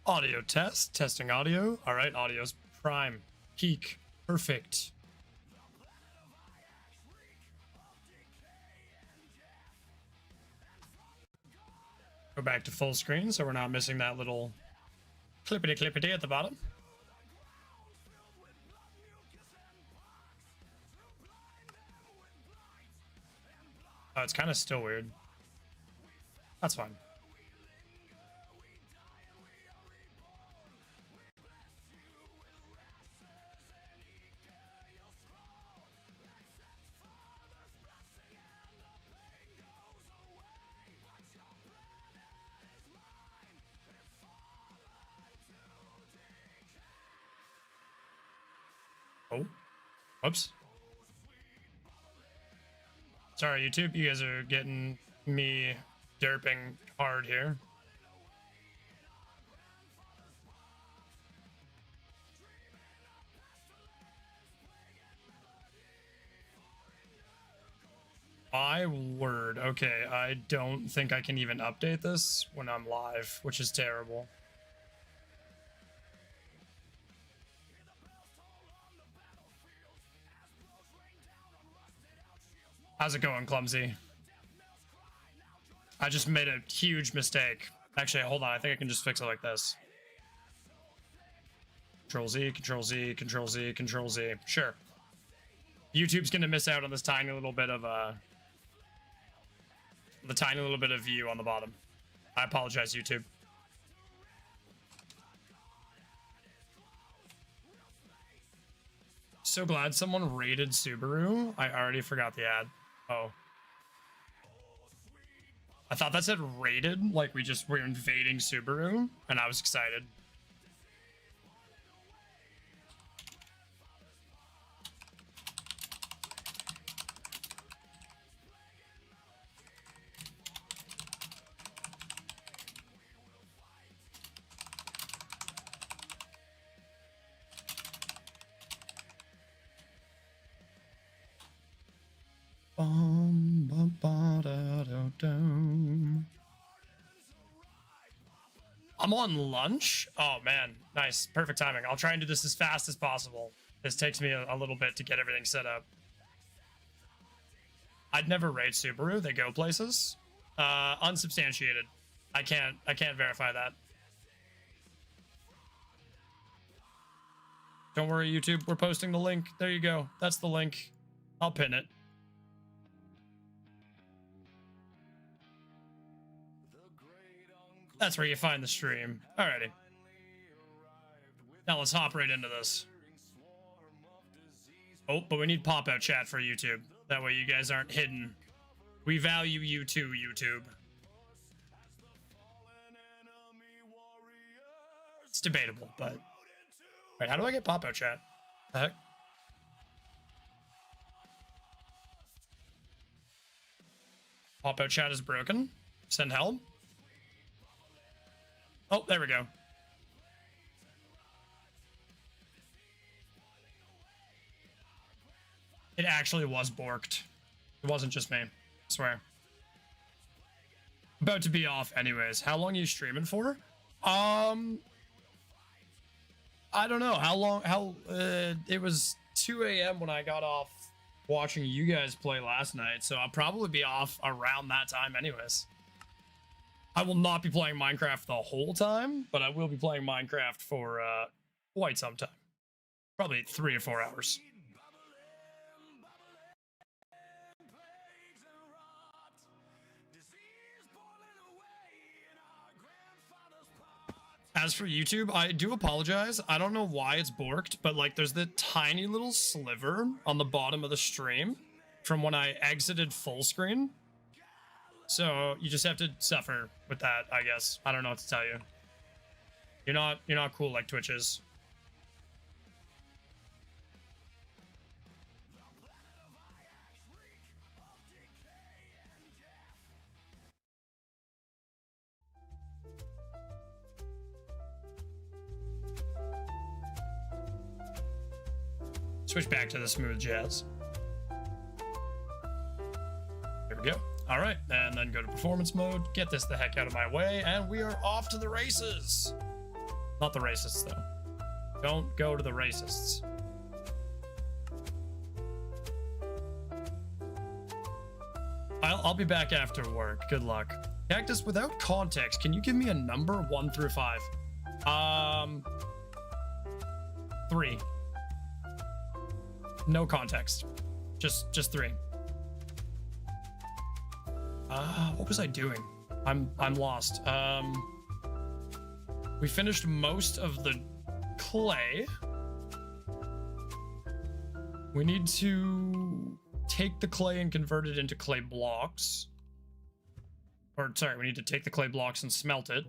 Audio test, testing audio. All right, audio's prime, peak, perfect. Go back to full screen so we're not missing that little clippity at the bottom. Oh, it's kind of still weird. That's fine. Oh, whoops. Sorry, YouTube. You guys are getting me derping hard here. My word. Okay, I don't think I can even update this when I'm live, which is terrible. How's it going, Clumsy? I just made a huge mistake. Actually, hold on. I think I can just fix it like this. Control Z, Control Z, Control Z, Control Z. Sure. YouTube's gonna miss out on this tiny little bit of the tiny little bit of view on the bottom. I apologize, YouTube. So glad someone rated Subaru. I already forgot the ad. Oh. I thought that said rated, like we just were invading Subaru, and I was excited. I'm on lunch. Oh man, nice, perfect timing. I'll try and do this as fast as possible. This takes me a little bit to get everything set up. I'd never rate Subaru. They go places. Unsubstantiated. I can't verify that. Don't worry, YouTube. We're posting the link. There you go. That's the link. I'll pin it. That's where you find the stream. Alrighty. Now let's hop right into this. Oh, but we need pop-out chat for YouTube. That way you guys aren't hidden. We value you too, YouTube. It's debatable, but... Wait, how do I get pop-out chat? The heck? Pop-out chat is broken. Send help. Oh, there we go. It actually was borked. It wasn't just me. I swear. About to be off anyways. How long are you streaming for? I don't know. How long? It was 2 a.m. when I got off watching you guys play last night, so I'll probably be off around that time anyways. I will not be playing Minecraft the whole time, but I will be playing Minecraft for quite some time. Probably 3 or 4 hours. As for YouTube, I do apologize. I don't know why it's borked, but like there's the tiny little sliver on the bottom of the stream from when I exited full screen. So you just have to suffer with that, I guess. I don't know what to tell you. You're not cool like Twitch is. switch back to the smooth jazz. Here we go. All right, and then go to performance mode, get this the heck out of my way, and we are off to the races. Not the racists, though. Don't go to the racists. I'll be back after work. Good luck. Cactus, without context, can you give me a number 1 through 5? 3. No context. Just 3. What was I doing? I'm lost. We finished most of the clay. We need to take the clay and convert it into clay blocks. Or, sorry, we need to take the clay blocks and smelt it.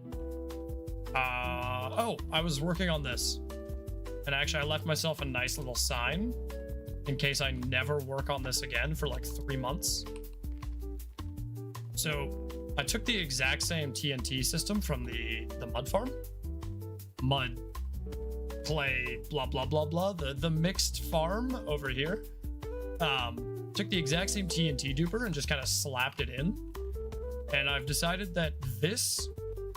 Oh, I was working on this. And actually, I left myself a nice little sign in case I never work on this again for like 3 months. So, I took the exact same TNT system from the mud farm. Mud, clay, blah, blah, blah, blah. The mixed farm over here. Took the exact same TNT duper and just kind of slapped it in. And I've decided that this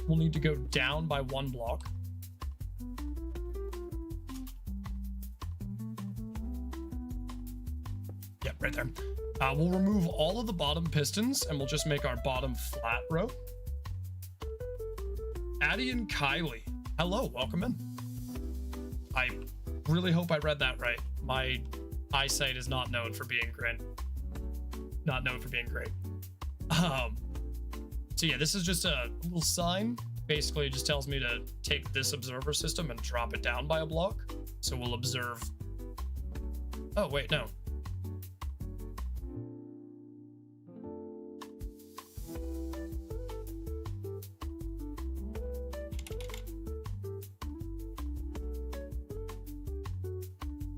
will need to go down by 1 block. Yep, right there. We'll remove all of the bottom pistons and we'll just make our bottom flat row. Addie and Kylie. Hello, welcome in. I really hope I read that right. My eyesight is not known for being great. Not known for being great. So yeah, this is just a little sign. Basically, it just tells me to take this observer system and drop it down by a block. So we'll observe. Oh, wait, no.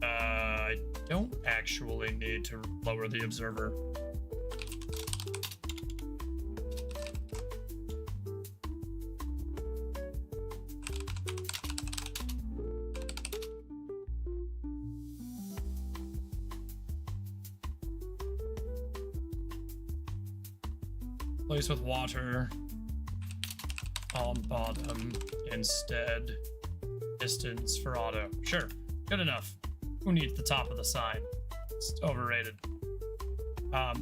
I don't actually need to lower the observer. Place with water on bottom instead. Distance for auto. Sure, good enough. Who needs the top of the sign? It's overrated.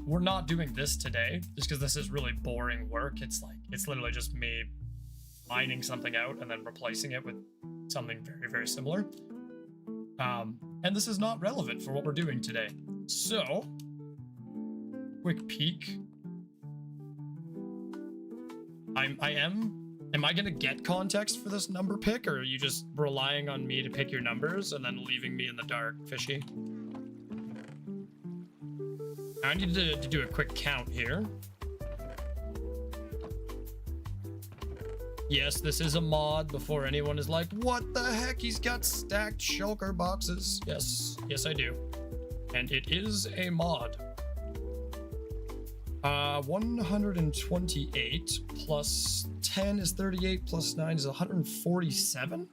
We're not doing this today just because this is really boring work. It's literally just me mining something out and then replacing it with something very, very similar. And this is not relevant for what we're doing today. So, quick peek. Am I gonna get context for this number pick, or are you just relying on me to pick your numbers and then leaving me in the dark, fishy? I need to do a quick count here. Yes, this is a mod before anyone is like, what the heck? He's got stacked shulker boxes. Yes, I do. And it is a mod. 128 plus 10 is 38 plus 9 is 147.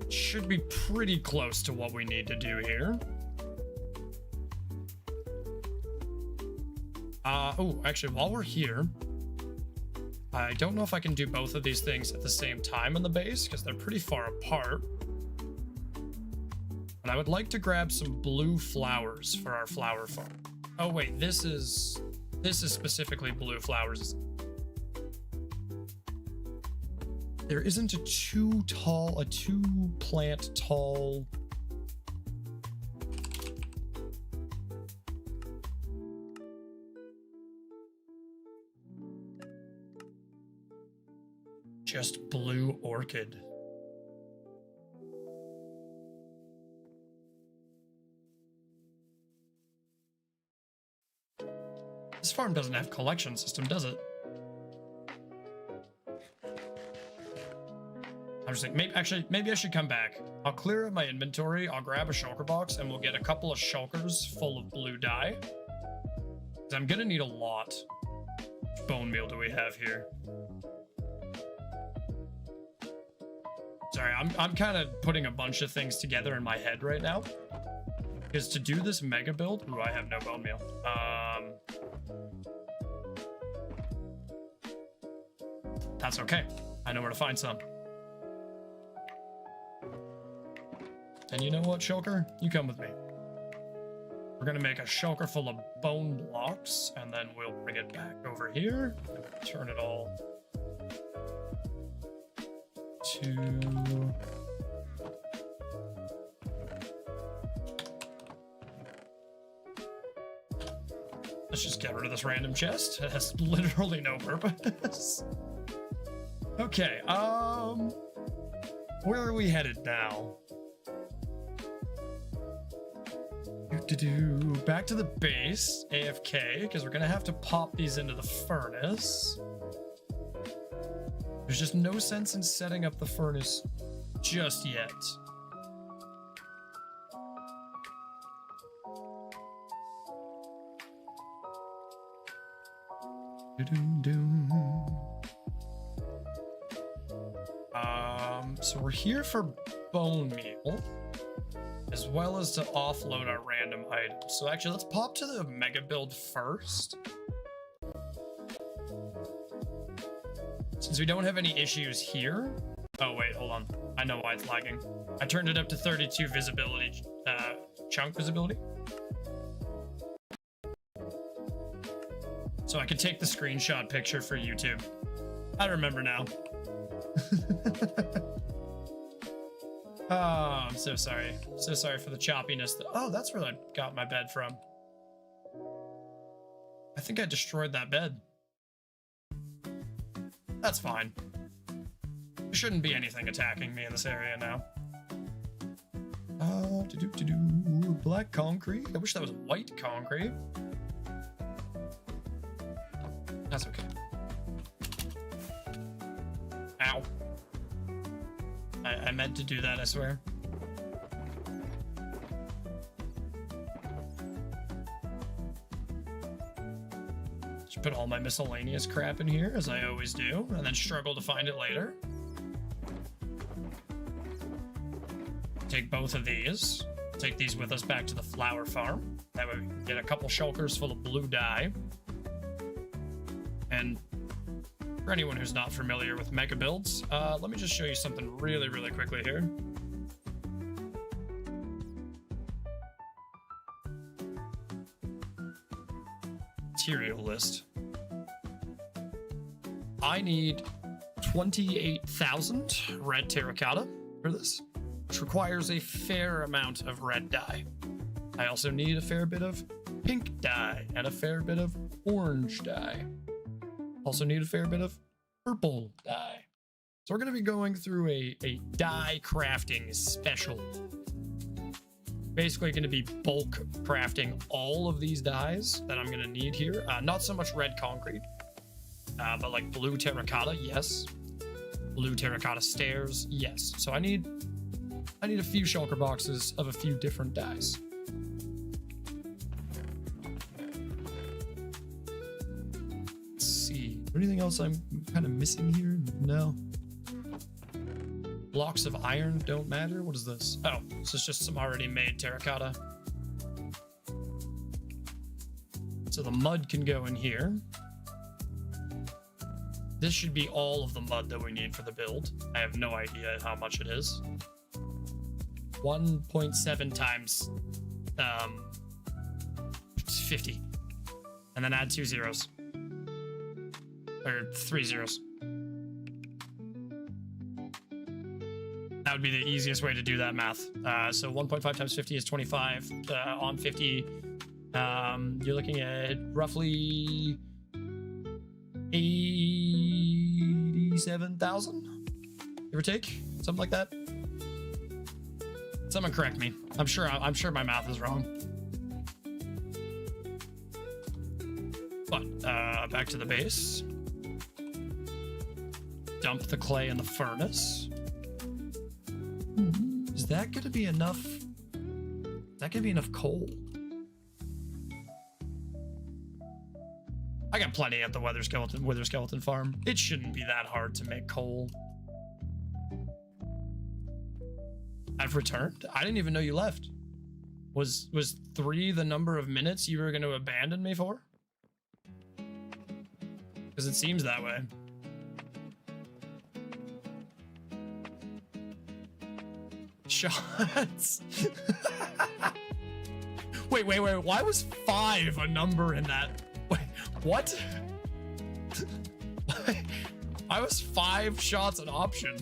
Should be pretty close to what we need to do here. Oh, actually, while we're here, I don't know if I can do both of these things at the same time on the base because they're pretty far apart. But I would like to grab some blue flowers for our flower farm. Oh wait, this is specifically blue flowers. There isn't a two plant tall. Just blue orchid. This farm doesn't have collection system, does it? I'm just like, maybe I should come back. I'll clear out my inventory, I'll grab a shulker box, and we'll get a couple of shulkers full of blue dye. 'Cause I'm gonna need a lot. Which bone meal do we have here? So sorry. I'm kind of putting a bunch of things together in my head right now. Because to do this mega build, ooh, I have no bone meal. That's okay. I know where to find some. And you know what, Shulker? You come with me. We're gonna make a shulker full of bone blocks, and then we'll bring it back over here and turn it all to... Let's just get rid of this random chest. It has literally no purpose. Okay, where are we headed now? Back to the base, AFK, because we're gonna have to pop these into the furnace. There's just no sense in setting up the furnace just yet. So we're here for bone meal, as well as to offload our random items. So actually, let's pop to the mega build first. Since we don't have any issues here. Oh, wait, hold on. I know why it's lagging. I turned it up to 32 visibility, chunk visibility. So I can take the screenshot picture for YouTube. I remember now. Oh, I'm so sorry. So sorry for the choppiness. Oh, that's where I got my bed from. I think I destroyed that bed. That's fine. There shouldn't be anything attacking me in this area now. Black concrete. I wish that was white concrete. That's okay. Ow. I meant to do that, I swear. Just put all my miscellaneous crap in here, as I always do, and then struggle to find it later. Take both of these. Take these with us back to the flower farm. That way we can get a couple shulkers full of blue dye. And for anyone who's not familiar with mega builds, let me just show you something really, really quickly here. Material list. I need 28,000 red terracotta for this, which requires a fair amount of red dye. I also need a fair bit of pink dye and a fair bit of orange dye. Also need a fair bit of purple dye. So we're going to be going through a dye crafting special. Basically going to be bulk crafting all of these dyes that I'm going to need here. Not so much red concrete, but like blue terracotta, yes. Blue terracotta stairs, yes. So I need a few shulker boxes of a few different dyes. Anything else I'm kind of missing here? No. Blocks of iron don't matter. What is this? Oh, this is just some already made terracotta. So the mud can go in here. This should be all of the mud that we need for the build. I have no idea how much it is. 1.7 times 50. And then add 2 zeros. Or 3 zeros. That would be the easiest way to do that math. So 1.5 times 50 is 25. On 50, you're looking at roughly 87,000, give or take, something like that. Someone correct me. I'm sure my math is wrong. But back to the base. Dump the clay in the furnace. Is that going to be enough? Is that going to be enough coal? I got plenty at the Wither Skeleton farm. It shouldn't be that hard to make coal. I've returned? I didn't even know you left. Was 3 the number of minutes you were going to abandon me for? Because it seems that way. Shots. Wait. Why was 5 a number in that? Wait, what? Why was 5 shots an option?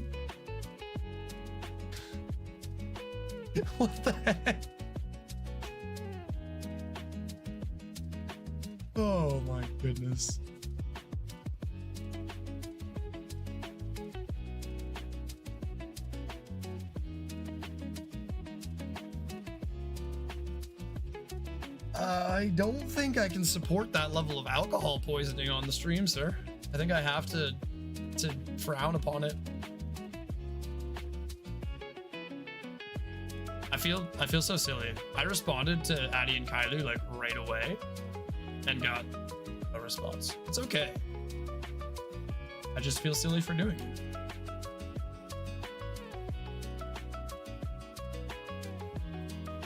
What the heck? Oh my goodness. I don't think I can support that level of alcohol poisoning on the stream, sir. I think I have to frown upon it. I feel so silly. I responded to Addy and Kailu like right away and got a response. It's okay. I just feel silly for doing it.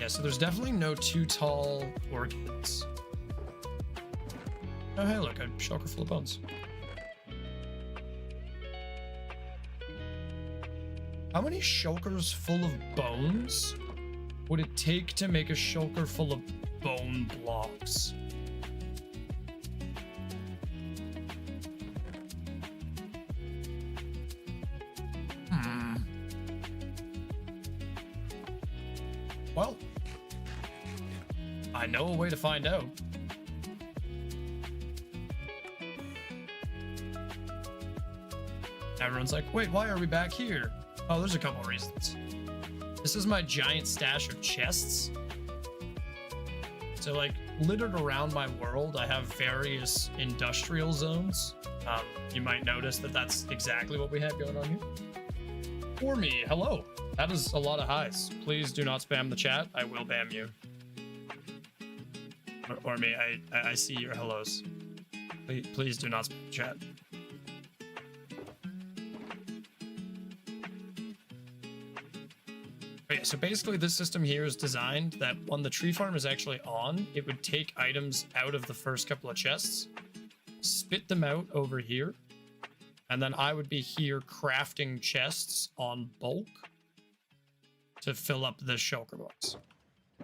Yeah, so there's definitely no too tall orchids. Oh, hey, look, a shulker full of bones. How many shulkers full of bones would it take to make a shulker full of bone blocks? Well, I know a way to find out. Everyone's like, wait, why are we back here? Oh, there's a couple reasons. This is my giant stash of chests. So, like, littered around my world, I have various industrial zones. You might notice that that's exactly what we have going on here. For me, hello. That is a lot of highs. Please do not spam the chat. I will bam you. Or me, I see your hellos. Please do not spam the chat. Okay, so basically this system here is designed that when the tree farm is actually on, it would take items out of the first couple of chests, spit them out over here, and then I would be here crafting chests on bulk to fill up the shulker box.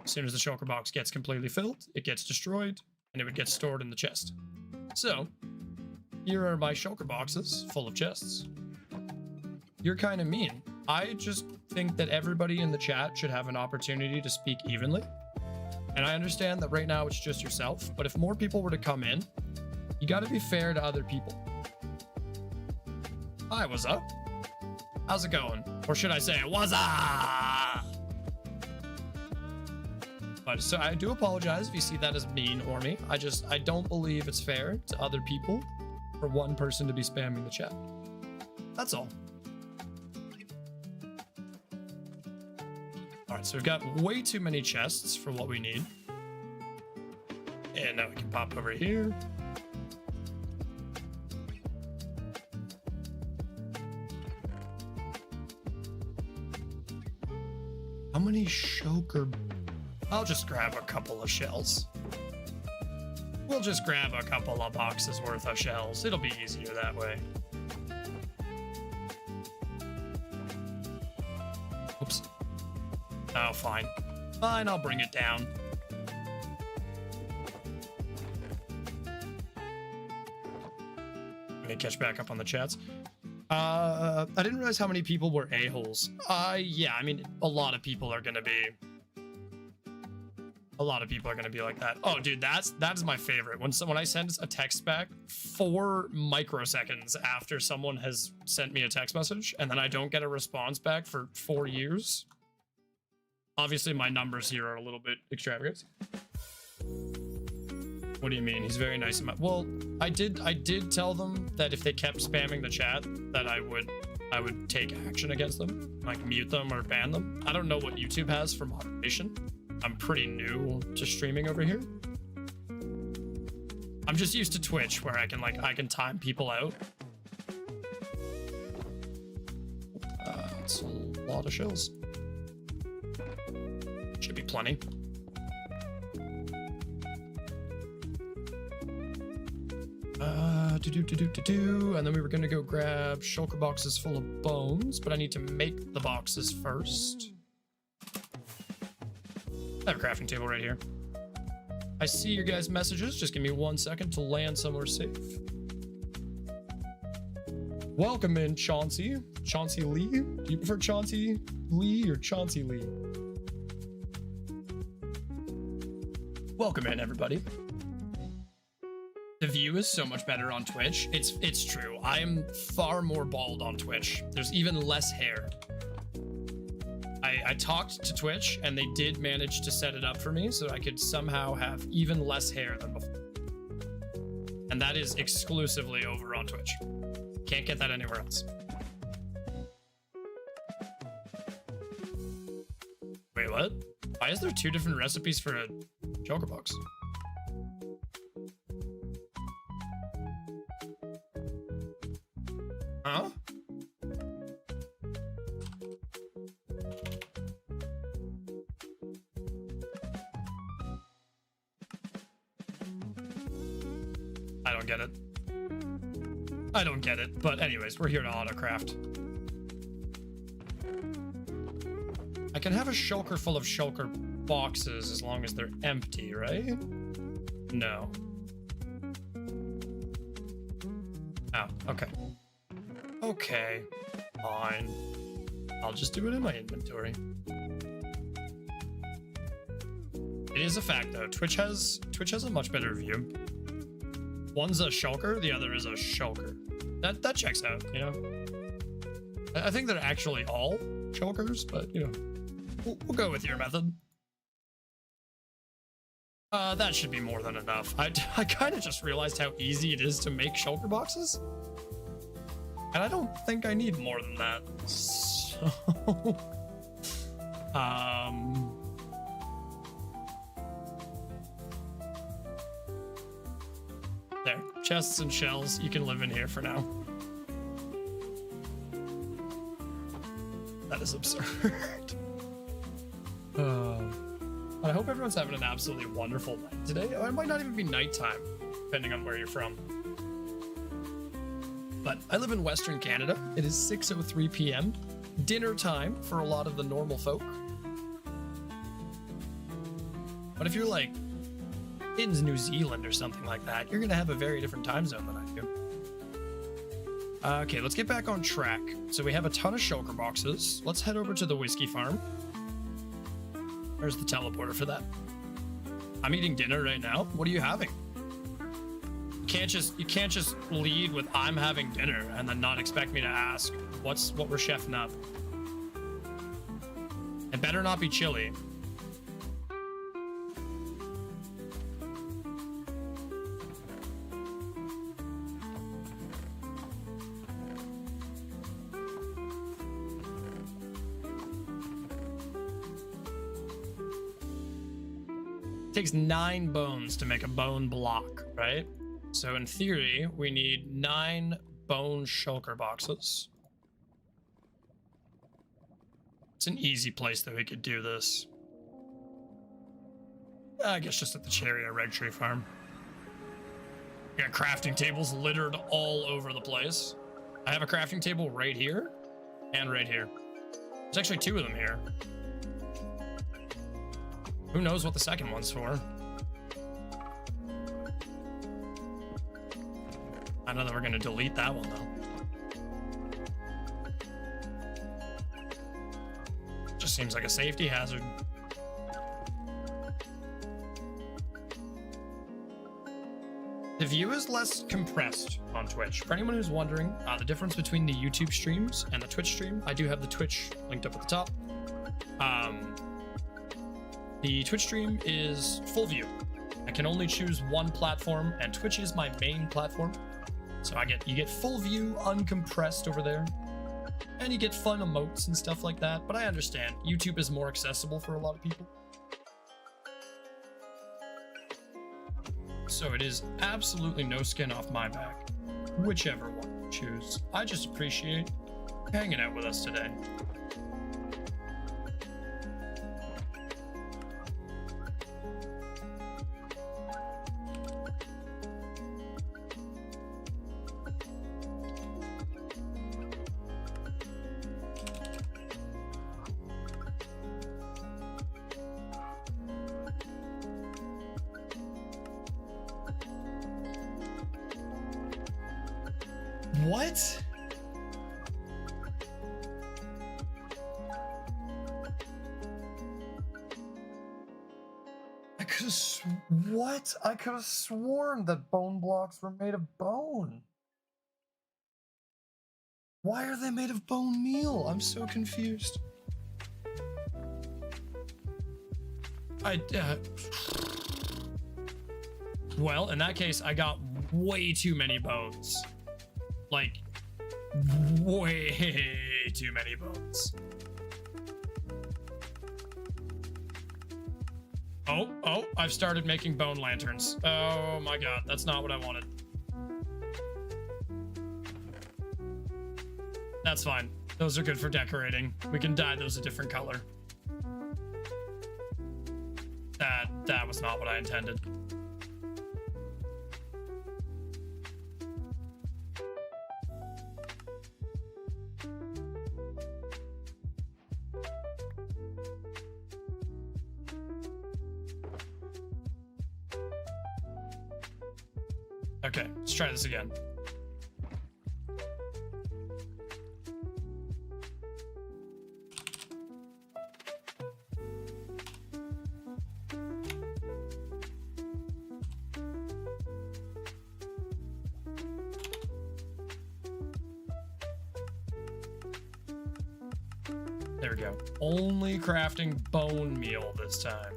As soon as the shulker box gets completely filled, it gets destroyed, and it would get stored in the chest. So, here are my shulker boxes full of chests. You're kind of mean. I just think that everybody in the chat should have an opportunity to speak evenly. And I understand that right now it's just yourself, but if more people were to come in, you gotta be fair to other people. Hi, what's up? How's it going? Or should I say, what's up? But so I do apologize if you see that as mean or me. I don't believe it's fair to other people for one person to be spamming the chat. That's all. All right, so we've got way too many chests for what we need. And now we can pop over here. How many shulker? I'll just grab a couple of shells. We'll just grab a couple of boxes worth of shells. It'll be easier that way. Oops. Oh, fine. Fine, I'll bring it down. Let me catch back up on the chats. I didn't realize how many people were a-holes. Yeah, I mean, a lot of people are gonna be like that. Oh, dude, that is my favorite. When I send a text back 4 microseconds after someone has sent me a text message, and then I don't get a response back for 4 years. Obviously, my numbers here are a little bit extravagant. What do you mean? He's very nice. Well, I did tell them that if they kept spamming the chat, that I would take action against them, like mute them or ban them. I don't know what YouTube has for moderation. I'm pretty new to streaming over here. I'm just used to Twitch, where I can time people out. It's a lot of shells. plenty. And then we were gonna go grab shulker boxes full of bones, but I need to make the boxes first. I have a crafting table right here. I see your guys' messages. Just give me 1 second to land somewhere safe. Welcome in, Chauncey. Chauncey Lee? Do you prefer Chauncey Lee or Chauncey Lee? Welcome in, everybody. The view is so much better on Twitch. It's true. I am far more bald on Twitch. There's even less hair. I talked to Twitch and they did manage to set it up for me so I could somehow have even less hair than before. And that is exclusively over on Twitch. Can't get that anywhere else. Wait, what? Why is there 2 different recipes for a shulker box? Huh? I don't get it. I don't get it, but anyways, we're here to autocraft. I can have a shulker full of shulker boxes as long as they're empty, right? No. Oh, okay. Okay, fine. I'll just do it in my inventory. It is a fact though, Twitch has a much better view. One's a shulker, the other is a shulker. That checks out, you know? I think they're actually all shulkers, but you know, we'll go with your method. That should be more than enough. I kind of just realized how easy it is to make shulker boxes. And I don't think I need more than that. So, there, chests and shells. You can live in here for now. That is absurd. I hope everyone's having an absolutely wonderful night today. Or it might not even be nighttime, depending on where you're from. But I live in Western Canada. It is 6:03 p.m. Dinner time for a lot of the normal folk. But if you're like in New Zealand or something like that, you're gonna have a very different time zone than I do. Okay, let's get back on track. So we have a ton of shulker boxes. Let's head over to the whiskey farm. Where's the teleporter for that? I'm eating dinner right now. What are you having? You can't just lead with I'm having dinner and then not expect me to ask what we're chefing up. It better not be chili. It takes 9 bones to make a bone block, right? So in theory, we need 9 bone shulker boxes. It's an easy place that we could do this. I guess just at the Cheria Red Tree Farm. We got crafting tables littered all over the place. I have a crafting table right here and right here. There's actually 2 of them here. Who knows what the second one's for? I know that we're gonna delete that one though. Just seems like a safety hazard. The view is less compressed on Twitch. For anyone who's wondering, the difference between the YouTube streams and the Twitch stream, I do have the Twitch linked up at the top. The Twitch stream is full view. I can only choose one platform, and Twitch is my main platform. So you get full view, uncompressed over there, and you get fun emotes and stuff like that. But I understand YouTube is more accessible for a lot of people. So it is absolutely no skin off my back, whichever one you choose. I just appreciate hanging out with us today. What? I could have what? I could have sworn that bone blocks were made of bone. Why are they made of bone meal? I'm so confused. Well, in that case, I got way too many bones. Like, way too many bones. Oh, I've started making bone lanterns. Oh my god, that's not what I wanted. That's fine. Those are good for decorating. We can dye those a different color. That was not what I intended. Okay, let's try this again. There we go. Only crafting bone meal this time.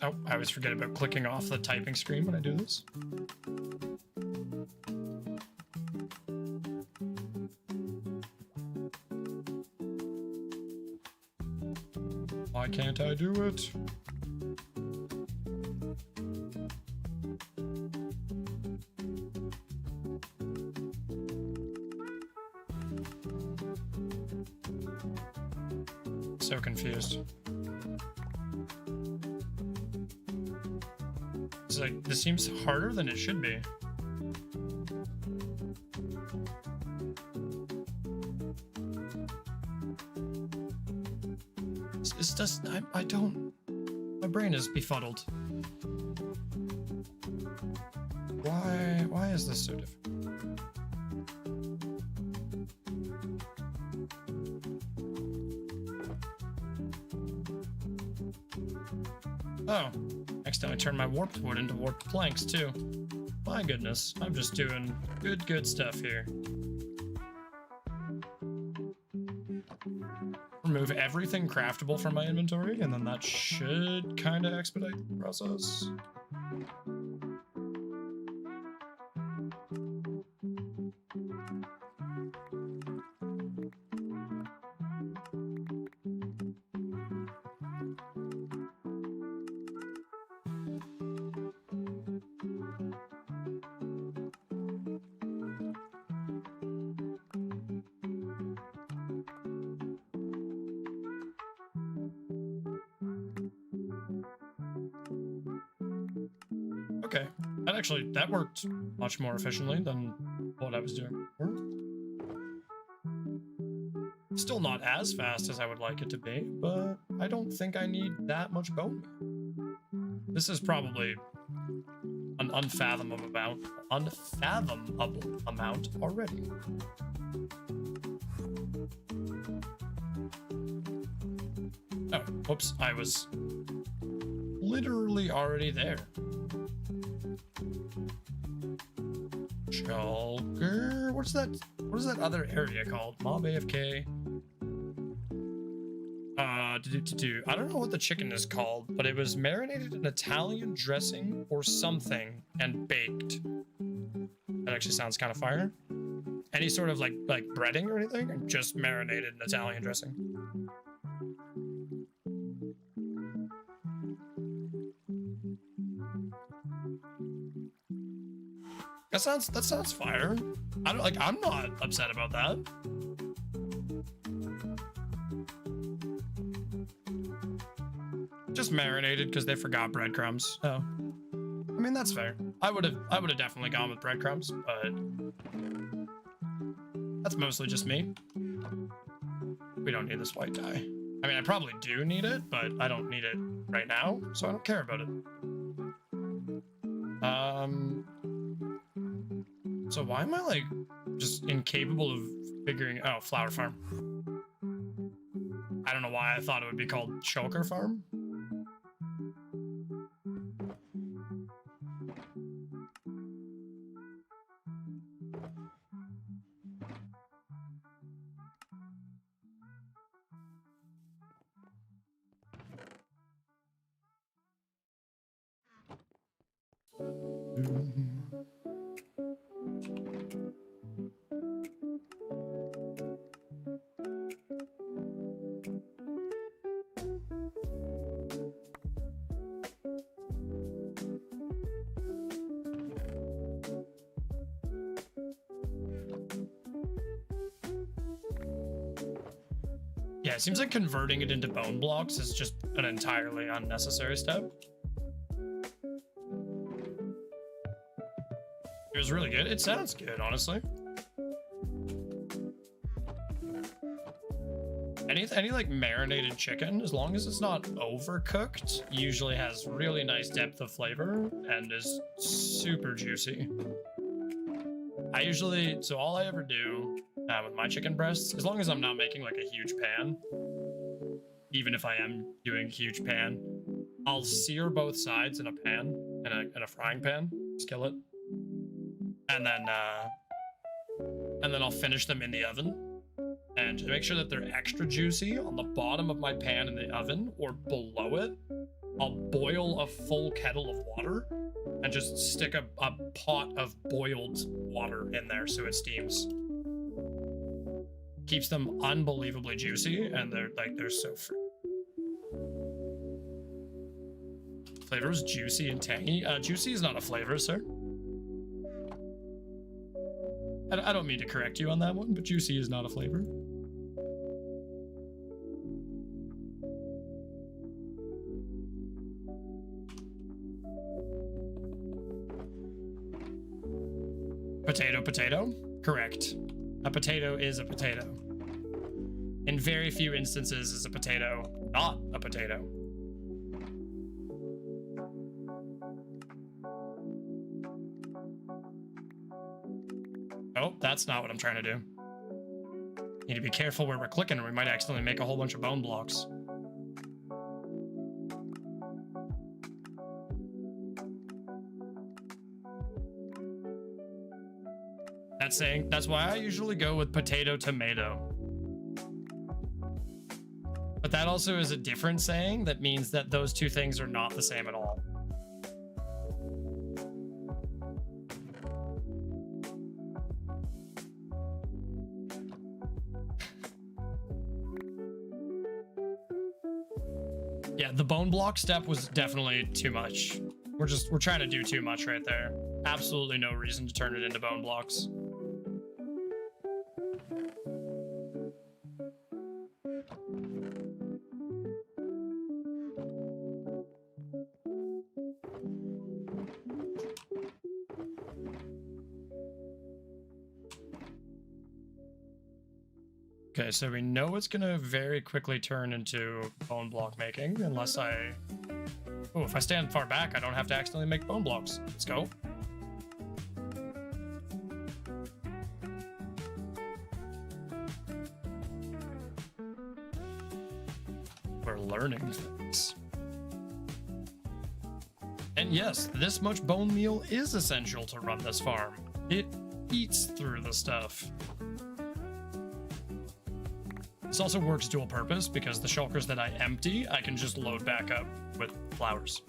Oh, I always forget about clicking off the typing screen when I do this. Why can't I do it? So confused. It's like, this seems harder than it should be. This does, I don't, my brain is befuddled. Why is this so difficult? Oh, next time I turn my warped wood into warped planks too. My goodness, I'm just doing good stuff here. Remove everything craftable from my inventory, and then that should kind of expedite the process. Okay, that worked much more efficiently than what I was doing before. Still not as fast as I would like it to be, but I don't think I need that much bone. This is probably an unfathomable amount already. Oh, whoops, I was literally already there. Shulker? What is that other area called? Mob AFK. I don't know what the chicken is called, but it was marinated in Italian dressing or something and baked. That actually sounds kind of fire. Any sort of like breading or anything, or just marinated in Italian dressing? That sounds fire. I'm not upset about that. Just marinated because they forgot breadcrumbs. Oh, I mean that's fair. I would have definitely gone with breadcrumbs, but that's mostly just me. We don't need this white dye. I mean, I probably do need it, but I don't need it right now, so I don't care about it. So why am I like just incapable of figuring? Oh, Flower Farm. I don't know why I thought it would be called Shulker Farm. Yeah, it seems like converting it into bone blocks is just an entirely unnecessary step. It was really good. It sounds good, honestly. Any like marinated chicken, as long as it's not overcooked, usually has really nice depth of flavor and is super juicy. So all I ever do with my chicken breasts, as long as I'm not making like a huge pan, even if I am doing a huge pan, I'll sear both sides in a pan, in a frying pan, skillet, and then I'll finish them in the oven. And to make sure that they're extra juicy, on the bottom of my pan in the oven or below it, I'll boil a full kettle of water and just stick a pot of boiled water in there so it steams. Keeps them unbelievably juicy, and they're so flavors juicy and tangy. Juicy is not a flavor, sir. I don't mean to correct you on that one, but juicy is not a flavor. Potato? Correct. A potato is a potato. In very few instances is a potato not a potato. Oh, that's not what I'm trying to do. Need to be careful where we're clicking or we might accidentally make a whole bunch of bone blocks. That's why I usually go with potato tomato. But that also is a different saying that means that those two things are not the same at all. Yeah, the bone block step was definitely too much. We're trying to do too much right there. Absolutely no reason to turn it into bone blocks. Okay, so we know it's gonna very quickly turn into bone block making, unless I... Oh, if I stand far back, I don't have to accidentally make bone blocks. Let's go. We're learning things. And yes, this much bone meal is essential to run this farm. It eats through the stuff. This also works dual purpose because the shulkers that I empty, I can just load back up with flowers.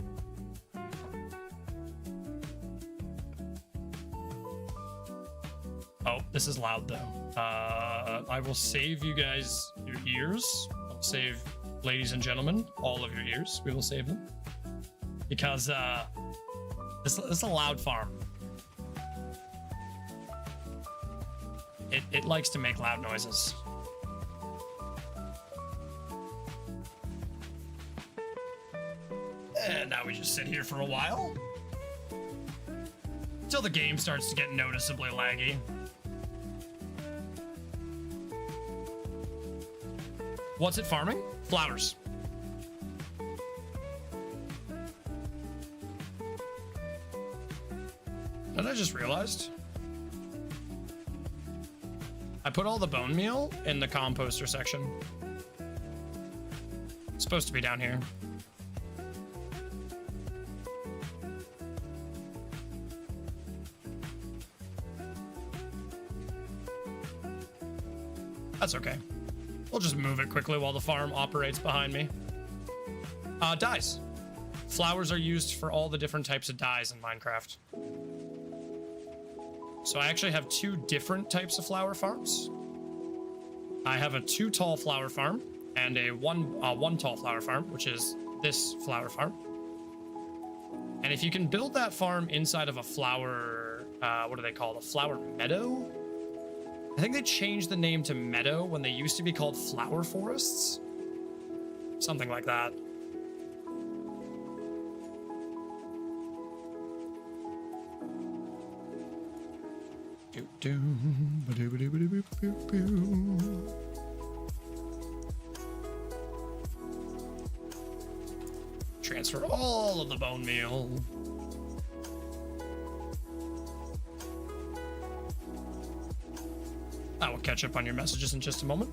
Oh, this is loud though. I will save you guys your ears. I'll save, ladies and gentlemen, all of your ears. We will save them. Because this is a loud farm. It likes to make loud noises. Now we just sit here for a while. Until the game starts to get noticeably laggy. What's it farming? Flowers. And I just realized I put all the bone meal in the composter section. It's supposed to be down here. That's okay. We'll just move it quickly while the farm operates behind me. Dyes. Flowers are used for all the different types of dyes in Minecraft. So I actually have 2 different types of flower farms. I have a 2 tall flower farm and a one tall flower farm, which is this flower farm. And if you can build that farm inside of a flower, what do they call it? A flower meadow? I think they changed the name to meadow when they used to be called flower forests. Something like that. Transfer all of the bone meal. I will catch up on your messages in just a moment.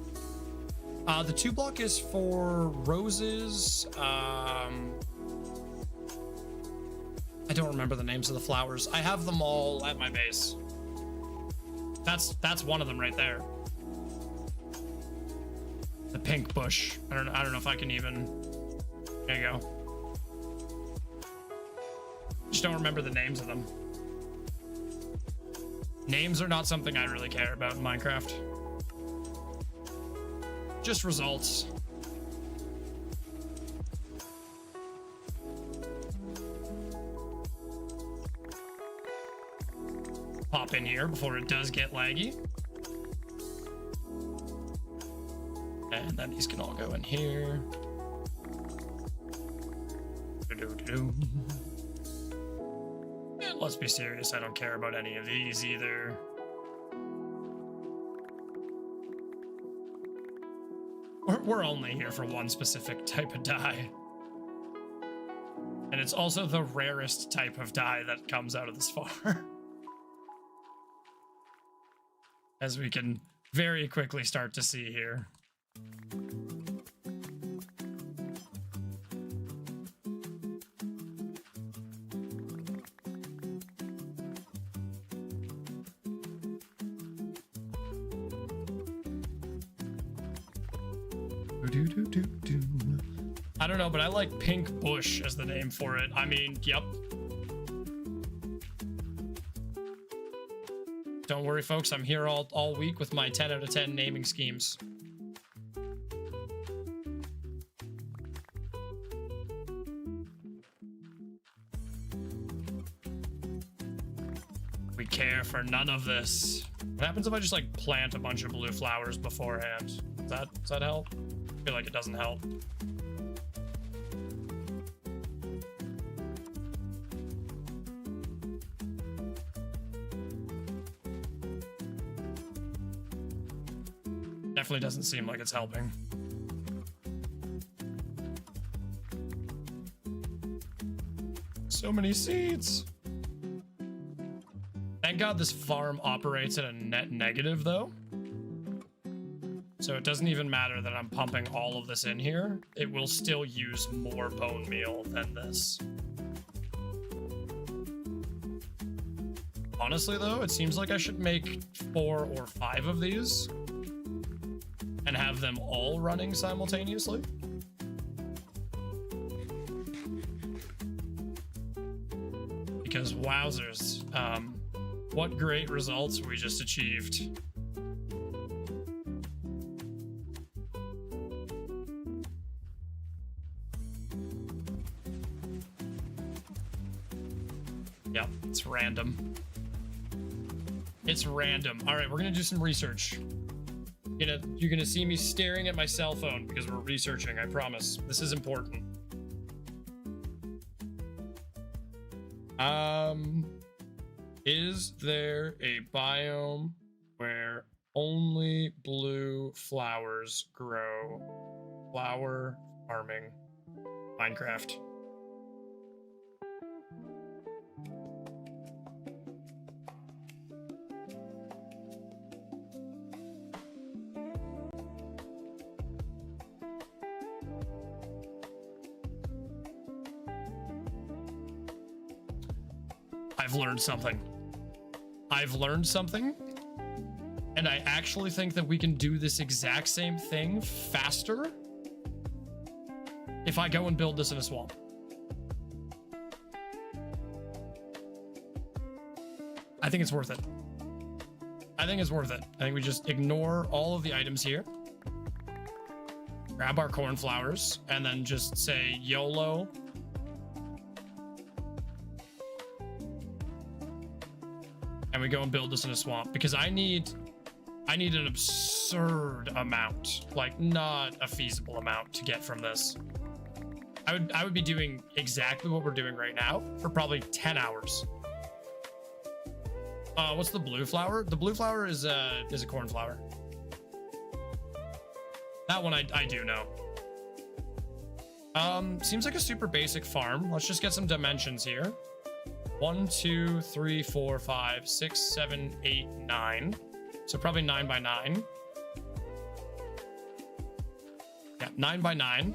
The 2 block is for roses. I don't remember the names of the flowers. I have them all at my base. That's one of them right there. The pink bush. I don't know if I can even. There you go. Just don't remember the names of them. Names are not something I really care about in Minecraft. Just results. Pop in here before it does get laggy. And then these can all go in here. And let's be serious, I don't care about any of these either. We're only here for one specific type of dye. And it's also the rarest type of dye that comes out of this farm. As we can very quickly start to see here. I don't know, but I like Pink Bush as the name for it. I mean, yep. Don't worry, folks. I'm here all week with my 10 out of 10 naming schemes. We care for none of this. What happens if I just like plant a bunch of blue flowers beforehand? Does that help? I feel like it doesn't help. Definitely doesn't seem like it's helping. So many seeds. Thank God this farm operates at a net negative though. So it doesn't even matter that I'm pumping all of this in here. It will still use more bone meal than this. Honestly though, it seems like I should make 4 or 5 of these and have them all running simultaneously. Because wowzers, what great results we just achieved. Yep, it's random. It's random. All right, we're gonna do some research. You're gonna see me staring at my cell phone because we're researching, I promise. This is important. Is there a biome where only blue flowers grow? Flower farming. Minecraft. I've learned something. I've learned something, and I actually think that we can do this exact same thing faster if I go and build this in a swamp. I think it's worth it. I think it's worth it. I think we just ignore all of the items here, grab our cornflowers, and then just say YOLO. And we go and build this in a swamp, because I need an absurd amount, like not a feasible amount to get from this. I would be doing exactly what we're doing right now for probably 10 hours. What's the blue flower? The blue flower is a cornflower. That one I do know. Seems like a super basic farm. Let's just get some dimensions here. 1, 2, 3, 4, 5, 6, 7, 8, 9. So probably 9 by 9. Yeah, 9 by 9.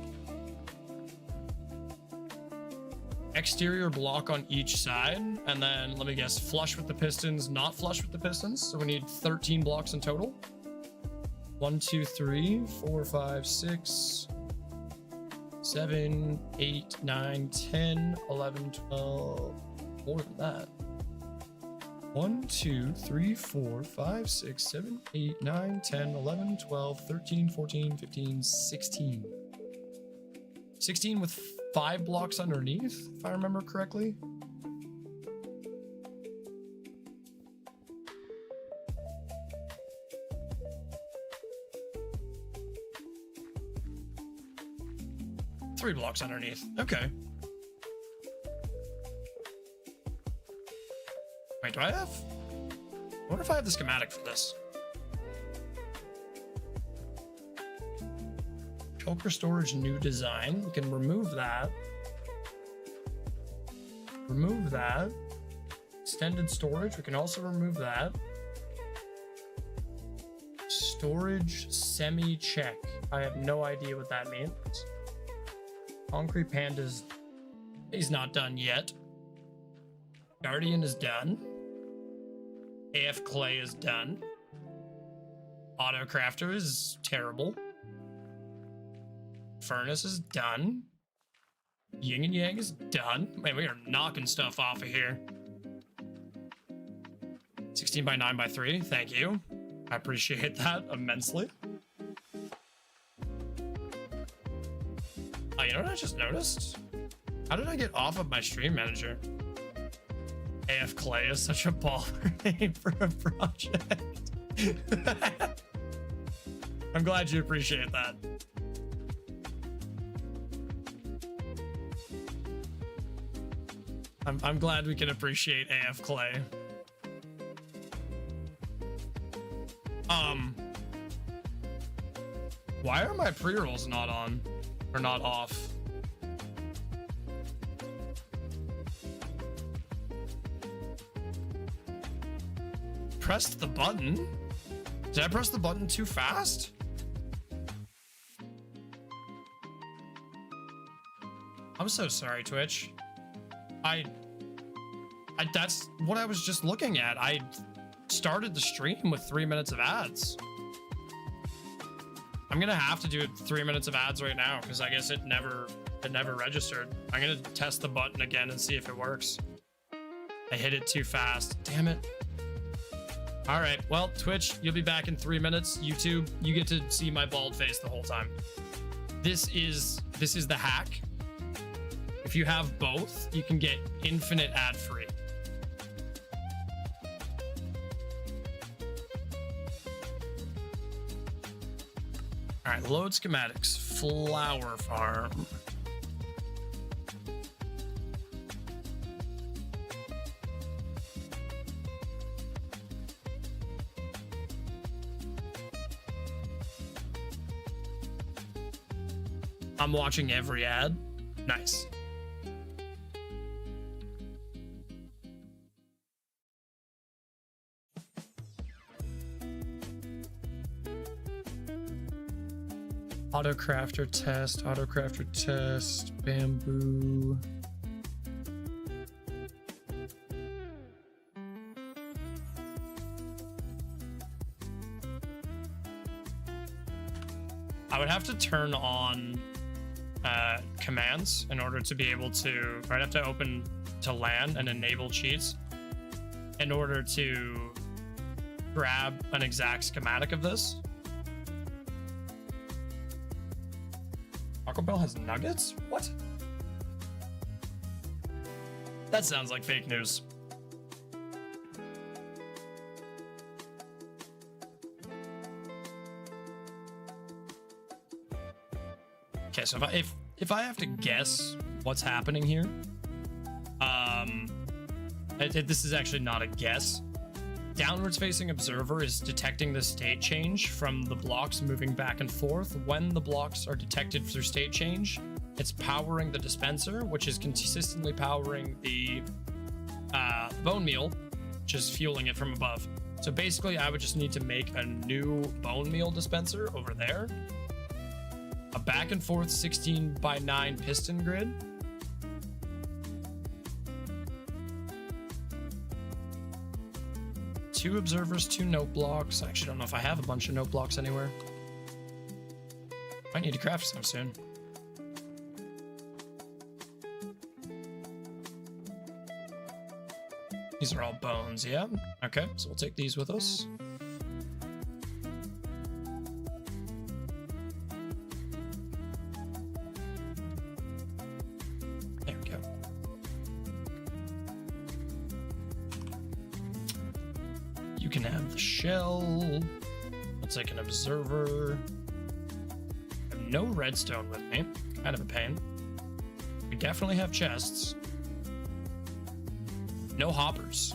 Exterior block on each side. And then, let me guess, flush with the pistons, not flush with the pistons. So we need 13 blocks in total. 1, 2, 3, 4, 5, 6, 7, 8, 9, 10, 11, 12. More than that. 1, 2, 3, 4, 5, 6, 7, 8, 9, 10, 11, 12, 13, 14, 15, 16. 16 with 5 blocks underneath, if I remember correctly. Three blocks underneath. Okay. Wait, do I have? I wonder if I have the schematic for this. Shulker storage, new design. We can remove that. Remove that. Extended storage. We can also remove that. Storage semi-check. I have no idea what that means. Concrete Panda's... He's not done yet. Guardian is done. AF Clay is done. Auto Crafter is terrible. Furnace is done. Yin and Yang is done. Man, we are knocking stuff off of here. 16 by 9 by 3. Thank you. I appreciate that immensely. Oh, you know what I just noticed? How did I get off of my stream manager? AF Clay is such a baller name for a project. I'm glad you appreciate that. I'm glad we can appreciate AF Clay. Why are my pre-rolls not on? Or not off? Pressed the button? Did I press the button too fast? I'm so sorry, Twitch. That's what I was just looking at. I started the stream with 3 minutes of ads. I'm gonna have to do 3 minutes of ads right now because I guess it never registered. I'm gonna test the button again and see if it works. I hit it too fast. Damn it. All right, well, Twitch, you'll be back in 3 minutes. YouTube, you get to see my bald face the whole time. This is the hack. If you have both, you can get infinite ad free. All right, load schematics. Flower farm. I'm watching every ad. Nice. Autocrafter test, bamboo. I would have to turn on commands in order to be able to, I'd have to open to LAN and enable cheats in order to grab an exact schematic of this. Taco Bell has nuggets? What? That sounds like fake news. Okay, so if I have to guess what's happening here, this is actually not a guess. Downwards facing observer is detecting the state change from the blocks moving back and forth. When the blocks are detected through state change, it's powering the dispenser, which is consistently powering the bone meal, which is fueling it from above. So basically, I would just need to make a new bone meal dispenser over there. A back and forth 16x9 piston grid. Two observers, two note blocks. I actually don't know if I have a bunch of note blocks anywhere. I need to craft some soon. These are all bones, yeah. Okay, so we'll take these with us. There we go. You can have the shell. Let's take an observer. I have no redstone with me. Kind of a pain. We definitely have chests. No hoppers.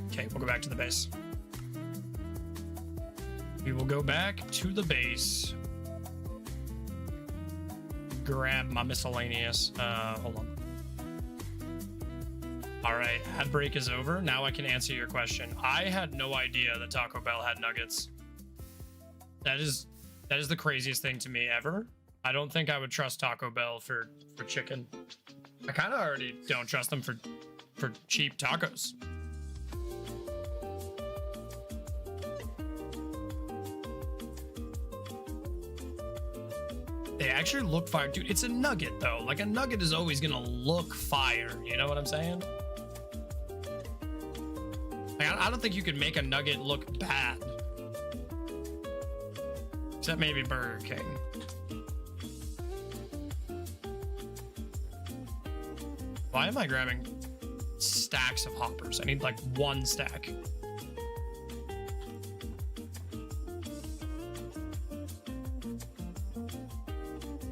Okay, we'll go back to the base. We will go back to the base. Grab my miscellaneous. Hold on. All right, ad break is over. Now I can answer your question. I had no idea that Taco Bell had nuggets. That is the craziest thing to me ever. I don't think I would trust Taco Bell for chicken. I kind of already don't trust them for cheap tacos. They actually look fire. Dude, it's a nugget, though. Like, a nugget is always going to look fire. You know what I'm saying? Like, I don't think you could make a nugget look bad. Except maybe Burger King. Why am I grabbing stacks of hoppers? I need like one stack.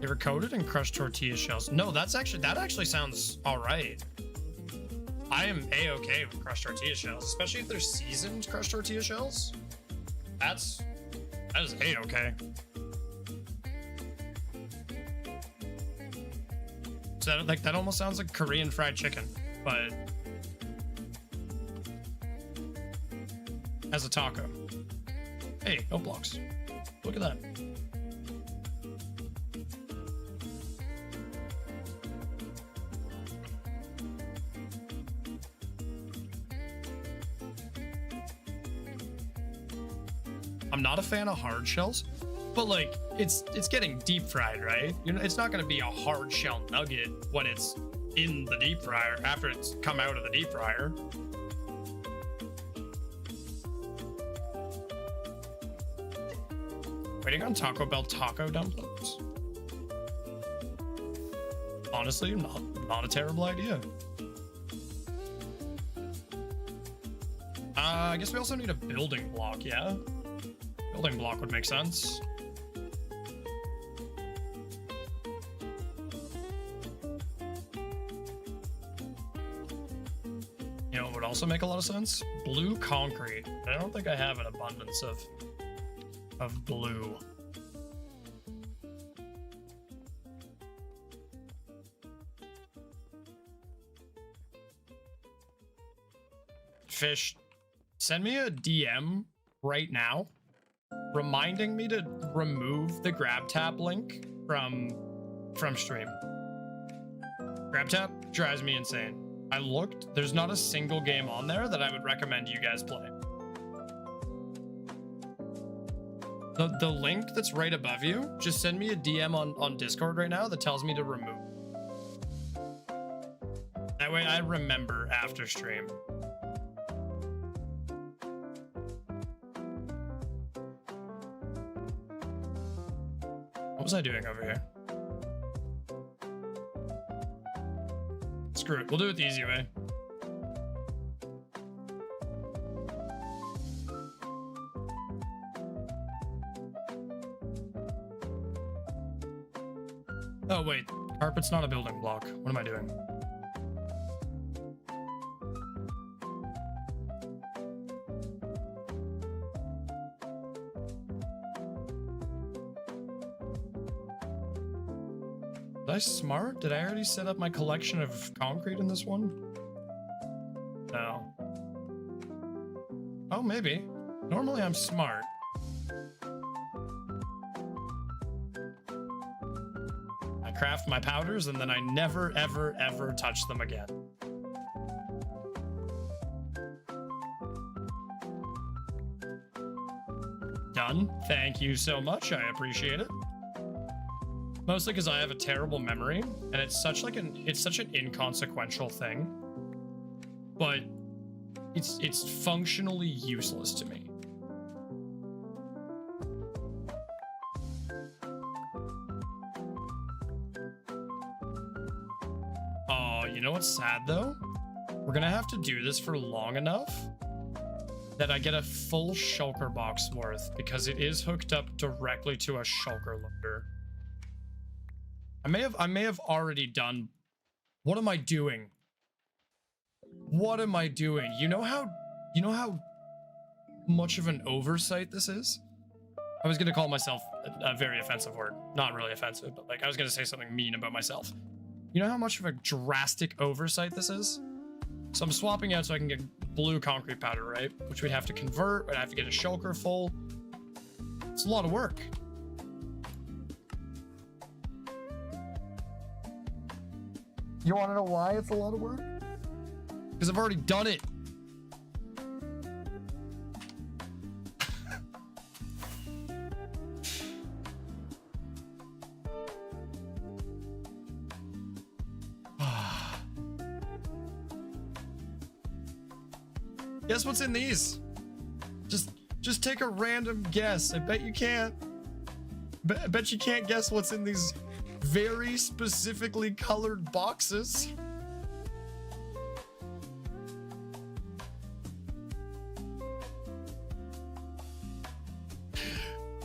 They were coated in crushed tortilla shells. No, that actually sounds all right. I am a-okay with crushed tortilla shells, especially if they're seasoned crushed tortilla shells. That is a-okay. So that almost sounds like Korean fried chicken, but as a taco. Hey, no blocks. Look at that. I'm not a fan of hard shells, but like it's getting deep fried, right? You know, it's not going to be a hard shell nugget when it's in the deep fryer after it's come out of the deep fryer. Waiting on Taco Bell taco dumplings. Honestly, not a terrible idea. I guess we also need a building block, yeah? Building block would make sense. You know what would also make a lot of sense? Blue concrete. I don't think I have an abundance of blue. Fish, send me a DM right now reminding me to remove the GrabTap link from stream. GrabTap drives me insane. I looked, there's not a single game on there that I would recommend you guys play. The link that's right above you, just send me a DM on Discord right now that tells me to remove. That way I remember after stream. What was I doing over here? Screw it, we'll do it the easy way. Oh wait, carpet's not a building block. What am I doing? Was I smart? Did I already set up my collection of concrete in this one? No. Oh, maybe. Normally I'm smart. I craft my powders and then I never, ever, ever touch them again. Done. Thank you so much. I appreciate it. Mostly because I have a terrible memory, and it's such an inconsequential thing, but it's functionally useless to me. Oh, you know what's sad though? We're gonna have to do this for long enough that I get a full shulker box worth, because it is hooked up directly to a shulker loader. I may have already done. What am I doing? What am I doing? You know how much of an oversight this is? I was gonna call myself a very offensive word. Not really offensive, but like I was gonna say something mean about myself. You know how much of a drastic oversight this is? So I'm swapping out so I can get blue concrete powder, right? Which we'd have to convert, I'd have to get a shulker full. It's a lot of work. You want to know why it's a lot of work? Because I've already done it. Guess what's in these? Just take a random guess. I bet you can't. I bet you can't guess what's in these very specifically colored boxes.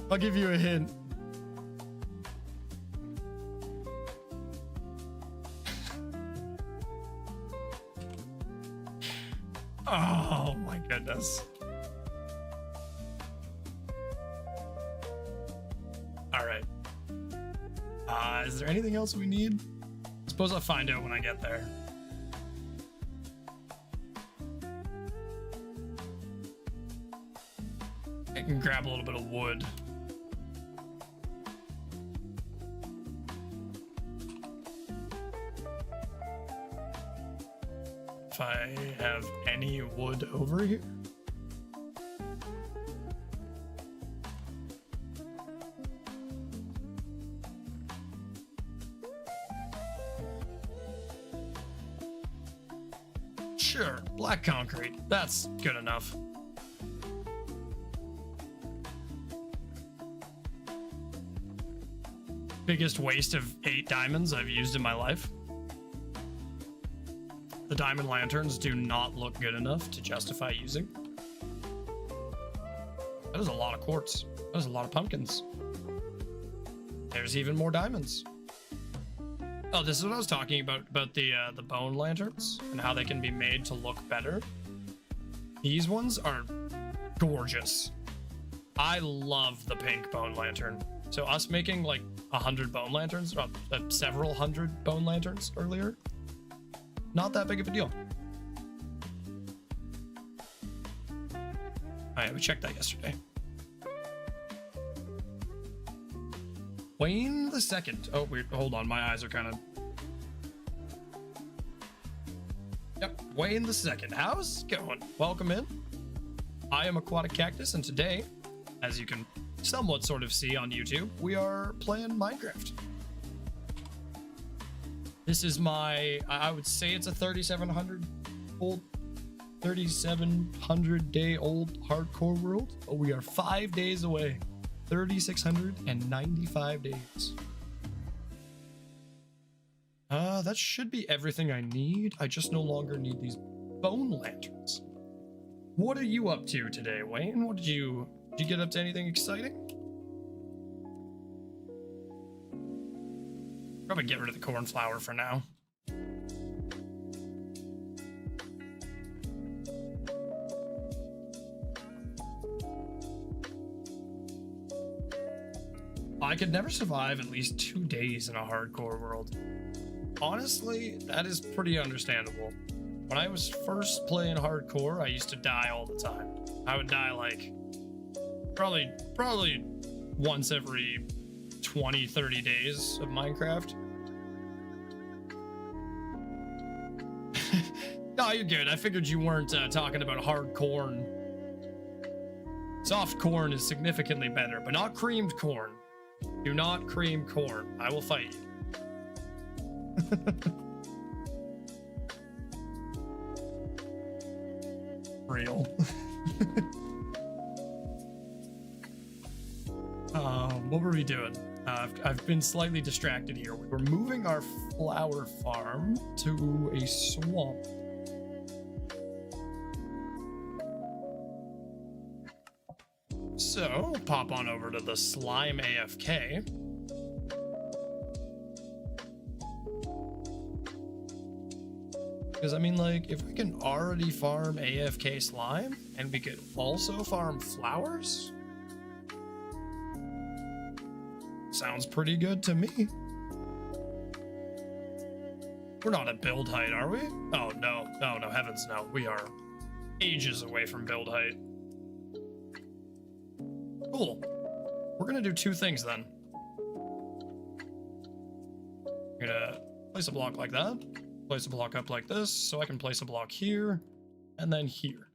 I'll give you a hint. Oh my goodness. All right. Is there anything else we need? Suppose I'll find out when I get there. I can grab a little bit of wood. If I have any wood over here. Sure, black concrete. That's good enough. Biggest waste of 8 diamonds I've used in my life. The diamond lanterns do not look good enough to justify using. That is a lot of quartz. That is a lot of pumpkins. There's even more diamonds. Oh, this is what I was talking about the bone lanterns and how they can be made to look better. These ones are gorgeous. I love the pink bone lantern. So us making like 100 bone lanterns, several hundred bone lanterns earlier, not that big of a deal. yeah, we checked that yesterday. Wayne the Second. Oh, weird. Hold on. My eyes are kind of... Yep. Wayne the Second. How's it going? Welcome in. I am Aquatic Cactus, and today, as you can somewhat sort of see on YouTube, we are playing Minecraft. This is my... I would say it's a 3,700 day old hardcore world. But we are 5 days away. 3,695 days. That should be everything I need. I just no longer need these bone lanterns. What are you up to today, Wayne? Did you get up to anything exciting? Probably get rid of the cornflower for now. I could never survive at least 2 days in a hardcore world. Honestly, that is pretty understandable. When I was first playing hardcore, I used to die all the time. I would die like probably once every 20, 30 days of Minecraft. No, you're good. I figured you weren't talking about hard corn. Soft corn is significantly better, but not creamed corn. Do not cream corn. I will fight you. Real. What were we doing? I've been slightly distracted here. We were moving our flower farm to a swamp. So, we'll pop on over to the Slime AFK. Because, I mean, like, if we can already farm AFK slime, and we could also farm flowers, sounds pretty good to me. We're not at build height, are we? Oh, no. Oh, no, heavens no. We are ages away from build height. Cool. We're gonna do two things then. We're gonna place a block like that, place a block up like this, so I can place a block here, and then here.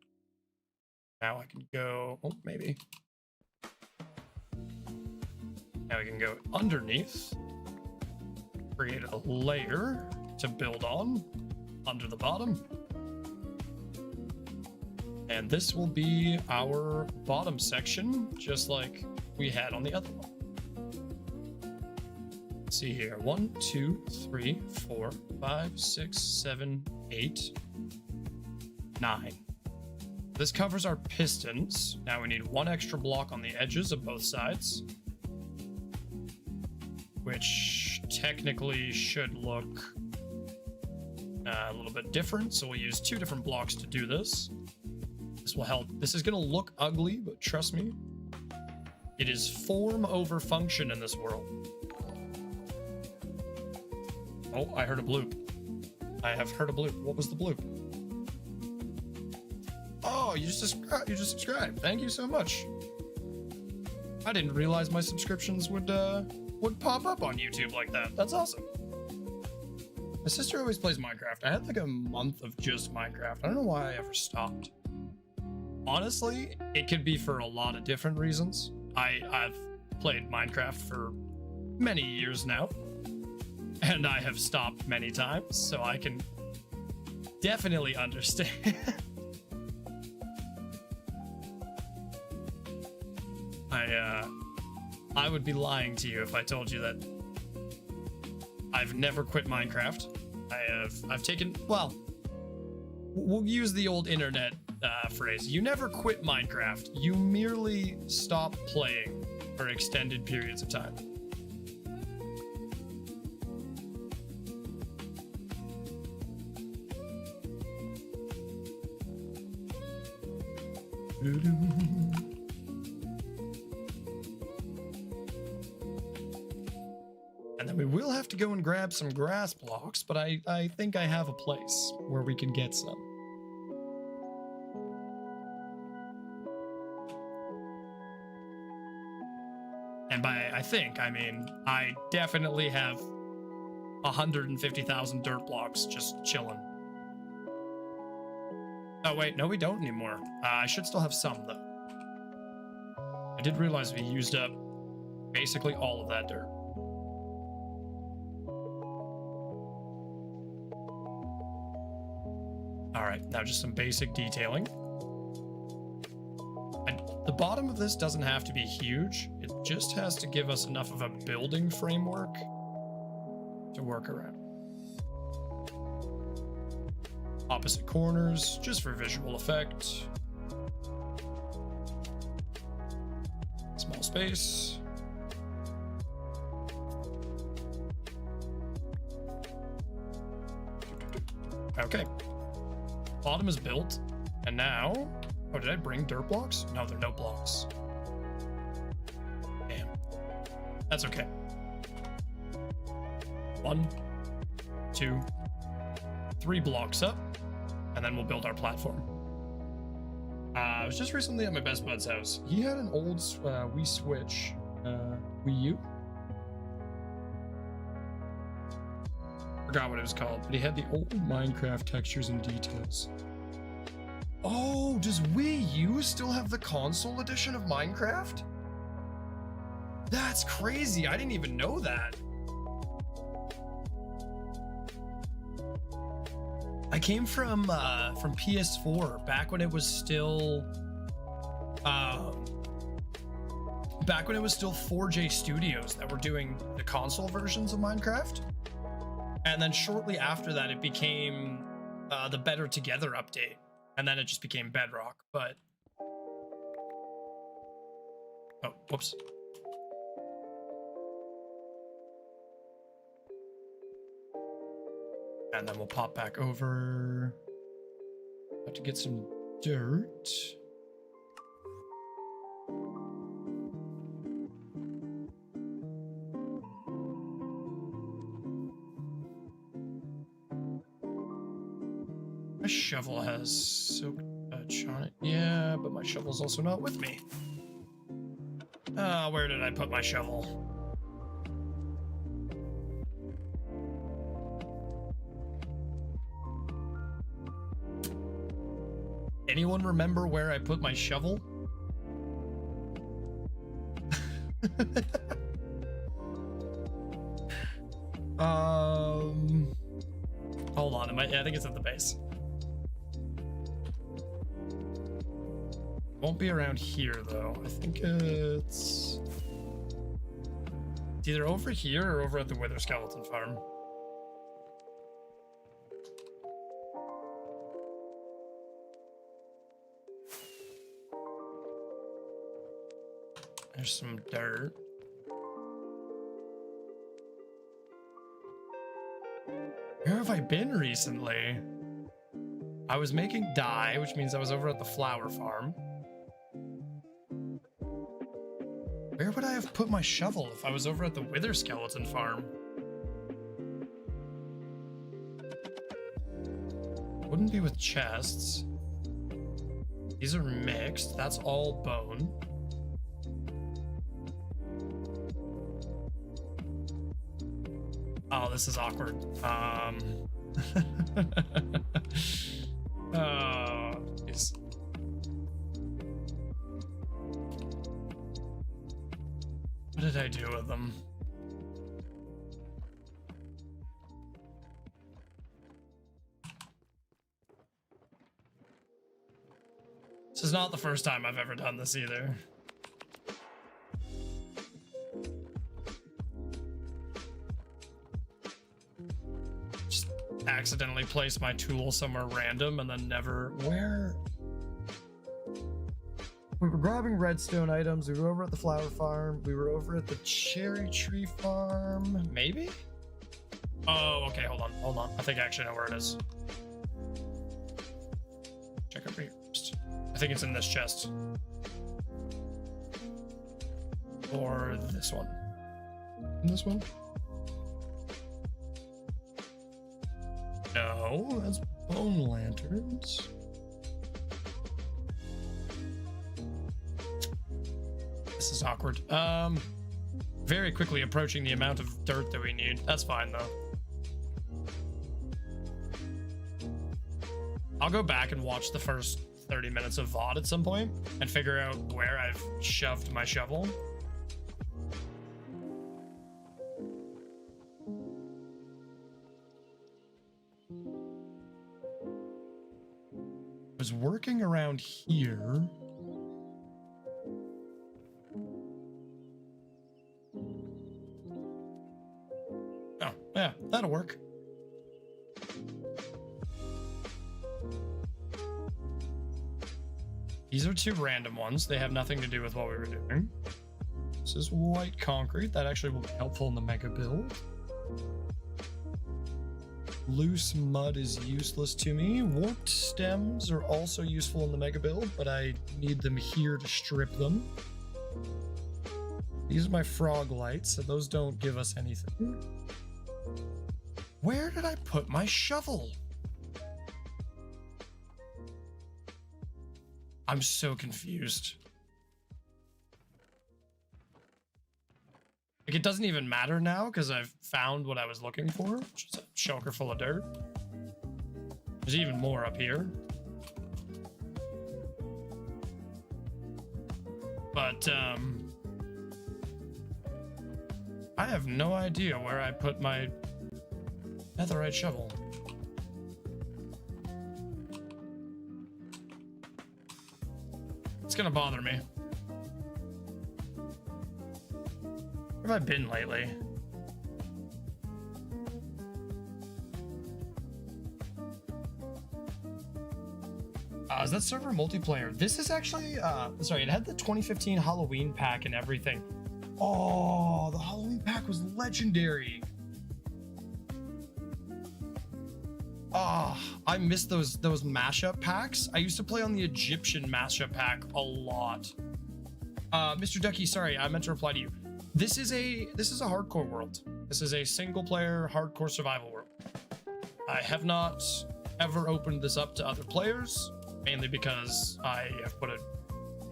Now I can go, oh, maybe. Now we can go underneath, create a layer to build on, under the bottom. And this will be our bottom section, just like we had on the other one. Let's see here. 1, 2, 3, 4, 5, 6, 7, 8, 9. This covers our pistons. Now we need one extra block on the edges of both sides, which technically should look a little bit different. So we'll use 2 different blocks to do this. This will help. This is going to look ugly, but trust me, it is form over function in this world. Oh, I heard a bloop. I have heard a bloop. What was the bloop? Oh, you just subscribed. Thank you so much. I didn't realize my subscriptions would pop up on YouTube like that. That's awesome. My sister always plays Minecraft. I had like a month of just Minecraft. I don't know why I ever stopped. Honestly, it could be for a lot of different reasons. I've played Minecraft for many years now, and I have stopped many times, so I can definitely understand. I would be lying to you if I told you that I've never quit Minecraft. I've taken, well, we'll use the old internet phrase. You never quit Minecraft. You merely stop playing for extended periods of time. And then we will have to go and grab some grass blocks, but I think I have a place where we can get some. And by I think, I mean, I definitely have 150,000 dirt blocks just chilling. Oh, wait, no, we don't anymore. I should still have some, though. I did realize we used up basically all of that dirt. All right, now just some basic detailing. And the bottom of this doesn't have to be huge. It just has to give us enough of a building framework to work around. Opposite corners, just for visual effect. Small space. Okay. Bottom is built. And now, oh, did I bring dirt blocks? No, there are no blocks. Damn. That's okay. 1, 2, 3 blocks up, and then we'll build our platform. I was just recently at my best bud's house. He had an old Wii Switch, Wii U. Forgot what it was called, but he had the old Minecraft textures and details. Oh, does Wii U still have the console edition of Minecraft? That's crazy. I didn't even know that. I came from PS4 back when it was still 4J Studios that were doing the console versions of Minecraft. And then shortly after that, it became the Better Together update. And then it just became Bedrock, but... Oh, whoops. And then we'll pop back over. Have to get some dirt. My shovel has soaked touch on it. Yeah, but my shovel's also not with me. Where did I put my shovel? Anyone remember where I put my shovel? Hold on, yeah, I think it's at the base. Won't be around here though. I think it's either over here or over at the Wither Skeleton Farm. There's some dirt. Where have I been recently? I was making dye, which means I was over at the flower farm. Where would I have put my shovel if I was over at the Wither Skeleton Farm? Wouldn't be with chests. These are mixed. That's all bone. Oh, this is awkward. Oh, jeez. What did I do with them? This is not the first time I've ever done this either. Just accidentally place my tool somewhere random and then never... Where? We were grabbing redstone items. We were over at the flower farm. We were over at the cherry tree farm. Maybe? Oh, okay. Hold on. Hold on. I think I actually know where it is. Check over here first. I think it's in this chest. Or this one. In this one? No, that's bone lanterns. This is awkward. very quickly approaching the amount of dirt that we need. That's fine, though. I'll go back and watch the first 30 minutes of VOD at some point and figure out where I've shoved my shovel. I was working around here. Oh, yeah, that'll work. These are two random ones. They have nothing to do with what we were doing. This is white concrete. That actually will be helpful in the mega build. Loose mud is useless to me. Warped stems are also useful in the mega build, but I need them here to strip them. These are my frog lights, so those don't give us anything. Where did I put my shovel? I'm so confused. Like, it doesn't even matter now because I've found what I was looking for, which is a shulker full of dirt. There's even more up here. But, I have no idea where I put my netherite shovel. It's gonna bother me. Where have I been lately? Is that server multiplayer? This is actually, sorry, it had the 2015 Halloween pack and everything. Oh, the Halloween pack was legendary. Ah, I miss those mashup packs. I used to play on the Egyptian mashup pack a lot. Mr. Ducky, sorry, I meant to reply to you. This is a hardcore world. This is a single player hardcore survival world. I have not ever opened this up to other players, mainly because I have put an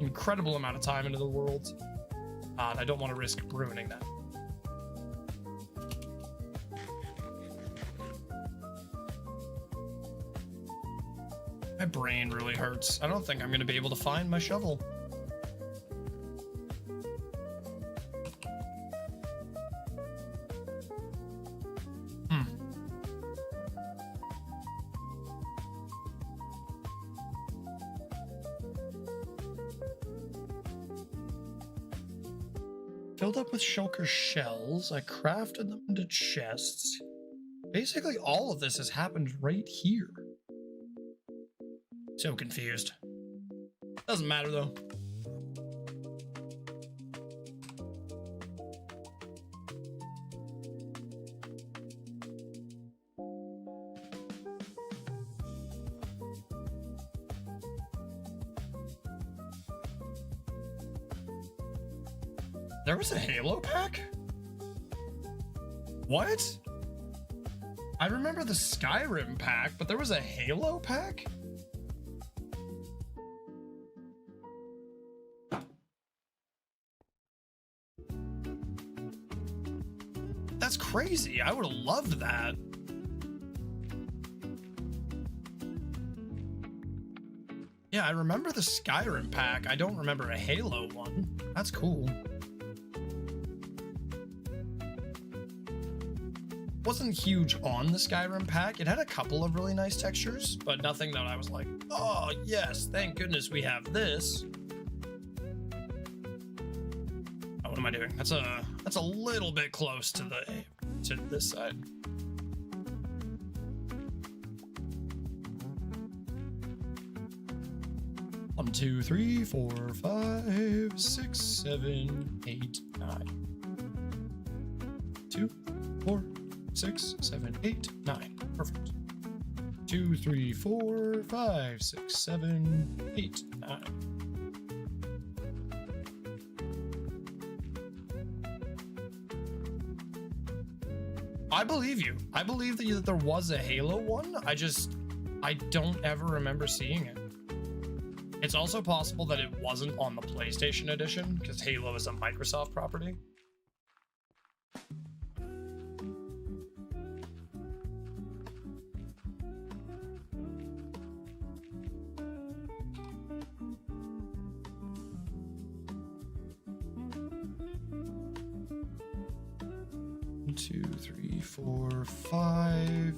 incredible amount of time into the world, and I don't want to risk ruining that. My brain really hurts. I don't think I'm going to be able to find my shovel. Filled up with shulker shells. I crafted them into chests. Basically, all of this has happened right here. So confused. Doesn't matter though. There was a Halo pack? What? I remember the Skyrim pack, but there was a Halo pack? That's crazy. I would have loved that. Yeah, I remember the Skyrim pack. I don't remember a Halo one. That's cool. Wasn't huge on the Skyrim pack. It had a couple of really nice textures, but nothing that I was like, oh yes, thank goodness we have this. Oh, what am I doing? That's a little bit close to this side. One, two, three, 4, 5, 6, 7, 8, 9. 2, 4, 6, 7, 8, 9. Perfect. 2, 3, 4, 5, 6, 7, 8, 9. I believe you. I believe that there was a Halo one. I don't ever remember seeing it. It's also possible that it wasn't on the PlayStation edition because Halo is a Microsoft property. One, 2, 3, 4, 5.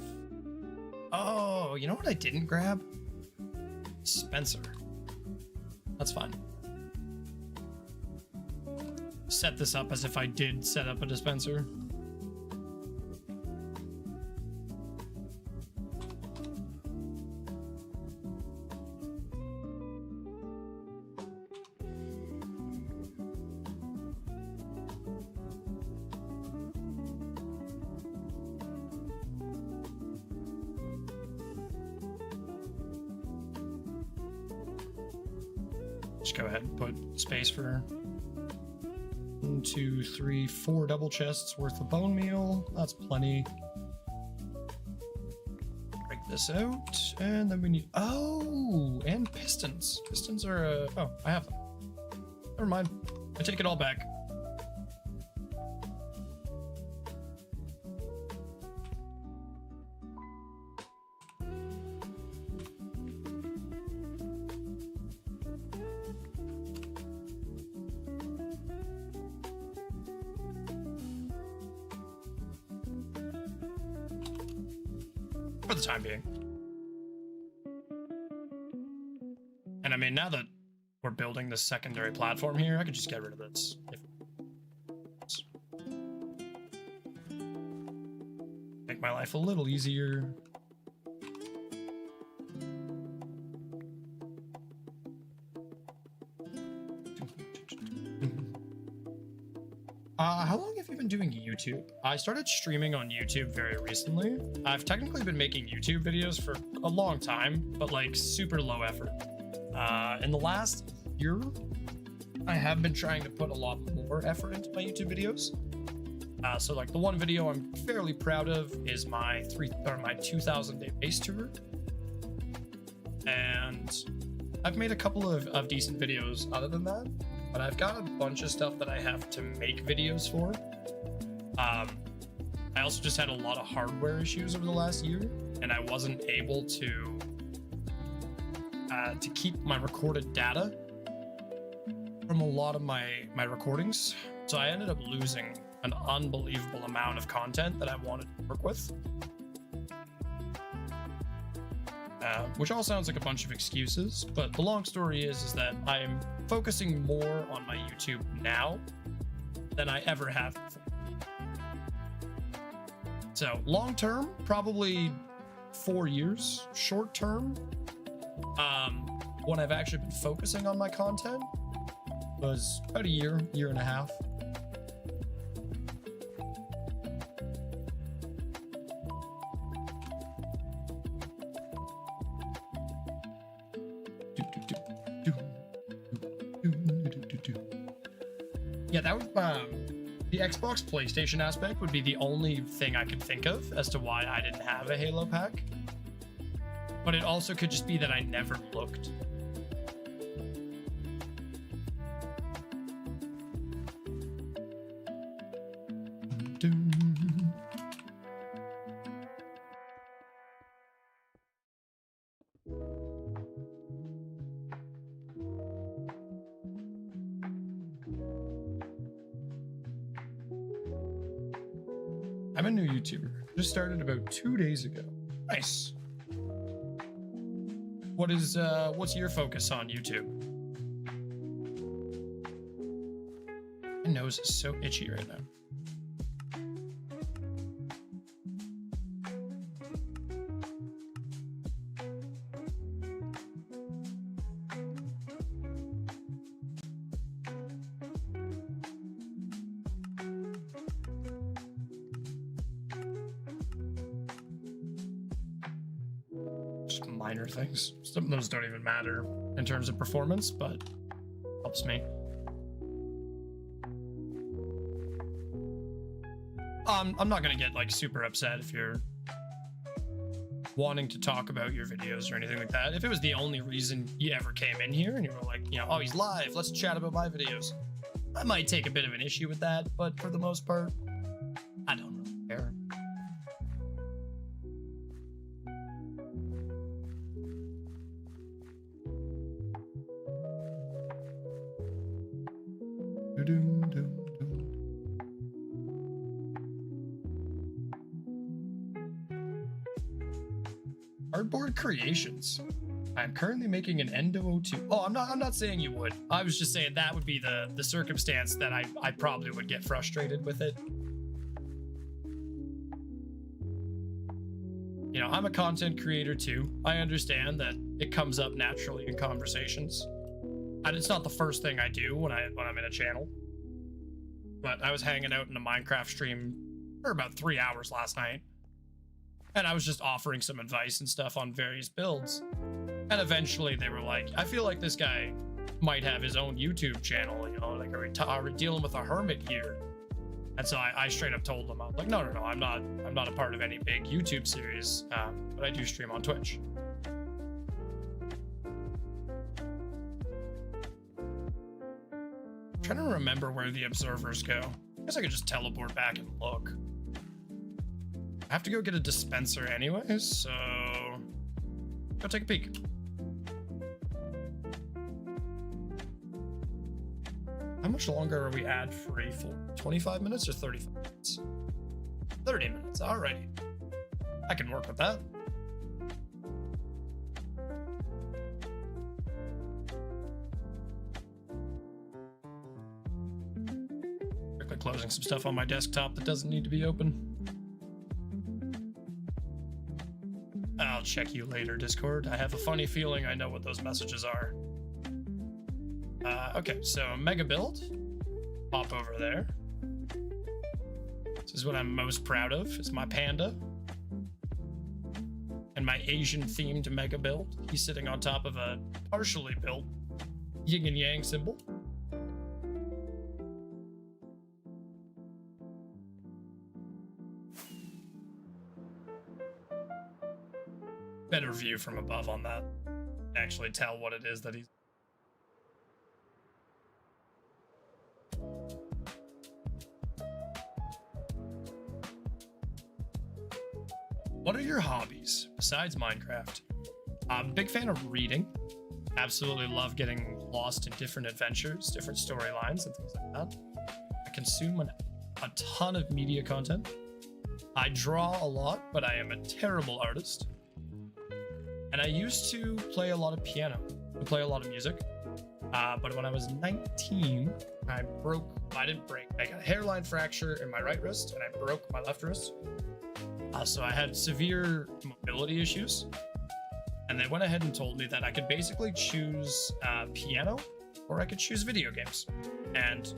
Oh, you know what I didn't grab? Spencer. That's fine. Set this up as if I did set up a dispenser. Just go ahead and put space for 1, 2, 3, 4 double chests worth of bone meal. That's plenty. Break this out, and then we need, oh, and pistons. Pistons are, oh, I have them. Never mind. I take it all back. For the time being. And I mean, now that we're building the secondary platform here, I could just get rid of this. Make my life a little easier. How long have you been doing YouTube? I started streaming on YouTube very recently. I've technically been making YouTube videos for a long time, but like super low effort. In the last year, I have been trying to put a lot more effort into my YouTube videos. So like the one video I'm fairly proud of is my 2000-day base tour. And I've made a couple of decent videos other than that. But I've got a bunch of stuff that I have to make videos for. I also just had a lot of hardware issues over the last year, and I wasn't able to keep my recorded data from a lot of my recordings. So I ended up losing an unbelievable amount of content that I wanted to work with. Which all sounds like a bunch of excuses, but the long story is that I am focusing more on my YouTube now than I ever have before. So long term, probably 4 years. Short term, when I've actually been focusing on my content, was about a year and a half. Yeah, that would the Xbox PlayStation aspect would be the only thing I could think of as to why I didn't have a Halo pack. But it also could just be that I never looked. I'm a new YouTuber. Just started about 2 days ago. Nice. What's your focus on YouTube? My nose is so itchy right now. Minor things. Some of those don't even matter in terms of performance, but helps me. I'm not gonna get like super upset if you're wanting to talk about your videos or anything like that. If it was the only reason you ever came in here and you were like, you know, oh, he's live, let's chat about my videos, I might take a bit of an issue with that, but for the most part, I don't really care. Cardboard Creations. I'm currently making an Endo 02. Oh, I'm not saying you would. I was just saying that would be the circumstance that I probably would get frustrated with it. You know, I'm a content creator too. I understand that it comes up naturally in conversations. And it's not the first thing I do when I'm in a channel. But I was hanging out in a Minecraft stream for about 3 hours last night. And I was just offering some advice and stuff on various builds. And eventually they were like, I feel like this guy might have his own YouTube channel, you know, like, are we dealing with a hermit here? And so I straight up told them, I was like, no, I'm not a part of any big YouTube series, but I do stream on Twitch. I'm trying to remember where the observers go. I guess I could just teleport back and look. I have to go get a dispenser anyways, so go take a peek. How much longer are we ad free for? 25 minutes or 35 minutes? 30 minutes, alrighty. I can work with that. Quickly closing some stuff on my desktop that doesn't need to be open. I'll check you later, Discord. I have a funny feeling I know what those messages are. Okay, so mega build. Pop over there. This is what I'm most proud of. It's my panda. And my Asian themed mega build. He's sitting on top of a partially built yin and yang symbol. Better view from above on that. Actually tell what it is that he's. What are your hobbies besides Minecraft? I'm a big fan of reading. Absolutely love getting lost in different adventures, different storylines, and things like that. I consume a ton of media content. I draw a lot, but I am a terrible artist. And I used to play a lot of piano, to play a lot of music. But when I was 19, I didn't break. I got a hairline fracture in my right wrist, and I broke my left wrist. So I had severe mobility issues. And they went ahead and told me that I could basically choose piano, or I could choose video games. And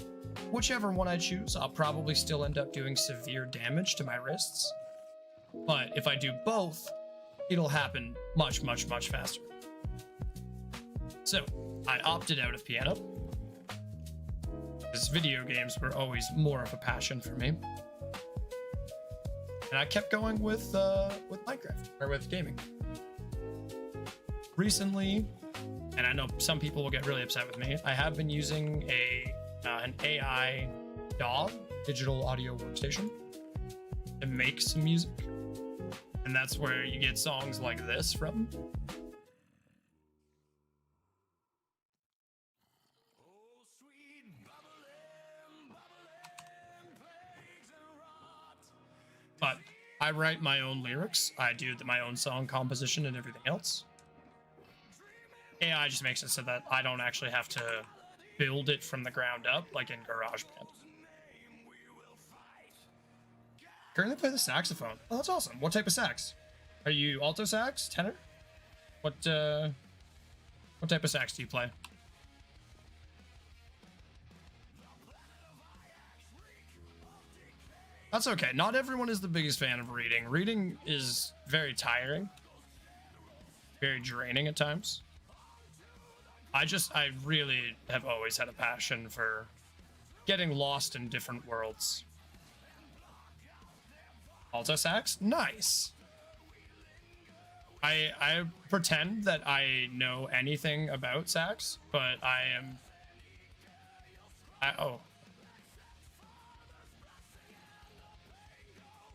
whichever one I choose, I'll probably still end up doing severe damage to my wrists. But if I do both, it'll happen much, much, much faster. So I opted out of piano, because video games were always more of a passion for me. And I kept going with Minecraft, or with gaming. Recently, and I know some people will get really upset with me, I have been using an AI DAW, digital audio workstation, to make some music. And that's where you get songs like this from. But I write my own lyrics. I do my own song composition and everything else. AI just makes it so that I don't actually have to build it from the ground up like in GarageBand. Currently play the saxophone. Oh, that's awesome. What type of sax? Are you alto sax, tenor? What type of sax do you play? That's okay. Not everyone is the biggest fan of reading. Reading is very tiring. Very draining at times. I really have always had a passion for getting lost in different worlds. Alto sax? Nice. I pretend that I know anything about sax, but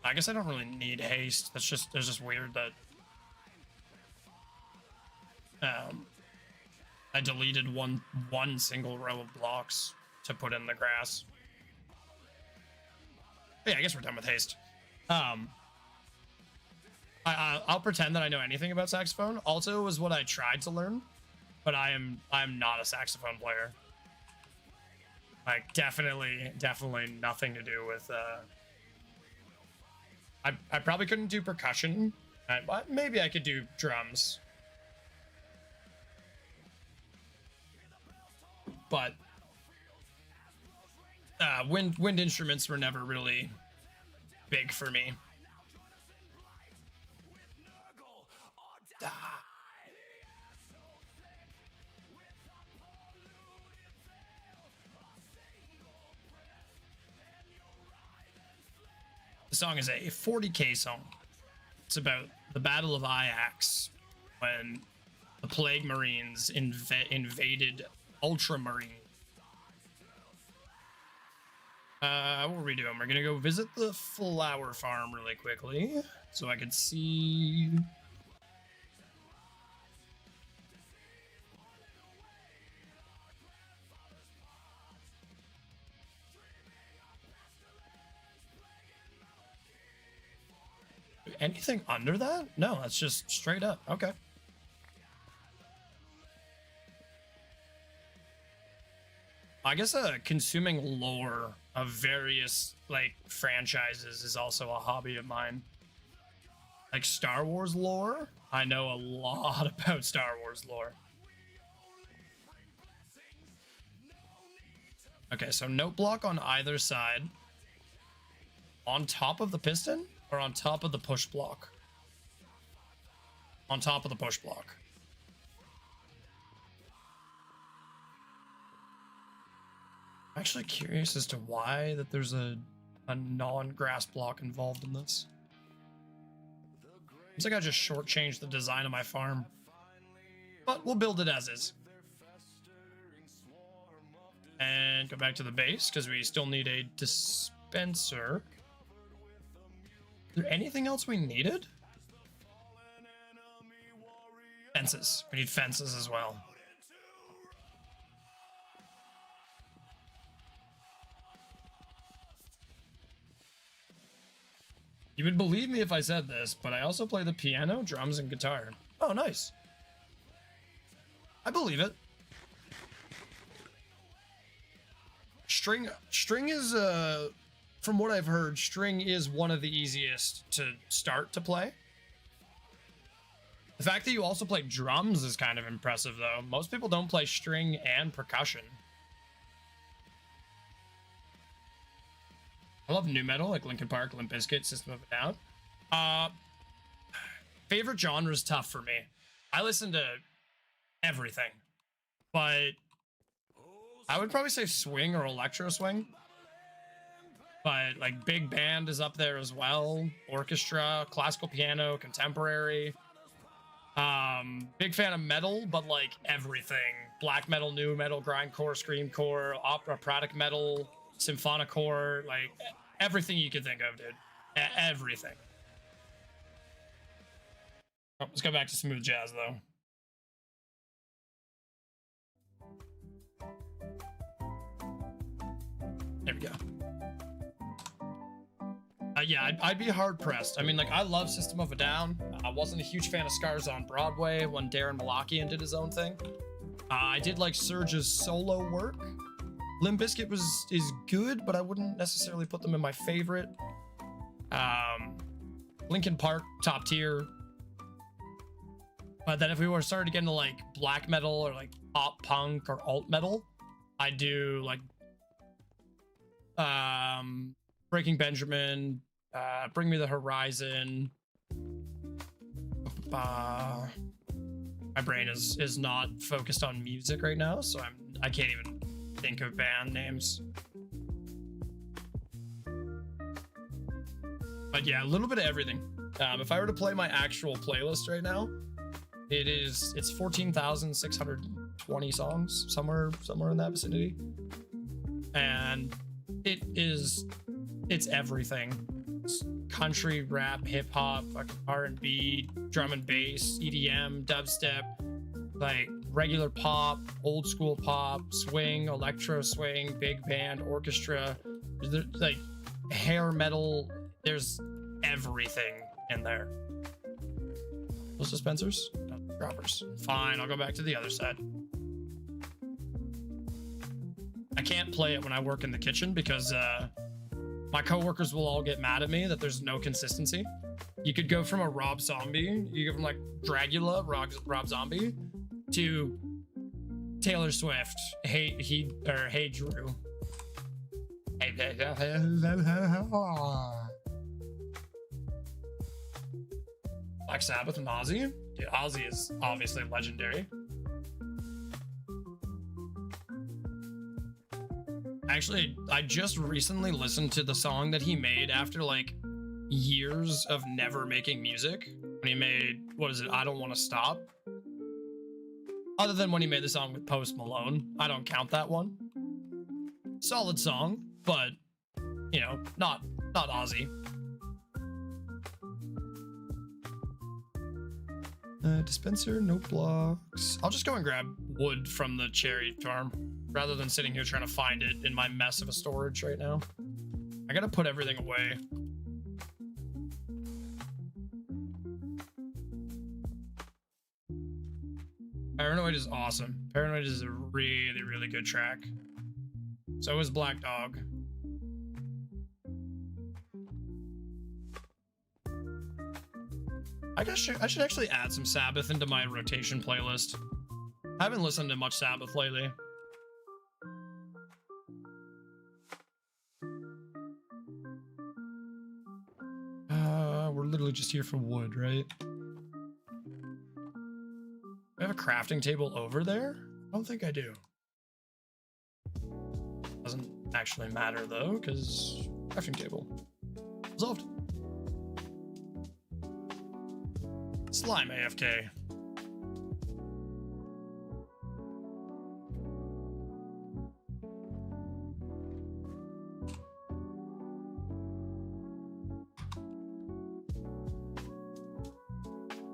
I guess I don't really need haste. It's just weird that I deleted one single row of blocks to put in the grass. Yeah, I guess we're done with haste. I'll pretend that I know anything about saxophone. Alto was what I tried to learn, but I'm not a saxophone player. Like definitely nothing to do with. I probably couldn't do percussion. Maybe I could do drums, but wind instruments were never really big for me. The song is a 40K song. It's about the Battle of Ajax when the Plague Marines invaded Ultramarine. What were we doing? We're gonna go visit the flower farm really quickly so I could see. Anything under that? No, that's just straight up. Okay. I guess consuming lore of various like franchises is also a hobby of mine. Like Star Wars lore, I know a lot about Star Wars lore. Okay, so note block on either side. On top of the piston or on top of the push block? On top of the push block. I'm actually curious as to why that there's a non-grass block involved in this. Seems like I just shortchanged the design of my farm. But we'll build it as is. And go back to the base, because we still need a dispenser. Is there anything else we needed? Fences. We need fences as well. You would believe me if I said this, but I also play the piano, drums, and guitar. Oh, nice. I believe it. String is, from what I've heard, string is one of the easiest to start to play. The fact that you also play drums is kind of impressive, though. Most people don't play string and percussion. I love new metal, like Linkin Park, Limp Bizkit, System of a Down. Favorite genre is tough for me. I listen to everything, but I would probably say swing or electro swing. But like big band is up there as well. Orchestra, classical piano, contemporary. Big fan of metal, but like everything. Black metal, new metal, grindcore, screamcore, operatic metal, symphonicore, like everything you could think of, dude. Everything. Oh, let's go back to smooth jazz, though. There we go. Yeah, I'd be hard pressed. I mean, like, I love System of a Down. I wasn't a huge fan of Scars on Broadway when Darren Malakian did his own thing. I did like Surge's solo work. Limp Bizkit is good, but I wouldn't necessarily put them in my favorite. Linkin Park, top tier. But then if we were starting to get into like black metal or like pop punk or alt metal, I do like Breaking Benjamin, Bring Me the Horizon. My brain is not focused on music right now, so I can't even think of band names. But yeah, a little bit of everything. If I were to play my actual playlist right now, it's 14,620 songs, somewhere in that vicinity. And it's everything. country, rap, hip hop, R&B, drum and bass, EDM, dubstep, like regular pop, old school pop, swing, electro swing, big band, orchestra, like hair metal. There's everything in there. Those dispensers? No, droppers. Fine, I'll go back to the other side. I can't play it when I work in the kitchen because my coworkers will all get mad at me that there's no consistency. You could go from a Rob Zombie, you go from like Dragula, Rob Zombie, to Taylor Swift. Hey Drew. Black Sabbath and Ozzy. Dude, Ozzy is obviously legendary. Actually, I just recently listened to the song that he made after like years of never making music. When he made, what is it? I Don't Want to Stop. Other than when he made the song with Post Malone. I don't count that one. Solid song, but you know, not Ozzy. Dispenser, no blocks. I'll just go and grab wood from the cherry farm rather than sitting here trying to find it in my mess of a storage right now. I gotta put everything away. Paranoid is awesome. Paranoid is a really, really good track. So is Black Dog. I guess I should actually add some Sabbath into my rotation playlist. I haven't listened to much Sabbath lately. We're literally just here for wood, right? I have a crafting table over there? I don't think I do. Doesn't actually matter though, because crafting table. Resolved. Slime AFK.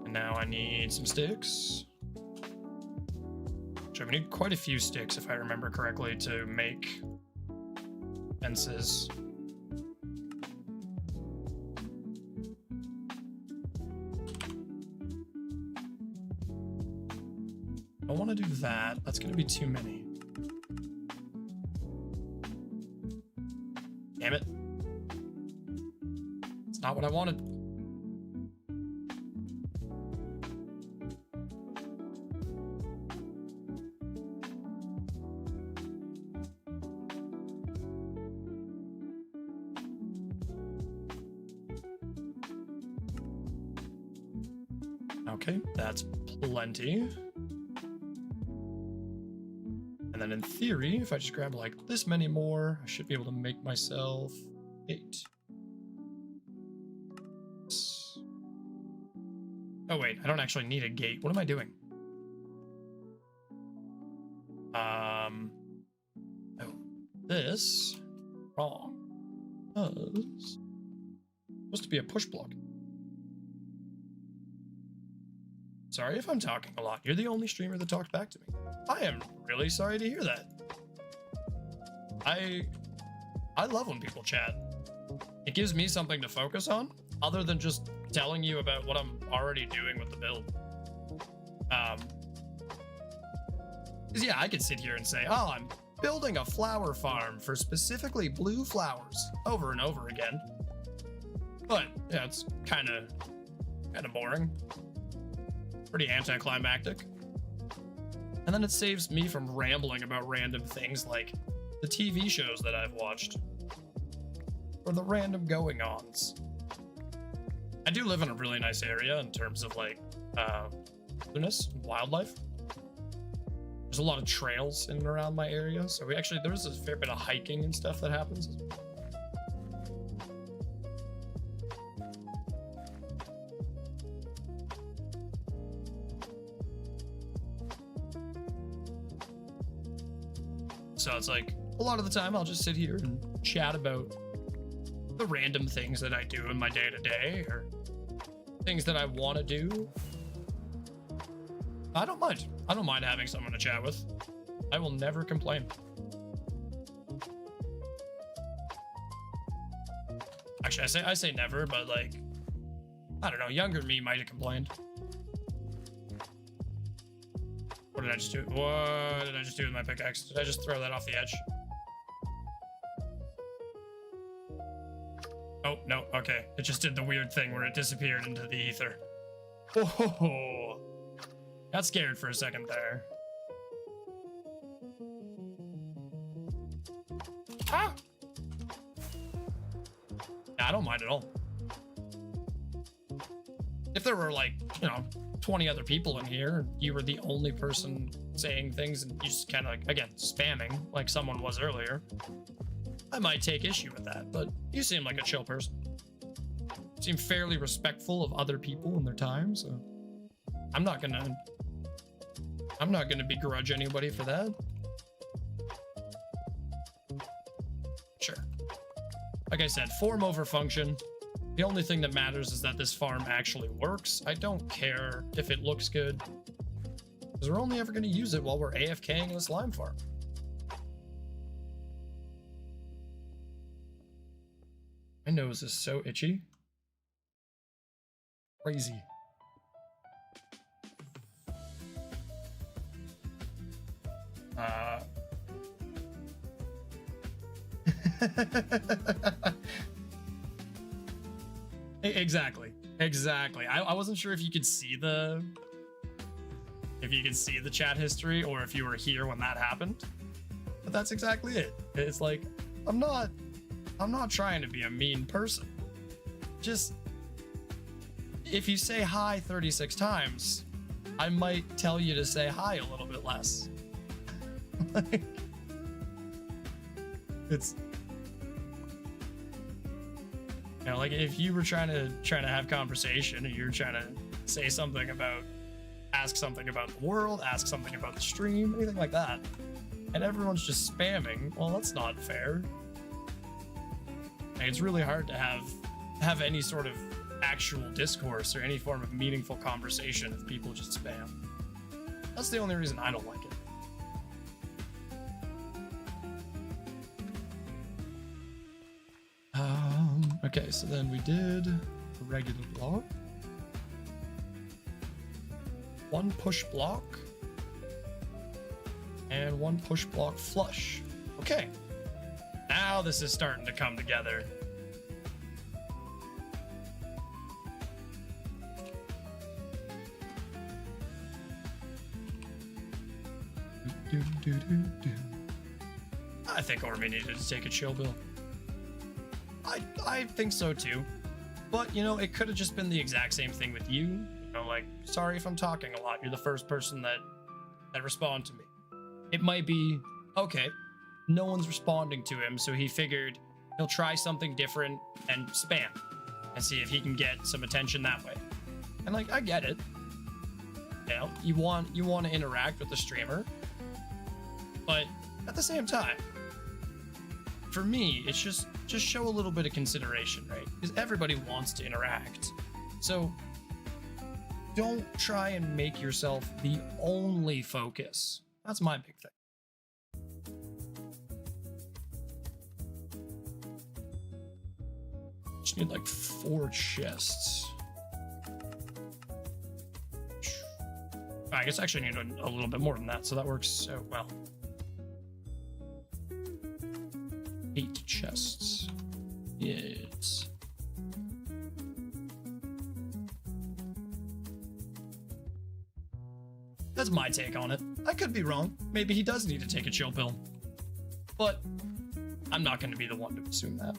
And now I need some sticks. So we need quite a few sticks, if I remember correctly, to make fences. I want to do that. That's going to be too many. Damn it. It's not what I wanted. Okay, that's plenty. And then in theory, if I just grab like this many more, I should be able to make myself 8. Oh wait, I don't actually need a gate. What am I doing? Oh, this wrong. Supposed to be a push block. Sorry if I'm talking a lot. You're the only streamer that talked back to me. I am really sorry to hear that. I love when people chat. It gives me something to focus on other than just telling you about what I'm already doing with the build. 'Cause yeah, I could sit here and say, oh, I'm building a flower farm for specifically blue flowers over and over again. But yeah, it's kind of boring. Pretty anticlimactic. And then it saves me from rambling about random things like the TV shows that I've watched or the random going-ons. I do live in a really nice area in terms of like wilderness and wildlife. There's a lot of trails in and around my area, so there's a fair bit of hiking and stuff that happens. So it's like a lot of the time I'll just sit here and chat about the random things that I do in my day-to-day or things that I want to do. I don't mind. I don't mind having someone to chat with. I will never complain. Actually, I say never, but like, I don't know. Younger me might have complained. What did I just do? What did I just do with my pickaxe? Did I just throw that off the edge? Oh, no. Okay. It just did the weird thing where it disappeared into the ether. Oh, got scared for a second there. Ah! Yeah, I don't mind at all. If there were like, 20 other people in here, you were the only person saying things and you just kind of like, again, spamming like someone was earlier, I might take issue with that, but you seem like a chill person. You seem fairly respectful of other people and their time, so I'm not gonna begrudge anybody for that. Sure. Like I said, form over function. The only thing that matters is that this farm actually works. I don't care if it looks good, because we're only ever going to use it while we're AFKing in the slime farm. My nose is so itchy. Crazy. Exactly. I wasn't sure if you could see the chat history or if you were here when that happened, but that's exactly it. It's like, I'm not trying to be a mean person. Just, if you say hi 36 times, I might tell you to say hi a little bit less. Like, it's, like if you were trying to have conversation and you're trying to say something about, ask something about the world, ask something about the stream, anything like that, and everyone's just spamming, well, that's not fair. Like, it's really hard to have any sort of actual discourse or any form of meaningful conversation if people just spam. That's the only reason I don't like it. Okay, so then we did a regular block, one push block, and one push block flush. Okay, now this is starting to come together. I think Ormy needed to take a chill pill. I think so too, but it could have just been the exact same thing with you. Like, sorry if I'm talking a lot. You're the first person that responded to me. It might be, okay, no one's responding to him, so he figured he'll try something different and spam and see if he can get some attention that way. And like, I get it. You want to interact with the streamer, but at the same time, for me, it's just show a little bit of consideration, right? Because everybody wants to interact. So don't try and make yourself the only focus. That's my big thing. Just need like 4 chests. I guess I actually need a little bit more than that, so that works so well. 8 chests. Yes. That's my take on it. I could be wrong. Maybe he does need to take a chill pill. But I'm not going to be the one to assume that.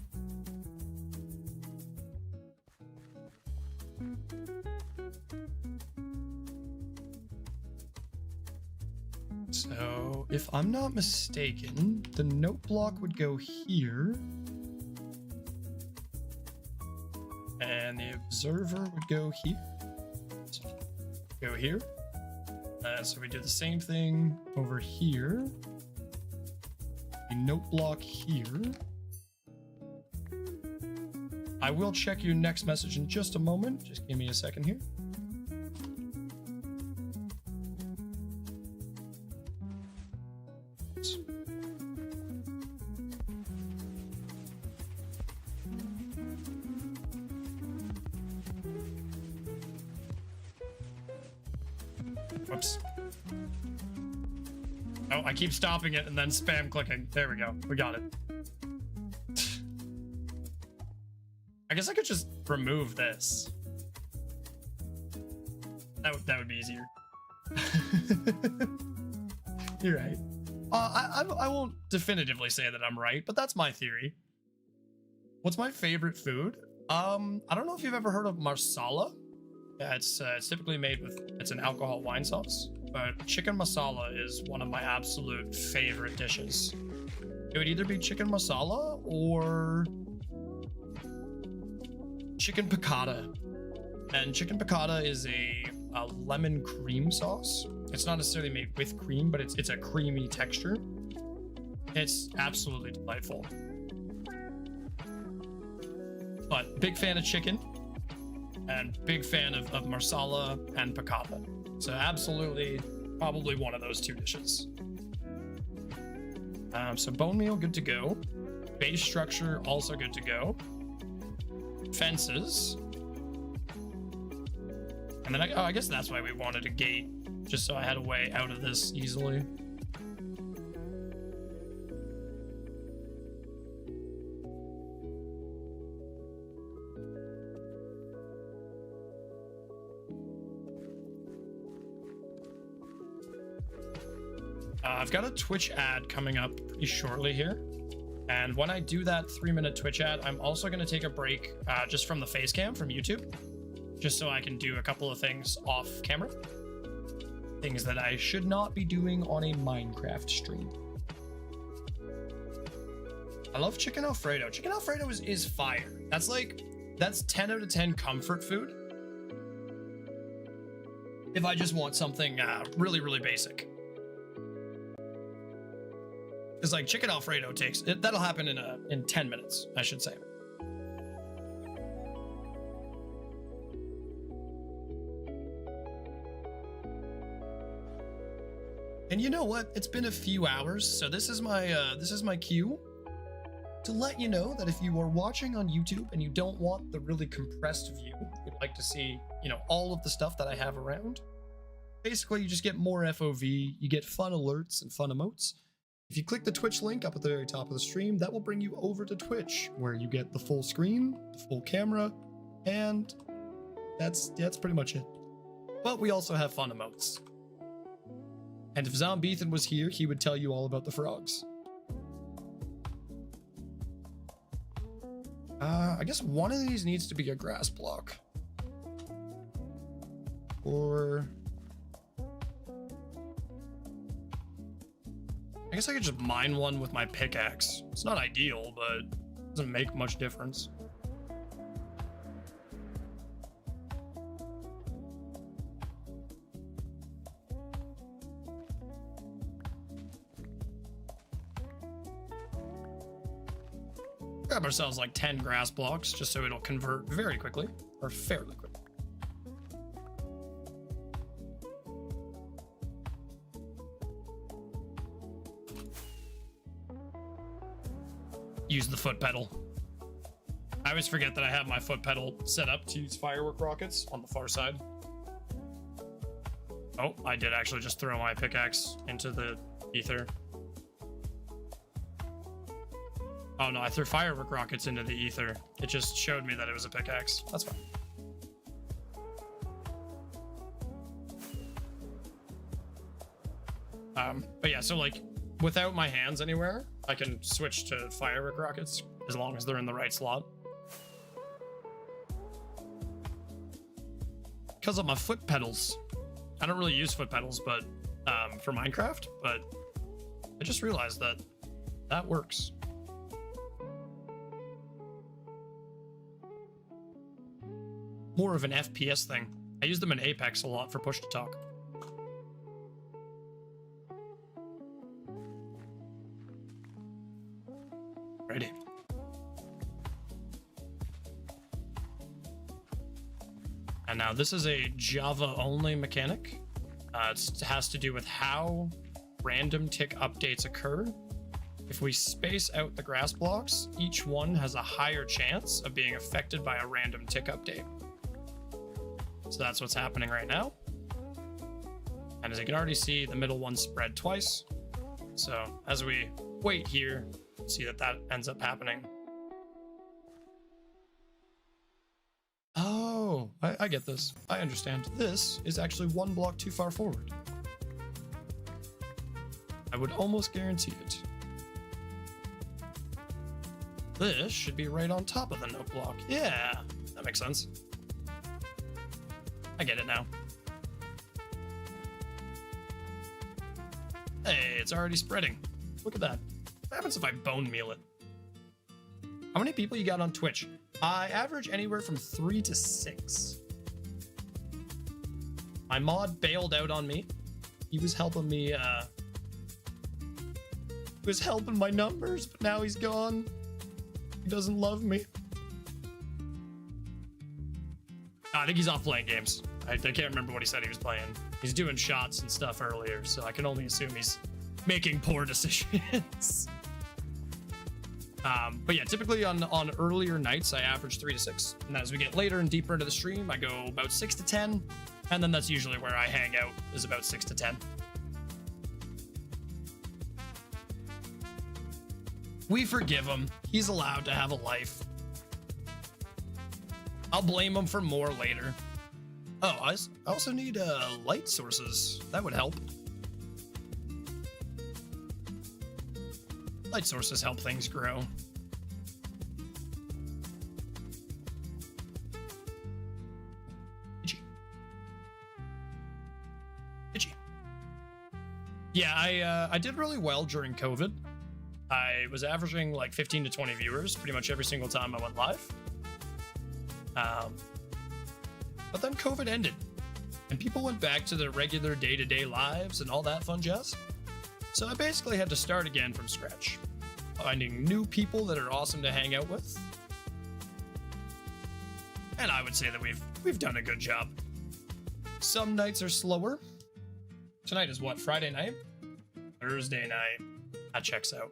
So, if I'm not mistaken, the note block would go here. And the observer would go here. So, go here. So we do the same thing over here. A note block here. I will check your next message in just a moment. Just give me a second here. Whoops. Oh, I keep stopping it and then spam clicking. There we go. We got it. I guess I could just remove this. That would be easier. You're right. I won't definitively say that I'm right, but that's my theory. What's my favorite food? I don't know if you've ever heard of marsala. Yeah, it's typically made with, it's an alcohol wine sauce, but chicken masala is one of my absolute favorite dishes. It would either be chicken masala or chicken piccata. And chicken piccata is a lemon cream sauce. It's not necessarily made with cream, but it's a creamy texture. It's absolutely delightful. But big fan of chicken. And big fan of marsala and piccata. So absolutely, probably one of those two dishes. So bone meal, good to go. Base structure, also good to go. Fences. And then I guess that's why we wanted a gate, just so I had a way out of this easily. I've got a Twitch ad coming up pretty shortly here. And when I do that 3-minute Twitch ad, I'm also going to take a break just from the face cam from YouTube, just so I can do a couple of things off camera. Things that I should not be doing on a Minecraft stream. I love chicken Alfredo. Chicken Alfredo is fire. That's 10 out of 10 comfort food. If I just want something really, really basic. Because like chicken Alfredo that'll happen in 10 minutes, I should say. And you know what? It's been a few hours, so this is my cue to let you know that if you are watching on YouTube and you don't want the really compressed view, you'd like to see, all of the stuff that I have around. Basically, you just get more FOV, you get fun alerts and fun emotes. If you click the Twitch link up at the very top of the stream, that will bring you over to Twitch, where you get the full screen, the full camera, and that's pretty much it. But we also have fun emotes. And if Zombethan was here, he would tell you all about the frogs. I guess one of these needs to be a grass block. Or I guess I could just mine one with my pickaxe. It's not ideal, but it doesn't make much difference. Grab ourselves like 10 grass blocks just so it'll convert very quickly, or fairly quickly. Use the foot pedal. I always forget that I have my foot pedal set up to use firework rockets on the far side. Oh, I did actually just throw my pickaxe into the ether. Oh no, I threw firework rockets into the ether. It just showed me that it was a pickaxe. That's fine. But yeah, so like without my hands anywhere, I can switch to firework rockets as long as they're in the right slot. Because of my foot pedals. I don't really use foot pedals, but for Minecraft, but I just realized that works. More of an FPS thing. I use them in Apex a lot for push to talk. Ready. Now this is a Java only mechanic. It has to do with how random tick updates occur. If we space out the grass blocks, each one has a higher chance of being affected by a random tick update. So that's what's happening right now. And as you can already see, the middle one spread twice. So as we wait here, see that ends up happening. Oh, I get this. I understand. This is actually one block too far forward. I would almost guarantee it. This should be right on top of the note block. Yeah, that makes sense. I get it now. Hey, it's already spreading. Look at that. What happens if I bone meal it? How many people you got on Twitch? I average anywhere from 3 to 6. My mod bailed out on me. He was helping me, he was helping my numbers, but now he's gone. He doesn't love me. I think he's off playing games. I can't remember what he said he was playing. He's doing shots and stuff earlier, so I can only assume he's making poor decisions. But yeah, typically on earlier nights, I average 3 to 6. And as we get later and deeper into the stream, I go about 6 to 10. And then that's usually where I hang out, is about 6 to 10. We forgive him. He's allowed to have a life. I'll blame him for more later. Oh, I also need light sources. That would help. Light sources help things grow. Itchy. Yeah, I did really well during COVID. I was averaging like 15 to 20 viewers pretty much every single time I went live. But then COVID ended, and people went back to their regular day-to-day lives and all that fun jazz. So I basically had to start again from scratch, finding new people that are awesome to hang out with. And I would say that we've done a good job. Some nights are slower. Tonight is what, Friday night? Thursday night. That checks out.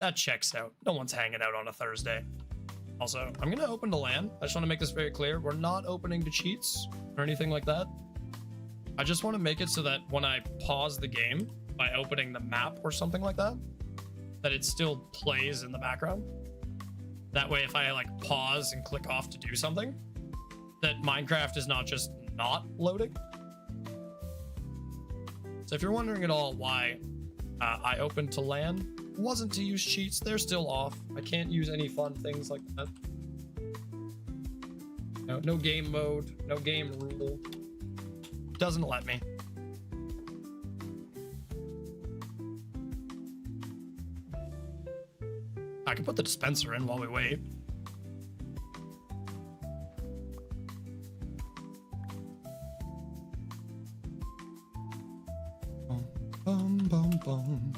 That checks out. No one's hanging out on a Thursday. Also, I'm going to open to LAN. I just want to make this very clear. We're not opening to cheats or anything like that. I just want to make it so that when I pause the game by opening the map or something like that, that it still plays in the background. That way, if I like pause and click off to do something, that Minecraft is not just not loading. So if you're wondering at all why I opened to LAN, wasn't to use cheats. They're still off. I can't use any fun things like that. No game mode, no game rule. Doesn't let me. I can put the dispenser in while we wait. Bum, bum, bum.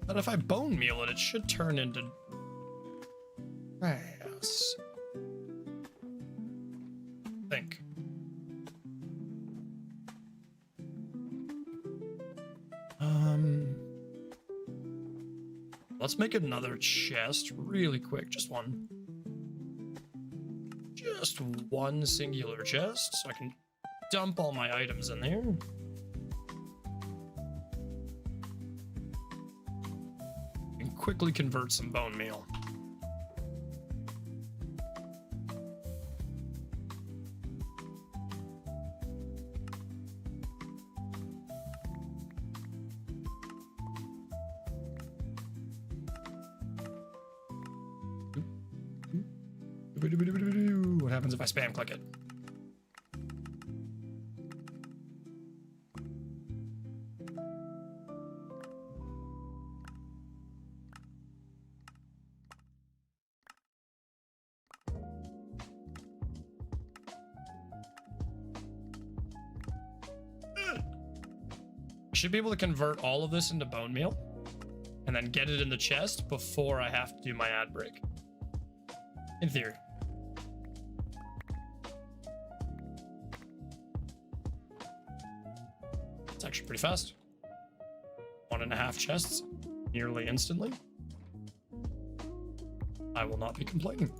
But if I bone meal it, it should turn into grass. Think. Let's make another chest really quick. Just one. Just one singular chest, so I can dump all my items in there. And quickly convert some bone meal. What happens if I spam click it? should be able to convert all of this into bone meal and then get it in the chest before I have to do my ad break. In theory. It's actually pretty fast. 1.5 chests nearly instantly. I will not be complaining.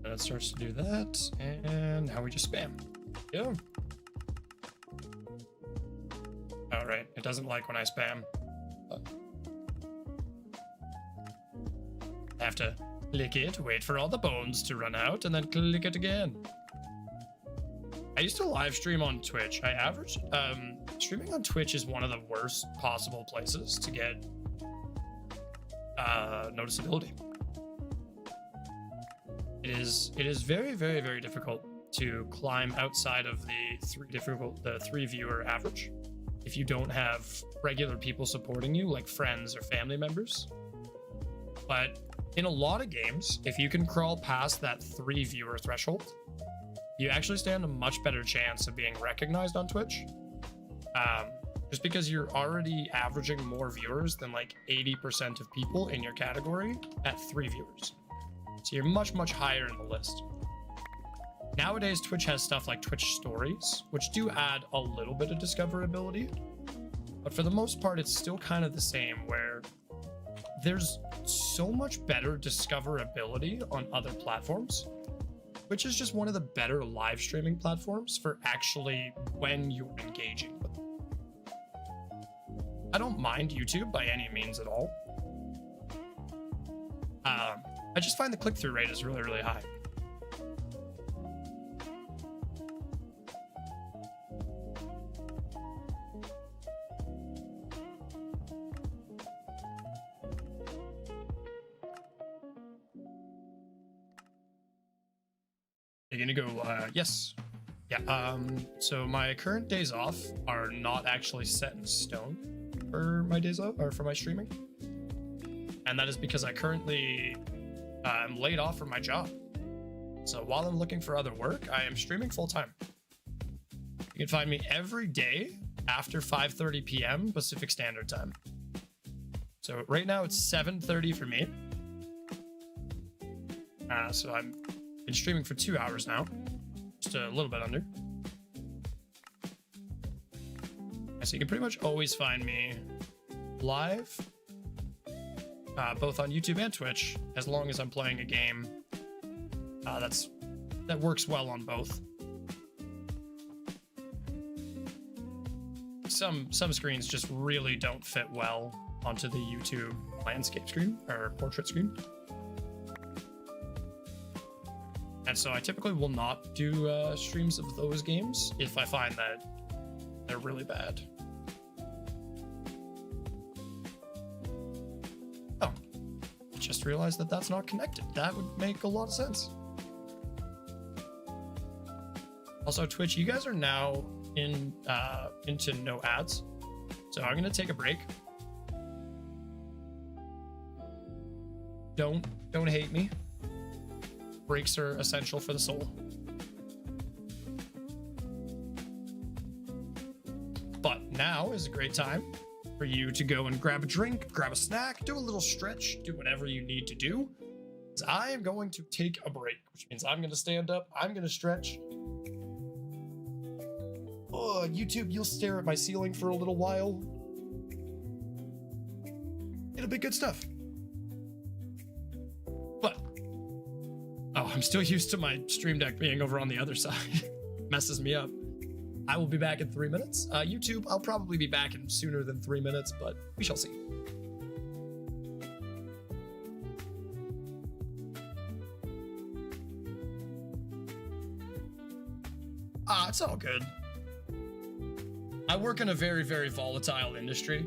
And it starts to do that, and now we just spam. Yeah. All right, it doesn't like when I spam. I have to click it, wait for all the bones to run out, and then click it again. I used to live stream on Twitch. I average streaming on Twitch is one of the worst possible places to get noticeability. It is very, very, very difficult to climb outside of the three viewer average if you don't have regular people supporting you, like friends or family members. But in a lot of games, if you can crawl past that 3 viewer threshold, you actually stand a much better chance of being recognized on Twitch. Just because you're already averaging more viewers than like 80% of people in your category at 3 viewers. So you're much, much higher in the list. Nowadays, Twitch has stuff like Twitch Stories, which do add a little bit of discoverability. But for the most part, it's still kind of the same, where there's so much better discoverability on other platforms. Twitch is just one of the better live streaming platforms for actually when you're engaging with them. I don't mind YouTube by any means at all. I just find the click-through rate is really, really high. You're gonna go, yes. Yeah, so my current days off are not actually set in stone for my days off, or for my streaming. And that is because I currently am laid off from my job. So while I'm looking for other work, I am streaming full time. You can find me every day after 5:30 p.m. Pacific Standard Time. So right now it's 7:30 for me. So I've been streaming for 2 hours now, just a little bit under. So you can pretty much always find me live, both on YouTube and Twitch, as long as I'm playing a game that works well on both. Some screens just really don't fit well onto the YouTube landscape screen or portrait screen. And so I typically will not do streams of those games if I find that they're really bad. Oh, just realized that that's not connected. That would make a lot of sense. Also, Twitch, you guys are now into no ads, so I'm gonna take a break. Don't hate me. Breaks are essential for the soul. But now is a great time for you to go and grab a drink, grab a snack, do a little stretch, do whatever you need to do. Because I am going to take a break, which means I'm going to stand up, I'm going to stretch. Oh, YouTube, you'll stare at my ceiling for a little while. It'll be good stuff. But oh, I'm still used to my stream deck being over on the other side. Messes me up. I will be back in 3 minutes. YouTube, I'll probably be back in sooner than 3 minutes, but we shall see. It's all good. I work in a very, very volatile industry.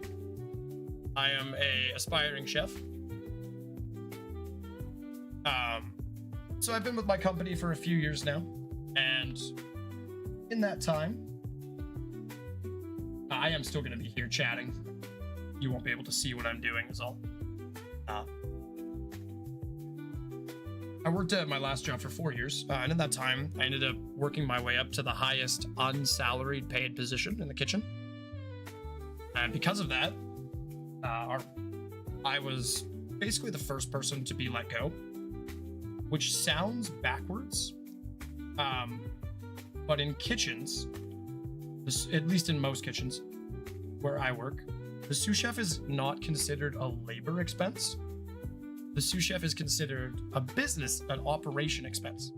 I am an aspiring chef. So I've been with my company for a few years now, and in that time, I am still going to be here chatting. You won't be able to see what I'm doing is all. I worked at my last job for 4 years, and in that time, I ended up working my way up to the highest unsalaried paid position in the kitchen. And because of that, I was basically the first person to be let go, which sounds backwards. But in kitchens, at least in most kitchens where I work, the sous chef is not considered a labor expense. The sous chef is considered a business, an operation expense.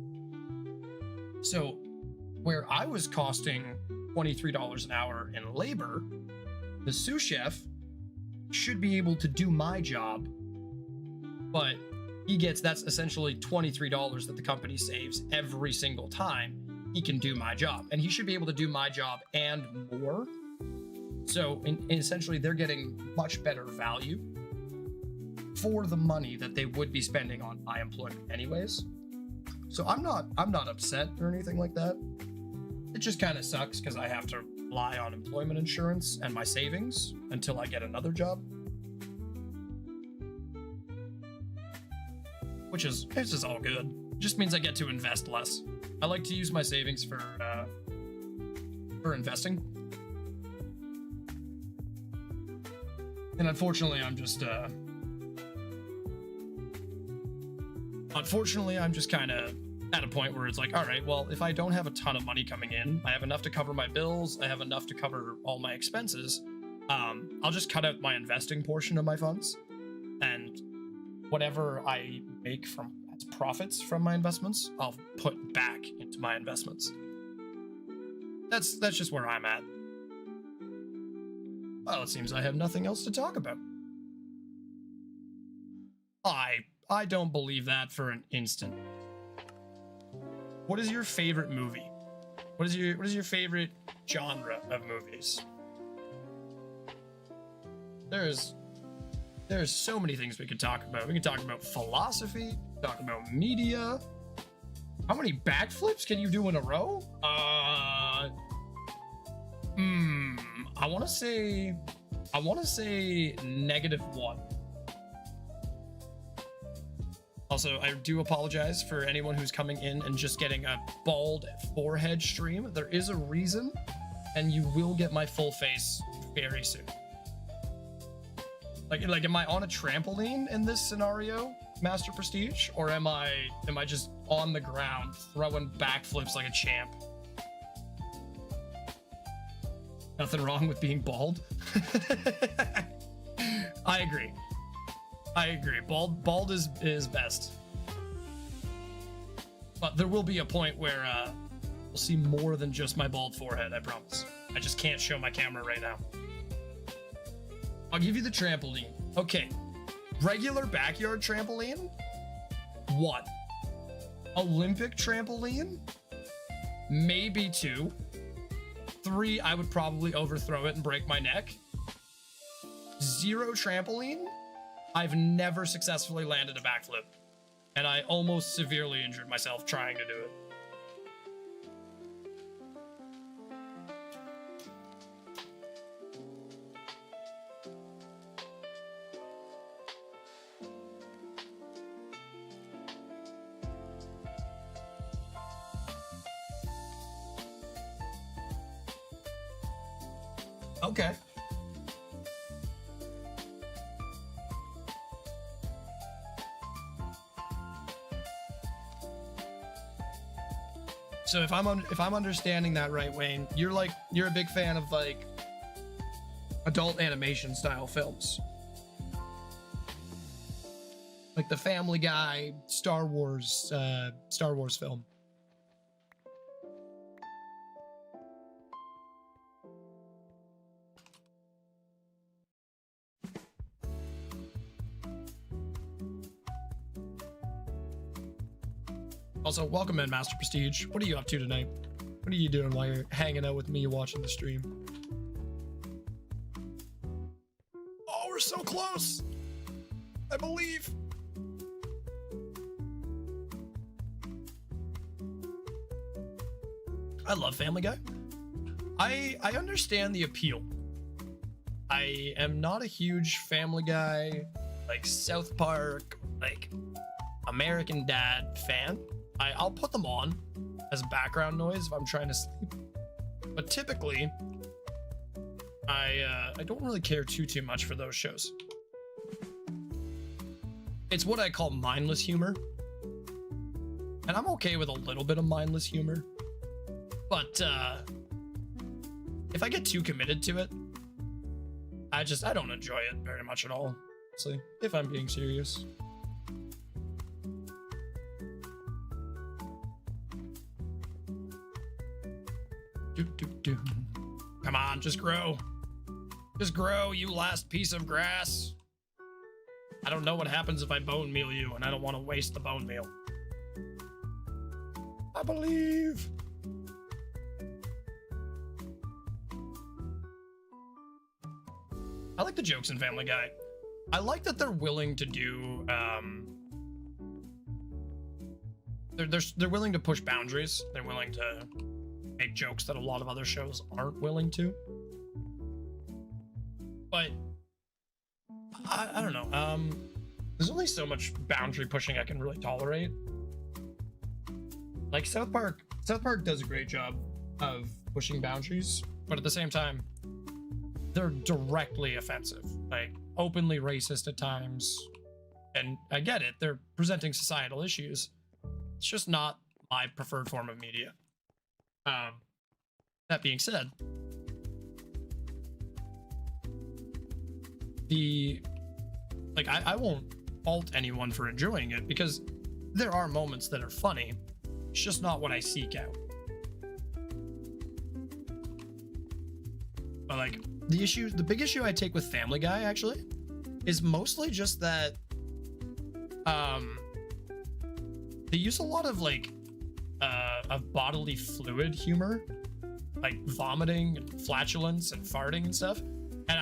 So where I was costing $23 an hour in labor, the sous chef should be able to do my job, but that's essentially $23 that the company saves every single time he can do my job. And he should be able to do my job and more. So essentially they're getting much better value for the money that they would be spending on my employment anyways. So I'm not upset or anything like that. It just kind of sucks because I have to rely on employment insurance and my savings until I get another job. Which is, it's just all good. It just means I get to invest less. I like to use my savings for investing. And unfortunately, I'm just kind of at a point where it's like, all right, well, if I don't have a ton of money coming in, I have enough to cover my bills, I have enough to cover all my expenses, I'll just cut out my investing portion of my funds, and whatever I make from as profits from my investments, I'll put back into my investments. That's just where I'm at. Well, it seems I have nothing else to talk about. I don't believe that for an instant. What is your favorite movie? What is your favorite genre of movies? There's so many things we could talk about. We can talk about philosophy, talk about media. How many backflips can you do in a row? I want to say -1. Also, I do apologize for anyone who's coming in and just getting a bald forehead stream. There is a reason, and you will get my full face very soon. Like, am I on a trampoline in this scenario, Master Prestige, or am I just on the ground throwing backflips like a champ? Nothing wrong with being bald. I agree. Bald is best. But there will be a point where we'll see more than just my bald forehead, I promise. I just can't show my camera right now. I'll give you the trampoline. Okay. Regular backyard trampoline? 1. Olympic trampoline? Maybe 2. 3, I would probably overthrow it and break my neck. 0 trampoline? I've never successfully landed a backflip, and I almost severely injured myself trying to do it. Okay. So if I'm understanding that right, Wayne, you're a big fan of like adult animation style films, like the Family Guy, Star Wars film. Also, welcome in, Master Prestige. What are you up to tonight? What are you doing while you're hanging out with me watching the stream? Oh, we're so close! I believe. I love Family Guy. I understand the appeal. I am not a huge Family Guy, like South Park, like American Dad fan. I'll put them on as background noise if I'm trying to sleep. But typically, I don't really care too much for those shows. It's what I call mindless humor. And I'm okay with a little bit of mindless humor. But if I get too committed to it, I don't enjoy it very much at all. Honestly, if I'm being serious. Come on, just grow. Just grow, you last piece of grass. I don't know what happens if I bone meal you, and I don't want to waste the bone meal. I believe. I like the jokes in Family Guy. I like that they're willing to do, they're willing to push boundaries. They're willing to make jokes that a lot of other shows aren't willing to. But I don't know. There's only so much boundary pushing I can really tolerate. Like South Park does a great job of pushing boundaries, but at the same time, they're directly offensive, like openly racist at times. And I get it, they're presenting societal issues. It's just not my preferred form of media. That being said, I won't fault anyone for enjoying it because there are moments that are funny. It's just not what I seek out. But like the big issue I take with Family Guy actually is mostly just that they use a lot of of bodily fluid humor, like vomiting and flatulence and farting and stuff. And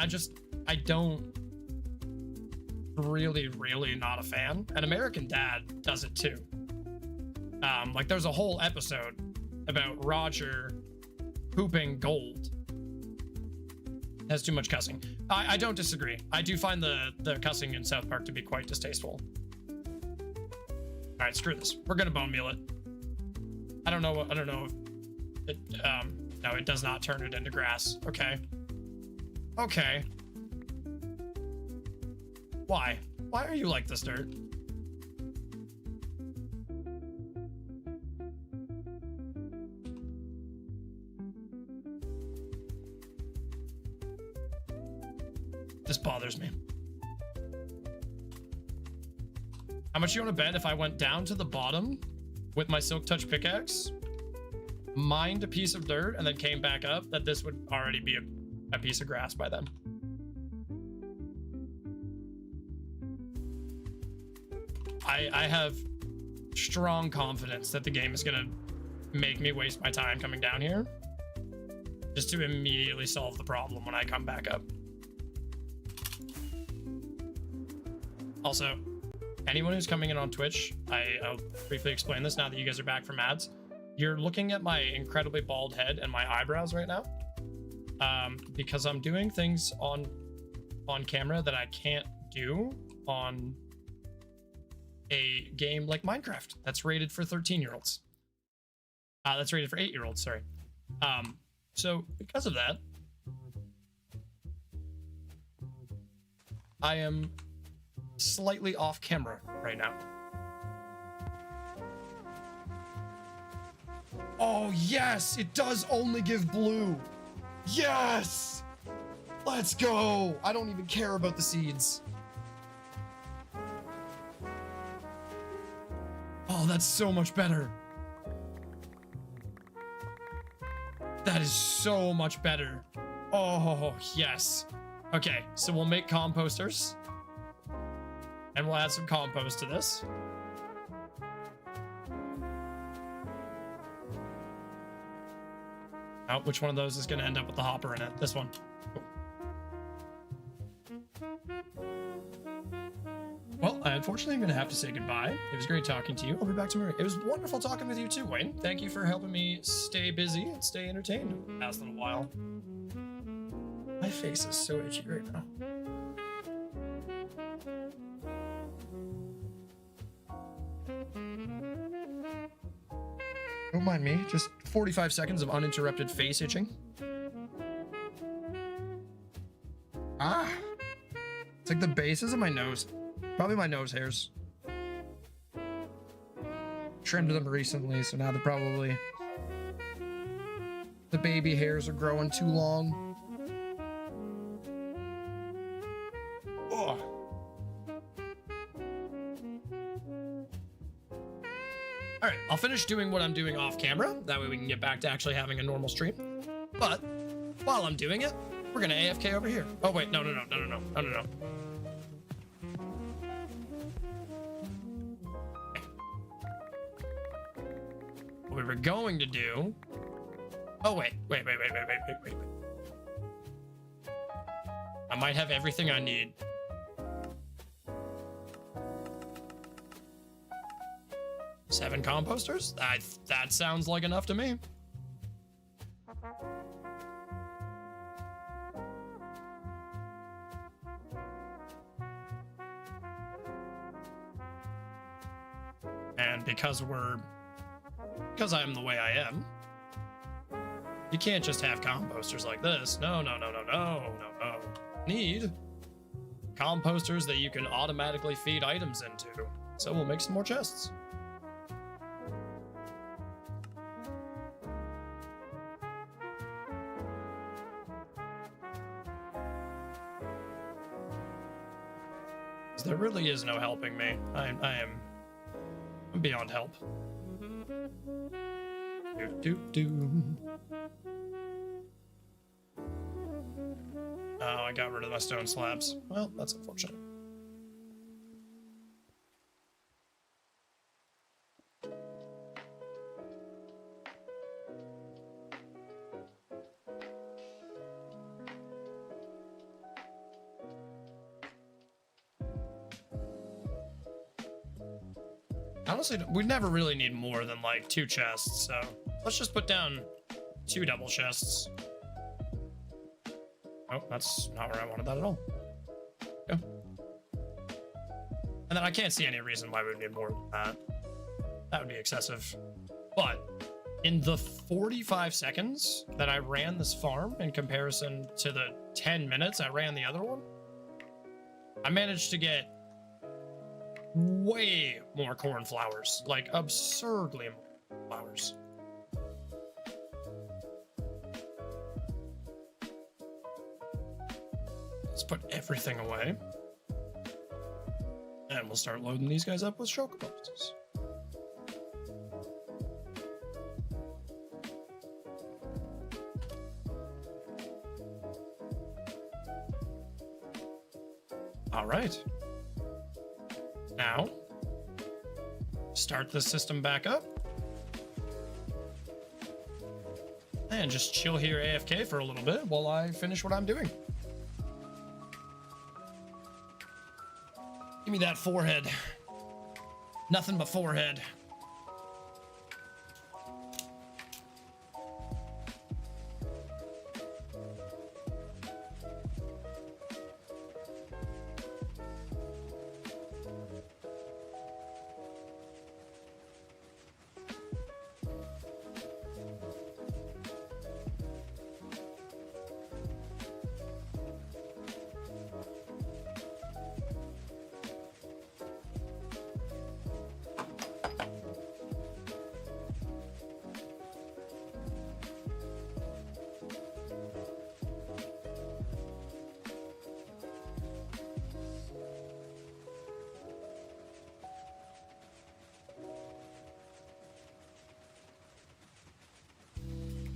I don't really not a fan. And American Dad does it too. Like there's a whole episode about Roger pooping gold. Has too much cussing. I don't disagree. I do find the cussing in South Park to be quite distasteful. All right, screw this. We're gonna bone meal it. I don't know if it, no, it does not turn it into grass. Okay. Okay. Why? Why are you like this, Dirt? This bothers me. How much you want to bet if I went down to the bottom with my Silk Touch pickaxe, mined a piece of dirt, and then came back up, that this would already be a piece of grass by then? I have strong confidence that the game is gonna make me waste my time coming down here just to immediately solve the problem when I come back up. Also, anyone who's coming in on Twitch, I'll briefly explain this now that you guys are back from ads. You're looking at my incredibly bald head and my eyebrows right now, because I'm doing things on camera that I can't do on a game like Minecraft that's rated for 13-year-olds. That's rated for 8-year-olds, sorry. So because of that, I am slightly off camera right now. Oh yes, it does only give blue. Yes, let's go. I don't even care about the seeds. Oh, that's so much better. That is so much better. Oh yes. Okay, so we'll make composters. And we'll add some compost to this. Oh, which one of those is going to end up with the hopper in it? This one. Well, unfortunately, I'm going to have to say goodbye. It was great talking to you. I'll be back tomorrow. It was wonderful talking with you too, Wayne. Thank you for helping me stay busy and stay entertained over the past little while. My face is so itchy right now. Don't mind me. Just 45 seconds of uninterrupted face itching. Ah. It's like the bases of my nose. Probably my nose hairs. Trimmed them recently, so now they're probably... The baby hairs are growing too long. Oh. All right, I'll finish doing what I'm doing off camera. That way we can get back to actually having a normal stream. But while I'm doing it, we're gonna AFK over here. Oh wait, no. What we were going to do. Oh wait. I might have everything I need. Seven composters? That sounds like enough to me. And because I am the way I am, you can't just have composters like this. No. Need composters that you can automatically feed items into. So we'll make some more chests. There really is no helping me. I'm beyond help. Oh, I got rid of my stone slabs. Well, that's unfortunate. Honestly, we never really need more than like 2 chests, so let's just put down 2 double chests. Oh, that's not where I wanted that at all. Yeah. And then I can't see any reason why we would need more than that. That would be excessive. But in the 45 seconds that I ran this farm in comparison to the 10 minutes I ran the other one, I managed to get way more cornflowers, like absurdly more flowers. Let's put everything away. And we'll start loading these guys up with chocobos. All right. Now, start the system back up. And just chill here AFK for a little bit while I finish what I'm doing. Give me that forehead. Nothing but forehead.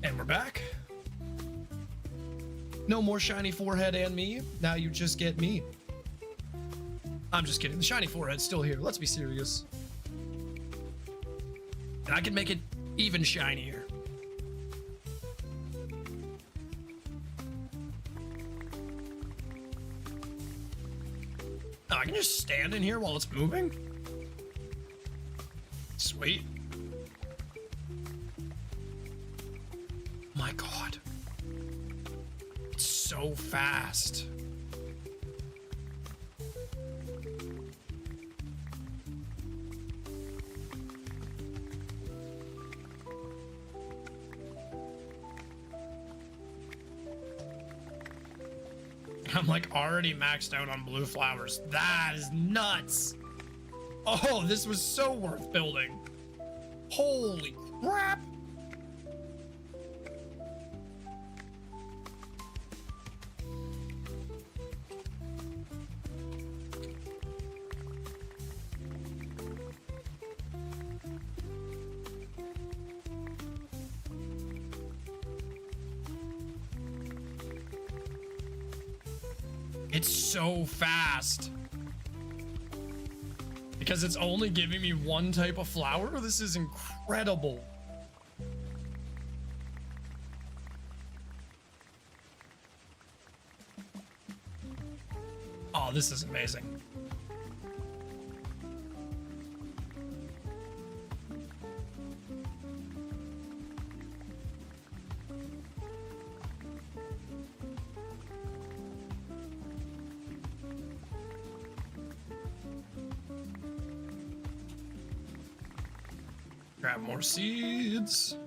And we're back. No more shiny forehead and me. Now you just get me. I'm just kidding. The shiny forehead's still here. Let's be serious. And I can make it even shinier. Oh, I can just stand in here while it's moving? Sweet. My God. It's so fast. I'm like already maxed out on blue flowers. That is nuts. Oh, this was so worth building. Holy crap. It's so fast. Because it's only giving me one type of flower? This is incredible. Oh, this is amazing. Grab more seeds.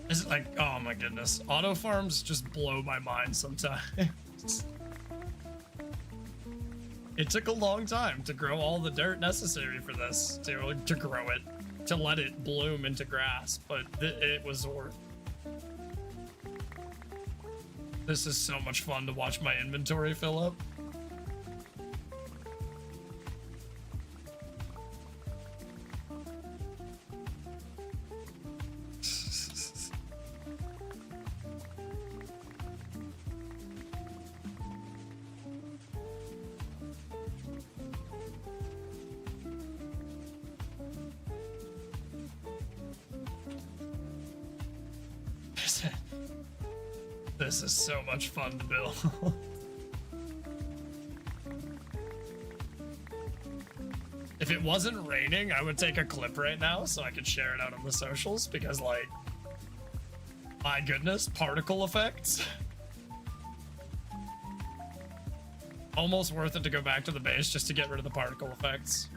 Is it like, oh my goodness. Auto farms just blow my mind sometimes. It took a long time to grow all the dirt necessary for this, to grow it, to let it bloom into grass, but it was worth. This is so much fun to watch my inventory fill up. This is so much fun to build. If it wasn't raining, I would take a clip right now so I could share it out on the socials because, like, my goodness, particle effects. Almost worth it to go back to the base just to get rid of the particle effects.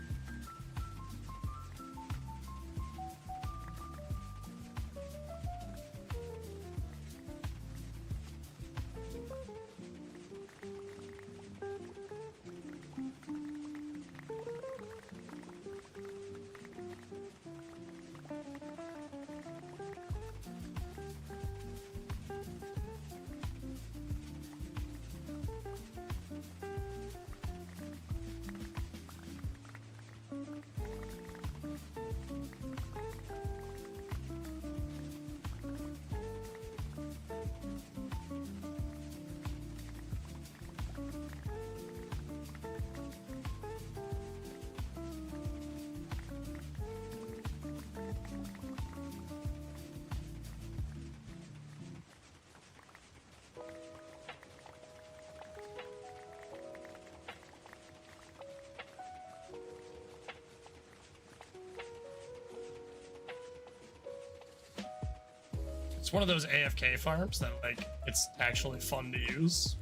It's one of those AFK farms that, like, it's actually fun to use.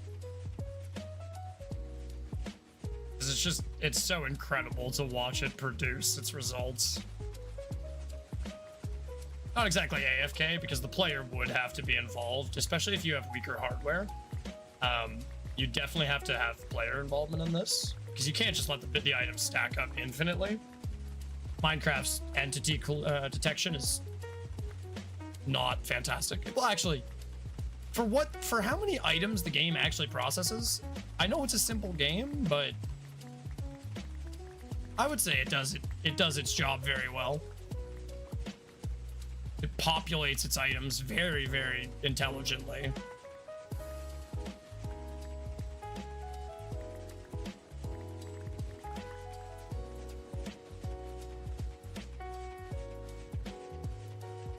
Because it's so incredible to watch it produce its results. Not exactly AFK, because the player would have to be involved, especially if you have weaker hardware. You definitely have to have player involvement in this, because you can't just let the items stack up infinitely. Minecraft's entity detection is not fantastic. Well, actually, for how many items the game actually processes, I know it's a simple game, but I would say it does its job very well. It populates its items very, very intelligently.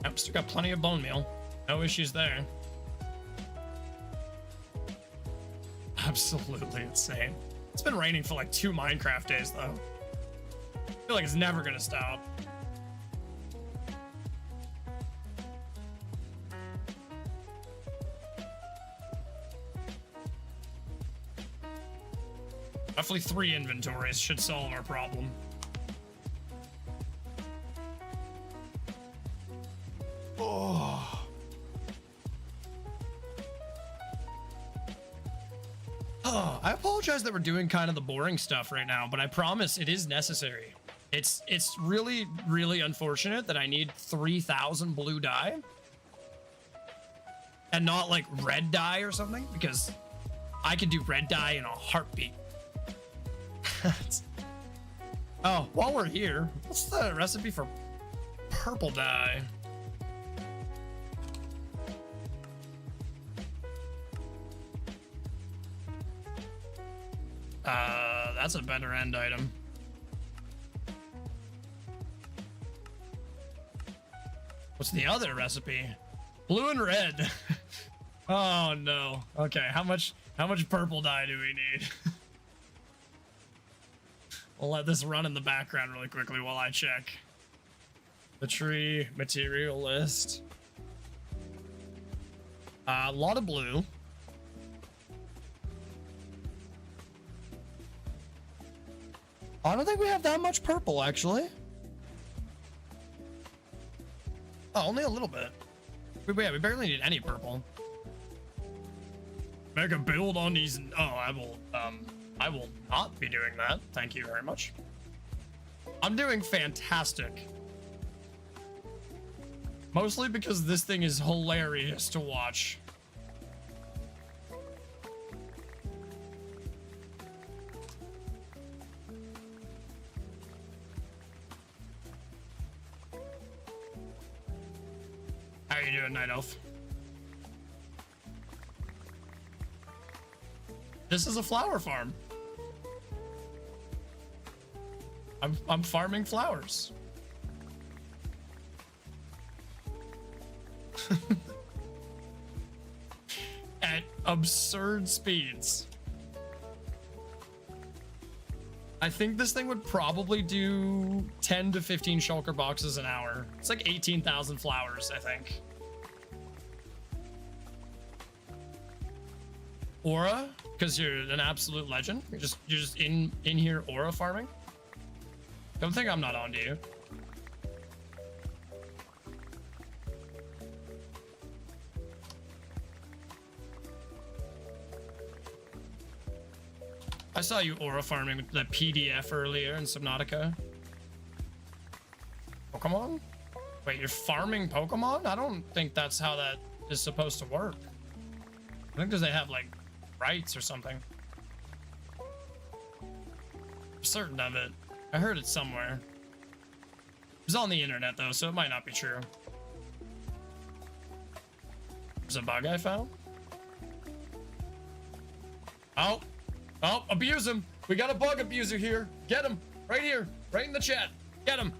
I've still got plenty of bone meal. No issues there. Absolutely insane. It's been raining for like 2 Minecraft days, though. I feel like it's never gonna stop. Roughly 3 inventories should solve our problem. Oh. Oh, I apologize that we're doing kind of the boring stuff right now, but I promise it is necessary. It's really, really unfortunate that I need 3,000 blue dye and not like red dye or something, because I can do red dye in a heartbeat. Oh, while we're here, what's the recipe for purple dye? That's a better end item. What's the other recipe? Blue and red. Oh no. Okay, how much purple dye do we need? We'll let this run in the background really quickly while I check the tree material list. A lot of blue. I don't think we have that much purple, actually. Oh, only a little bit. We barely need any purple. Make a build on these. Oh, I will not be doing that. Thank you very much. I'm doing fantastic. Mostly because this thing is hilarious to watch. How you doing, Night Elf? This is a flower farm. I'm farming flowers. At absurd speeds. I think this thing would probably do 10 to 15 shulker boxes an hour. It's like 18,000 flowers, I think. Aura, because you're an absolute legend. You're just in here aura farming. Don't think I'm not on to you. I saw you aura farming with the PDF earlier in Subnautica. Pokemon? Wait, you're farming Pokemon? I don't think that's how that is supposed to work. I think because they have like rights or something. I'm certain of it. I heard it somewhere. It was on the internet though, so it might not be true. There's a bug I found. Oh, abuse him. We got a bug abuser here. Get him right here, right in the chat. Get him.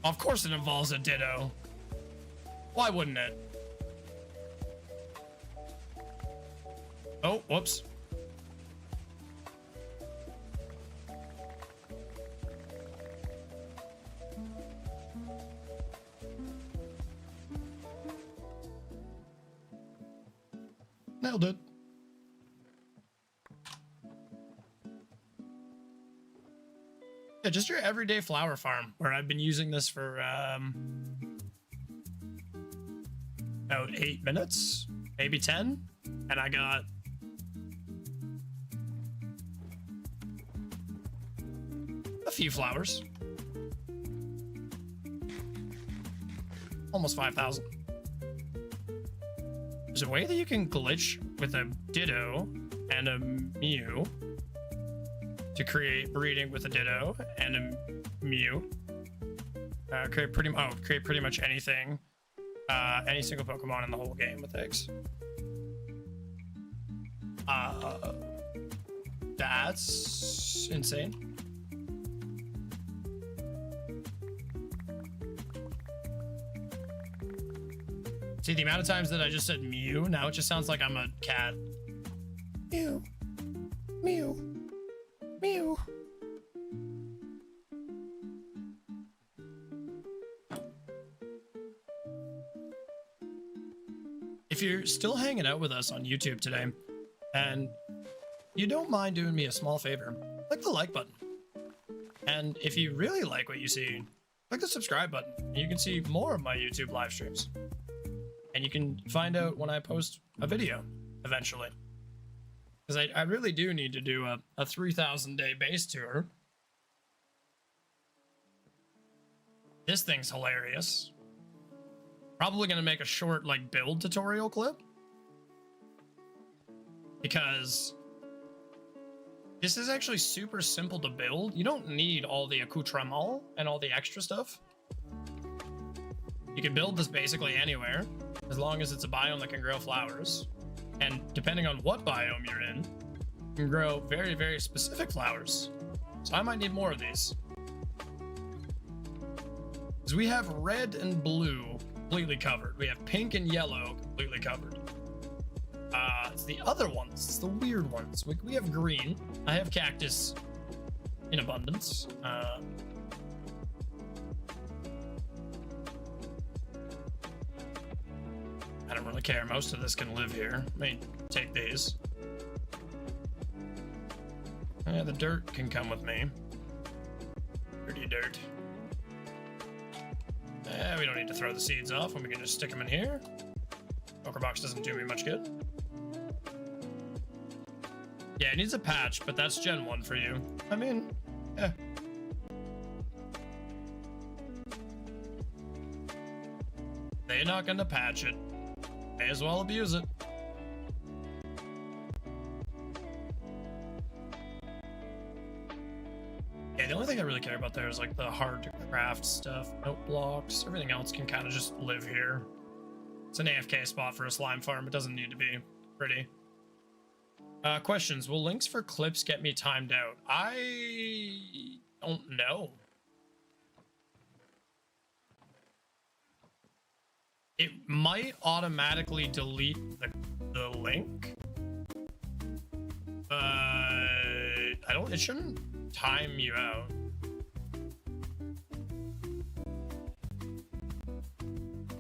Of course it involves a Ditto. Why wouldn't it? Oh, whoops. Nailed it. Yeah, just your everyday flower farm, where I've been using this for about 8 minutes, maybe 10, and I got a few flowers. Almost 5,000. There's a way that you can glitch with a Ditto and a Mew to create breeding with a Ditto and a Mew. Create pretty much anything, any single Pokemon in the whole game with eggs. That's insane. See, the amount of times that I just said Mew, now it just sounds like I'm a cat. Mew. Mew. Mew. If you're still hanging out with us on YouTube today, and you don't mind doing me a small favor, click the like button. And if you really like what you see, click the subscribe button, and you can see more of my YouTube live streams. And And you can find out when I post a video eventually. Because I really do need to do a 3,000 day base tour. This thing's hilarious. Probably gonna make a short like build tutorial clip. Because this is actually super simple to build. You don't need all the accoutrement and all the extra stuff. You can build this basically anywhere, as long as it's a biome that can grow flowers. And depending on what biome you're in, you can grow very, very specific flowers. So I might need more of these. Because we have red and blue completely covered. We have pink and yellow completely covered. It's the other ones. It's the weird ones. We have green. I have cactus in abundance. I don't really care. Most of this can live here. Let me take these. Yeah, the dirt can come with me. Dirty dirt. We don't need to throw the seeds off when we can just stick them in here. Poker box doesn't do me much good. Yeah, it needs a patch, but that's Gen 1 for you. I mean, yeah. They're not gonna patch it. May as well abuse it. Yeah, the only thing I really care about there is like the hard to craft stuff, note blocks. Everything else can kind of just live here. It's an AFK spot for a slime farm. It doesn't need to be pretty. Questions. Will links for clips get me timed out? I don't know. It might automatically delete the link. It shouldn't time you out.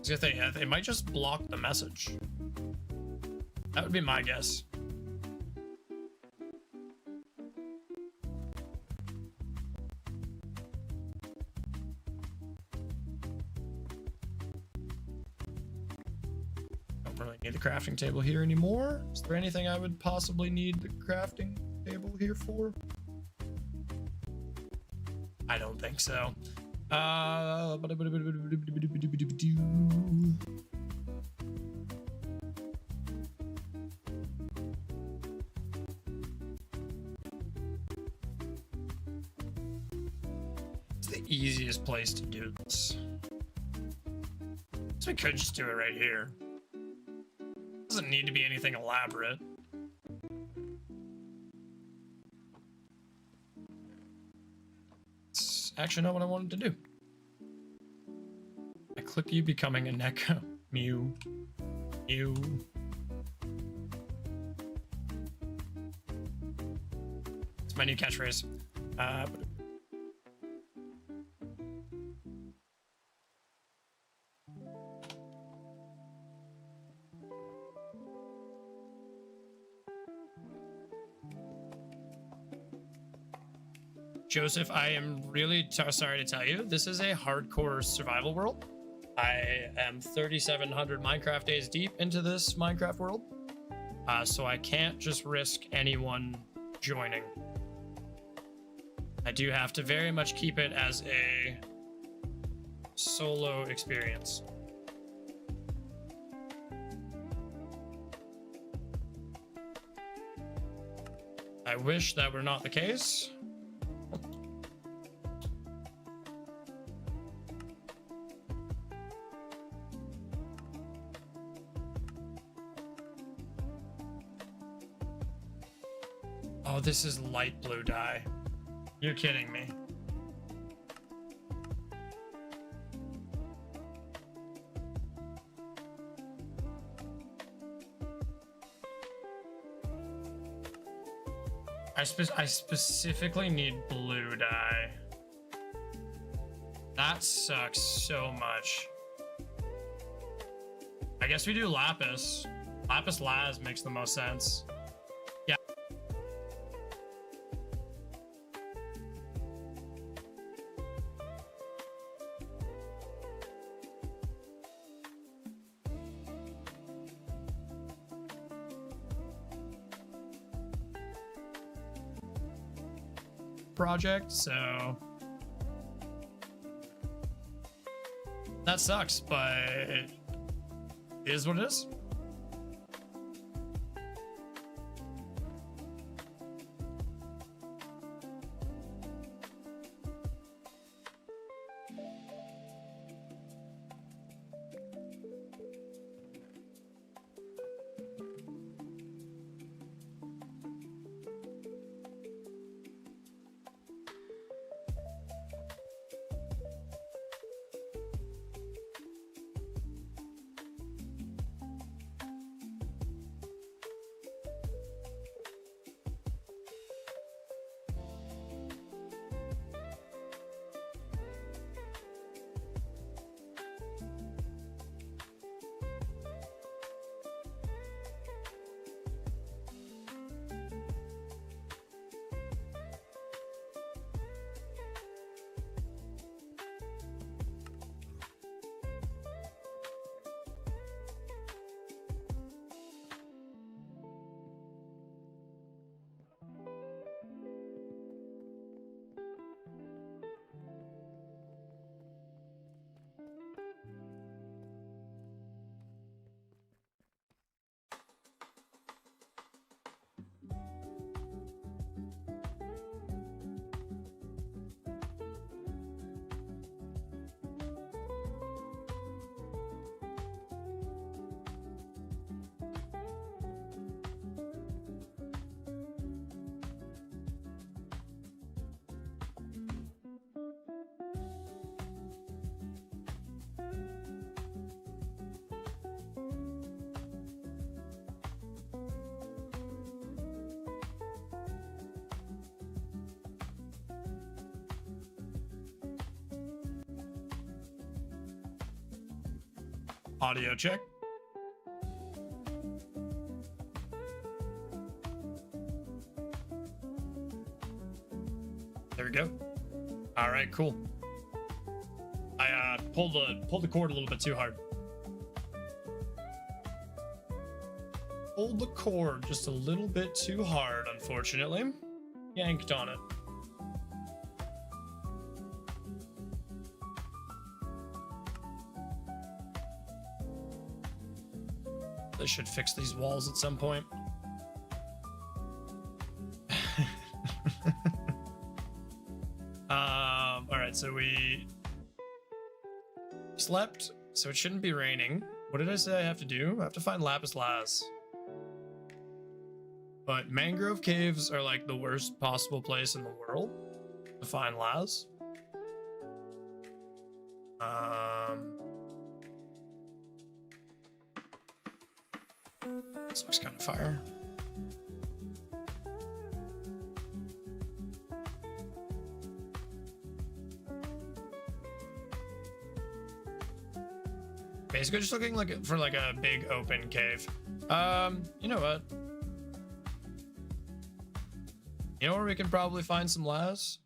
They might just block the message. That would be my guess. Don't really need the crafting table here anymore. Is there anything I would possibly need the crafting table here for? I don't think so. It's the easiest place to do this. So we could just do it right here. Doesn't need to be anything elaborate. It's actually not what I wanted to do. I click you becoming a Neko. Mew. Mew. It's my new catchphrase. Joseph, I am really sorry to tell you, this is a hardcore survival world. I am 3,700 Minecraft days deep into this Minecraft world, so I can't just risk anyone joining. I do have to very much keep it as a solo experience. I wish that were not the case. Oh, this is light blue dye. You're kidding me. I specifically need blue dye. That sucks so much. I guess we do lapis. Lapis Laz makes the most sense. Yeah. project, so that sucks, but it is what it is. Audio check. There we go. All right, cool. I pulled the cord a little bit too hard. Pulled the cord just a little bit too hard, unfortunately. Yanked on it. They should fix these walls at some point. All right, so we slept, so it shouldn't be raining. What did I say I have to do? I have to find lapis lazuli. But mangrove caves are like the worst possible place in the world to find Laz. This looks kind of fire. Basically just looking like for like a big open cave. You know what? You know where we can probably find some Laz?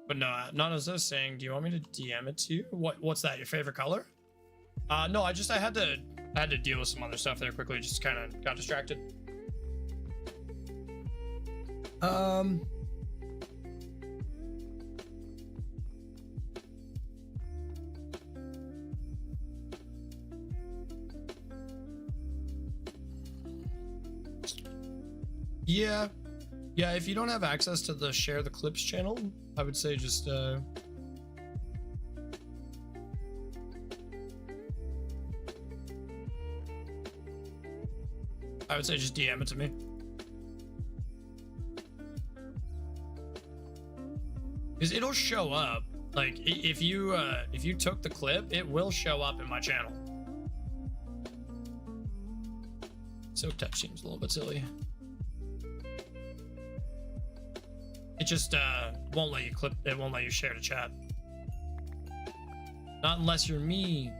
But no, not as I was saying, do you want me to DM it to you? What's that, your favorite color? No, I had to deal with some other stuff there quickly, just kind of got distracted. Yeah, if you don't have access to the share the clips channel, I would say just I would say just DM it to me. Because it'll show up. Like if you took the clip, it will show up in my channel. Soak touch seems a little bit silly. It just won't let you clip. It won't let you share to chat. Not unless you're me.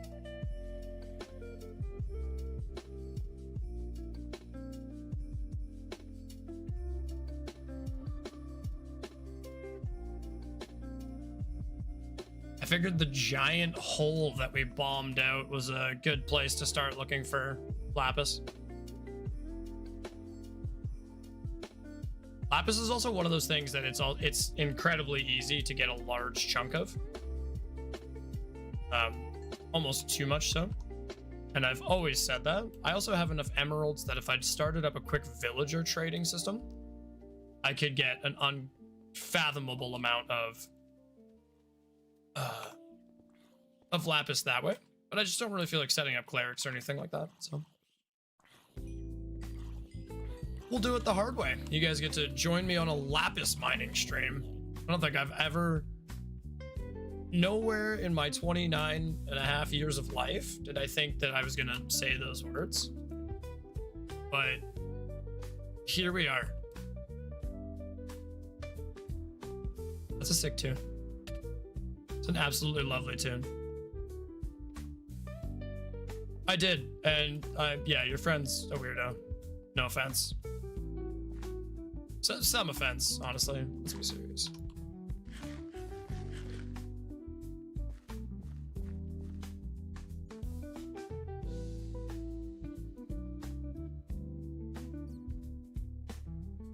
I figured the giant hole that we bombed out was a good place to start looking for lapis. Lapis is also one of those things that it's incredibly easy to get a large chunk of. Almost too much so. And I've always said that. I also have enough emeralds that if I'd started up a quick villager trading system, I could get an unfathomable amount of lapis that way. But I just don't really feel like setting up clerics or anything like that, so we'll do it the hard way. You guys get to join me on a lapis mining stream. I don't think I've ever, nowhere in my 29 and a half years of life did I think that I was gonna say those words. But here we are. That's a sick tune. It's an absolutely lovely tune. I did, and yeah, your friend's a weirdo. No offense. Some offense, honestly. Let's be serious.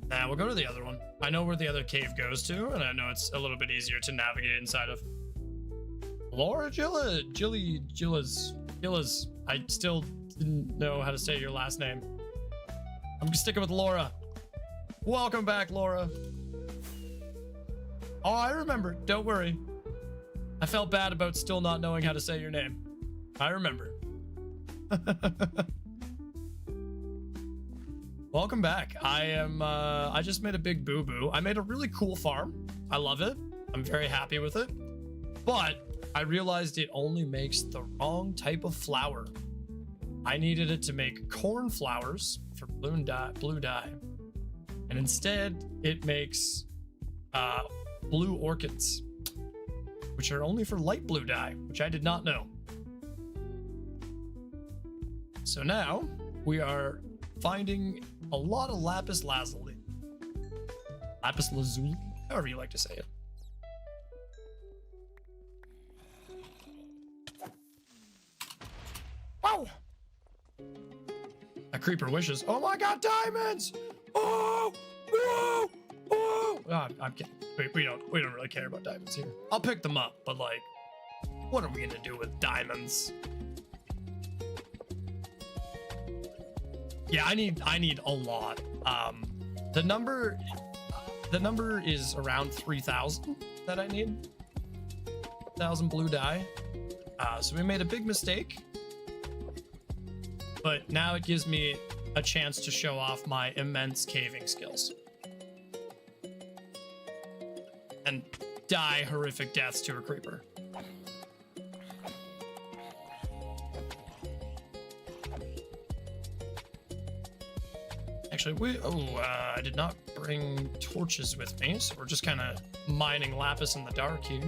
Nah, we'll go to the other one. I know where the other cave goes to, and I know it's a little bit easier to navigate inside of. Laura Gillas. I still didn't know how to say your last name. I'm sticking with Laura. Welcome back, Laura. Oh, I remember. Don't worry. I felt bad about still not knowing how to say your name. I remember. Welcome back. I just made a big boo-boo. I made a really cool farm. I love it. I'm very happy with it. But I realized it only makes the wrong type of flour. I needed it to make corn flowers for blue dye. And instead, it makes blue orchids, which are only for light blue dye, which I did not know. So now we are finding a lot of lapis lazuli. Lapis lazuli, however you like to say it. Wow! A creeper wishes. Oh my god, diamonds! Oh! Oh! Oh! I'm kidding. We don't really care about diamonds here. I'll pick them up, but like, what are we gonna do with diamonds? Yeah, I need a lot. The number is around 3,000 that I need. 1,000 blue dye. So we made a big mistake. But now it gives me a chance to show off my immense caving skills. And die horrific deaths to a creeper. Actually, I did not bring torches with me, so we're just kind of mining lapis in the dark here.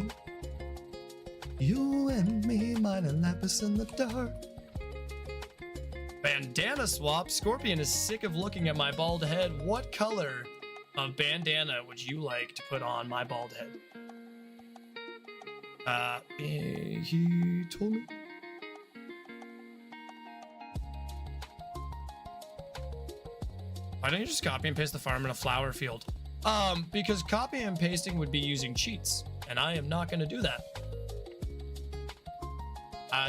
You and me mining lapis in the dark. Bandana swap. Scorpion is sick of looking at my bald head. What color of bandana would you like to put on my bald head? He told me. Why don't you just copy and paste the farm in a flower field? Because copy and pasting would be using cheats, and I am not going to do that.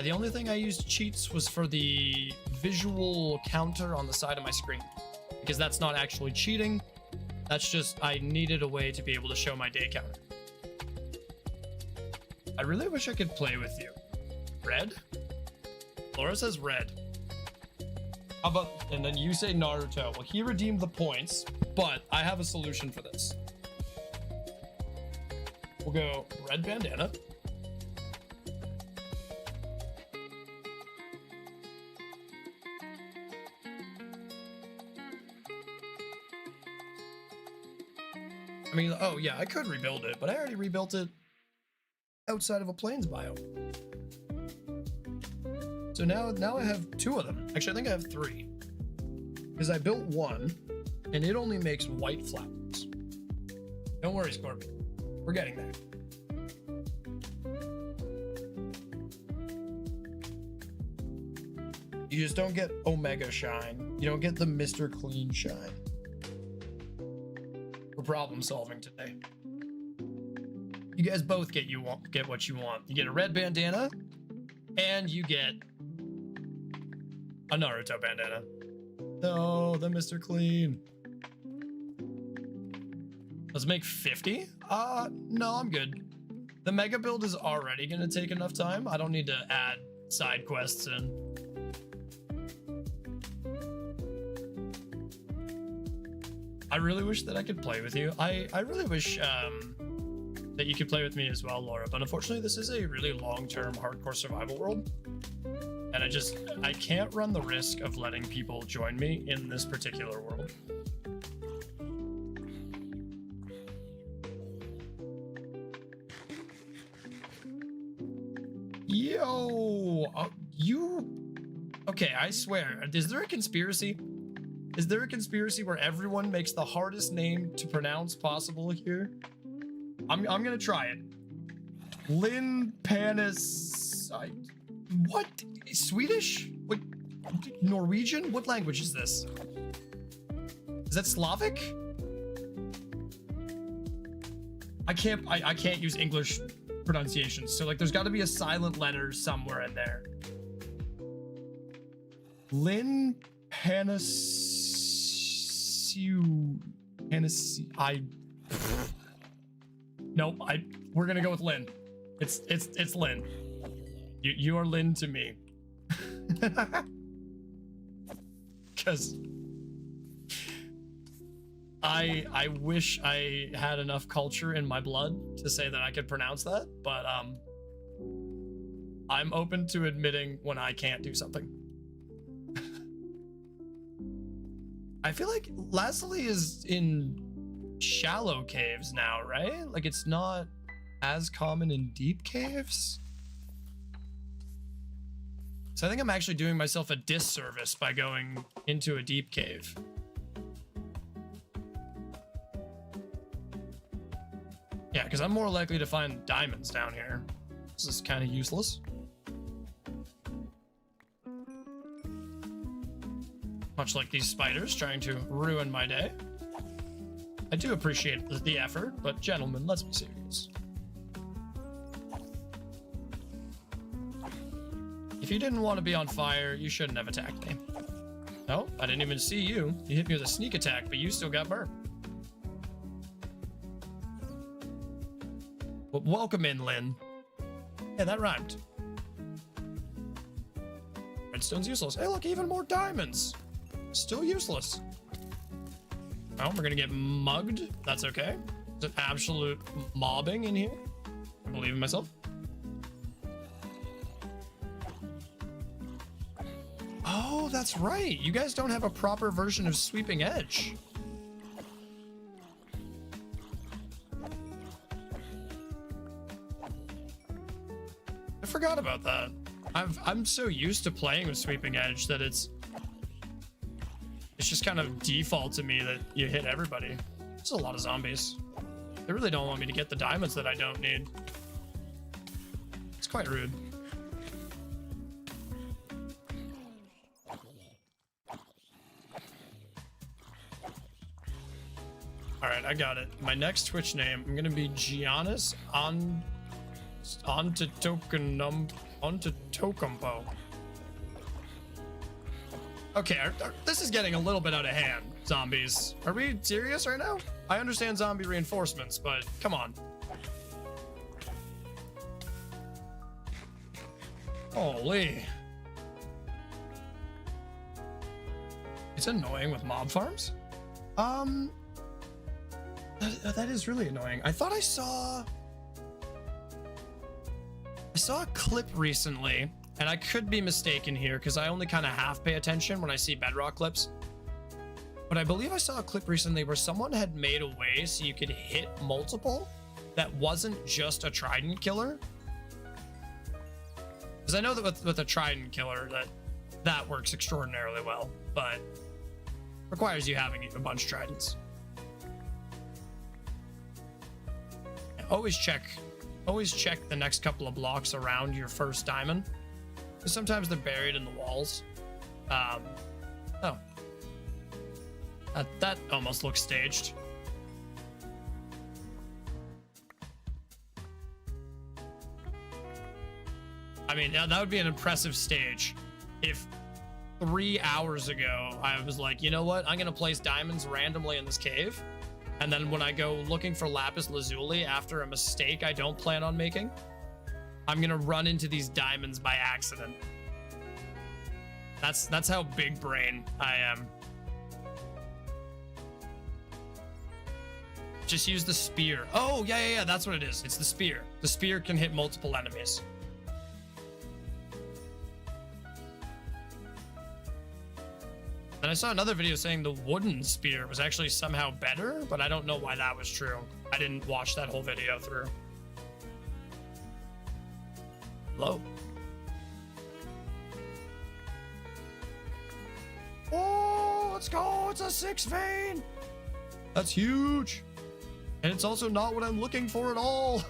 The only thing I used cheats was for the visual counter on the side of my screen, because that's not actually cheating. That's just, I needed a way to be able to show my day counter. I really wish I could play with you. Red? Laura says red. How about, and then you say Naruto. Well, he redeemed the points, but I have a solution for this. We'll go red bandana. I mean, oh yeah, I could rebuild it, but I already rebuilt it outside of a plains biome. So now I have 2 of them. Actually, I think I have 3. Because I built one, and it only makes white flowers. Don't worry, Scorpion. We're getting there. You just don't get Omega Shine. You don't get the Mr. Clean Shine. We're problem solving today. You guys both get what you want. You get a red bandana, and you get a Naruto bandana. No, the Mr. Clean. Let's make 50? No, I'm good. The mega build is already gonna take enough time. I don't need to add side quests in. I really wish that I could play with you. I really wish that you could play with me as well, Laura, but unfortunately this is a really long-term hardcore survival world. And I can't run the risk of letting people join me in this particular world. Yo, okay, I swear, is there a conspiracy? Is there a conspiracy where everyone makes the hardest name to pronounce possible here? I'm gonna try it. Lynn Panis. What? Swedish? What? Norwegian? What language is this? Is that Slavic? I can't use English pronunciations, so like there's got to be a silent letter somewhere in there. Lynn Panis. Nope. We're gonna go with Lynn. It's Lynn. You are Lynn to me. Because I wish I had enough culture in my blood to say that I could pronounce that, but I'm open to admitting when I can't do something. I feel like Leslie is in shallow caves now, right? Like it's not as common in deep caves. So I think I'm actually doing myself a disservice by going into a deep cave. Yeah, because I'm more likely to find diamonds down here. This is kind of useless. Much like these spiders trying to ruin my day. I do appreciate the effort, but gentlemen, let's be serious. If you didn't want to be on fire, you shouldn't have attacked me. No, I didn't even see you. You hit me with a sneak attack, but you still got burnt. Well, welcome in, Lynn. Yeah, that rhymed. Redstone's useless. Hey, look, even more diamonds. Still useless. Well, we're gonna get mugged. That's okay. There's an absolute mobbing in here. I believe in myself. Oh, that's right. You guys don't have a proper version of Sweeping Edge. I forgot about that. I'm so used to playing with Sweeping Edge that it's just kind of default to me that you hit everybody. There's a lot of zombies. They really don't want me to get the diamonds that I don't need. It's quite rude. All right, I got it. My next Twitch name, I'm gonna be Giannis Antetokounmpo. Okay, this is getting a little bit out of hand, zombies. Are we serious right now? I understand zombie reinforcements, but come on. Holy. It's annoying with mob farms. That is really annoying. I thought I saw a clip recently, and I could be mistaken here because I only kind of half pay attention when I see Bedrock clips. But I believe I saw a clip recently where someone had made a way so you could hit multiple that wasn't just a trident killer. Because I know that with a trident killer that works extraordinarily well, but requires you having a bunch of tridents. Always check the next couple of blocks around your first diamond, because sometimes they're buried in the walls. Oh. That almost looks staged. I mean, that would be an impressive stage if 3 hours ago I was like, you know what? I'm going to place diamonds randomly in this cave. And then when I go looking for lapis lazuli after a mistake I don't plan on making, I'm going to run into these diamonds by accident. That's how big brain I am. Just use the spear. Oh, yeah, that's what it is. It's the spear. The spear can hit multiple enemies. And I saw another video saying the wooden spear was actually somehow better, but I don't know why that was true. I didn't watch that whole video through. Hello. Oh, let's go. It's a 6 vein. That's huge. And it's also not what I'm looking for at all.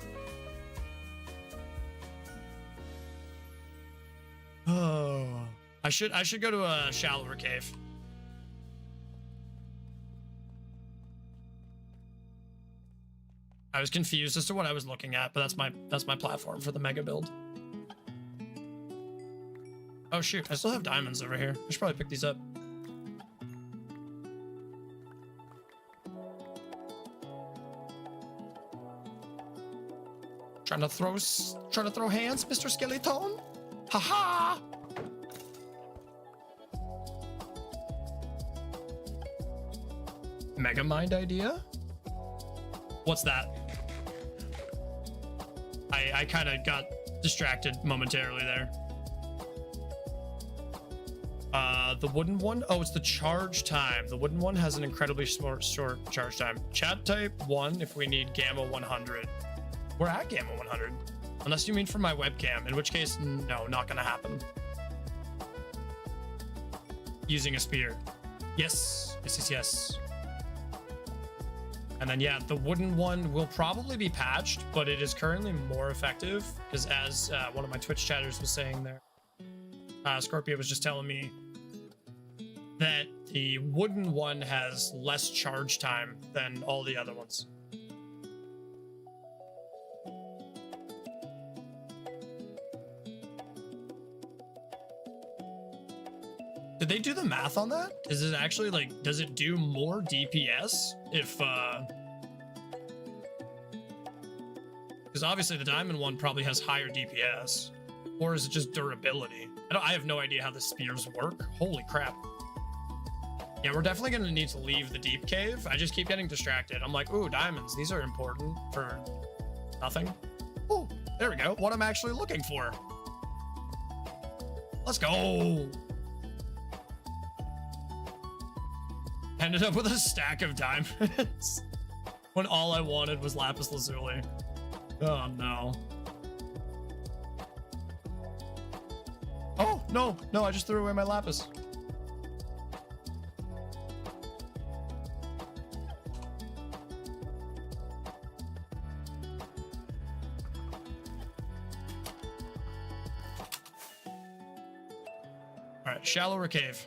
Oh, I should go to a shallower cave. I was confused as to what I was looking at, but that's my platform for the mega build. Oh shoot, I still have diamonds over here. I should probably pick these up. Trying to throw hands, Mr. Skeleton? Haha! Mega mind idea? What's that? I kind of got distracted momentarily there. The wooden one? Oh, it's the charge time. The wooden one has an incredibly short charge time. Chat type 1 if we need gamma 100. We're at gamma 100. Unless you mean for my webcam, in which case, no, not gonna happen. Using a spear. Yes. Yes. And then, yeah, the wooden one will probably be patched, but it is currently more effective because as one of my Twitch chatters was saying there, Scorpio was just telling me that the wooden one has less charge time than all the other ones. Did they do the math on that? Is it actually like, does it do more DPS if, because obviously the diamond one probably has higher DPS, or is it just durability? I have no idea how the spears work. Holy crap. Yeah, we're definitely gonna need to leave the deep cave. I just keep getting distracted. I'm like, ooh, diamonds, these are important for nothing. Oh, there we go. What I'm actually looking for. Let's go. Ended up with a stack of diamonds when all I wanted was lapis lazuli. Oh no. Oh no, I just threw away my lapis. All right, shallower cave.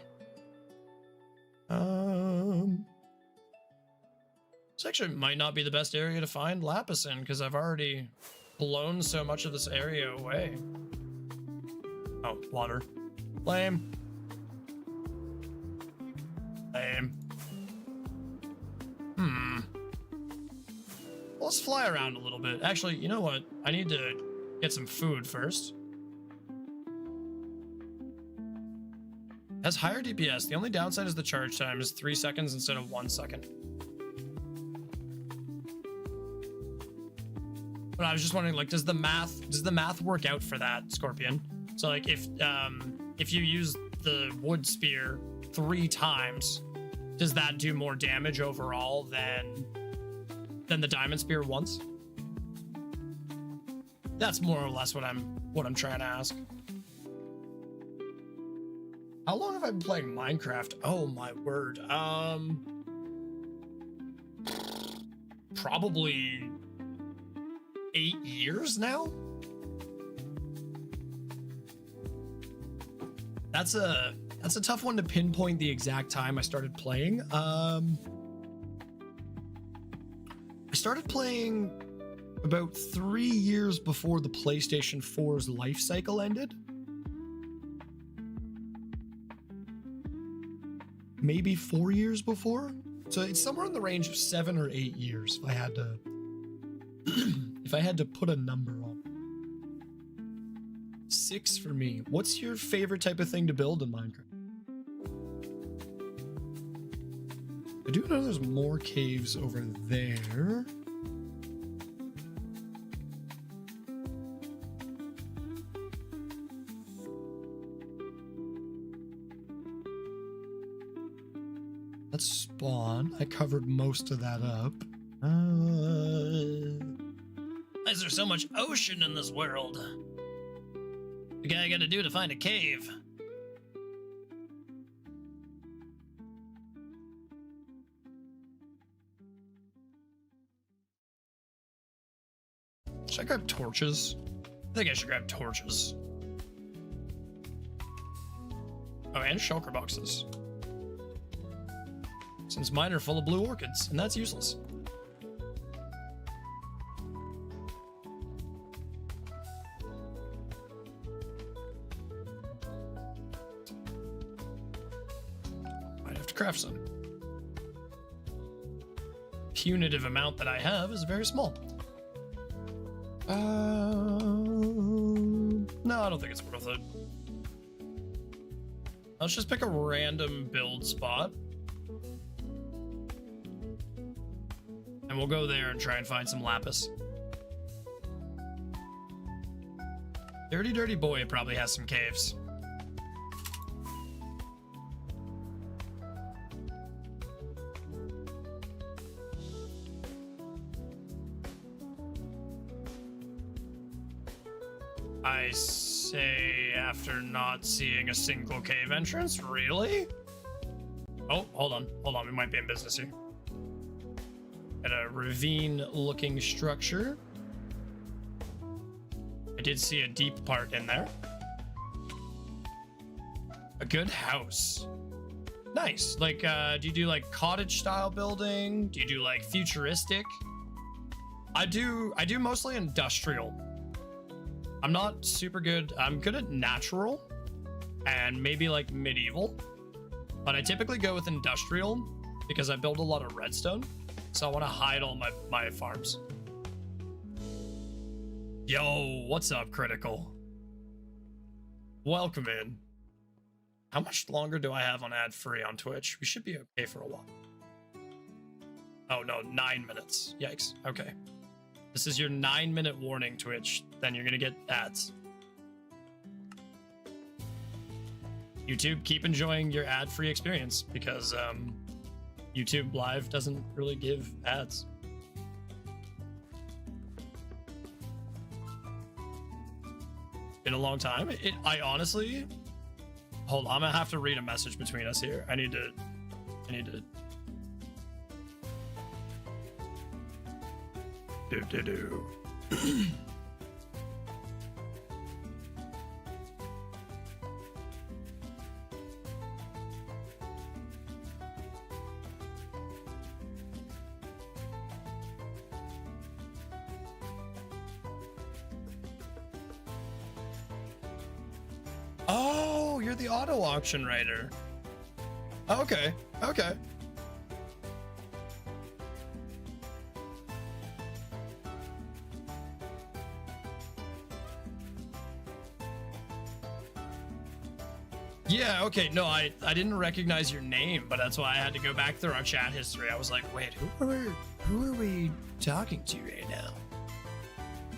This actually might not be the best area to find lapis in because I've already blown so much of this area away. Oh, water. Lame. Well, let's fly around a little bit. Actually, you know what? I need to get some food first. Has higher DPS. The only downside is the charge time is 3 seconds instead of 1 second. But I was just wondering, like, does the math work out for that, Scorpion? So like if you use the wood spear 3 times, does that do more damage overall than the diamond spear once? That's more or less what I'm trying to ask. How long have I been playing Minecraft? Oh my word. Probably 8 years now? That's That's a tough one to pinpoint the exact time I started playing. I started playing about 3 years before the PlayStation 4's life cycle ended. Maybe 4 years before. So it's somewhere in the range of 7 or 8 years if I had to if I had to put a number on. 6 for me. What's your favorite type of thing to build in Minecraft? I do know there's more caves over there. Let's spawn. I covered most of that up. Why is there so much ocean in this world? The guy I gotta do to find a cave. Should I grab torches? I think I should grab torches. Oh, and shulker boxes. Since mine are full of blue orchids, and that's useless. Might have to craft some. Punitive amount that I have is very small. No, I don't think it's worth it. Let's just pick a random build spot. And we'll go there and try and find some lapis. Dirty, dirty boy probably has some caves. I say after not seeing a single cave entrance, really? Oh, hold on, we might be in business here. At a ravine-looking structure. I did see a deep part in there. A good house. Nice. Like, do you do like cottage-style building? Do you do like futuristic? I do mostly industrial. I'm not super good. I'm good at natural and maybe like medieval, but I typically go with industrial because I build a lot of redstone. So I want to hide all my farms. Yo, what's up, Critical? Welcome in. How much longer do I have on ad-free on Twitch? We should be okay for a while. Oh no, 9 minutes. Yikes. Okay. This is your 9-minute warning, Twitch. Then you're gonna get ads. YouTube, keep enjoying your ad-free experience because YouTube Live doesn't really give ads. In a long time. I honestly, hold on, I'm gonna have to read a message between us here. I need to do. Oh, you're the auto auction writer. Okay. Yeah, okay. No, I didn't recognize your name, but that's why I had to go back through our chat history. I was like, wait, who are we talking to right now?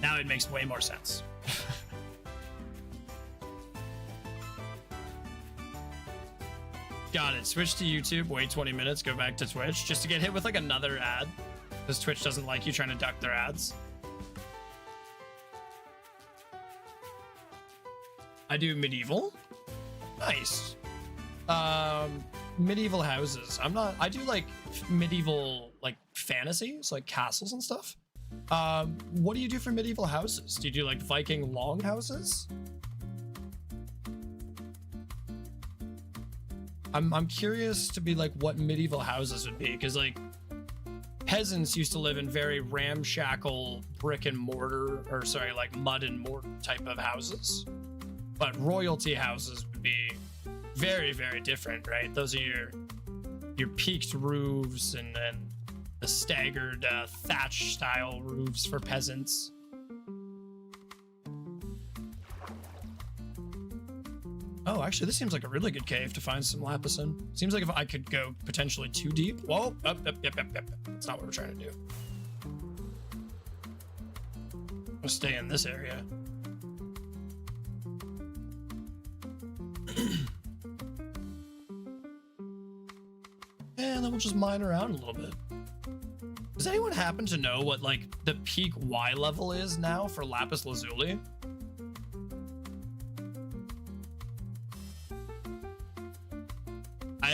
Now it makes way more sense. Got it. Switch to YouTube, wait 20 minutes, go back to Twitch just to get hit with like another ad because Twitch doesn't like you trying to duck their ads. I do medieval. Nice. Medieval houses. I do like medieval like fantasy, so like castles and stuff. What do you do for medieval houses? Do you do like Viking long houses? I'm curious to be like what medieval houses would be, because like peasants used to live in very ramshackle brick and mortar, or sorry, like mud and mortar type of houses. But royalty houses would be very, very different, right? Those are your peaked roofs and the staggered thatch style roofs for peasants. Oh, actually, this seems like a really good cave to find some lapis in. Seems like if I could go potentially too deep. Whoa, up. That's not what we're trying to do. We'll stay in this area. And then we'll just mine around a little bit. Does anyone happen to know what like the peak Y level is now for lapis lazuli?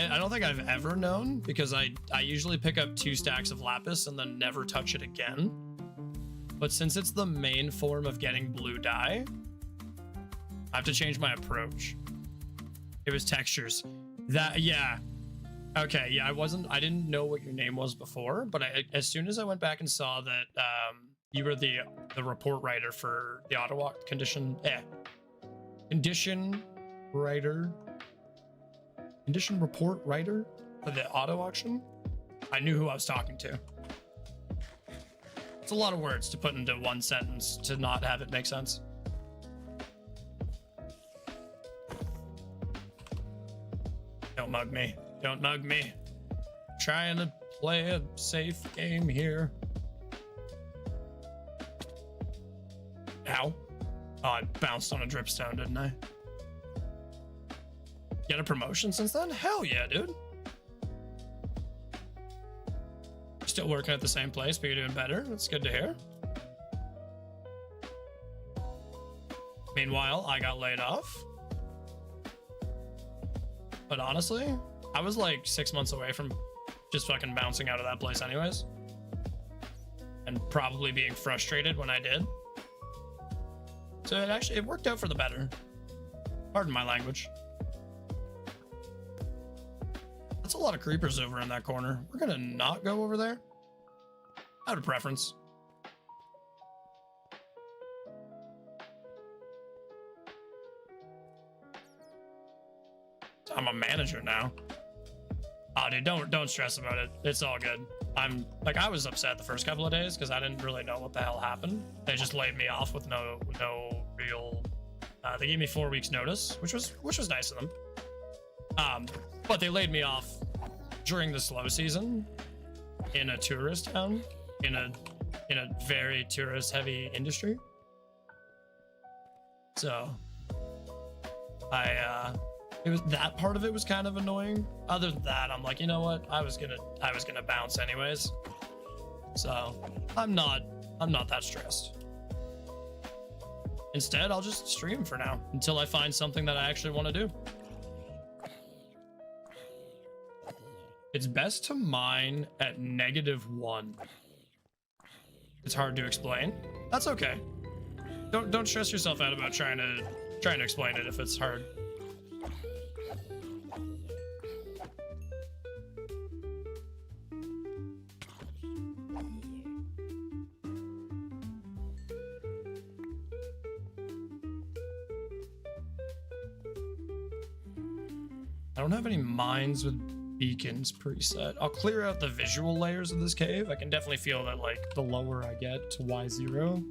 I don't think I've ever known, because I usually pick up 2 stacks of lapis and then never touch it again. But since it's the main form of getting blue dye, I have to change my approach. It was textures. Yeah. Okay, yeah, I didn't know what your name was before, but as soon as I went back and saw that you were the report writer for the Ottawa condition report writer for the auto auction, I knew who I was talking to. It's a lot of words to put into one sentence to not have it make sense. Don't mug me. Don't mug me. Trying to play a safe game here. Ow. Oh, I bounced on a dripstone, didn't I? Get a promotion since then? Hell yeah, dude. Still working at the same place, but you're doing better. That's good to hear. Meanwhile, I got laid off. But honestly, I was like 6 months away from just fucking bouncing out of that place anyways. And probably being frustrated when I did. So it worked out for the better. Pardon my language. That's a lot of creepers over in that corner. We're gonna not go over there. Out of preference. I'm a manager now. Oh, dude, don't stress about it. It's all good. I was upset the first couple of days because I didn't really know what the hell happened. They just laid me off with no real. They gave me 4 weeks notice, which was nice of them. But they laid me off during the slow season in a tourist town, in a very tourist heavy industry. So it was, that part of it was kind of annoying. Other than that, I'm like, you know what? I was gonna bounce anyways. So I'm not that stressed. Instead, I'll just stream for now until I find something that I actually want to do. It's best to mine at -1. It's hard to explain. That's okay. Don't stress yourself out about trying to explain it if it's hard. I don't have any mines with beacons preset. I'll clear out the visual layers of this cave. I can definitely feel that like the lower I get to Y0,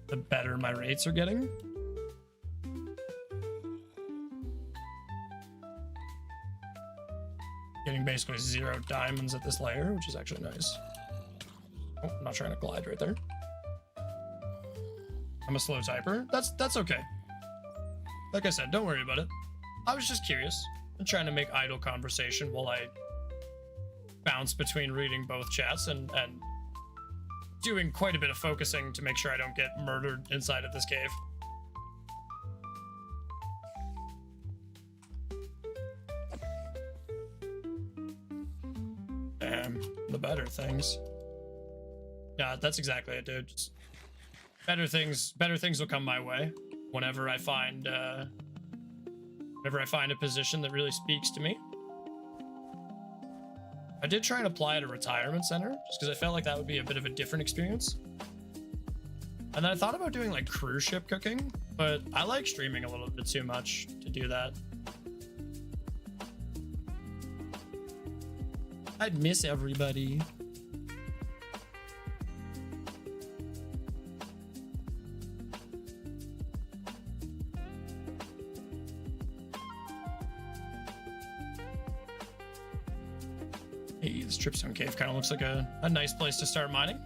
the better my rates are getting. Getting basically 0 diamonds at this layer, which is actually nice. Oh, I'm not trying to glide right there. I'm a slow typer. That's okay. Like I said, don't worry about it. I was just curious. I'm trying to make idle conversation while I bounce between reading both chats and doing quite a bit of focusing to make sure I don't get murdered inside of this cave. Damn, the better things. Yeah, that's exactly it, dude. Just better things will come my way whenever I find whenever I find a position that really speaks to me. I did try and apply at a retirement center just because I felt like that would be a bit of a different experience. And then I thought about doing like cruise ship cooking, but I like streaming a little bit too much to do that. I'd miss everybody. Hey, this Tripstone Cave kind of looks like a nice place to start mining.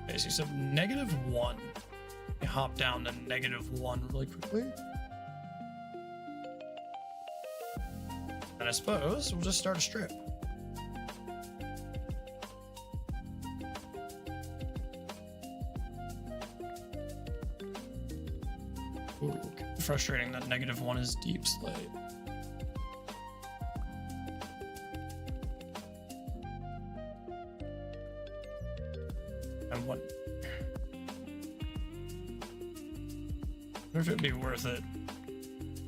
Okay, so you said -1. You hop down to -1 really quickly. And I suppose we'll just start a strip. Ooh, okay. Frustrating that -1 is deep slate. And what? I wonder if it'd be worth it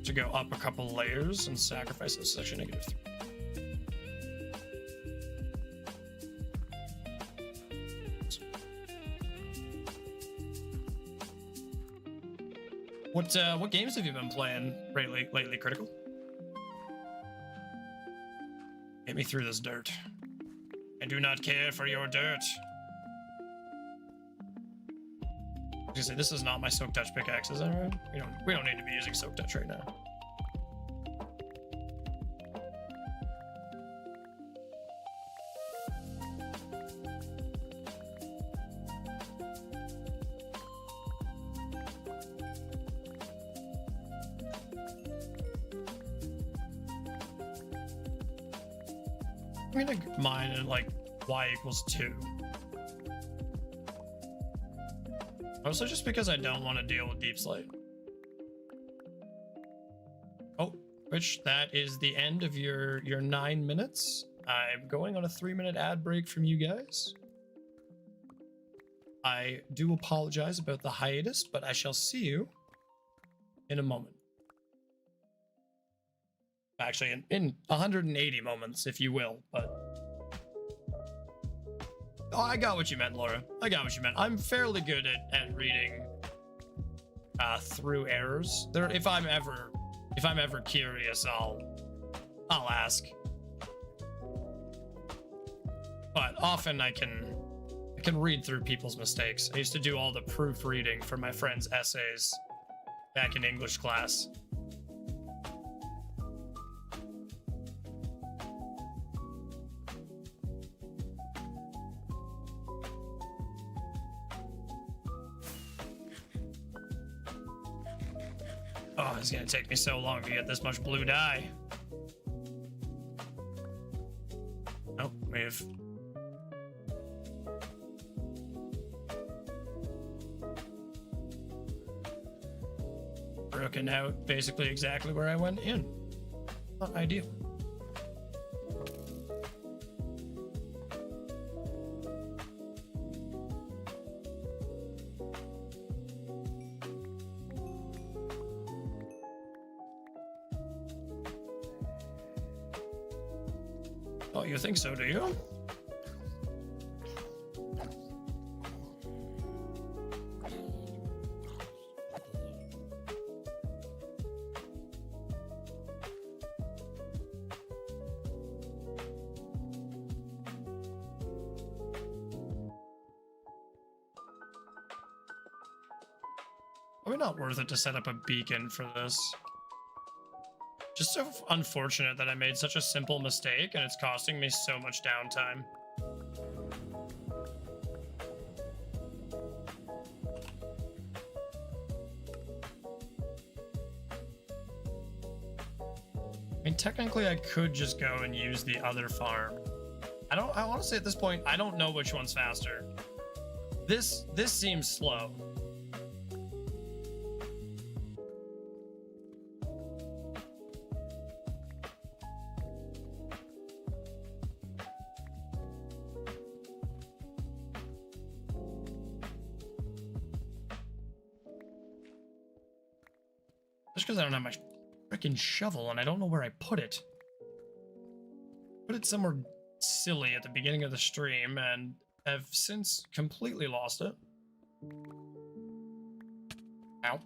to go up a couple layers and sacrifice this section -3. What games have you been playing lately, Critical? Get me through this dirt. I do not care for your dirt. I was gonna say, this is not my Soak Touch pickaxe, is that right? We don't need to be using Soak Touch right now. I'm gonna mine at like y equals 2. Also, just because I don't want to deal with deep slate. Oh, which that is the end of your 9 minutes. I'm going on a 3-minute ad break from you guys. I do apologize about the hiatus, but I shall see you in a moment. Actually, in 180 moments, if you will, but... Oh, I got what you meant, Laura. I got what you meant. I'm fairly good at reading through errors. If I'm ever curious, I'll ask. But often I can read through people's mistakes. I used to do all the proofreading for my friends' essays back in English class. Oh, it's gonna take me so long to get this much blue dye. Oh, we've... broken out basically exactly where I went in. Not ideal. Oh, you think so, do you? Probably not worth it to set up a beacon for this. Just so unfortunate that I made such a simple mistake and it's costing me so much downtime. I mean, technically I could just go and use the other farm. I honestly at this point, I don't know which one's faster. This seems slow. Just because I don't have my freaking shovel and I don't know where I put it. Put it somewhere silly at the beginning of the stream and have since completely lost it. Ow.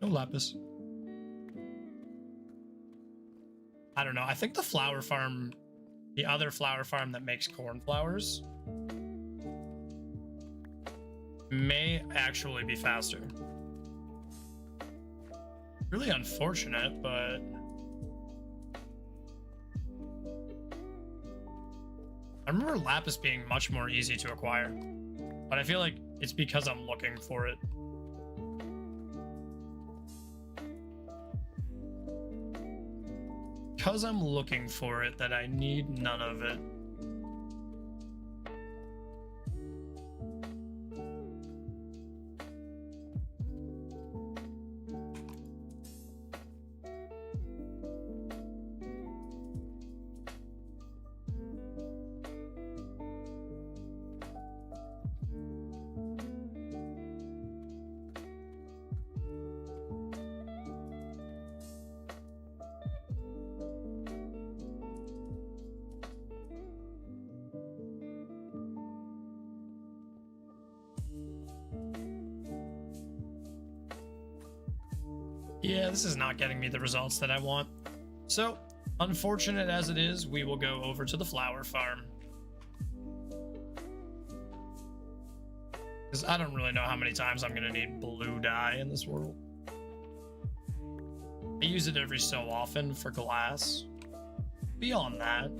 No lapis. I don't know. I think the flower farm, the other flower farm that makes cornflowers, may actually be faster. Really unfortunate, but I remember lapis being much more easy to acquire, but I feel like it's because I'm looking for it. Because I'm looking for it that I need none of it. Yeah, this is not getting me the results that I want. So, unfortunate as it is, we will go over to the flower farm. Because I don't really know how many times I'm going to need blue dye in this world. I use it every so often for glass. Beyond that,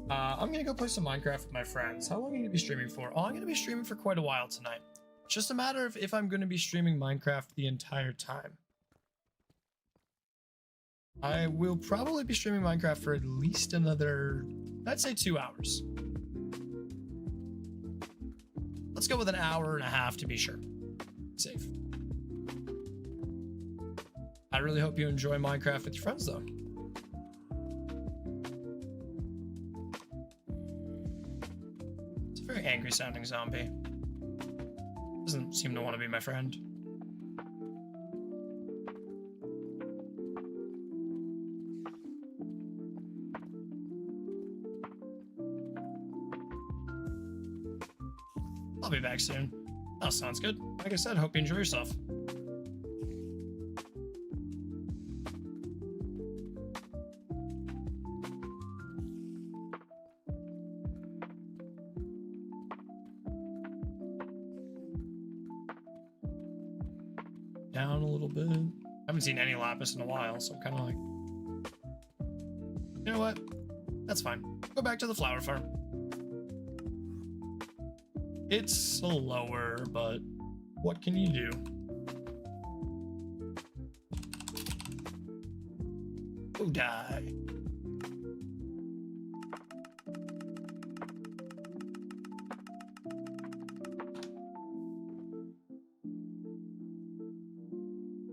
I'm going to go play some Minecraft with my friends. How long are you going to be streaming for? Oh, I'm going to be streaming for quite a while tonight. It's just a matter of if I'm going to be streaming Minecraft the entire time. I will probably be streaming Minecraft for at least another, I'd say 2 hours. Let's go with an hour and a half to be sure. Safe. I really hope you enjoy Minecraft with your friends, though. It's a very angry sounding zombie. Doesn't seem to want to be my friend. I'll be back soon. Oh, sounds good. Like I said, hope you enjoy yourself. Down a little bit. I haven't seen any lapis in a while, so I'm kind of like, you know what? That's fine. Go back to the flower farm. It's slower, but what can you do? Oh, die.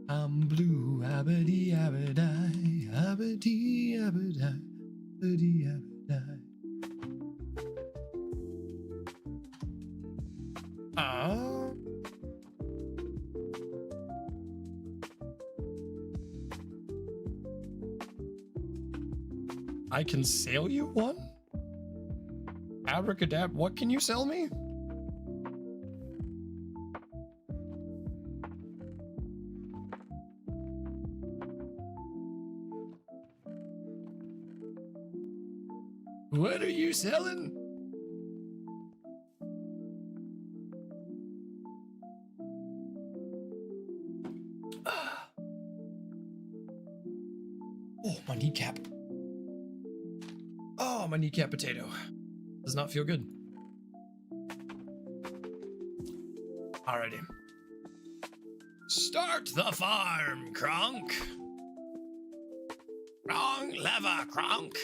I'm blue, abadi abadi, abadi abadi, abadi abadi. I can sell you one? Abracadabra, what can you sell me? What are you selling? Oh, my kneecap. Oh, my kneecap potato. Does not feel good. Alrighty. Start the farm, Kronk. Wrong lever, Kronk.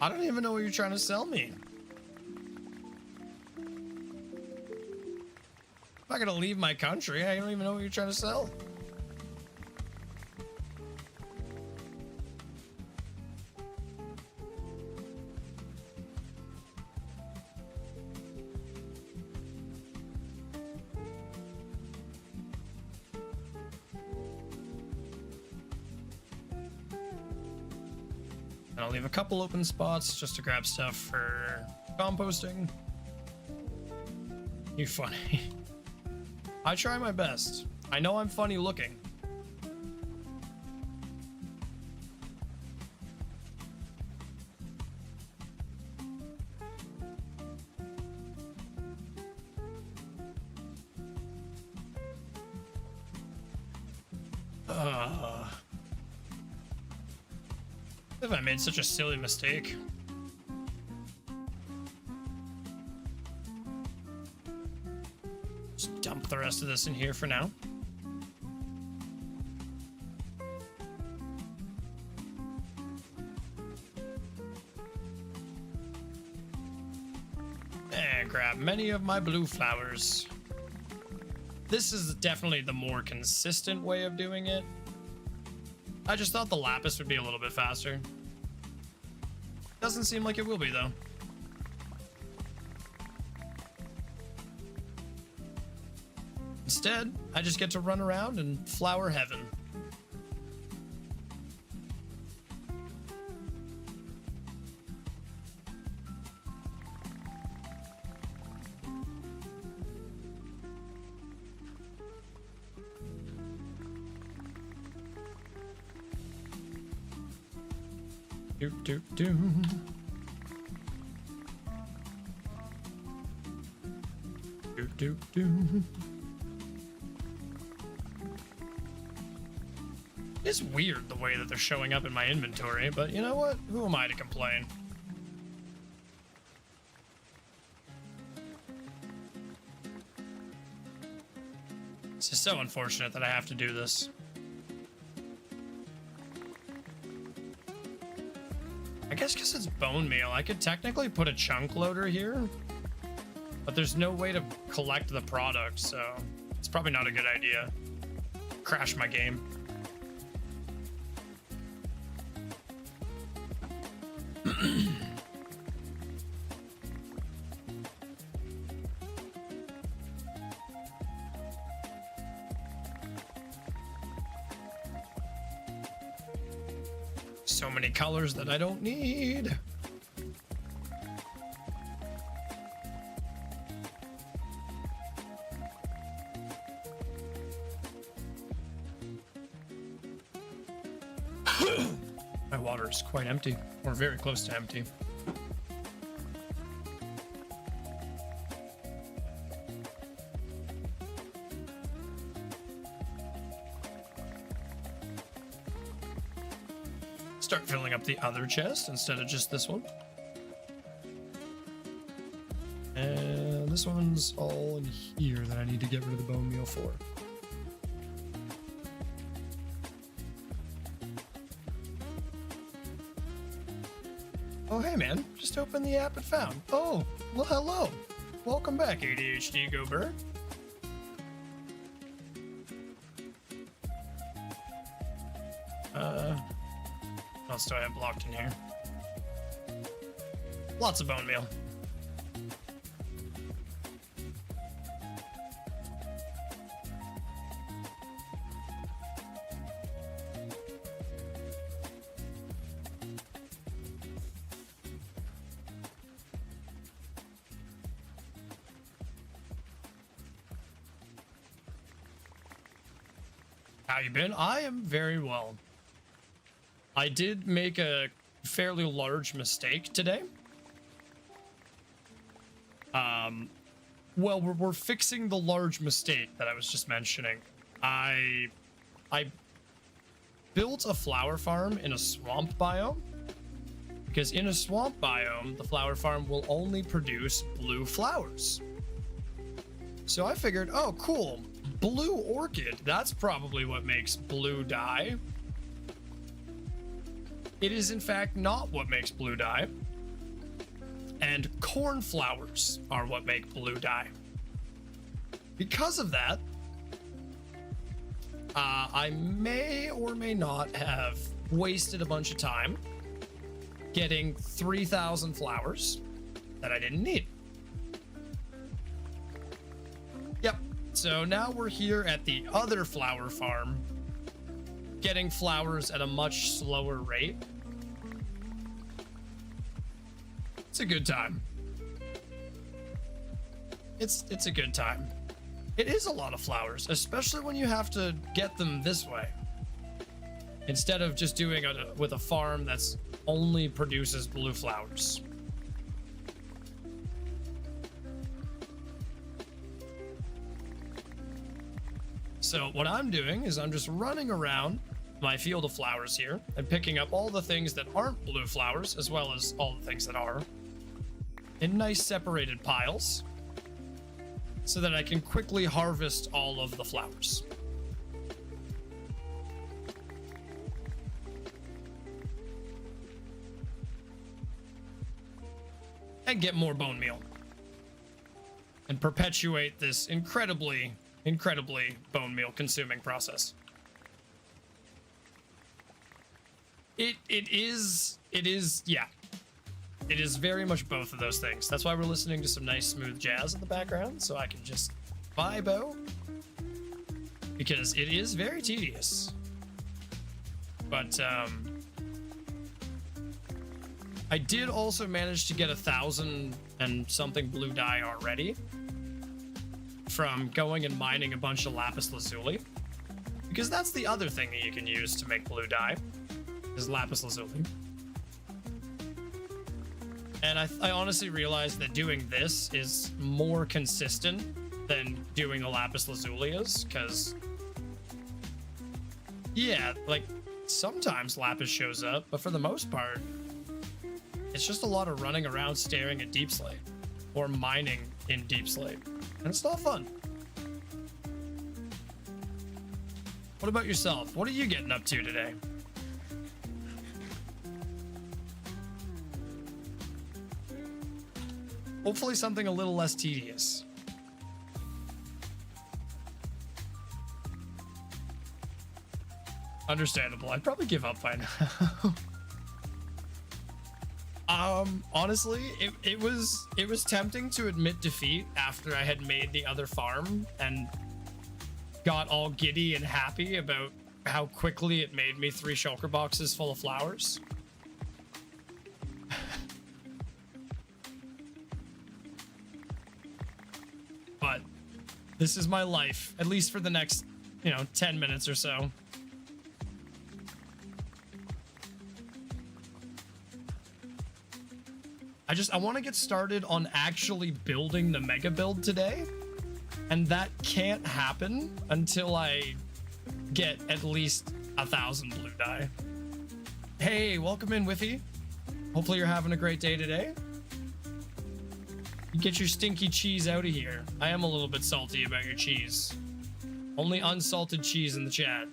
I don't even know what you're trying to sell me. I'm not gonna leave my country. I don't even know what you're trying to sell. And I'll leave a couple open spots just to grab stuff for composting. You funny. I try my best. I know I'm funny looking. If I made such a silly mistake. Just dump the rest of this in here for now. And grab many of my blue flowers. This is definitely the more consistent way of doing it. I just thought the lapis would be a little bit faster. Doesn't seem like it will be, though. Instead, I just get to run around and flower heaven. Do. It's weird the way that they're showing up in my inventory, but you know what? Who am I to complain? It's just so unfortunate that I have to do this. I guess because it's bone meal, I could technically put a chunk loader here, but there's no way to collect the product, so it's probably not a good idea. Crash my game. So many colors that I don't need. My water is quite empty, or very close to empty. Start filling up the other chest instead of just this one. And this one's all in here that I need to get rid of the bone meal for. Oh, hey man, just opened the app and found. Oh, well, hello. Welcome back, ADHD Gober. What else do I have blocked in here? Lots of bone meal. How you been? I am very well. I did make a fairly large mistake today. Well, we're fixing the large mistake that I was just mentioning. I built a flower farm in a swamp biome, because in a swamp biome, the flower farm will only produce blue flowers. So I figured, oh, cool, blue orchid, that's probably what makes blue dye. It is in fact not what makes blue dye. and cornflowers are what make blue dye. Because of that, I may or may not have wasted a bunch of time getting 3,000 flowers that I didn't need. Yep, so now we're here at the other flower farm, getting flowers at a much slower rate. It's a good time. It's a good time. It is a lot of flowers, especially when you have to get them this way. Instead of just doing it with a farm that's only produces blue flowers. So what I'm doing is I'm just running around my field of flowers here and picking up all the things that aren't blue flowers, as well as all the things that are, in nice separated piles, so that I can quickly harvest all of the flowers. And get more bone meal. And perpetuate this incredibly bone meal consuming process. It is very much both of those things. That's why we're listening to some nice smooth jazz in the background, so I can just vibe, because it is very tedious. But I did also manage to get 1,000 and something blue dye already from going and mining a bunch of lapis lazuli, because that's the other thing that you can use to make blue dye is lapis lazuli. And I honestly realized that doing this is more consistent than doing the lapis lazuli is, because yeah, like sometimes lapis shows up, but for the most part it's just a lot of running around staring at deep slate or mining in deep slate, and it's not fun. What about yourself? What are you getting up to today? Hopefully something a little less tedious. Understandable. I'd probably give up by now. Honestly, it was tempting to admit defeat after I had made the other farm and got all giddy and happy about how quickly it made me 3 shulker boxes full of flowers. But this is my life, at least for the next, 10 minutes or so. I want to get started on actually building the mega build today, and that can't happen until I get at least 1,000 blue dye. Hey, welcome in, Whiffy. Hopefully you're having a great day today. Get your stinky cheese out of here. I am a little bit salty about your cheese. Only unsalted cheese in the chat.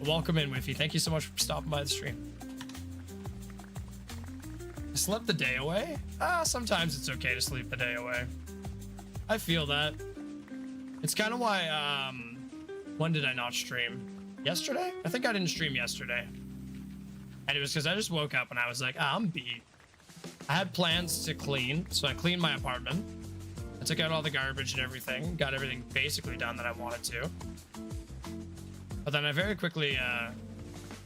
Welcome in, Whiffy. Thank you so much for stopping by the stream. I slept the day away? Sometimes it's okay to sleep the day away. I feel that. It's kind of why, when did I not stream? Yesterday? I think I didn't stream yesterday. And it was because I just woke up and I was like, I'm beat. I had plans to clean, so I cleaned my apartment. I took out all the garbage and everything, got everything basically done that I wanted to. But then I very quickly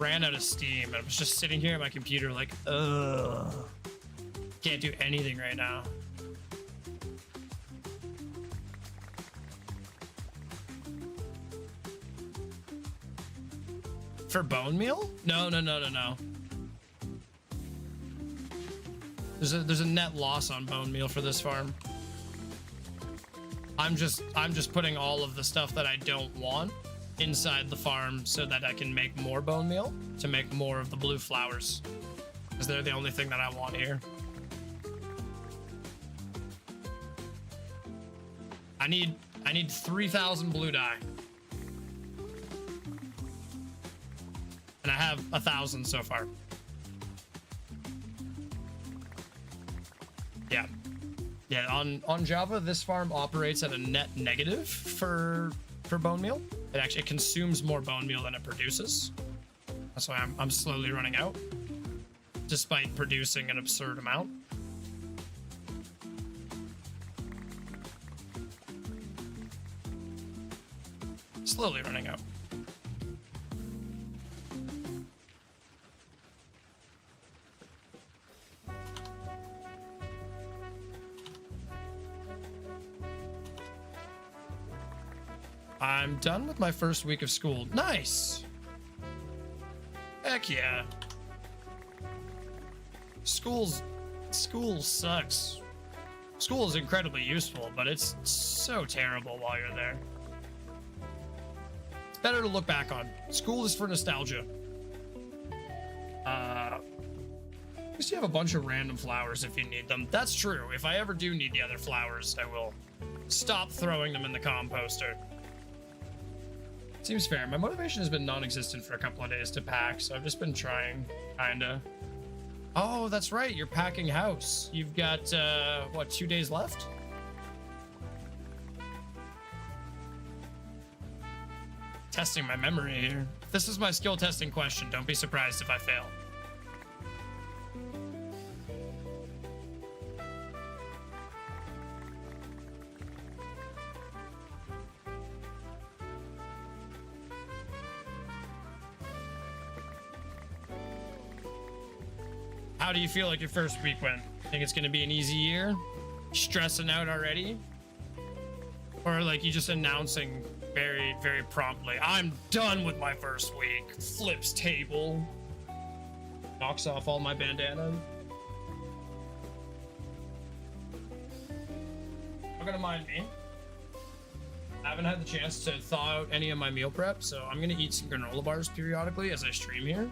ran out of steam, and I was just sitting here at my computer like, ugh. Can't do anything right now. For bone meal? No. There's a net loss on bone meal for this farm. I'm just putting all of the stuff that I don't want inside the farm so that I can make more bone meal to make more of the blue flowers, because they're the only thing that I want here. I need 3,000 blue dye. And I have 1,000 so far. Yeah, on Java, this farm operates at a net negative for bone meal. It consumes more bone meal than it produces. That's why I'm slowly running out, despite producing an absurd amount. Slowly running out. I'm done with my first week of school. Nice. Heck yeah. School sucks. School is incredibly useful, but it's so terrible while you're there. It's better to look back on. School is for nostalgia. At least you have a bunch of random flowers if you need them. That's true. If I ever do need the other flowers, I will stop throwing them in the composter. Seems fair. My motivation has been non-existent for a couple of days to pack, so I've just been trying, kinda. Oh, that's right. You're packing house. You've got, what, 2 days left? Testing my memory here. This is my skill testing question. Don't be surprised if I fail. How do you feel like your first week went? Think it's gonna be an easy year? Stressing out already? Or like you just announcing very, very promptly, I'm done with my first week. Flips table. Knocks off all my bandanas. Not gonna mind me. I haven't had the chance to thaw out any of my meal prep, so I'm gonna eat some granola bars periodically as I stream here.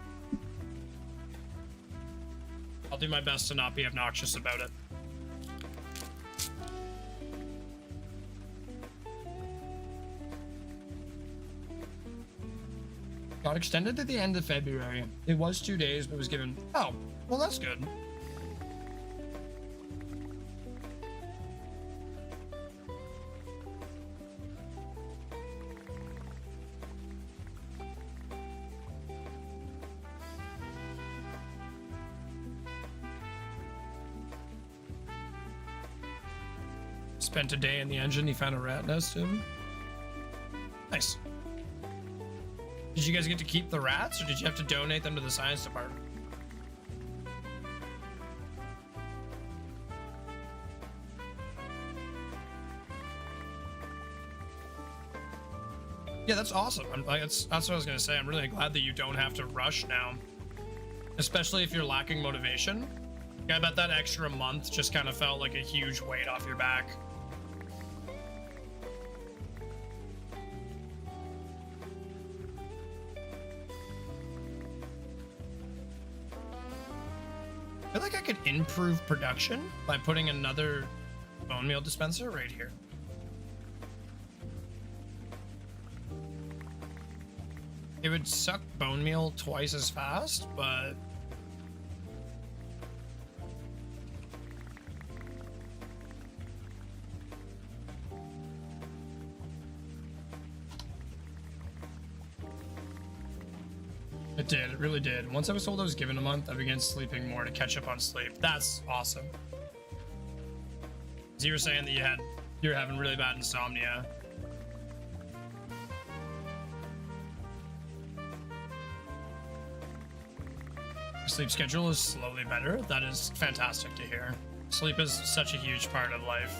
I'll do my best to not be obnoxious about it. Got extended to the end of February. It was 2 days, but was given... Oh, well, that's good. Spent a day in the engine. He found a rat nest too. Nice. Did you guys get to keep the rats, or did you have to donate them to the science department? Yeah, that's awesome. That's what I was gonna say. I'm really glad that you don't have to rush now, especially if you're lacking motivation. Yeah, I bet that extra month just kind of felt like a huge weight off your back. I feel like I could improve production by putting another bone meal dispenser right here. It would suck bone meal twice as fast, but it did. It really did. Once I was told I was given a month, I began sleeping more to catch up on sleep. That's awesome. So you were saying that you're having really bad insomnia. Sleep schedule is slowly better. That is fantastic to hear. Sleep is such a huge part of life.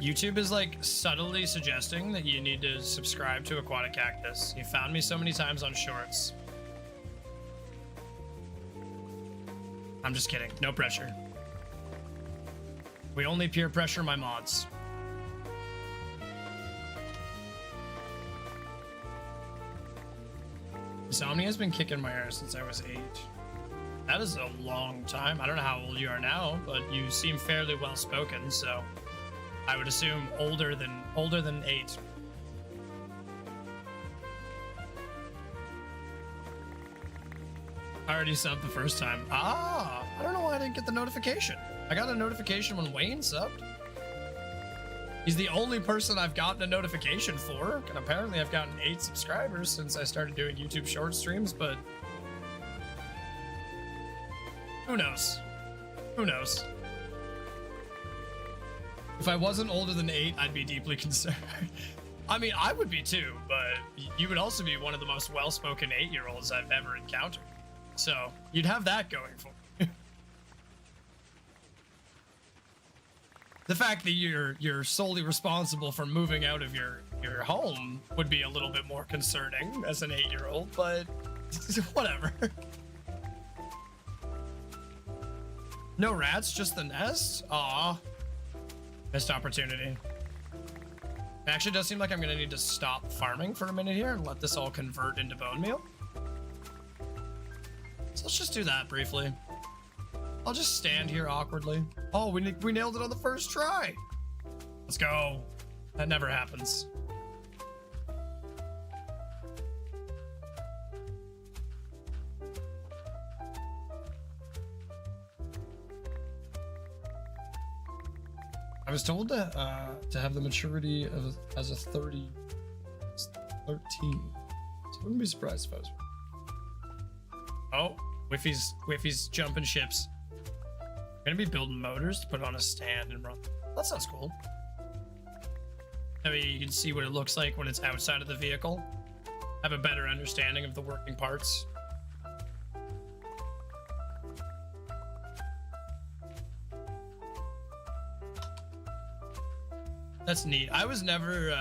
YouTube is like subtly suggesting that you need to subscribe to Aquatic Cactus. You found me so many times on shorts. I'm just kidding. No pressure. We only peer pressure my mods. Insomnia has been kicking my ass since I was 8. That is a long time. I don't know how old you are now, but you seem fairly well spoken, so I would assume older than 8. I already subbed the first time. Ah, I don't know why I didn't get the notification. I got a notification when Wayne subbed. He's the only person I've gotten a notification for, and apparently I've gotten 8 subscribers since I started doing YouTube short streams, but who knows? Who knows? If I wasn't older than 8, I'd be deeply concerned. I mean, I would be too, but you would also be one of the most well-spoken 8-year-olds I've ever encountered. So you'd have that going for you. The fact that you're solely responsible for moving out of your home would be a little bit more concerning as an 8-year-old, but whatever. No rats, just the nest? Aw. Missed opportunity. It actually does seem like I'm gonna need to stop farming for a minute here and let this all convert into bone meal. So let's just do that briefly. I'll just stand here awkwardly. Oh, we nailed it on the first try. Let's go. That never happens. I was told to have the maturity of as a 13. So I wouldn't be surprised if I was. Oh, Whiffy's jumping ships. I'm gonna be building motors to put on a stand and run. That sounds cool. That way you can see what it looks like when it's outside of the vehicle. Have a better understanding of the working parts. That's neat. I was never,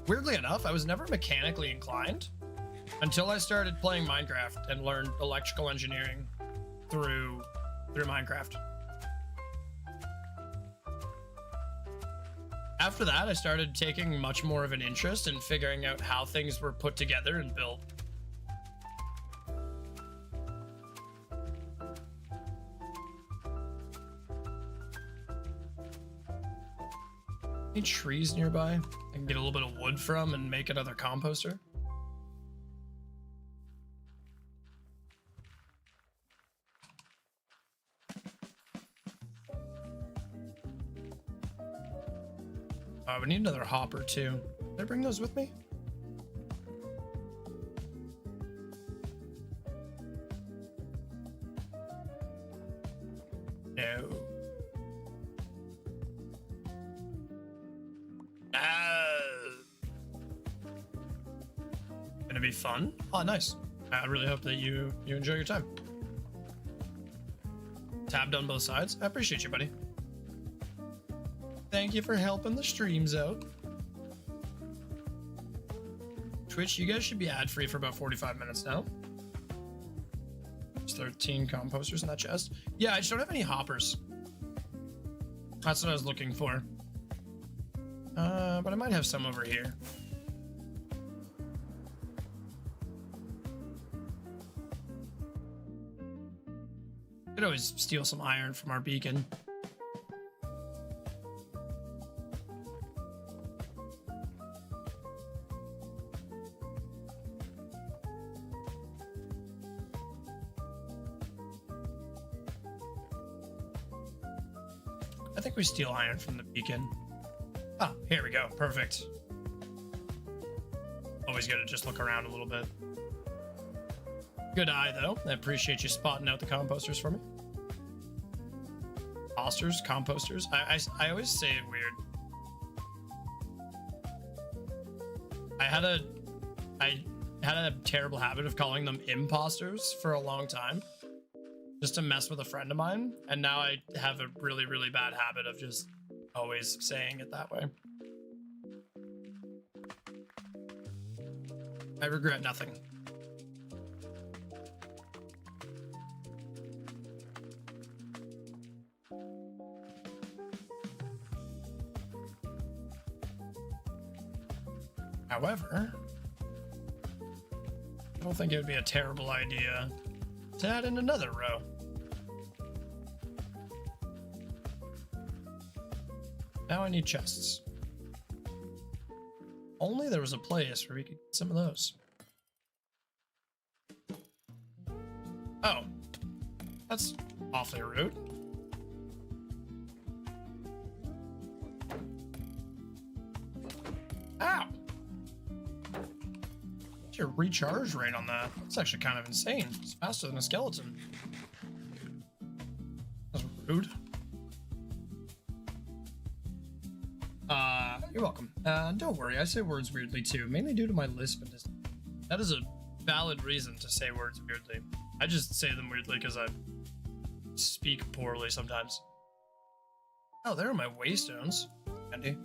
weirdly enough, I was never mechanically inclined until I started playing Minecraft and learned electrical engineering through Minecraft. After that, I started taking much more of an interest in figuring out how things were put together and built. Any trees nearby I can get a little bit of wood from and make another composter? We need another hopper too. Did I bring those with me? No. Gonna be fun. Oh, nice. I really hope that you enjoy your time. Tabbed on both sides. I appreciate you, buddy. Thank you for helping the streams out. Twitch, you guys should be ad-free for about 45 minutes now. There's 13 composters in that chest. Yeah, I just don't have any hoppers. That's what I was looking for. But I might have some over here. Could always steal some iron from our beacon. I think we steal iron from the beacon. Ah, here we go. Perfect. Always gotta just look around a little bit. Good eye, though. I appreciate you spotting out the composters for me. Composters. I always say it weird. I had a terrible habit of calling them imposters for a long time, just to mess with a friend of mine, and now I have a really, really bad habit of just always saying it that way. I regret nothing. However, I don't think it would be a terrible idea to add in another row. Now I need chests. Only there was a place where we could get some of those. Oh, that's awfully rude. Ow. What's your recharge rate on that? That's actually kind of insane. It's faster than a skeleton. That's rude. You're welcome. Don't worry, I say words weirdly too, mainly due to my lisp and this. That is a valid reason to say words weirdly. I just say them weirdly because I speak poorly sometimes. Oh, there are my waystones. Andy.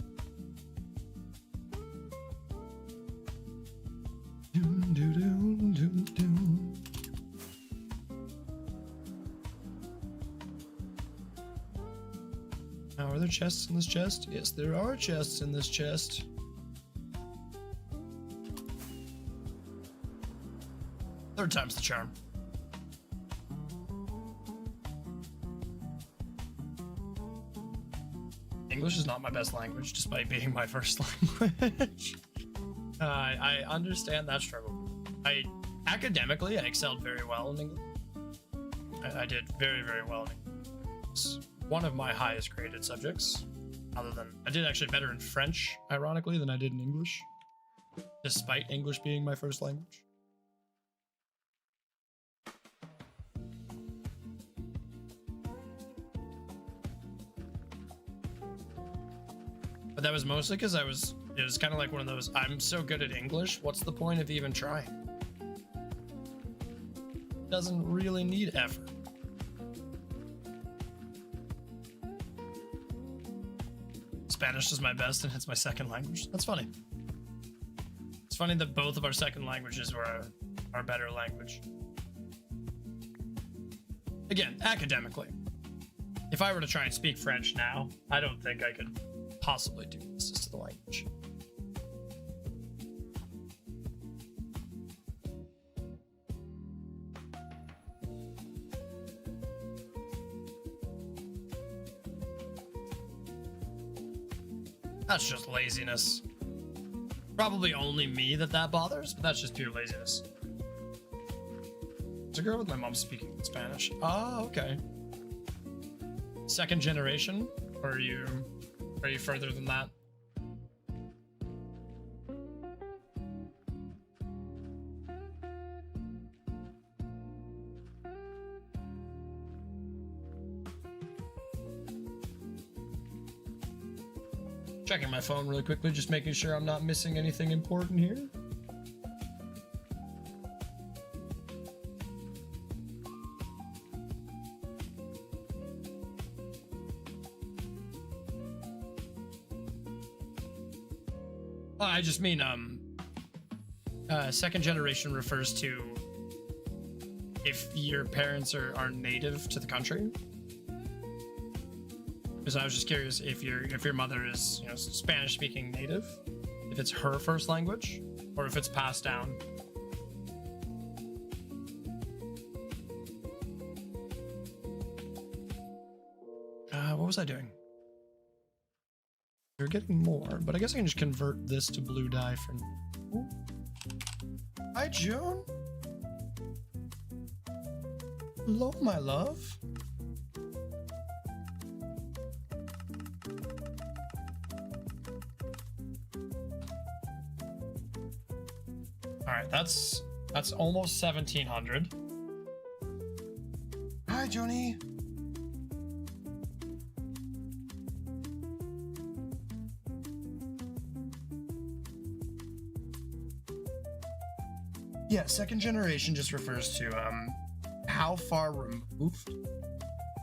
Now, are there chests in this chest? Yes, there are chests in this chest. Third time's the charm. English is not my best language, despite being my first language. I understand that struggle. Academically, I excelled very well in English. I did very, very well in English. It's one of my highest graded subjects. Other than, I did actually better in French, ironically, than I did in English, despite English being my first language. But that was mostly because it was kind of like one of those, I'm so good at English, what's the point of even trying? Doesn't really need effort. Spanish is my best and it's my second language. That's funny. It's funny that both of our second languages were our better language. Again, academically. If I were to try and speak French now, I don't think I could possibly do justice to the language. That's just laziness. Probably only me that bothers, but that's just pure laziness. There's a girl with my mom speaking Spanish. Oh, okay. Second generation? Or are you further than that? Checking my phone really quickly, just making sure I'm not missing anything important here. I just mean, second generation refers to if your parents are native to the country. Because I was just curious if your mother is, Spanish speaking native, if it's her first language, or if it's passed down. What was I doing? You're getting more, but I guess I can just convert this to blue dye for now. Hi, June. Hello, my love. All right, that's almost 1700. Hi, Johnny. Yeah, second generation just refers to how far removed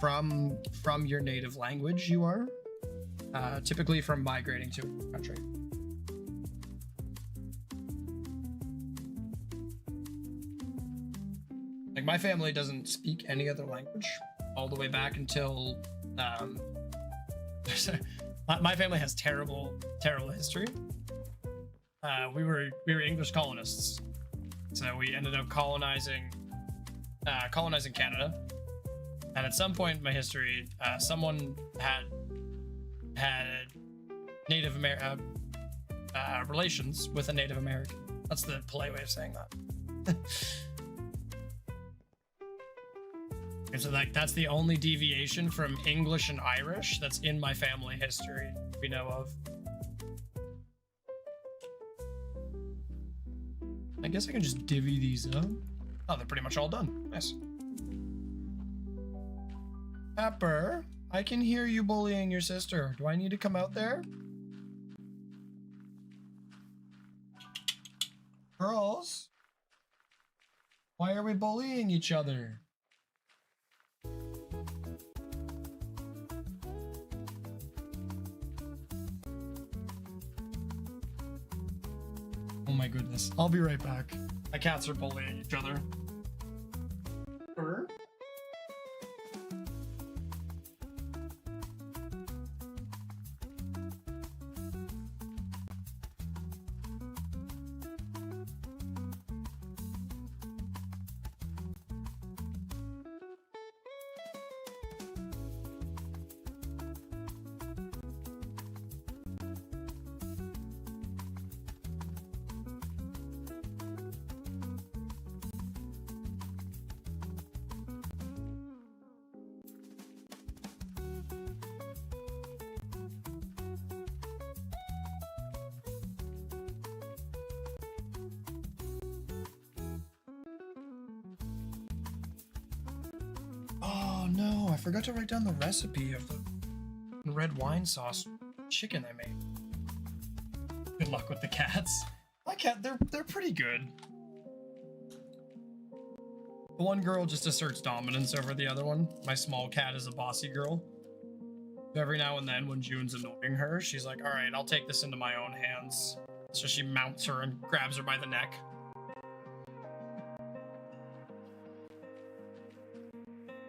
from your native language you are, typically from migrating to a country. Like, my family doesn't speak any other language all the way back until my family has terrible history. We were English colonists. So we ended up colonizing Canada, and at some point in my history, someone had Native American relations with a Native American. That's the polite way of saying that. And so like that's the only deviation from English and Irish that's in my family history we know of. I guess I can just divvy these up. Oh, they're pretty much all done. Nice. Pepper, I can hear you bullying your sister. Do I need to come out there? Girls, why are we bullying each other? Oh my goodness. I'll be right back. My cats are bullying each other. Oh no, I forgot to write down the recipe of the red wine sauce chicken I made. Good luck with the cats. My cat, they're pretty good. The one girl just asserts dominance over the other one. My small cat is a bossy girl. Every now and then when June's annoying her, she's like, all right, I'll take this into my own hands. So she mounts her and grabs her by the neck.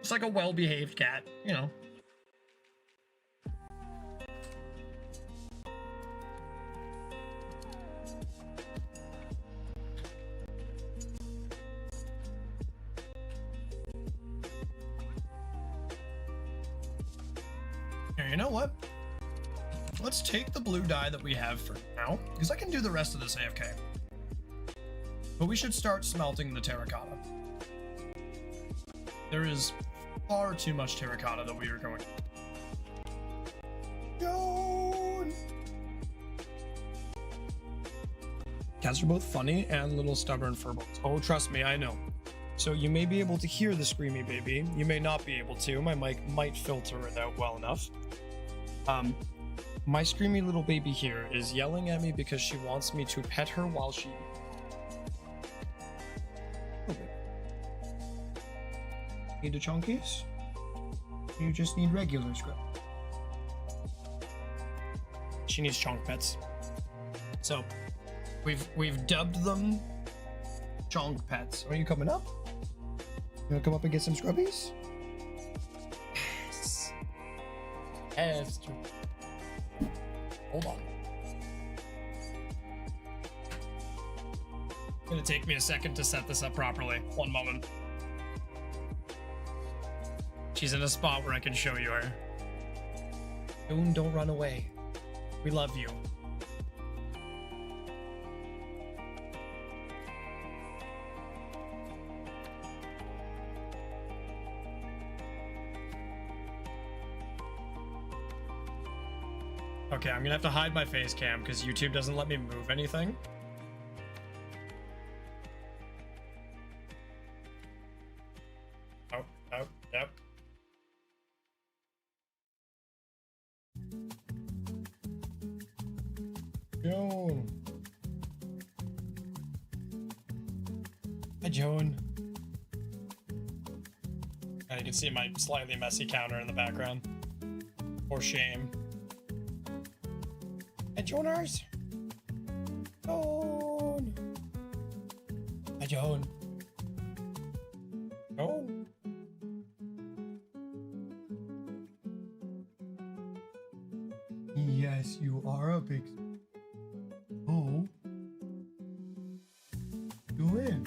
It's like a well-behaved cat, you know. Here, you know what? Let's take the blue dye that we have for now, because I can do the rest of this AFK. But we should start smelting the terracotta. There is far too much terracotta that we are going. Yawn! Cats are both funny and little stubborn furballs. Oh, trust me, I know. So you may be able to hear the screamy baby. You may not be able to. My mic might filter it out well enough. My screamy little baby here is yelling at me because she wants me to pet her while she... Need the chunkies? You just need regular scrub. She needs chunk pets. So we've dubbed them chunk pets. Are you coming up? You wanna come up and get some scrubbies? Yes. Yes. Hold on. It's gonna take me a second to set this up properly. One moment. She's in a spot where I can show you her. June, don't run away. We love you. Okay, I'm gonna have to hide my face cam because YouTube doesn't let me move anything. Oh, yep. Joan. Hi, Joan. You can see my slightly messy counter in the background. For shame. Hi, Joners. Joan. Hi, Joan. Joan. Yes, you are a big... Oh. You in?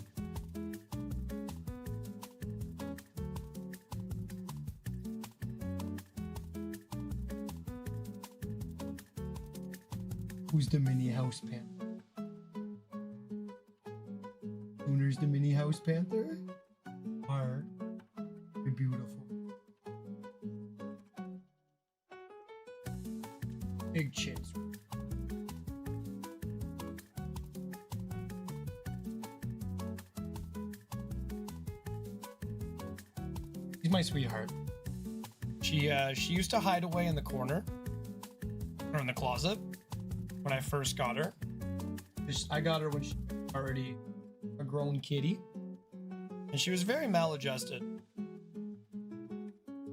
Who's the mini house panther? Luner's the mini house panther? Or beautiful. Big chins. She's my sweetheart. She used to hide away in the corner or in the closet when I first got her. I got her when she was already a grown kitty, and she was very maladjusted.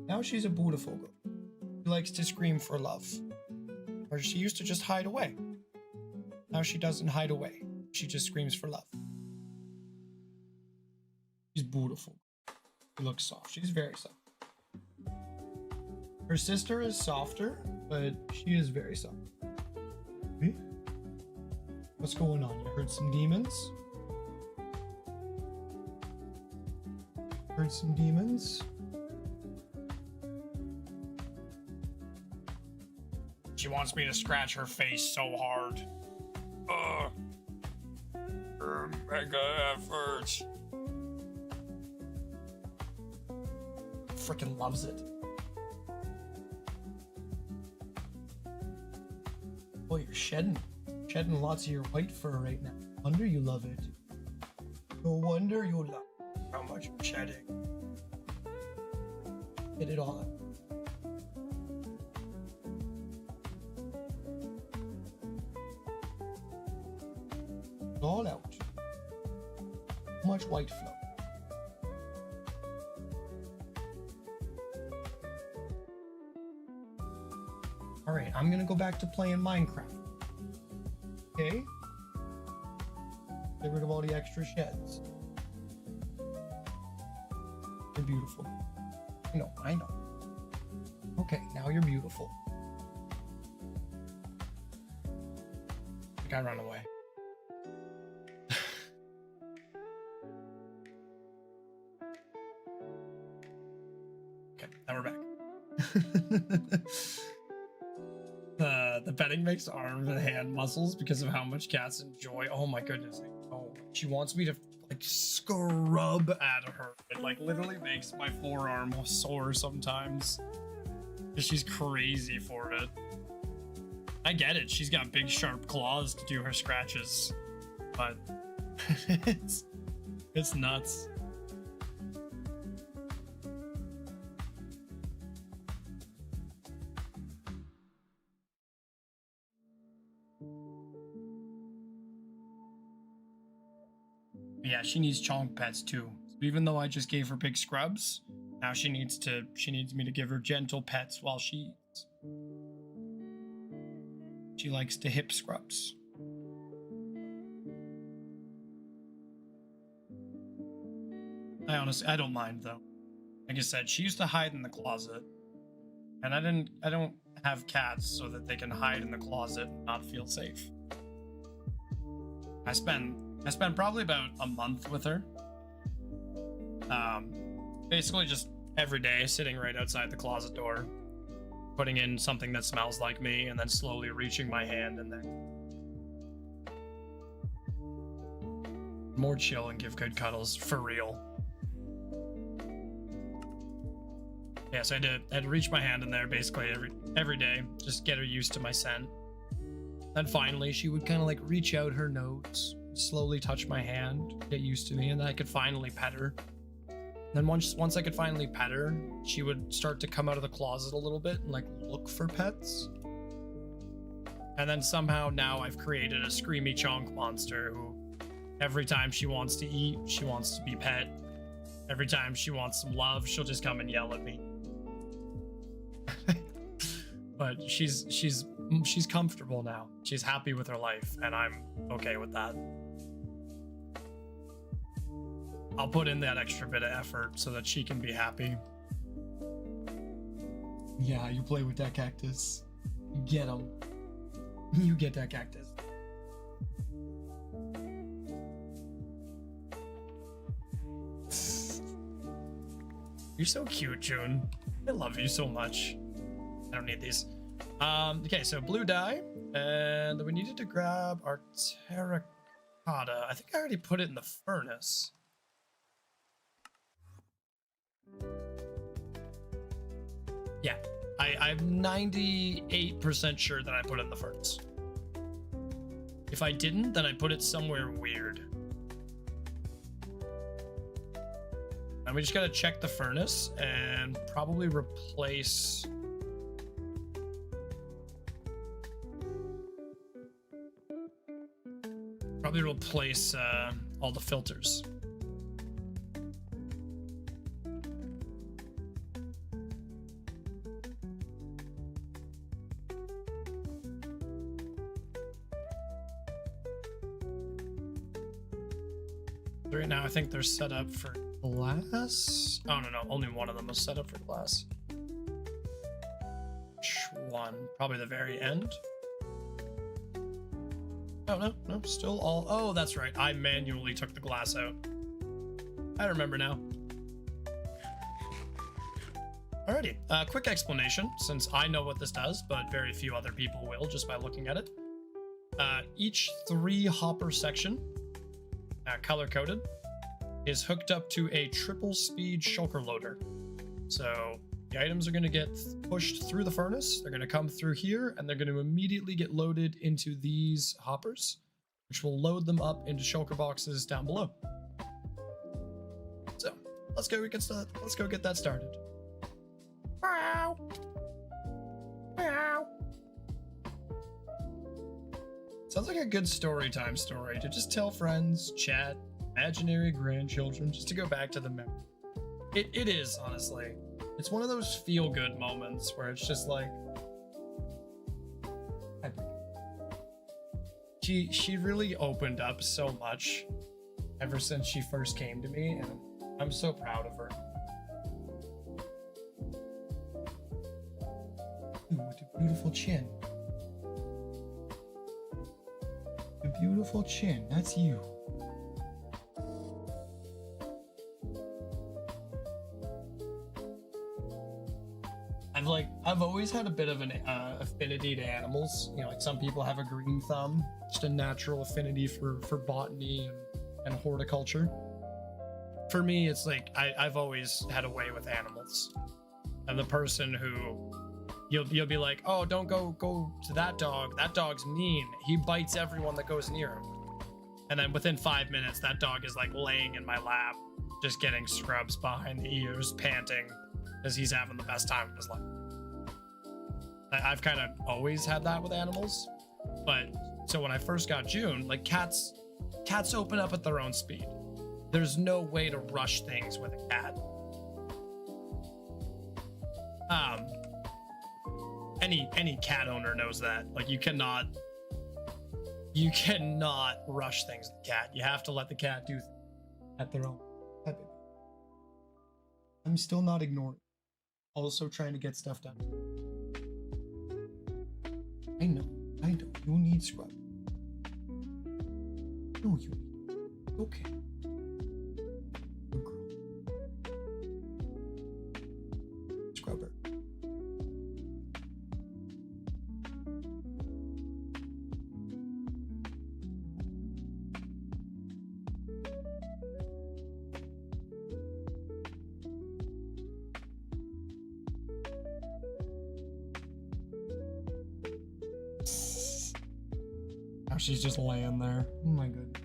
Now she's a beautiful girl. She likes to scream for love. Or she used to just hide away. Now she doesn't hide away. She just screams for love. She's beautiful. She looks soft. She's very soft. Her sister is softer, but she is very soft. Hmm? What's going on? You heard some demons? Heard some demons? She wants me to scratch her face so hard. Mega effort. Freaking loves it. Oh, you're shedding lots of your white fur right now. No wonder you love it. No wonder you love how much you're shedding. Get it all out. All out. Too much white flow. All right, I'm gonna go back to playing Minecraft. Okay. Get rid of all the extra sheds. You're beautiful. I know. Okay, now you're beautiful. I think I run away. Okay, now we're back. The petting makes arm and hand muscles because of how much cats enjoy. Oh my goodness. Oh, she wants me to like scrub at her. It like literally makes my forearm sore sometimes. She's crazy for it. I get it. She's got big sharp claws to do her scratches, but it's nuts. Yeah, she needs chonk pets too. So even though I just gave her big scrubs, now she needs me to give her gentle pets while she eats. She likes to hip scrubs. I don't mind though. Like I said, she used to hide in the closet. And I don't have cats so that they can hide in the closet and not feel safe. I spent probably about a month with her. Basically just every day sitting right outside the closet door, putting in something that smells like me, and then slowly reaching my hand in there. More chill and give good cuddles, for real. Yeah, so I had to reach my hand in there basically every day, just get her used to my scent. Then finally she would kind of like reach out her nose, slowly touch my hand, get used to me, and then I could finally pet her. Then once I could finally pet her, she would start to come out of the closet a little bit and like look for pets. And then somehow now I've created a screamy chonk monster who every time she wants to eat, she wants to be pet. Every time she wants some love, she'll just come and yell at me. But she's comfortable now. She's happy with her life, and I'm okay with that. I'll put in that extra bit of effort so that she can be happy. Yeah, you play with that cactus. You get him. You get that cactus. You're so cute, June. I love you so much. I don't need these. Okay, so blue dye, and we needed to grab our terracotta. I think I already put it in the furnace. Yeah, I'm 98% sure that I put it in the furnace. If I didn't, then I put it somewhere weird. And we just gotta check the furnace and probably replace... all the filters. Right now, I think they're set up for glass. Oh, no, only one of them is set up for glass. Which one? Probably the very end. Oh, no, still all... Oh, that's right. I manually took the glass out. I remember now. Alrighty, quick explanation, since I know what this does, but very few other people will just by looking at it. Each 3 hopper section, color-coded, is hooked up to a triple-speed shulker loader. So the items are going to get pushed through the furnace, they're going to come through here, and they're going to immediately get loaded into these hoppers, which will load them up into shulker boxes down below. So let's go get that started. Meow. Meow. Sounds like a good story time story to just tell friends, chat, imaginary grandchildren, just to go back to the memory. It is, honestly. It's one of those feel-good moments where it's just like... She really opened up so much ever since she first came to me, and I'm so proud of her. Ooh, what a beautiful chin. A beautiful chin, that's you. I've always had a bit of an affinity to animals. You know, like some people have a green thumb, just a natural affinity for botany and horticulture. For me, it's like I've always had a way with animals. I'm the person who you'll be like, oh, don't go to that dog. That dog's mean. He bites everyone that goes near him. And then within 5 minutes, that dog is like laying in my lap, just getting scrubs behind the ears, panting, because he's having the best time of his life. I've kind of always had that with animals, but so when I first got June, like cats open up at their own speed. There's no way to rush things with a cat. Any cat owner knows that. Like you cannot rush things with a cat. You have to let the cat do things at their own. I'm still not ignoring. Also trying to get stuff done. I know. You need scrub. No, you need. Okay. Good girl. Scrubber. She's just laying there. Oh my goodness.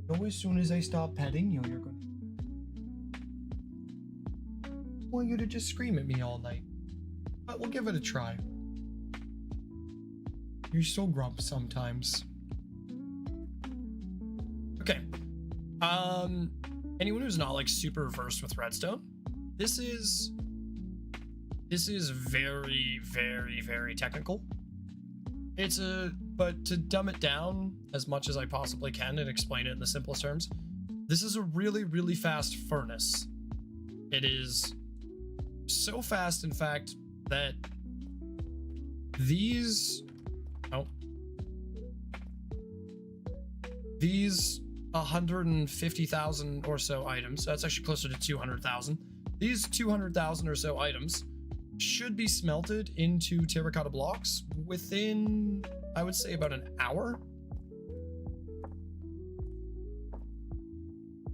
So as soon as I stop petting you, you're gonna... I want you to just scream at me all night. But we'll give it a try. You're so grumpy sometimes. Okay. Anyone who's not like super versed with Redstone, this is very, very, very technical. But to dumb it down as much as I possibly can and explain it in the simplest terms, this is a really, really fast furnace. It is so fast, in fact, that these 150,000 or so items, that's actually closer to 200,000. These 200,000 or so items should be smelted into terracotta blocks within, I would say, about an hour.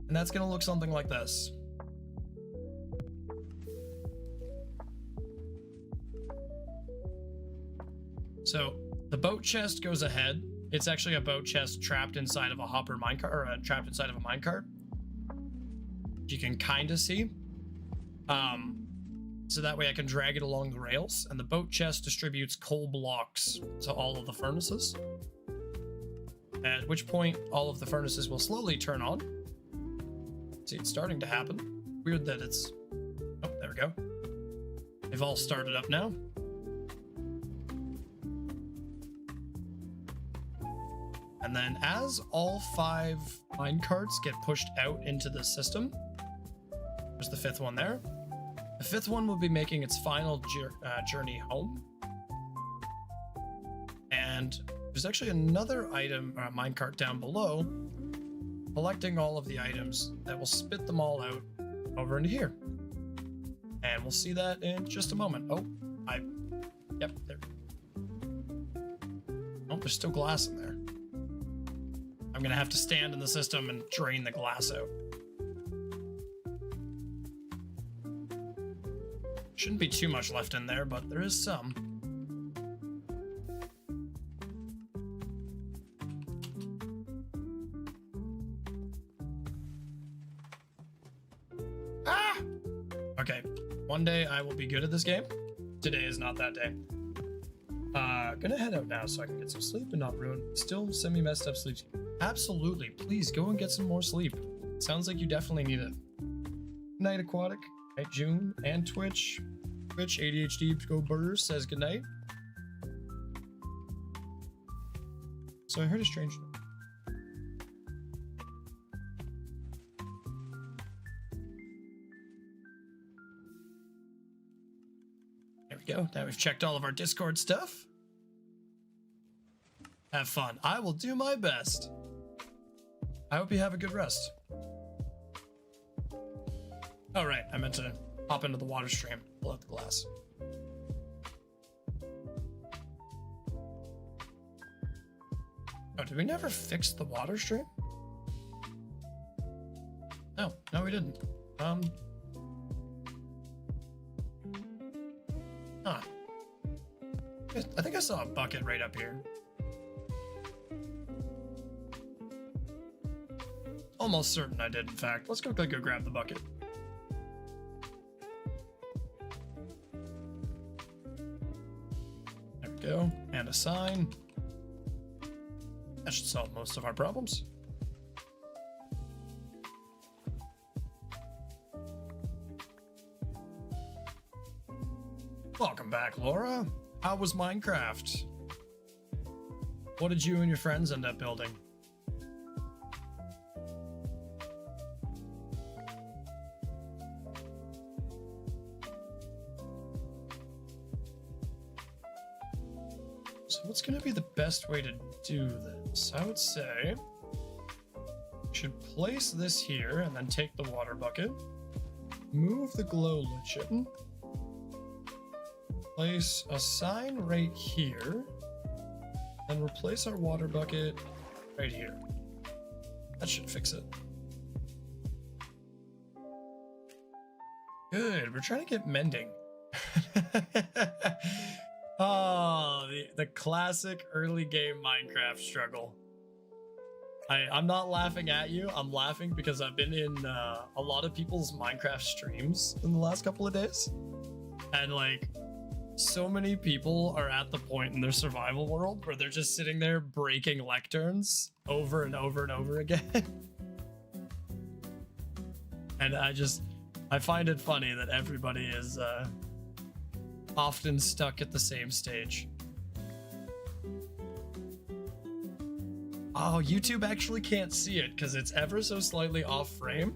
And that's gonna look something like this. So the boat chest goes ahead. It's actually a boat chest trapped inside of a hopper minecart, or trapped inside of a minecart. You can kind of see. So that way I can drag it along the rails, and the boat chest distributes coal blocks to all of the furnaces. At which point all of the furnaces will slowly turn on. See, it's starting to happen. Weird that it's... Oh, there we go. They've all started up now. And then as all 5 minecarts get pushed out into the system, there's the 5th one there. The 5th one will be making its final journey home. And there's actually another item, minecart down below, collecting all of the items that will spit them all out over into here. And we'll see that in just a moment. Oh, yep, there. Oh, there's still glass in there. I'm gonna have to stand in the system and drain the glass out. Shouldn't be too much left in there, but there is some. Ah! Okay, one day I will be good at this game. Today is not that day. Gonna head out now so I can get some sleep and not ruin still semi-messed up sleep. Absolutely, please go and get some more sleep. Sounds like you definitely need it. Good night, Aquatic. Good night, June and Twitch. Twitch ADHD Go Burrs says good night. So I heard a strange noise. There we go. Now we've checked all of our Discord stuff. Have fun. I will do my best. I hope you have a good rest. Oh, right. I meant to hop into the water stream. Pull out the glass. Oh, did we never fix the water stream? No, we didn't. Huh. I think I saw a bucket right up here. Almost certain I did, in fact. Let's quickly go grab the bucket. There we go. And a sign. That should solve most of our problems. Welcome back, Laura. How was Minecraft? What did you and your friends end up building? So what's going to be the best way to do this? I would say we should place this here and then take the water bucket, move the glow lichen, place a sign right here, and replace our water bucket right here. That should fix it. Good, we're trying to get mending. Oh, the classic early game Minecraft struggle. I'm not laughing at you. I'm laughing because I've been in a lot of people's Minecraft streams in the last couple of days. And like, so many people are at the point in their survival world where they're just sitting there breaking lecterns over and over and over again. And I find it funny that everybody is often stuck at the same stage. Oh, YouTube actually can't see it because it's ever so slightly off frame,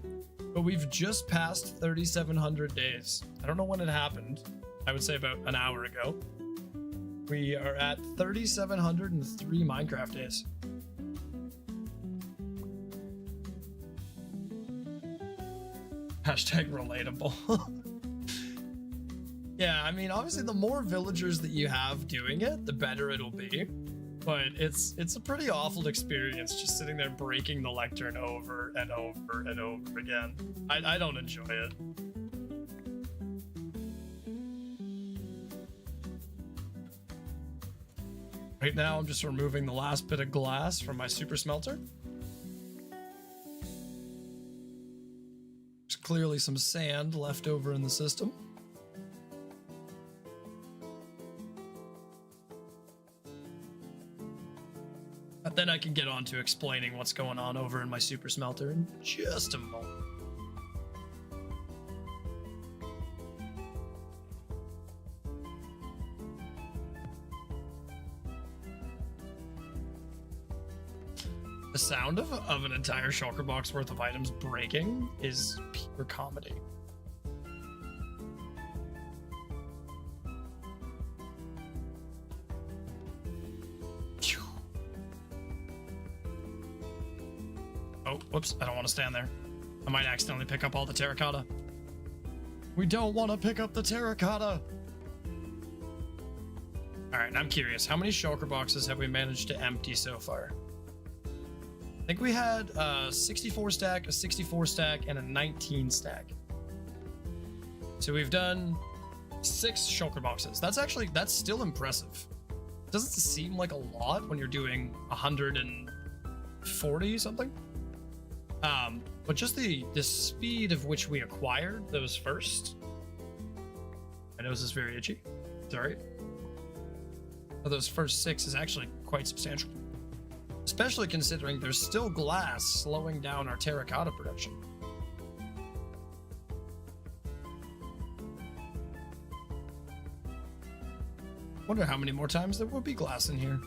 but we've just passed 3,700 days. I don't know when it happened. I would say about an hour ago. We are at 3,703 Minecraft days. Hashtag relatable. Yeah, I mean, obviously the more villagers that you have doing it, the better it'll be. But it's a pretty awful experience just sitting there breaking the lectern over and over and over again. I don't enjoy it. Right now, I'm just removing the last bit of glass from my super smelter. There's clearly some sand left over in the system. But then I can get on to explaining what's going on over in my super smelter in just a moment. The sound of an entire shulker box worth of items breaking is pure comedy. Phew. Oh, whoops, I don't want to stand there. I might accidentally pick up all the terracotta. We don't want to pick up the terracotta. All right, I'm curious. How many shulker boxes have we managed to empty so far? I think we had a 64 stack, a 64 stack, and a 19 stack. So we've done 6 shulker boxes. That's still impressive. It doesn't seem like a lot when you're doing 140 something. But just the speed of which we acquired those first. My nose is very itchy. Sorry. But those first 6 is actually quite substantial. Especially considering there's still glass slowing down our terracotta production. Wonder how many more times there will be glass in here.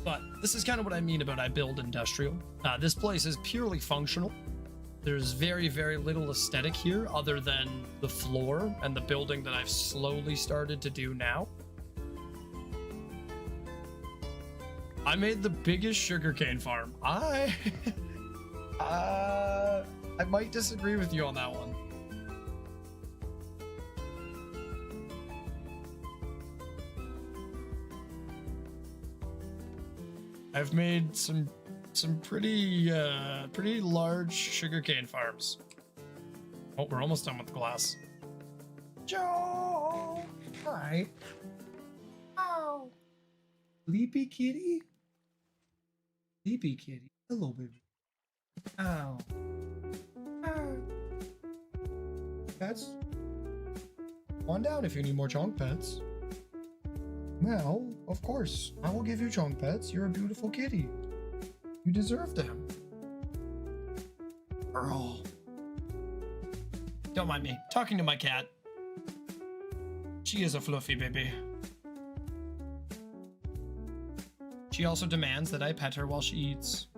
But this is kind of what I mean about I build industrial. This place is purely functional. There's very, very little aesthetic here other than the floor and the building that I've slowly started to do now. I made the biggest sugarcane farm. I might disagree with you on that one. I've made some pretty large sugarcane farms. Oh, we're almost done with the glass. Joe! Hi. Ow. Sleepy kitty? Sleepy kitty. Hello, baby. Ow. Ow. Pets? Come on down if you need more chonk pets. Well, of course. I will give you chonk pets. You're a beautiful kitty. You deserve them. Earl. Don't mind me. Talking to my cat. She is a fluffy baby. She also demands that I pet her while she eats.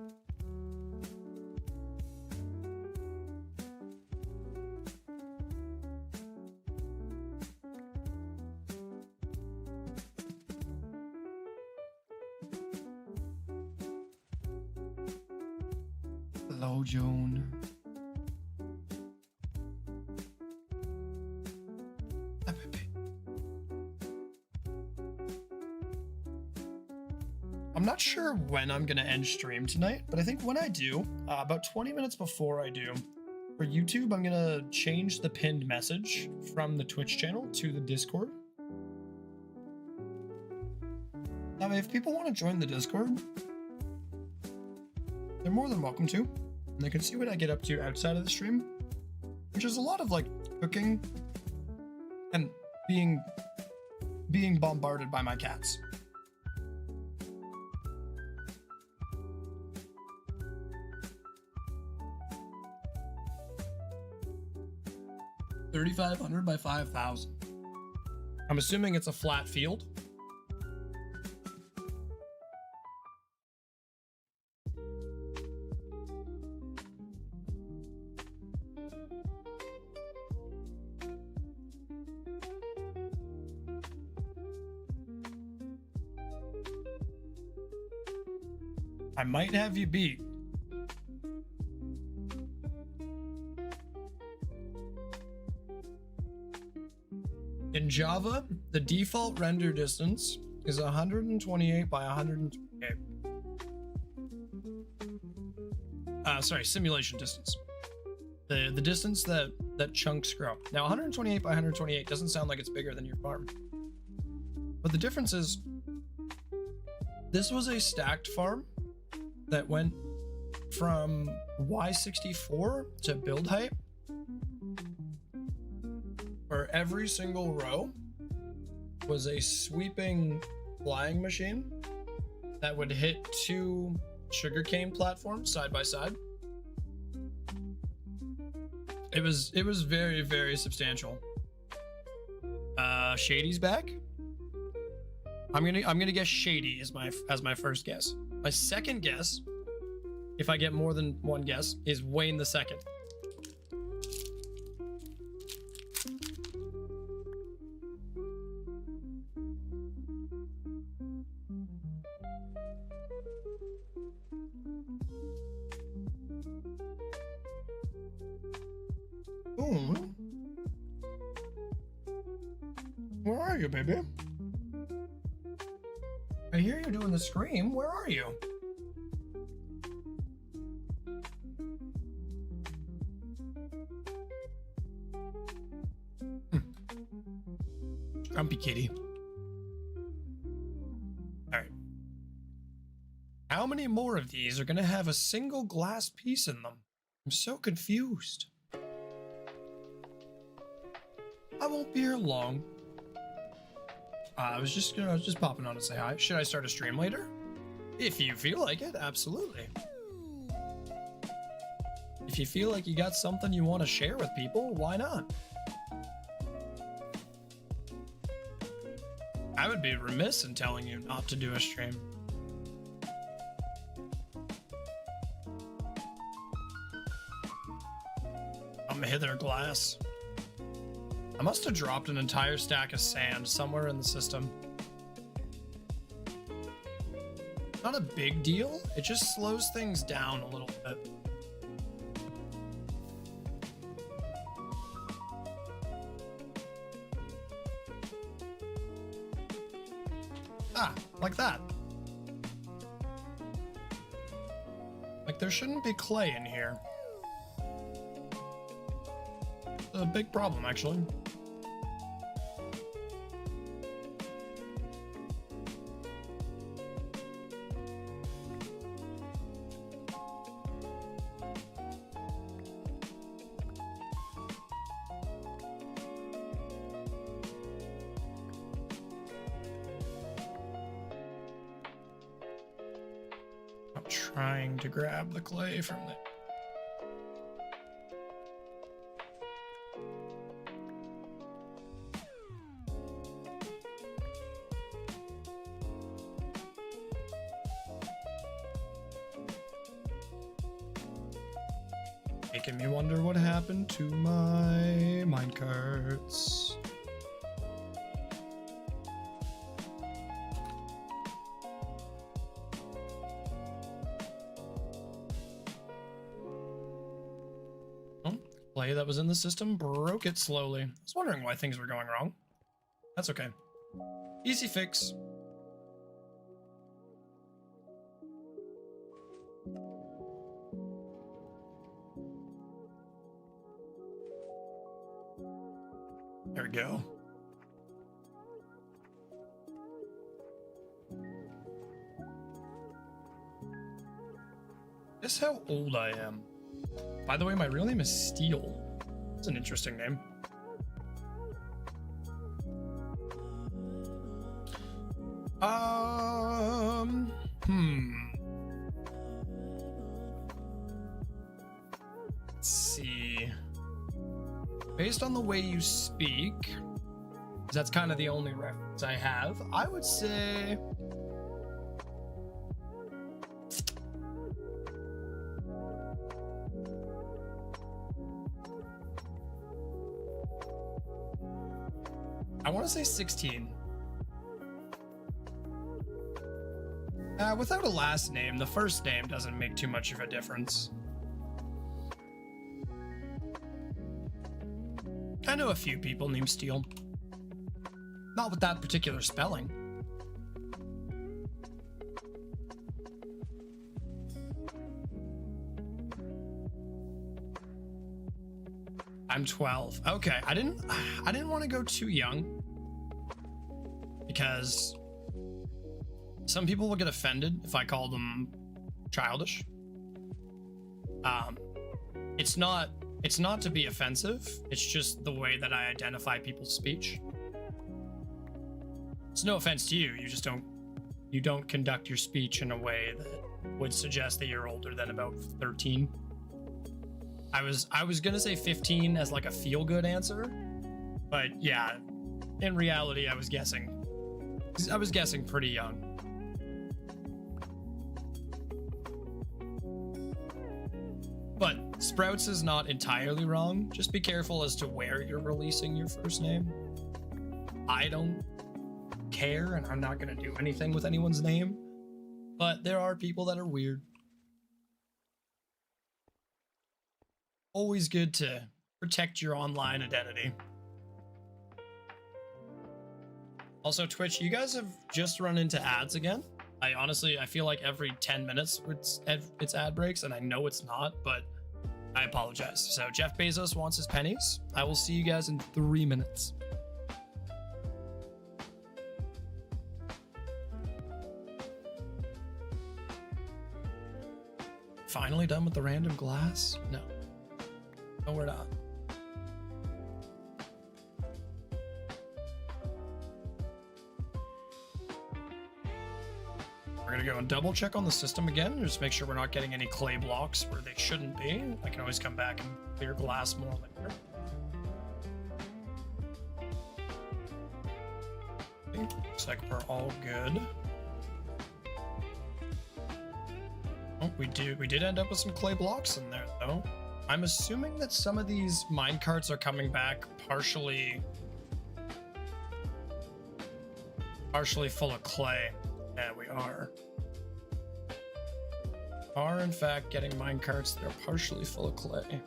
Hello, Joan. I'm not sure when I'm gonna end stream tonight, but I think when I do, about 20 minutes before I do, for YouTube, I'm gonna change the pinned message from the Twitch channel to the Discord. Now, if people want to join the Discord, they're more than welcome to. And they can see what I get up to outside of the stream, which is a lot of like cooking and being bombarded by my cats. $3,500 by 5,000. I'm assuming it's a flat field. I might have you beat. In Java, the default render distance is 128 by 128. Sorry, simulation distance. The distance that chunks grow. Now 128 by 128 doesn't sound like it's bigger than your farm. But the difference is this was a stacked farm that went from Y64 to build height, where every single row was a sweeping flying machine that would hit 2 sugarcane platforms side by side. It was very, very substantial. Shady's back. I'm gonna guess Shady as my first guess. My second guess, if I get more than one guess, is Wayne the second. Oh, where are you, baby? I hear you doing the scream. Where are you? Grumpy kitty. All right. How many more of these are gonna have a single glass piece in them? I'm so confused. I won't be here long. I was just popping on to say hi. Should I start a stream later? If you feel like it, absolutely. If you feel like you got something you want to share with people, why not? I would be remiss in telling you not to do a stream. I'm hither glass. I must have dropped an entire stack of sand somewhere in the system. Not a big deal, it just slows things down a little bit. Ah, like that. Like there shouldn't be clay in here. A big problem, actually. I'm trying to grab the clay from the... Making me wonder what happened to my minecarts. Oh, clay that was in the system broke it slowly. I was wondering why things were going wrong. That's okay. Easy fix. There we go. Guess how old I am. By the way, my real name is Steel. It's an interesting name. Let's see. Based on the way you speak, 'cause that's kind of the only reference I have, I would say... I want to say 16. Without a last name, the first name doesn't make too much of a difference. I know a few people named Steel. Not with that particular spelling. I'm 12. Okay, I didn't want to go too young because some people will get offended if I call them childish. It's not to be offensive. It's just the way that I identify people's speech. It's no offense to you. You don't conduct your speech in a way that would suggest that you're older than about 13. I was gonna say 15 as like a feel-good answer, but yeah, in reality, I was guessing pretty young. But Sprouts is not entirely wrong. Just be careful as to where you're releasing your first name. I don't care, and I'm not gonna do anything with anyone's name, but there are people that are weird. Always good to protect your online identity. Also, Twitch, you guys have just run into ads again. I feel like every 10 minutes it's ad breaks, and I know it's not, but I apologize. So Jeff Bezos wants his pennies. I will see you guys in 3 minutes. Finally done with the random glass? No. No, we're not. We're gonna go and double check on the system again, just make sure we're not getting any clay blocks where they shouldn't be. I can always come back and clear glass more later. Looks like we're all good. Oh, we did end up with some clay blocks in there though. I'm assuming that some of these minecarts are coming back partially full of clay. Yeah, we are in fact getting minecarts that are partially full of clay.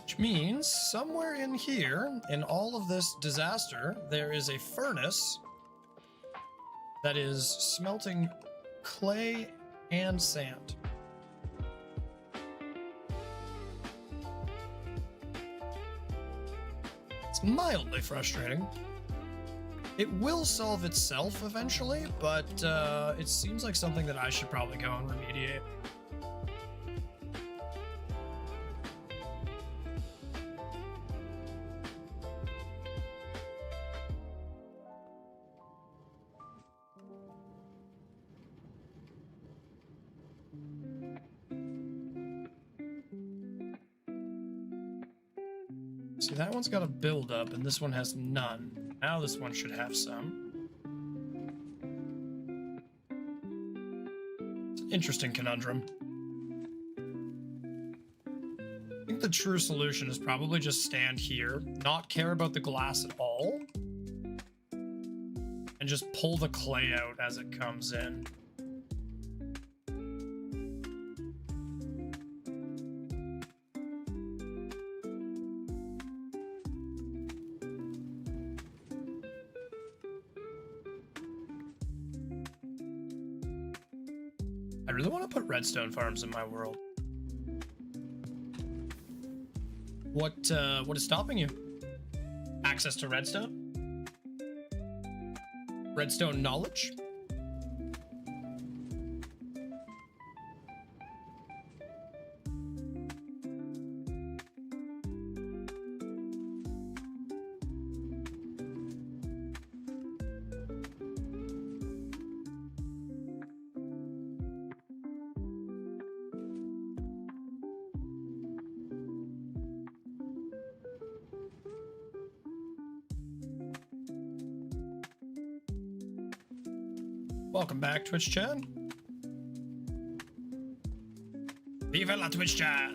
Which means somewhere in here, in all of this disaster, there is a furnace that is smelting clay and sand. It's mildly frustrating. It will solve itself eventually, but it seems like something that I should probably go and remediate. See, that one's got a build up and this one has none. Now this one should have some. It's an interesting conundrum. I think the true solution is probably just stand here, not care about the glass at all, and just pull the clay out as it comes in. I really want to put redstone farms in my world. What is stopping you? Access to redstone? Redstone knowledge? Welcome back, Twitch chat. Viva la Twitch chat.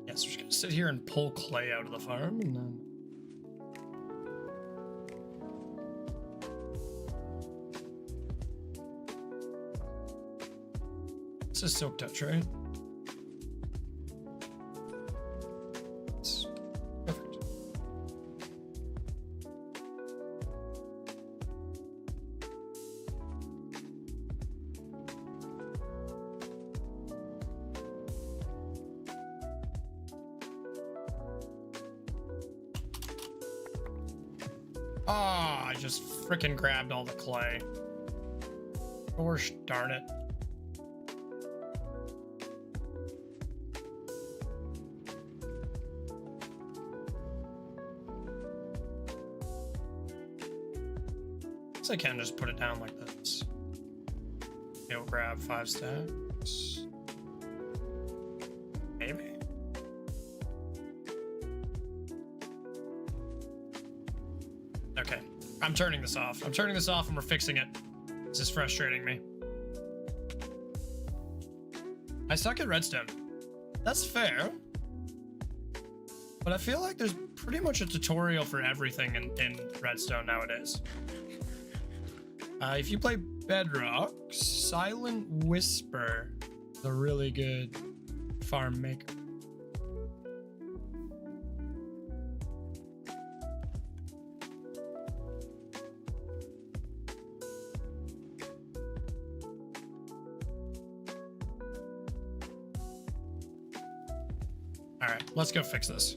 Yes, we're just gonna sit here and pull clay out of the farm and then It's a silk touch, right? It's perfect. Ah, I just freaking grabbed all the clay. Gosh darn it. I can just put it down like this. It'll grab 5 stacks. Maybe. Okay. I'm turning this off. I'm turning this off and we're fixing it. This is frustrating me. I suck at redstone. That's fair. But I feel like there's pretty much a tutorial for everything in redstone nowadays. If you play Bedrock, Silent Whisper is a really good farm maker. All right, let's go fix this.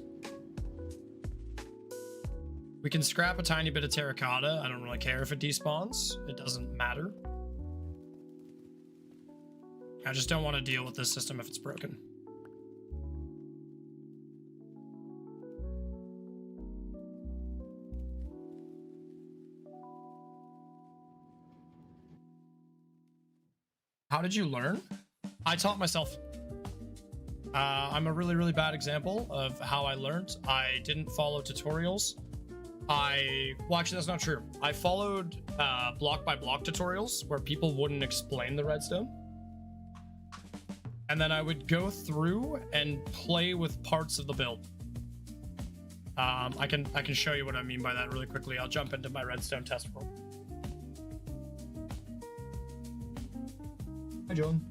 We can scrap a tiny bit of terracotta. I don't really care if it despawns. It doesn't matter. I just don't want to deal with this system if it's broken. How did you learn? I taught myself. I'm a really, really bad example of how I learned. I didn't follow tutorials. Well, actually, that's not true. I followed block by block tutorials where people wouldn't explain the redstone. And then I would go through and play with parts of the build. I can show you what I mean by that really quickly. I'll jump into my redstone test world. Hi, John.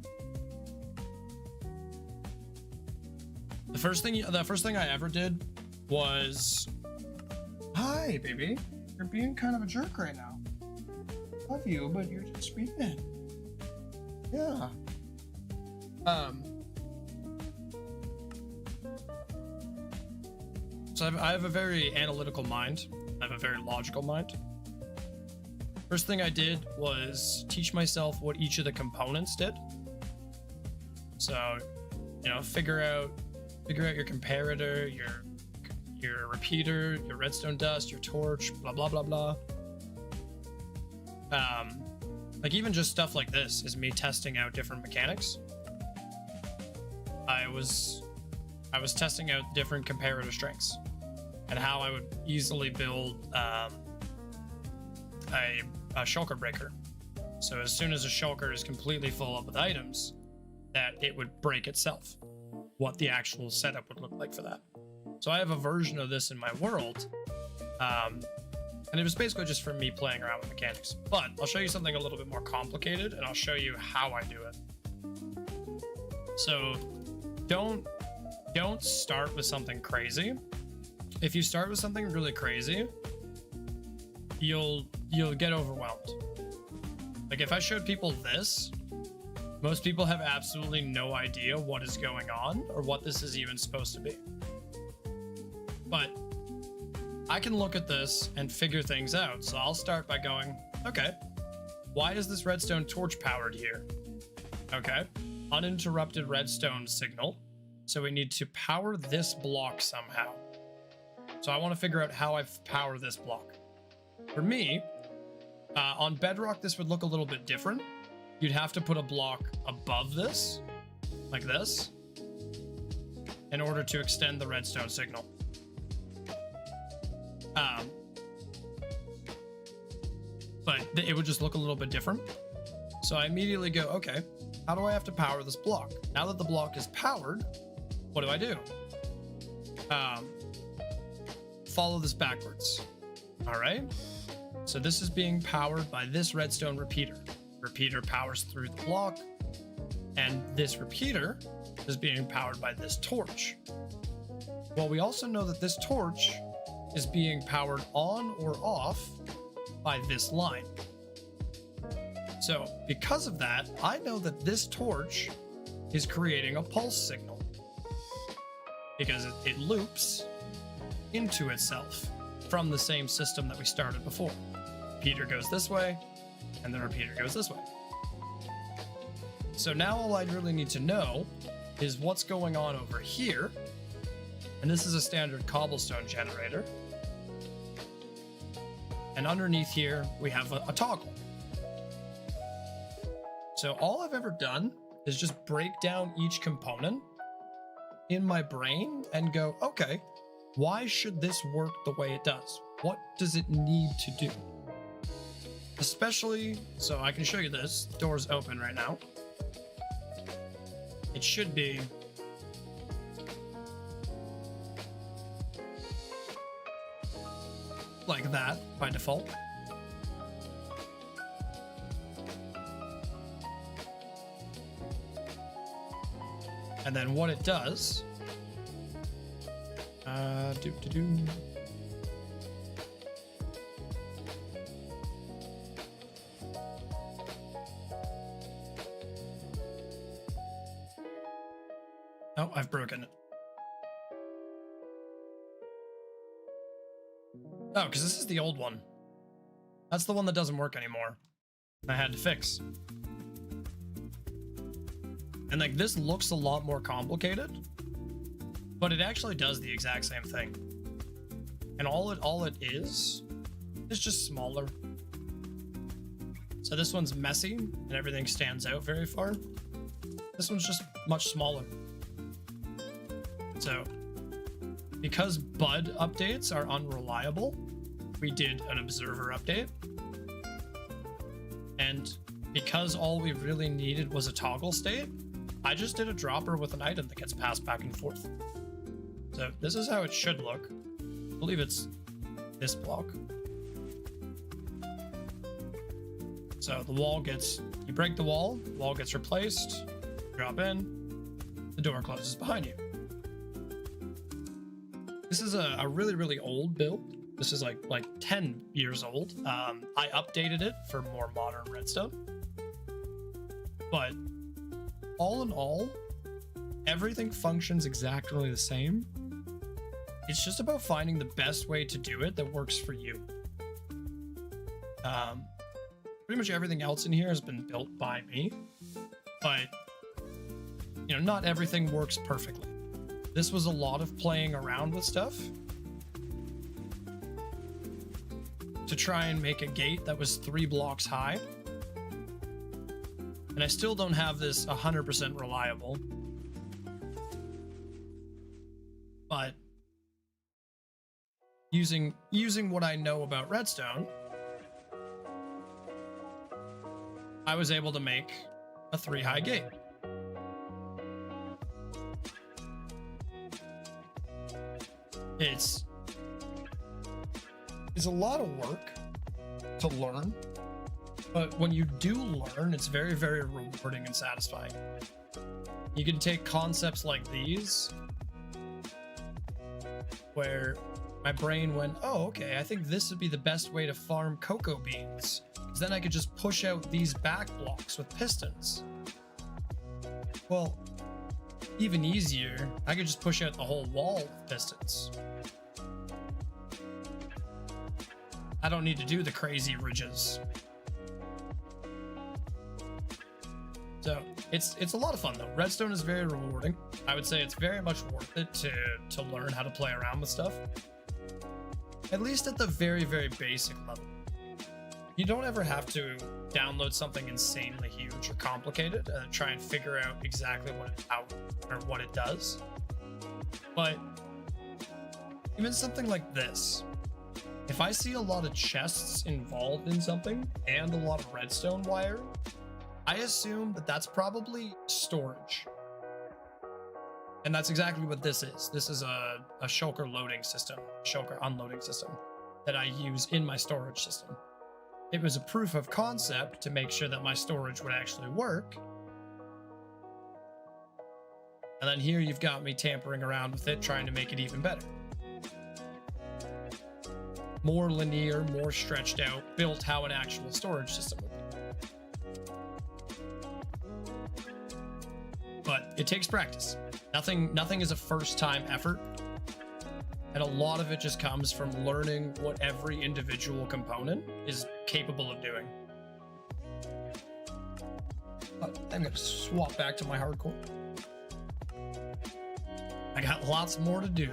The first thing I ever did was, hi, baby. You're being kind of a jerk right now. Love you, but you're just screaming. Yeah. So I have a very analytical mind. I have a very logical mind. First thing I did was teach myself what each of the components did. So, you know, figure out your comparator, your repeater, your redstone dust, your torch, blah blah blah blah. Like even just stuff like this is me testing out different mechanics. I was testing out different comparator strengths and how I would easily build a shulker breaker. So as soon as a shulker is completely full up with items, that it would break itself. What the actual setup would look like for that. So I have a version of this in my world, and it was basically just for me playing around with mechanics. But I'll show you something a little bit more complicated, and I'll show you how I do it. So don't start with something crazy. If you start with something really crazy, you'll get overwhelmed. Like if I showed people this, most people have absolutely no idea what is going on or what this is even supposed to be. But I can look at this and figure things out. So I'll start by going, okay, why is this redstone torch powered here? Okay, uninterrupted redstone signal. So we need to power this block somehow. So I want to figure out how I power this block. For me, on Bedrock, this would look a little bit different. You'd have to put a block above this, like this, in order to extend the redstone signal. But it would just look a little bit different. So I immediately go, okay, how do I have to power this block? Now that the block is powered, what do? Follow this backwards. All right. So this is being powered by this redstone repeater. Repeater powers through the block. And this repeater is being powered by this torch. Well, we also know that this torch is being powered on or off by this line. So because of that, I know that this torch is creating a pulse signal because it loops into itself from the same system that we started before. Repeater goes this way, and the repeater goes this way. So now all I really need to know is what's going on over here. And this is a standard cobblestone generator. And underneath here, we have a toggle. So all I've ever done is just break down each component in my brain and go, okay, why should this work the way it does? What does it need to do? Especially, so I can show you this. The door's open right now. It should be like that by default. And then what it does, Oh, I've broken it. Oh, because this is the old one. That's the one that doesn't work anymore. I had to fix. And like this looks a lot more complicated, but it actually does the exact same thing. And all it is just smaller. So this one's messy and everything stands out very far. This one's just much smaller. So because Bud updates are unreliable, we did an observer update. And because all we really needed was a toggle state, I just did a dropper with an item that gets passed back and forth. So this is how it should look. I believe it's this block. So the wall gets, you break the wall gets replaced, drop in, the door closes behind you. This is a really, really old build. This is like 10 years old. I updated it for more modern redstone. But all in all, everything functions exactly the same. It's just about finding the best way to do it that works for you. Pretty much everything else in here has been built by me, but you know, not everything works perfectly. This was a lot of playing around with stuff to try and make a gate that was 3 blocks high. And I still don't have this 100% reliable. But using what I know about redstone, I was able to make a 3 high gate. It's a lot of work to learn, but when you do learn, it's very, very rewarding and satisfying. You can take concepts like these, where my brain went, oh, okay, I think this would be the best way to farm cocoa beans, because then I could just push out these back blocks with pistons. Well, even easier, I could just push out the whole wall with pistons. I don't need to do the crazy ridges. So it's a lot of fun though. Redstone is very rewarding. I would say it's very much worth it to learn how to play around with stuff. At least at the very, very basic level. You don't ever have to download something insanely huge or complicated and try and figure out exactly what it does. But even something like this, if I see a lot of chests involved in something and a lot of redstone wire, I assume that that's probably storage. And that's exactly what this is. This is a shulker loading system, shulker unloading system that I use in my storage system. It was a proof of concept to make sure that my storage would actually work. And then here you've got me tampering around with it, trying to make it even better. More linear, more stretched out, built how an actual storage system would be. But it takes practice. Nothing is a first time effort. And a lot of it just comes from learning what every individual component is capable of doing. But I'm gonna swap back to my hardcore. I got lots more to do.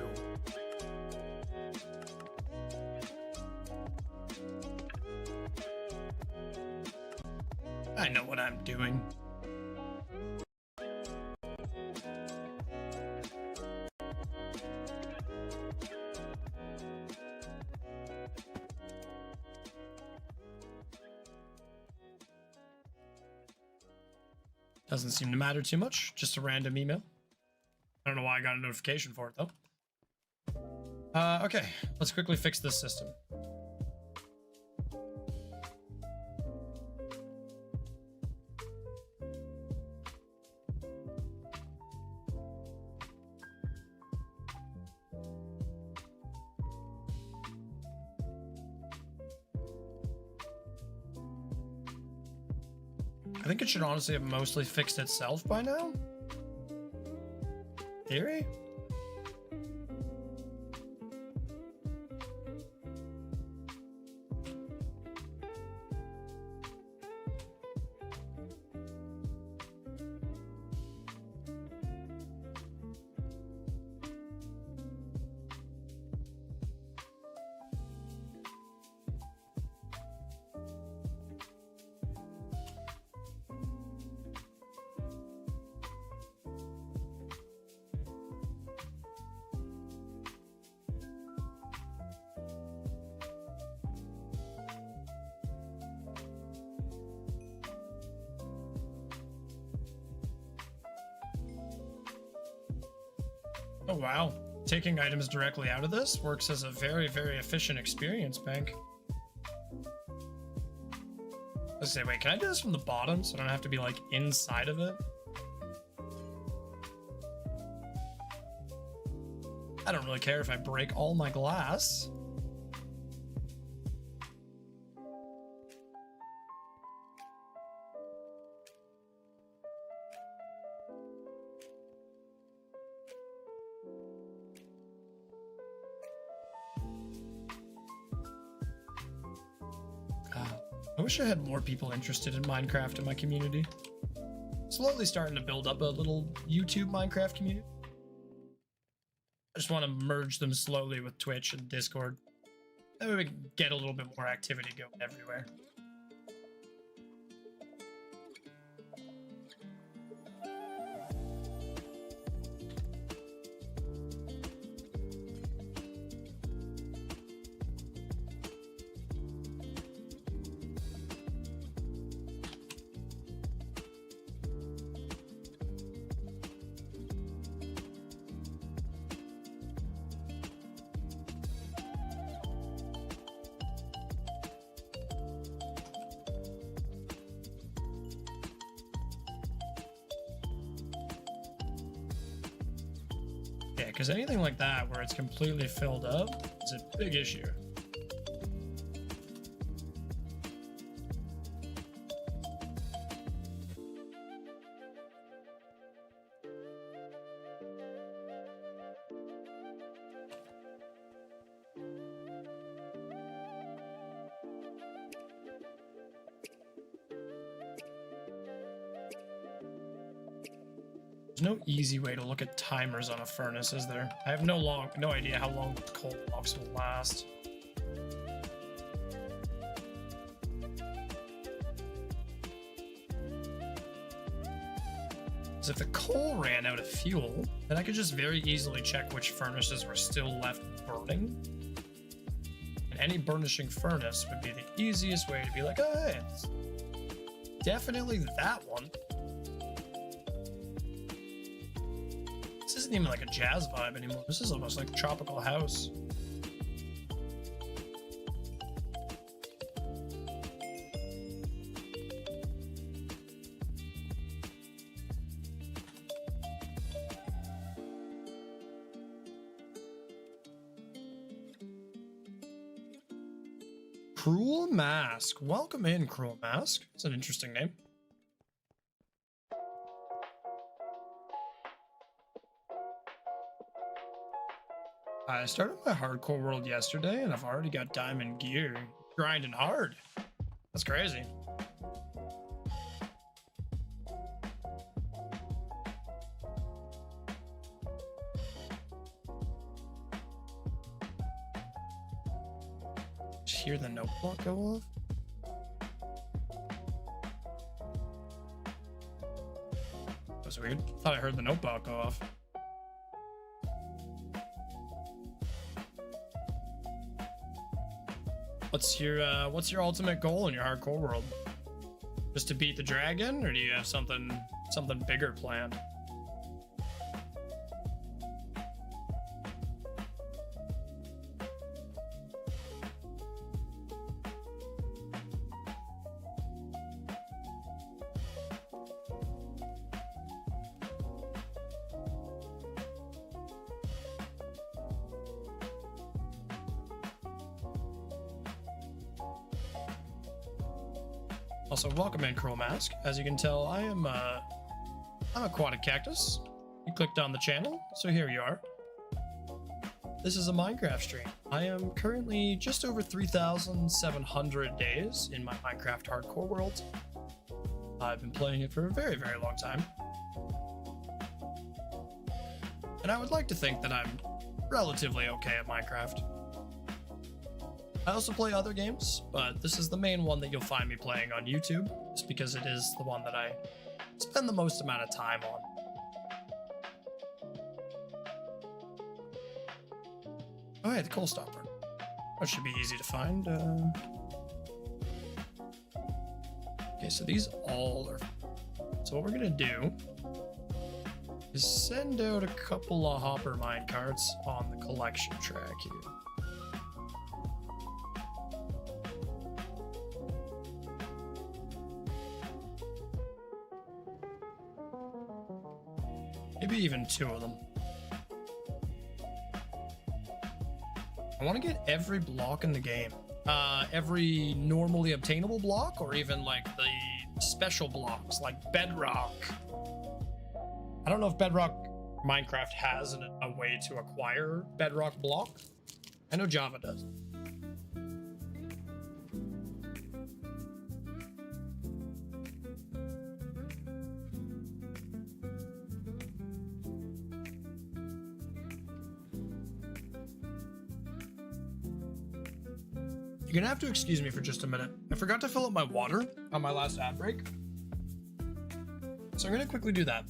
I know what I'm doing. Doesn't seem to matter too much. Just a random email. I don't know why I got a notification for it though. Okay, let's quickly fix this system. I think it should honestly have mostly fixed itself by now. Theory? Oh wow, taking items directly out of this works as a very, very efficient experience bank. Let's say, wait, can I do this from the bottom so I don't have to be like inside of it? I don't really care if I break all my glass. I wish I had more people interested in Minecraft in my community. Slowly starting to build up a little YouTube Minecraft community. I just want to merge them slowly with Twitch and Discord. That way we can get a little bit more activity going everywhere. Because anything like that where it's completely filled up is a big issue. There's no easy way to look at timers on a furnace, is there? I have no idea how long the coal blocks will last. Because if the coal ran out of fuel, then I could just very easily check which furnaces were still left burning. And any burnishing furnace would be the easiest way to be like, oh, hey, it's definitely that one. This isn't even like a jazz vibe anymore. This is almost like Tropical House. Cruel Mask. Welcome in, Cruel Mask. It's an interesting name. I started my hardcore world yesterday and I've already got diamond gear. Grinding hard. That's crazy. Just hear the note block go off. That was weird. Thought I heard the note block go off. What's your ultimate goal in your hardcore world? Just to beat the dragon, or do you have something bigger planned? Also, welcome in, Cruel Mask. As you can tell, I'm Aquatic Cactus. You clicked on the channel, so here you are. This is a Minecraft stream. I am currently just over 3,700 days in my Minecraft hardcore world. I've been playing it for a very, very long time. And I would like to think that I'm relatively okay at Minecraft. I also play other games, but this is the main one that you'll find me playing on YouTube, just because it is the one that I spend the most amount of time on. Oh, hey, the coal stopper. That should be easy to find. Okay, so these all are... So what we're gonna do is send out a couple of hopper minecarts on the collection track here. Maybe even two of them. I want to get every block in the game. Every normally obtainable block, or even like the special blocks, like Bedrock. I don't know if Bedrock Minecraft has a way to acquire Bedrock block. I know Java does. You're gonna have to excuse me for just a minute. I forgot to fill up my water on my last ad break. So I'm gonna quickly do that.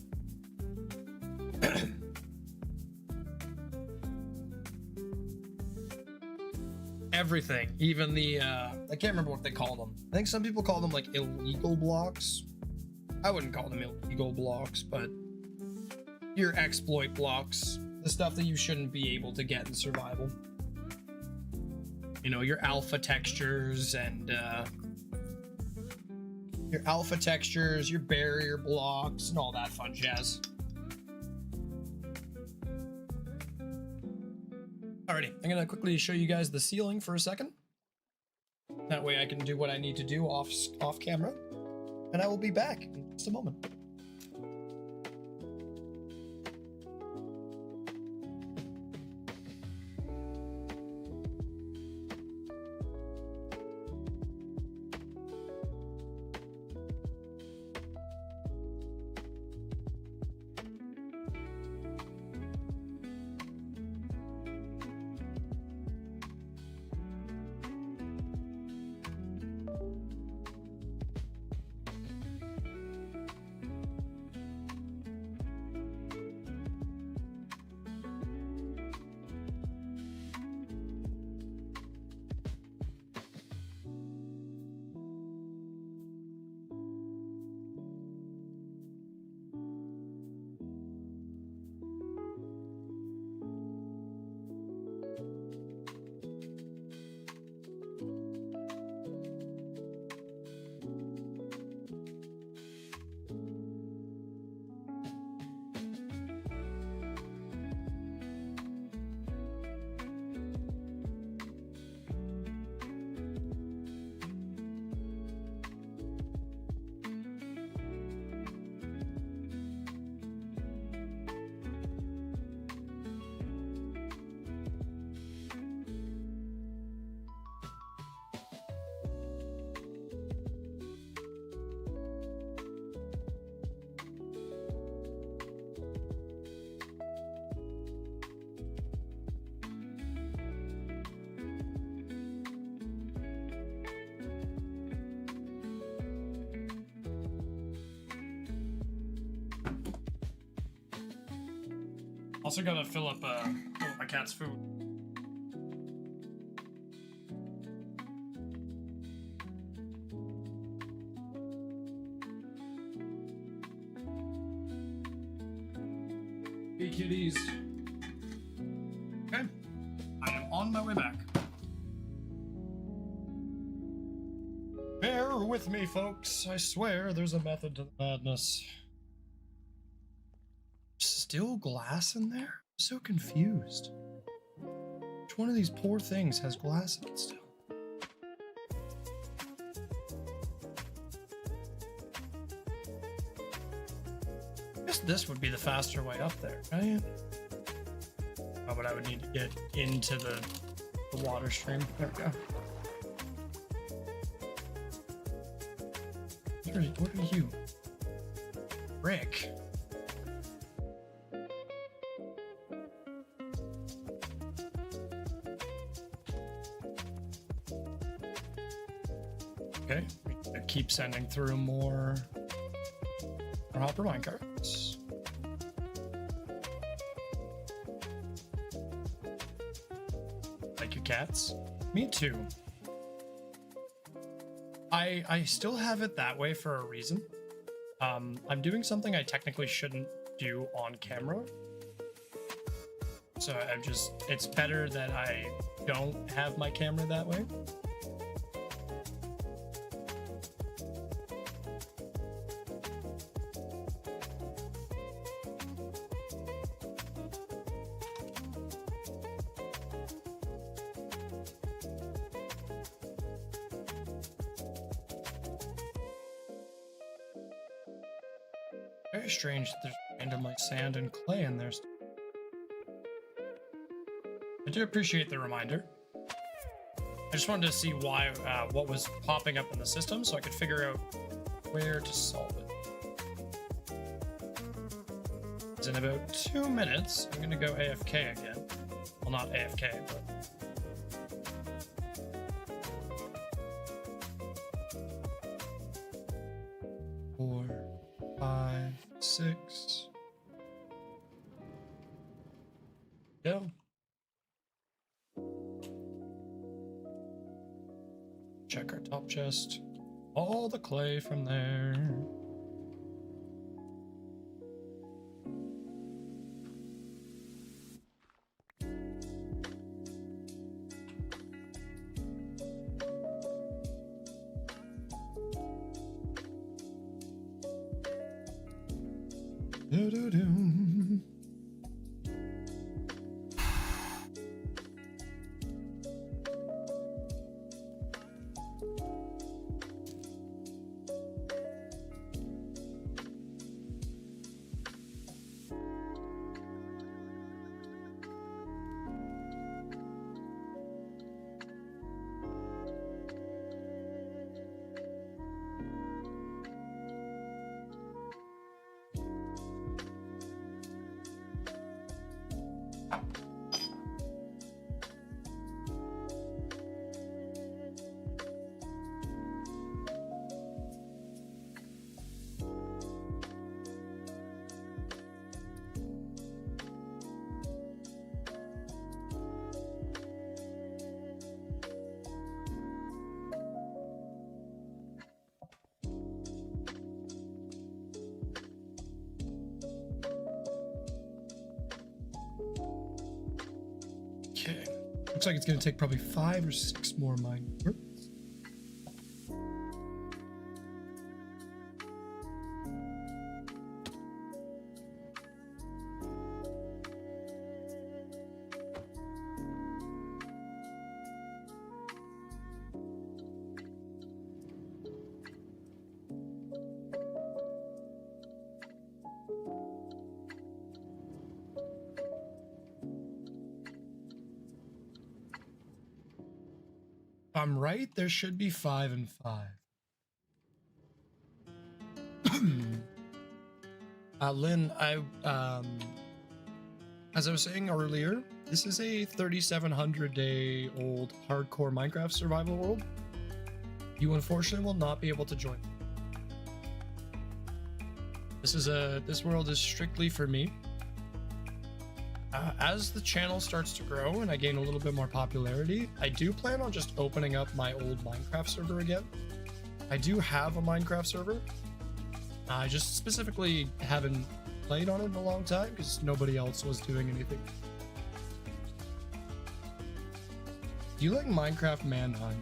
Everything, even the, I can't remember what they call them. I think some people call them like illegal blocks. I wouldn't call them illegal blocks, but your exploit blocks, the stuff that you shouldn't be able to get in survival. You know, your alpha textures and your barrier blocks and all that fun jazz. Alrighty, I'm gonna quickly show you guys the ceiling for a second. That way I can do what I need to do off camera, and I will be back in just a moment. Also gotta fill up my cat's food. Hey kitties. Okay, I am on my way back. Bear with me, folks. I swear there's a method to the madness. Still glass in there? I'm so confused. Which one of these poor things has glass in it still? I guess this would be the faster way up there, right? Oh, but I would need to get into the water stream. There we go. What are you? Rick. Okay, we can keep sending through more hopper minecarts. Like your cats? Me too. I still have it that way for a reason. I'm doing something I technically shouldn't do on camera. So it's better that I don't have my camera that way. Very strange that there's randomly sand and clay in there. I do appreciate the reminder. I just wanted to see why, what was popping up in the system so I could figure out where to solve it. Because in about 2 minutes, I'm going to go AFK again. Well, not AFK, but... 4, 5, 6. Go. Check our top chest. All the clay from there. Do-do-do. Okay. Looks like it's going to take probably 5 or 6 more mine carts. If I'm right, there should be 5 and 5. Lynn, as I was saying earlier, this is a 3,700 day old hardcore Minecraft survival world. You unfortunately will not be able to join. This world is strictly for me. As the channel starts to grow and I gain a little bit more popularity, I do plan on just opening up my old Minecraft server again. I do have a Minecraft server. I just specifically haven't played on it in a long time because nobody else was doing anything. Do you like Minecraft Manhunt?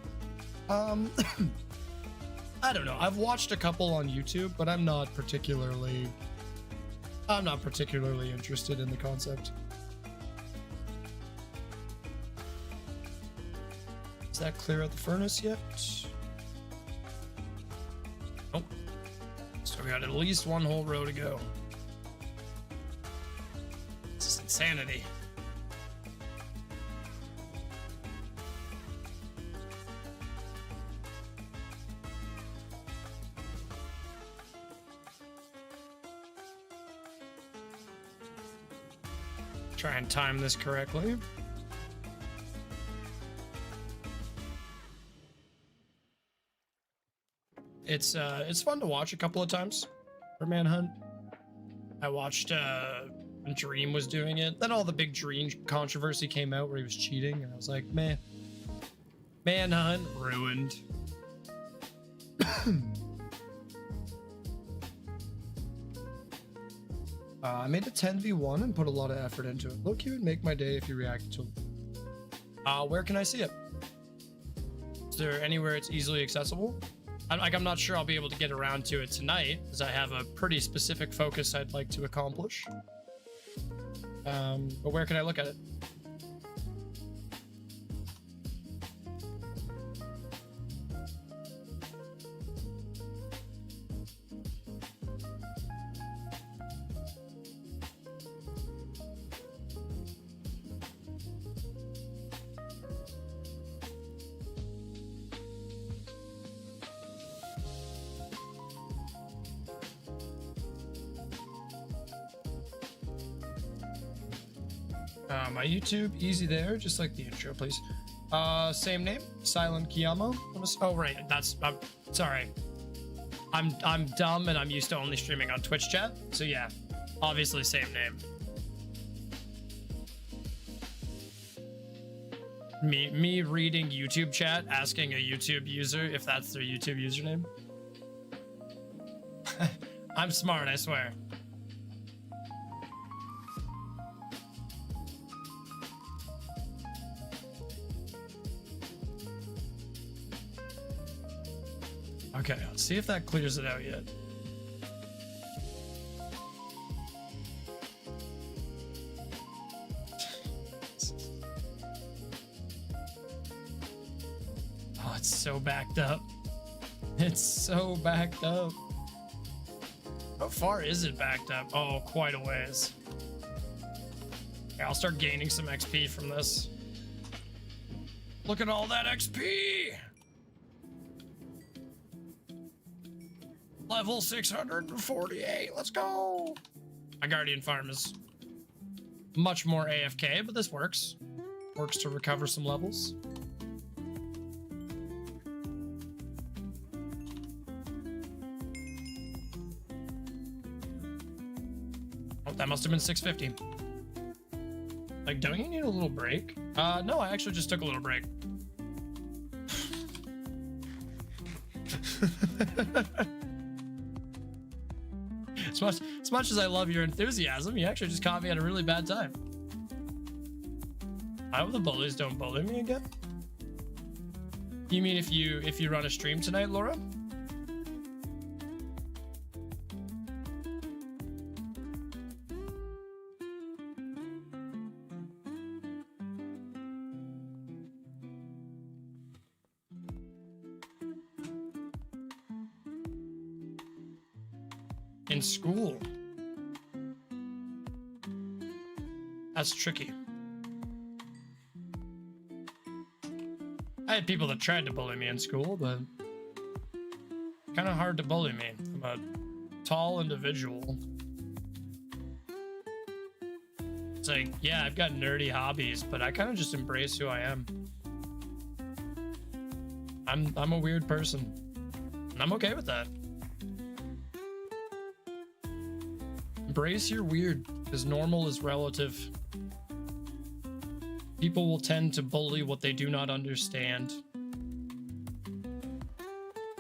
I don't know. I've watched a couple on YouTube, but I'm not particularly interested in the concept. Is that clear at the furnace yet? Nope. So we got at least one whole row to go. This is insanity. Try and time this correctly. It's fun to watch a couple of times for Manhunt. I watched when Dream was doing it. Then all the big Dream controversy came out where he was cheating, and I was like, man, Manhunt ruined. I made a 10v1 and put a lot of effort into it. Look, you would make my day if you reacted to it. Where can I see it? Is there anywhere it's easily accessible? I'm not sure I'll be able to get around to it tonight, because I have a pretty specific focus I'd like to accomplish. But where can I look at it? My YouTube, easy there, just like the intro, please. Same name, Silent Kiyama. Oh, right, that's, I'm sorry. I'm dumb and I'm used to only streaming on Twitch chat. So yeah, obviously same name. Me reading YouTube chat, asking a YouTube user if that's their YouTube username. I'm smart, I swear. Okay, let's see if that clears it out yet. Oh, it's so backed up. It's so backed up. How far is it backed up? Oh, quite a ways. Yeah, I'll start gaining some XP from this. Look at all that XP! Level 648, let's go! My Guardian farm is much more AFK, but this works. Works to recover some levels. Oh, that must have been 650. Like, don't you need a little break? No, I actually just took a little break. As much as I love your enthusiasm, you actually just caught me at a really bad time. I hope the bullies don't bully me again. You mean if you run a stream tonight, Laura? In school. That's tricky. I had people that tried to bully me in school, but kind of hard to bully me. I'm a tall individual. It's like, yeah, I've got nerdy hobbies, but I kind of just embrace who I am. I'm a weird person, and I'm okay with that. Embrace your weird, because normal is relative. People will tend to bully what they do not understand.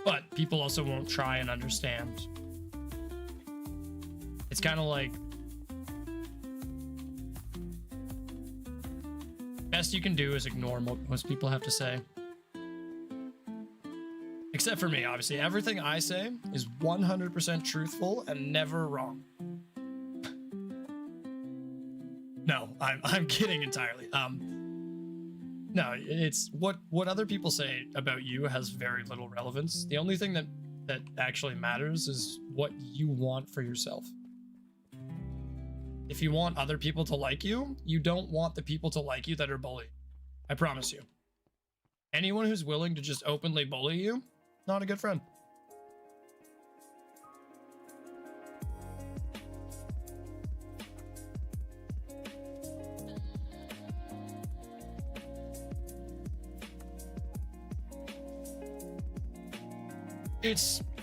But people also won't try and understand. It's kind of like, best you can do is ignore what most people have to say. Except for me, obviously. Everything I say is 100% truthful and never wrong. No, I'm kidding entirely. No, it's what other people say about you has very little relevance. The only thing that actually matters is what you want for yourself. If you want other people to like you, you don't want the people to like you that are bullied. I promise you. Anyone who's willing to just openly bully you, not a good friend.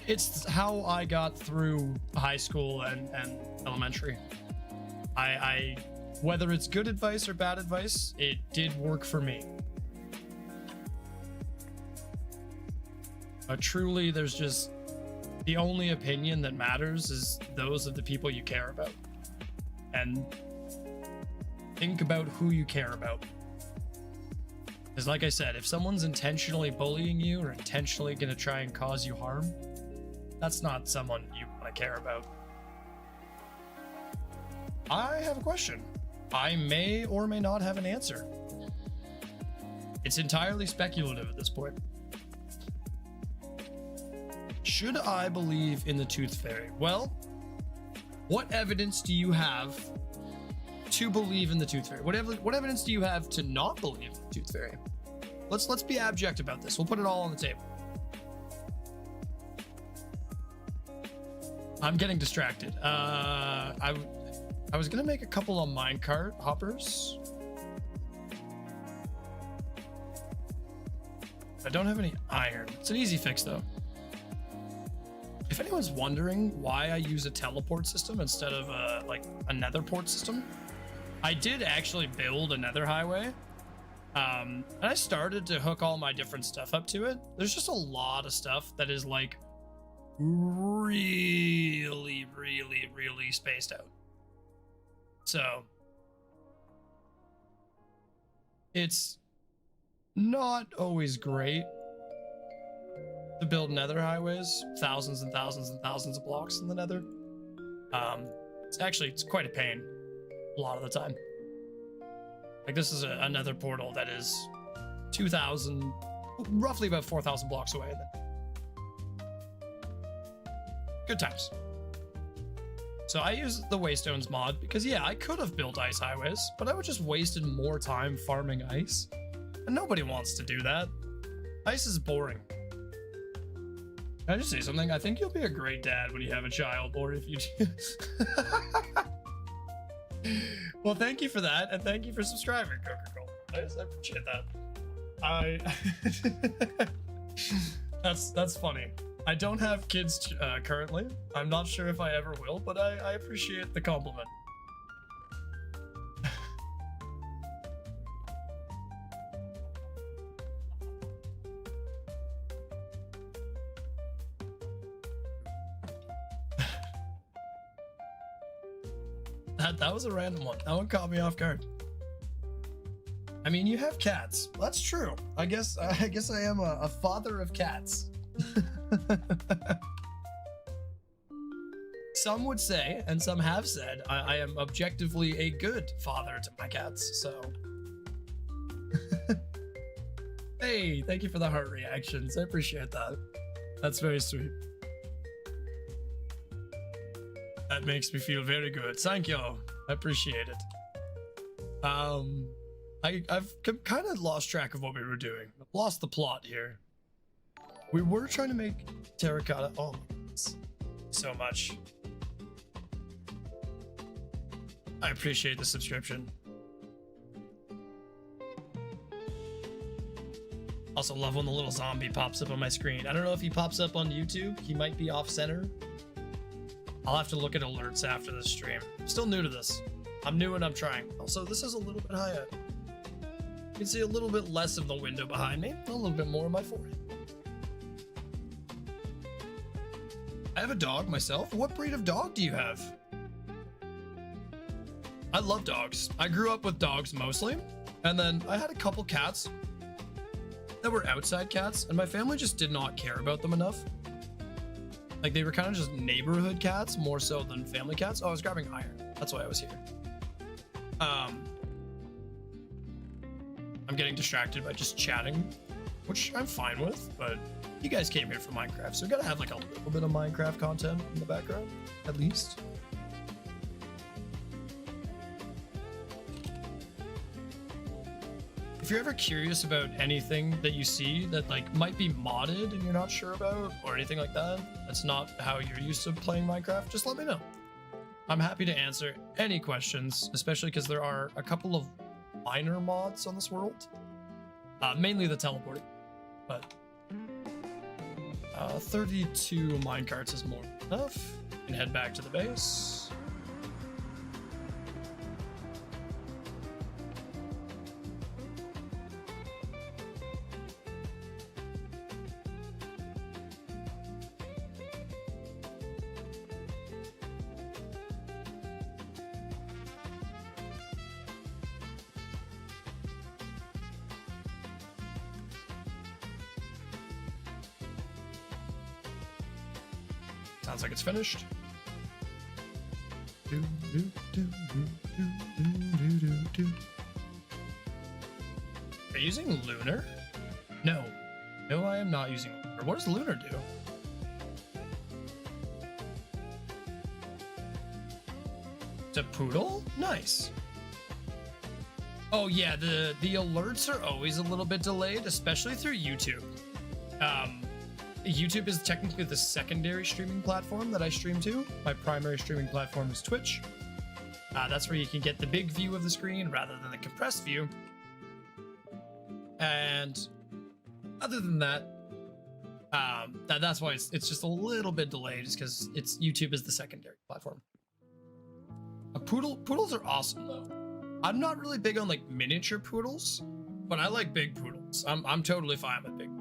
It's how I got through high school and elementary. I whether it's good advice or bad advice, it did work for me. But truly, there's just the only opinion that matters is those of the people you care about. And think about who you care about. Because like I said, if someone's intentionally bullying you or intentionally going to try and cause you harm, that's not someone you want to care about. I have a question. I may or may not have an answer. It's entirely speculative at this point. Should I believe in the Tooth Fairy? Well, what evidence do you have to believe in the Tooth Fairy? What evidence do you have to not believe in the Tooth Fairy? Let's be abject about this. We'll put it all on the table. I'm getting distracted. I was gonna make a couple of minecart hoppers. I don't have any iron. It's an easy fix though. If anyone's wondering why I use a teleport system instead of a nether port system, I did actually build a nether highway. And I started to hook all my different stuff up to it. There's just a lot of stuff that is like really, really, really spaced out. So it's not always great to build nether highways, thousands and thousands and thousands of blocks in the nether. It's quite a pain a lot of the time. Like this is another portal that is 2,000, roughly about 4,000 blocks away. Good times. So I use the Waystones mod because yeah, I could have built ice highways, but I would just wasted more time farming ice. And nobody wants to do that. Ice is boring. Can I just say something? I think you'll be a great dad when you have a child, or if you do. Well, thank you for that, and thank you for subscribing, Coca-Cola. I appreciate that. That's funny. I don't have kids currently. I'm not sure if I ever will, but I appreciate the compliment. That was a random one. That one caught me off guard. I mean, you have cats. That's true. I guess I am a father of cats. Some would say, and some have said, I am objectively a good father to my cats, so. Hey, thank you for the heart reactions. I appreciate that. That's very sweet. That makes me feel very good. Thank you. I appreciate it. I've kind of lost track of what we were doing. I've lost the plot here. We were trying to make terracotta. Oh, so much. I appreciate the subscription. Also love when the little zombie pops up on my screen. I don't know if he pops up on YouTube. He might be off center. I'll have to look at alerts after the stream. I'm still new to this. I'm new and I'm trying. Also, this is a little bit high up. You can see a little bit less of the window behind me, a little bit more of my forehead. I have a dog myself. What breed of dog do you have? I love dogs. I grew up with dogs mostly, and then I had a couple cats that were outside cats, and my family just did not care about them enough. Like, they were kind of just neighborhood cats more so than family cats. Oh, I was grabbing iron. That's why I was here. I'm getting distracted by just chatting, which I'm fine with, but you guys came here for Minecraft, so we gotta have like a little bit of Minecraft content in the background, at least. If you're ever curious about anything that you see that like might be modded and you're not sure about, or anything like that, that's not how you're used to playing Minecraft, just let me know. I'm happy to answer any questions, especially because there are a couple of minor mods on this world. Mainly the teleporting, but 32 minecarts is more than enough. You can head back to the base. Sounds like it's finished. Are you using Lunar? No. No, I am not using Lunar. What does Lunar do? It's a poodle? Nice. Oh yeah, the alerts are always a little bit delayed, especially through YouTube. YouTube is technically the secondary streaming platform that I stream to. My primary streaming platform is Twitch. That's where you can get the big view of the screen rather than the compressed view. And other than that, that's why it's just a little bit delayed, just because YouTube is the secondary platform. Poodles are awesome though. I'm not really big on like miniature poodles, but I like big poodles. I'm totally fine with big poodles.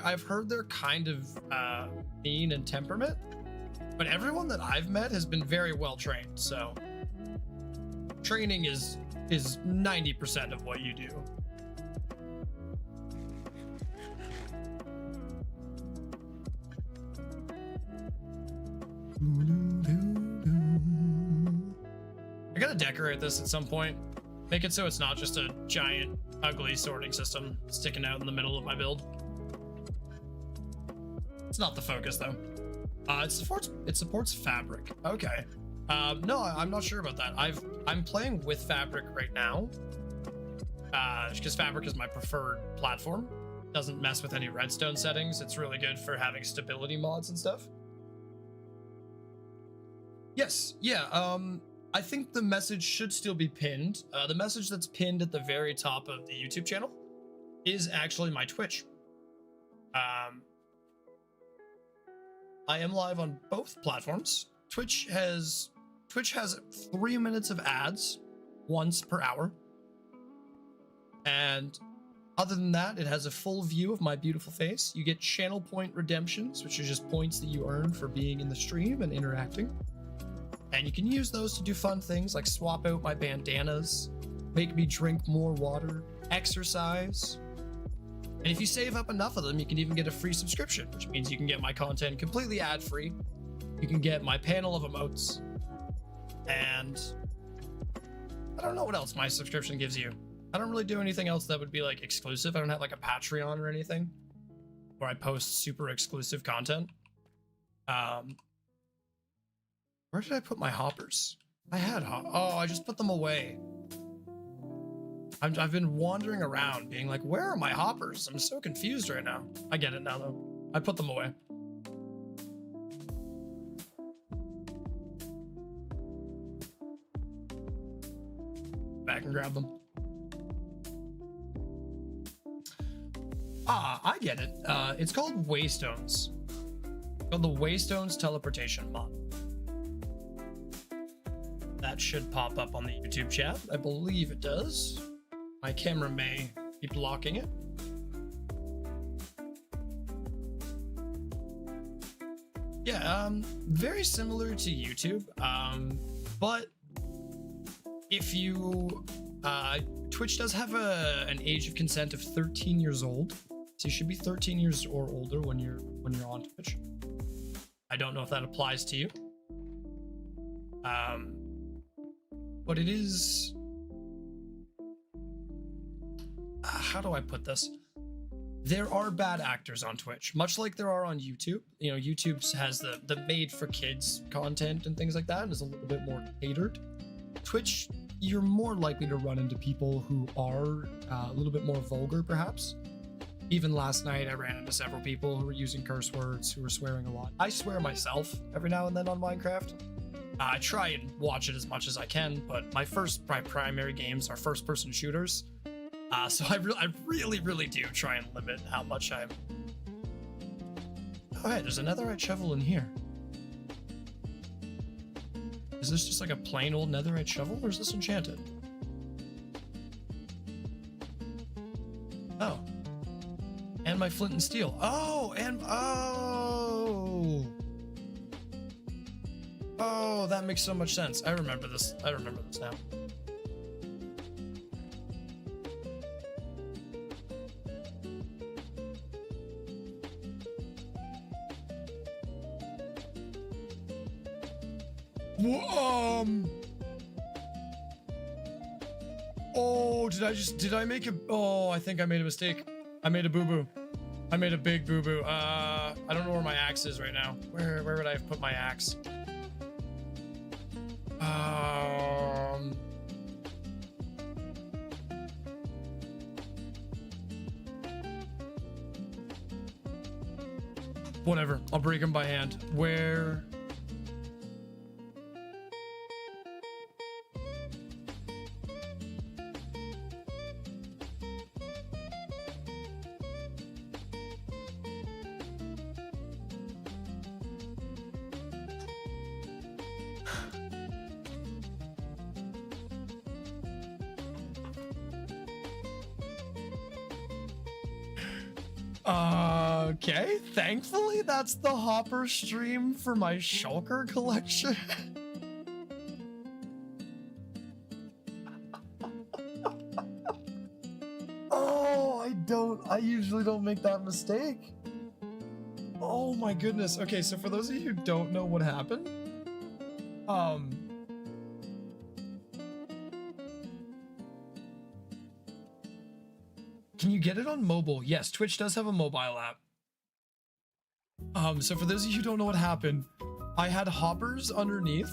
I've heard they're kind of mean in temperament, but everyone that I've met has been very well trained. So training is 90% of what you do. I gotta decorate this at some point. Make it so it's not just a giant, ugly sorting system sticking out in the middle of my build. It's not the focus though. It supports Fabric. Okay. No, I'm not sure about that. I'm playing with Fabric right now. Because Fabric is my preferred platform. Doesn't mess with any redstone settings. It's really good for having stability mods and stuff. Yes, yeah. I think the message should still be pinned. The message that's pinned at the very top of the YouTube channel is actually my Twitch. I am live on both platforms. Twitch has 3 minutes of ads once per hour. And other than that, it has a full view of my beautiful face. You get channel point redemptions, which are just points that you earn for being in the stream and interacting. And you can use those to do fun things like swap out my bandanas, make me drink more water, exercise. And if you save up enough of them, you can even get a free subscription, which means you can get my content completely ad-free. You can get my panel of emotes. And I don't know what else my subscription gives you. I don't really do anything else that would be like exclusive. I don't have like a Patreon or anything where I post super exclusive content. Where did I put my hoppers? I had oh, I just put them away. I've been wandering around being like, where are my hoppers? I'm so confused right now. I get it now though. I put them away. Back and grab them. Ah, I get it. It's called Waystones. It's called the Waystones teleportation mod. That should pop up on the YouTube chat. I believe it does. My camera may be blocking it. Yeah, very similar to YouTube, but if you, Twitch does have an age of consent of 13 years old, so you should be 13 years or older when you're on Twitch. I don't know if that applies to you, but it is. How do I put this? There are bad actors on Twitch, much like there are on YouTube. You know, YouTube has the made for kids content and things like that, and is a little bit more catered. Twitch, you're more likely to run into people who are a little bit more vulgar, perhaps. Even last night, I ran into several people who were using curse words, who were swearing a lot. I swear myself every now and then on Minecraft. I try and watch it as much as I can, but my primary games are first-person shooters. So I really do try and limit how much I'm. Oh, hey, there's a netherite shovel in here. Is this just like a plain old netherite shovel, or is this enchanted? Oh. And my flint and steel. Oh, and oh. Oh, that makes so much sense. I remember this. I remember this now. Oh, did I make a, oh, I think I made a mistake. I made a boo-boo. I made a big boo-boo. I don't know where my axe is right now. Where would I have put my axe? Whatever, I'll break him by hand. Where? Okay, thankfully that's the Hopper stream for my shulker collection. Oh, I usually don't make that mistake. Oh my goodness. Okay, so for those of you who don't know what happened, can you get it on mobile? Yes, Twitch does have a mobile app. So for those of you who don't know what happened, I had hoppers underneath,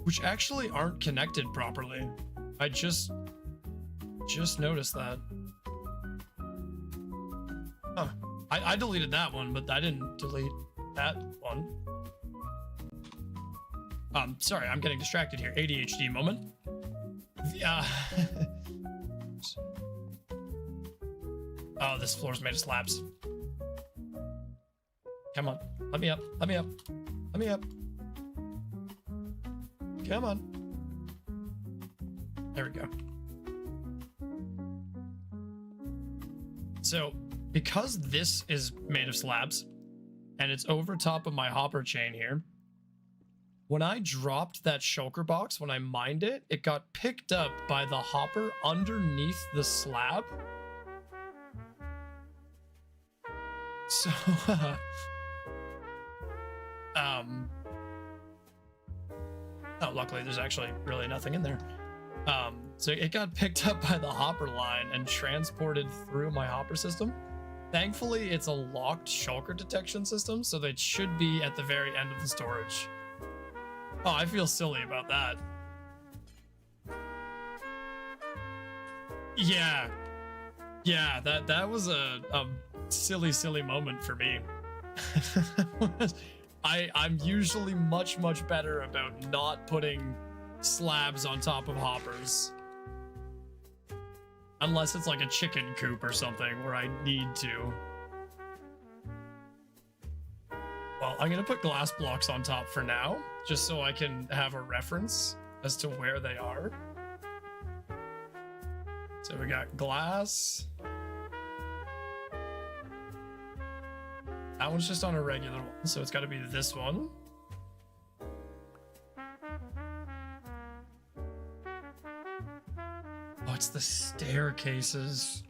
which actually aren't connected properly. I just noticed that. Huh. I deleted that one, but I didn't delete that one. Sorry, I'm getting distracted here. ADHD moment. Yeah. Oh, this floor's made of slabs. Come on. Let me up. Let me up. Let me up. Come on. There we go. So, because this is made of slabs, and it's over top of my hopper chain here, when I dropped that shulker box, when I mined it, it got picked up by the hopper underneath the slab. So, oh, luckily there's actually really nothing in there. So it got picked up by the hopper line and transported through my hopper system. Thankfully, it's a locked shulker detection system, so that should be at the very end of the storage. Oh, I feel silly about that. Yeah. Yeah, that was a silly moment for me. I'm usually much better about not putting slabs on top of hoppers. Unless it's like a chicken coop or something where I need to. Well, I'm gonna put glass blocks on top for now, just so I can have a reference as to where they are. So we got glass. That one's just on a regular one, so it's got to be this one. Oh, it's the staircases.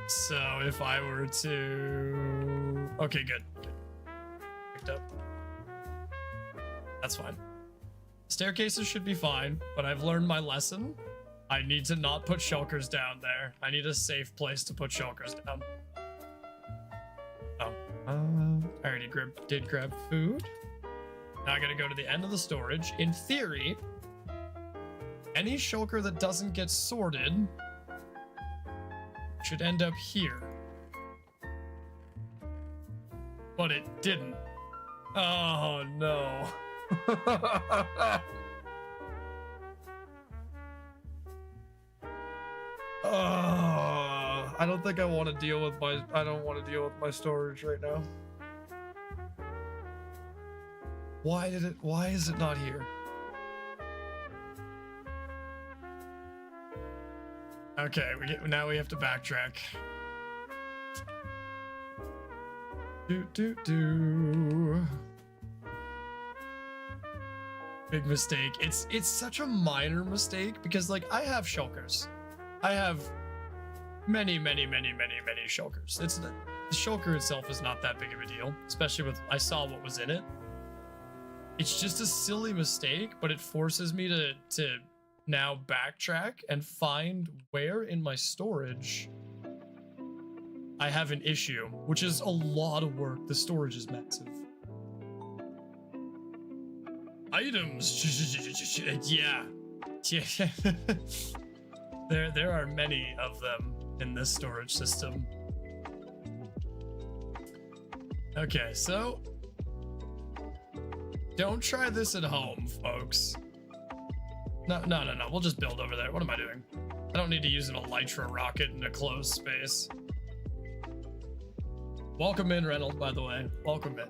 So if I were to... Okay, good. Picked up. That's fine. Staircases should be fine, but I've learned my lesson. I need to not put shulkers down there. I need a safe place to put shulkers down. Oh. I already did grab food. Now I gotta go to the end of the storage. In theory, any shulker that doesn't get sorted should end up here. But it didn't. Oh no. I don't think I want to deal with my storage right now. Why is it not here? Okay, now we have to backtrack. Big mistake. It's such a minor mistake because like I have shulkers. I have many shulkers. The shulker itself is not that big of a deal, especially with I saw what was in it. It's just a silly mistake, but it forces me to now backtrack and find where in my storage I have an issue, which is a lot of work. The storage is massive. Items. Yeah. There are many of them in this storage system. Okay, so don't try this at home, folks. No. We'll just build over there. What am I doing? I don't need to use an elytra rocket in a closed space. Welcome in, Reynolds, by the way. Welcome in.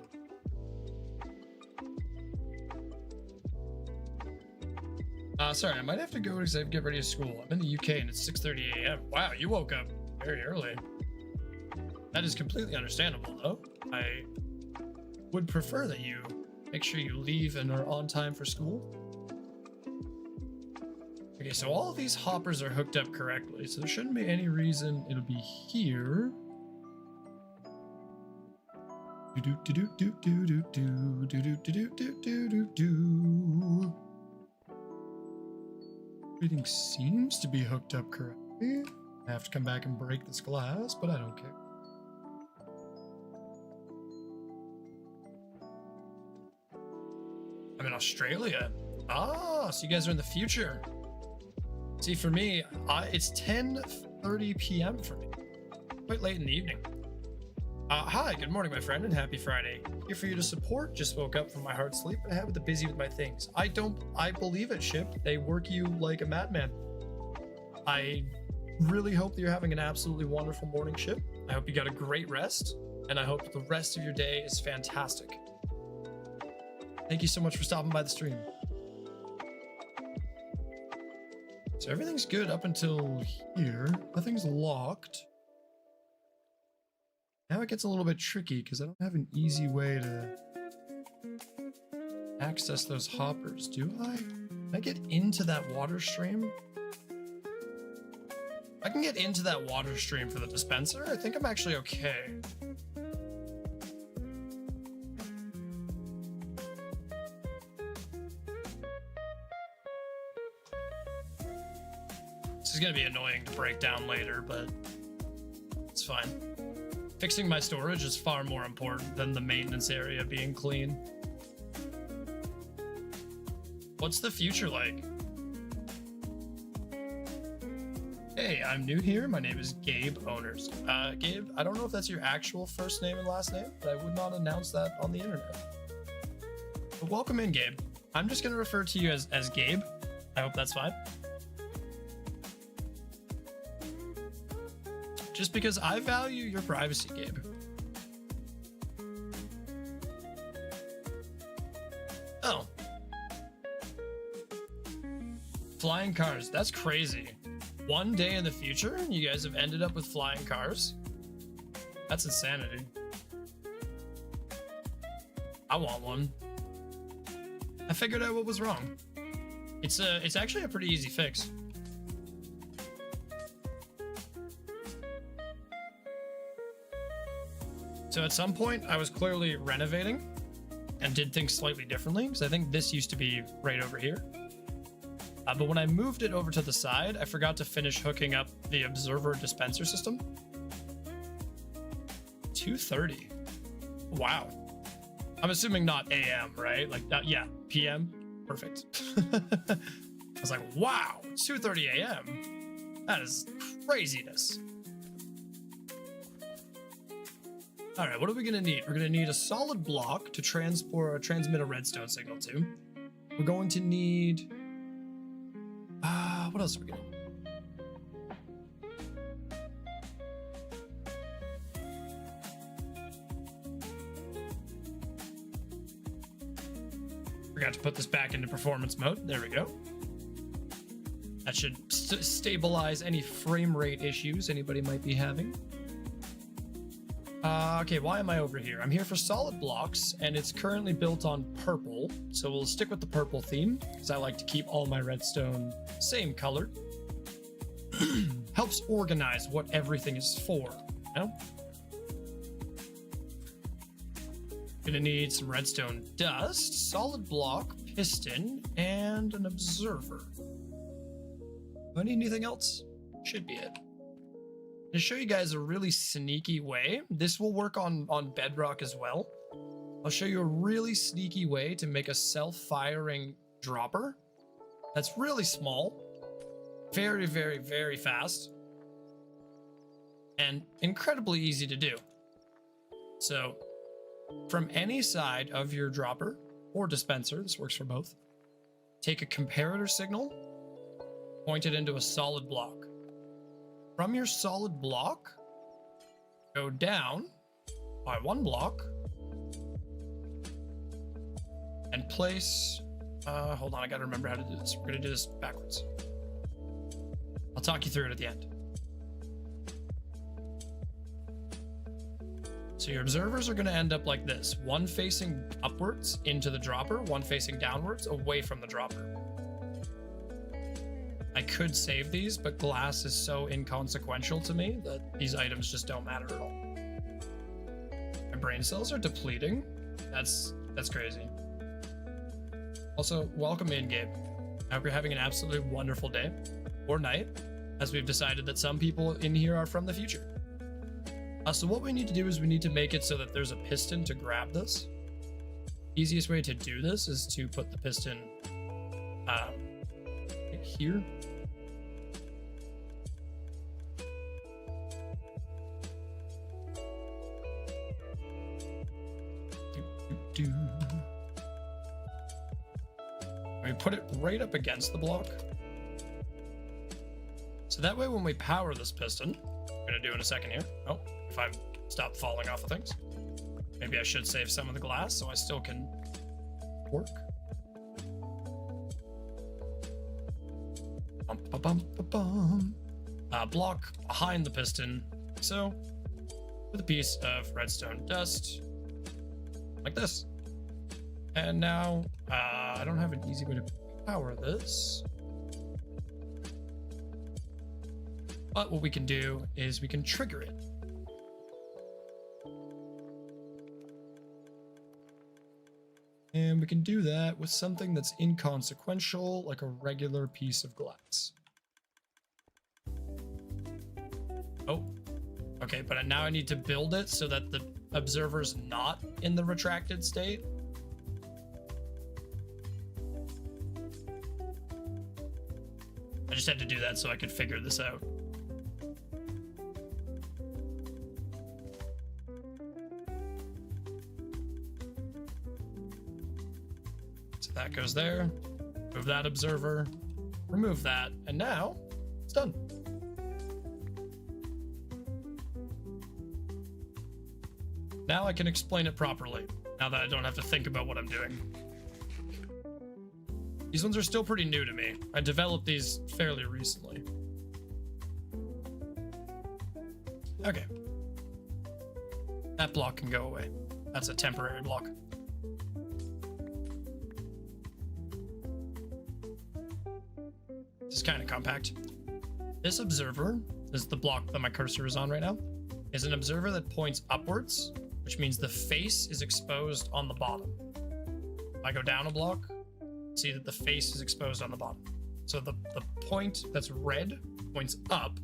Sorry, I might have to go because I have to get ready to school. I'm in the UK and it's 6:30 a.m. Wow, you woke up very early. That is completely understandable, though. I would prefer that you make sure you leave and are on time for school. Okay, so all of these hoppers are hooked up correctly, so there shouldn't be any reason it'll be here. Everything seems to be hooked up correctly. I have to come back and break this glass, but I don't care. I'm in Australia. Ah, so you guys are in the future. See, for me, it's 10:30 p.m. for me. Quite late in the evening. Hi, good morning, my friend, and happy Friday. Here for you to support. Just woke up from my hard sleep and I have been busy with my things. I believe it, Ship. They work you like a madman. I really hope that you're having an absolutely wonderful morning, Ship. I hope you got a great rest, and I hope the rest of your day is fantastic. Thank you so much for stopping by the stream. So everything's good up until here. Nothing's locked. Now it gets a little bit tricky because I don't have an easy way to access those hoppers, do I? Can I get into that water stream? I can get into that water stream for the dispenser. I think I'm actually okay. This is going to be annoying to break down later, but it's fine. Fixing my storage is far more important than the maintenance area being clean. What's the future like? Hey, I'm new here. My name is Gabe Owners. Gabe, I don't know if that's your actual first name and last name, but I would not announce that on the internet. But welcome in, Gabe. I'm just going to refer to you as Gabe. I hope that's fine. Just because I value your privacy, Gabe. Flying cars. That's crazy. One day in the future, you guys have ended up with flying cars. That's insanity. I want one. I figured out what was wrong. It's actually a pretty easy fix. So at some point, I was clearly renovating and did things slightly differently, because I think this used to be right over here. But when I moved it over to the side, I forgot to finish hooking up the observer dispenser system. 2:30. Wow. I'm assuming not AM, right? Like that, yeah, PM. Perfect. I was like, wow, 2:30 AM. That is craziness. All right, what are we gonna need? We're gonna need a solid block to transmit a redstone signal to. We're going to need, what else are we gonna need? Forgot to put this back into performance mode. There we go. That should stabilize any frame rate issues anybody might be having. Okay, why am I over here? I'm here for solid blocks, and it's currently built on purple, so we'll stick with the purple theme, because I like to keep all my redstone same color. Helps organize what everything is for, you know? Gonna need some redstone dust, solid block, piston, and an observer. Do I need anything else? Should be it. To show you guys a really sneaky way, this will work on Bedrock as well. I'll show you a really sneaky way to make a self-firing dropper that's really small, very, very, very fast, and incredibly easy to do. So, from any side of your dropper or dispenser, this works for both, take a comparator signal, point it into a solid block. From your solid block, go down by one block and place, hold on, I gotta remember how to do this. We're gonna do this backwards. I'll talk you through it at the end. So your observers are gonna end up like this, one facing upwards into the dropper, one facing downwards away from the dropper. I could save these, but glass is so inconsequential to me that these items just don't matter at all. My brain cells are depleting. That's crazy. Also, welcome in, Gabe. I hope you're having an absolutely wonderful day or night, as we've decided that some people in here are from the future. So what we need to do is we need to make it so that there's a piston to grab this. Easiest way to do this is to put the piston right here. We put it right up against the block. So that way when we power this piston, I'm gonna do in a second here. Oh, if I stop falling off of things. Maybe I should save some of the glass so I still can work. Block behind the piston. So with a piece of redstone dust like this. And now I don't have an easy way to power this. But what we can do is we can trigger it. And we can do that with something that's inconsequential, like a regular piece of glass. Oh, okay, but now I need to build it so that the observer's not in the retracted state. I just had to do that so I could figure this out. So that goes there. Move that observer. Remove that. And now it's done. Now I can explain it properly, now that I don't have to think about what I'm doing. These ones are still pretty new to me. I developed these fairly recently. Okay. That block can go away. That's a temporary block. This is kind of compact. This observer is the block that my cursor is on right now. Is an observer that points upwards, which means the face is exposed on the bottom. If I go down a block, see that the face is exposed on the bottom. So the point that's red points up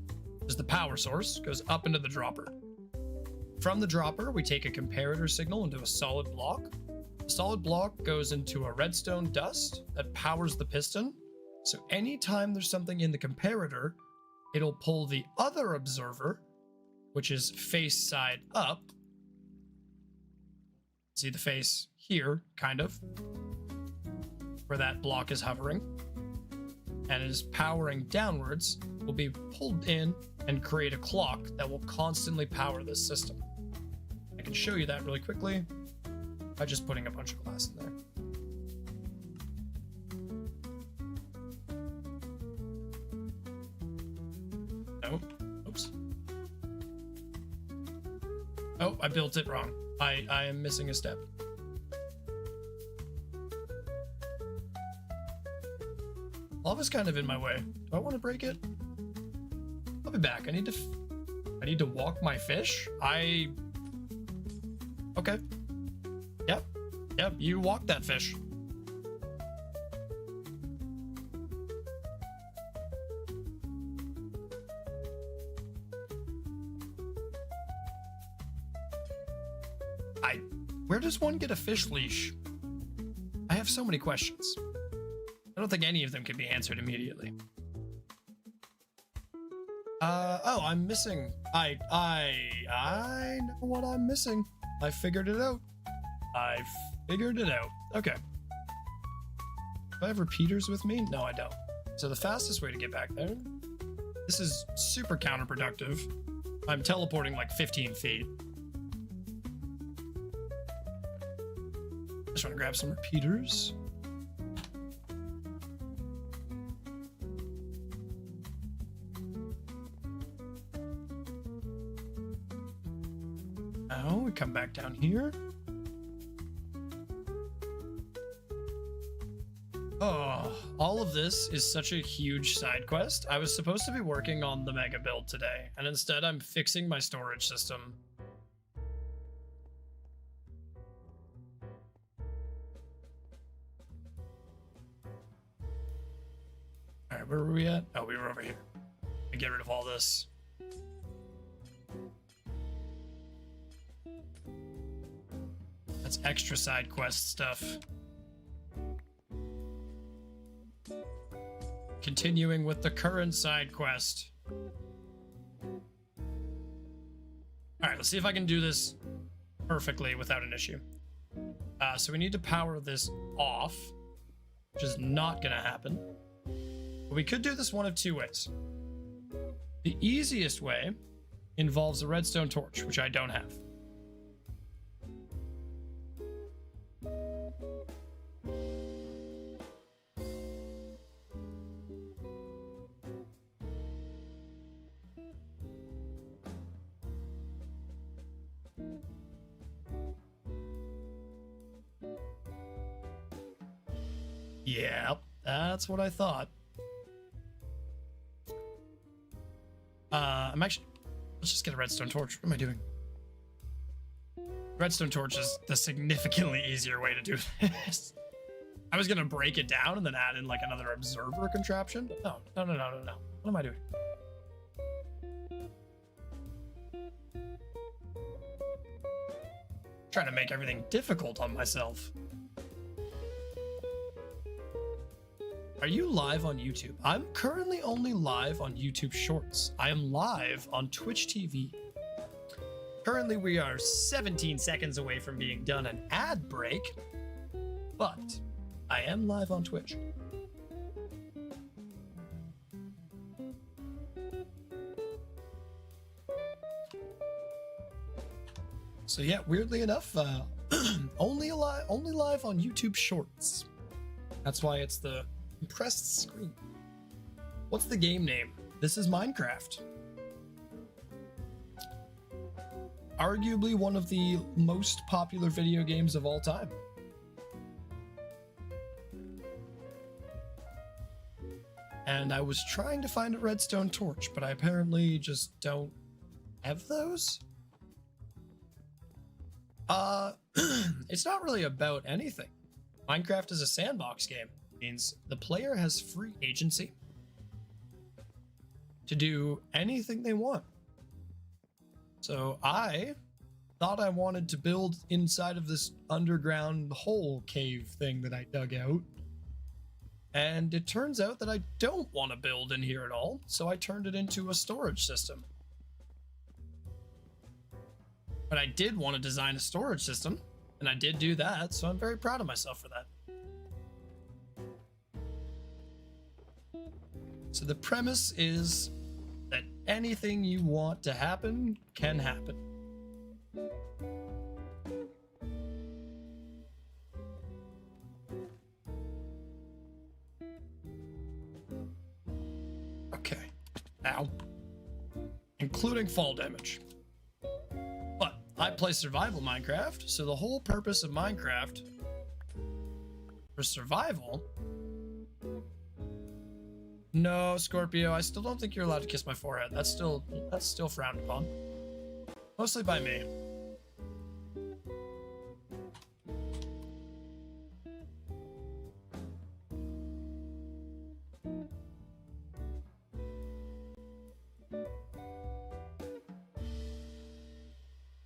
is the power source, goes up into the dropper. From the dropper, we take a comparator signal into a solid block. The solid block goes into a redstone dust that powers the piston. So anytime there's something in the comparator, it'll pull the other observer, which is face side up. See the face here, kind of, where that block is hovering, and it is powering downwards, will be pulled in and create a clock that will constantly power this system. I can show you that really quickly by just putting a bunch of glass in there. No, oops. Oh, I built it wrong. I am missing a step. Lava's kind of in my way. Do I want to break it? I'll be back. I need to walk my fish. Okay. Yep, you walk that fish. Where does one get a fish leash? I have so many questions. I don't think any of them can be answered immediately. Oh, I'm missing. I know what I'm missing. I figured it out. Okay. Do I have repeaters with me? No, I don't. So the fastest way to get back there, this is super counterproductive. I'm teleporting like 15 feet. Just want to grab some repeaters. Now we come back down here. Oh, all of this is such a huge side quest. I was supposed to be working on the mega build today, and instead I'm fixing my storage system. All right, where were we at? Oh, we were over here. I get rid of all this. That's extra side quest stuff. Continuing with the current side quest. All right, let's see if I can do this perfectly without an issue. So we need to power this off, which is not gonna happen. But we could do this one of two ways. The easiest way involves a redstone torch, which I don't have. Yeah, that's what I thought. Let's just get a redstone torch. What am I doing? Redstone torch is the significantly easier way to do this. I was gonna break it down and then add in like another observer contraption, but no. What am I doing? Trying to make everything difficult on myself. Are you live on YouTube? I'm currently only live on YouTube Shorts. I am live on Twitch TV. Currently, we are 17 seconds away from being done an ad break, but I am live on Twitch. So yeah, weirdly enough, only live on YouTube Shorts. That's why it's the Compressed screen. What's the game name? This is Minecraft. Arguably one of the most popular video games of all time. And I was trying to find a redstone torch, but I apparently just don't have those. It's not really about anything. Minecraft is a sandbox game. It means the player has free agency to do anything they want. So I thought I wanted to build inside of this underground hole cave thing that I dug out. And it turns out that I don't want to build in here at all, so I turned it into a storage system. But I did want to design a storage system, and I did do that, so I'm very proud of myself for that. So the premise is that anything you want to happen can happen. Okay, now, including fall damage. But I play survival Minecraft, so the whole purpose of Minecraft for survival. No, Scorpio, I still don't think you're allowed to kiss my forehead. That's still frowned upon. Mostly by me.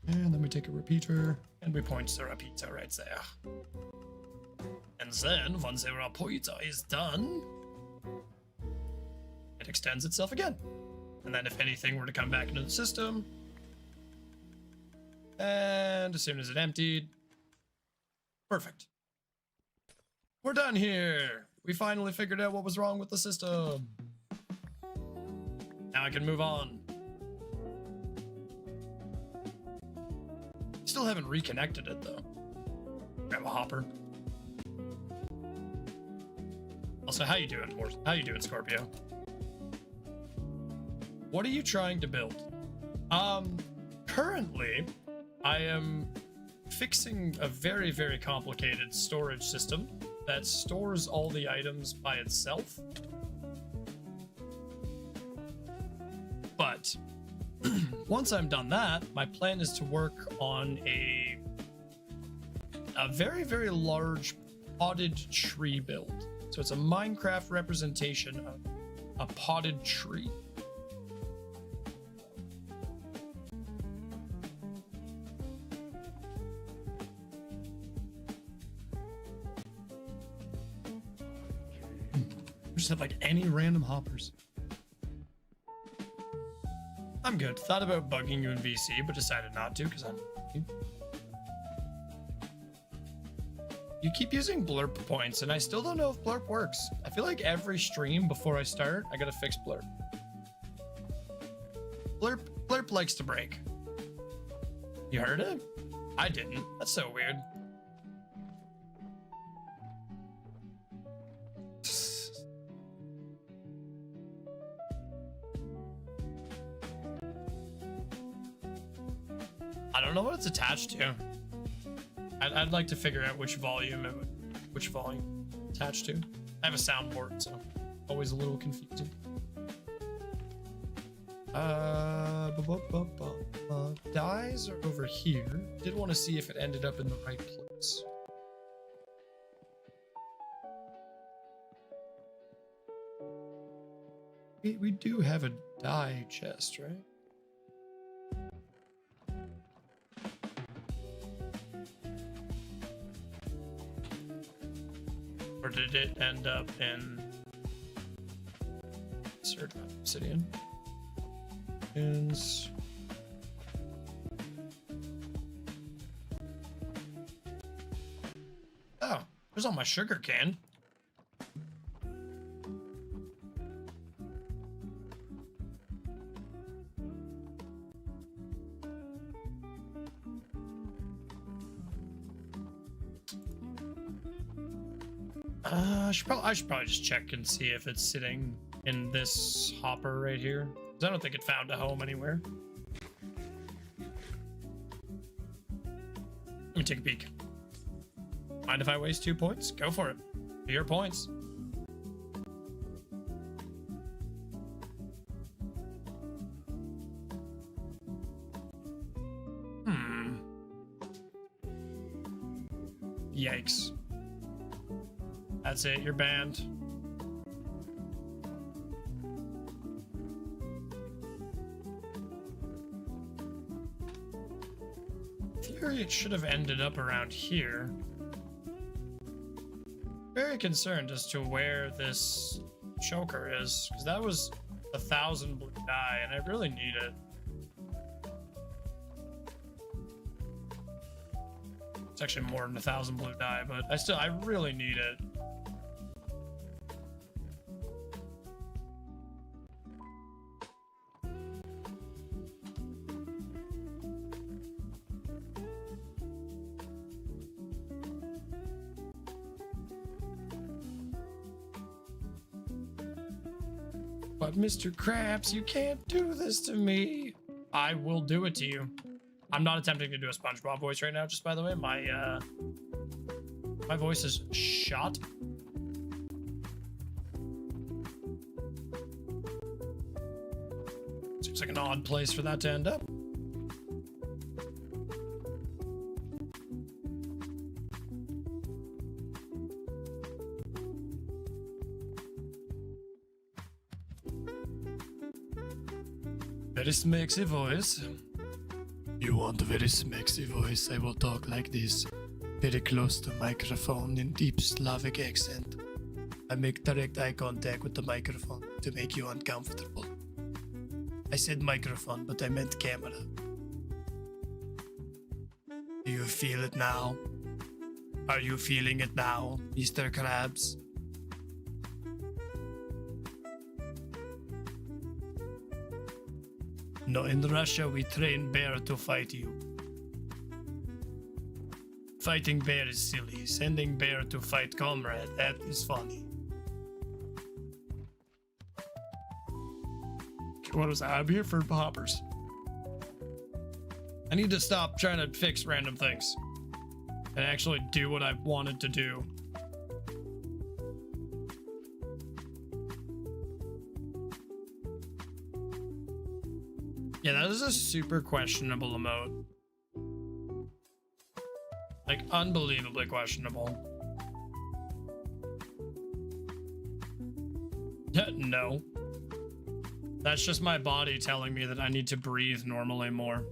And then we take a repeater, and we point the repeater right there. And then, once the repeater is done, it extends itself again. And then if anything were to come back into the system, and as soon as it emptied, perfect. We're done here. We finally figured out what was wrong with the system. Now I can move on. Still haven't reconnected it though. Grab a hopper. Also, how you doing, Horse? How you doing, Scorpio? What are you trying to build? Currently, I am fixing a very, very complicated storage system that stores all the items by itself. But once I'm done that, my plan is to work on a very, very large potted tree build. So it's a Minecraft representation of a potted tree. Just have like any random hoppers. I'm good. Thought about bugging you in VC, but decided not to because you keep using blurp points, and I still don't know if blurp works. I feel like every stream before I start, I gotta fix blurp. Blurp likes to break. You heard it? I didn't. That's so weird. I don't know what it's attached to. I'd like to figure out which volume attached to. I have a sound port, so always a little confusing. Dyes are over here. Did want to see if it ended up in the right place. We do have a dye chest, right? Or did it end up in certified obsidian? Oh, there's all my sugar cane. I should probably just check and see if it's sitting in this hopper right here. 'Cause I don't think it found a home anywhere. Let me take a peek. Mind if I waste 2 points? Go for it. Your points. Yikes. That's it, you're banned. In theory, it should have ended up around here. Very concerned as to where this choker is, because that was 1,000 blue dye, and I really need it. It's actually more than 1,000 blue dye, but I really need it. But Mr. Krabs, you can't do this to me. I will do it to you. I'm not attempting to do a SpongeBob voice right now, just by the way. My voice is shot. Seems like an odd place for that to end up. Very smexy voice. You want a very smexy voice? I will talk like this, very close to microphone in deep Slavic accent. I make direct eye contact with the microphone to make you uncomfortable. I said microphone, but I meant camera. Do you feel it now? Are you feeling it now, Mr. Krabs? No, in Russia we train bear to fight you. Fighting bear is silly. Sending bear to fight comrade, that is funny. What was that? I'm here for hoppers. I need to stop trying to fix random things and actually do what I wanted to do. Yeah, that is a super questionable emote. Like, unbelievably questionable. No. That's just my body telling me that I need to breathe normally more.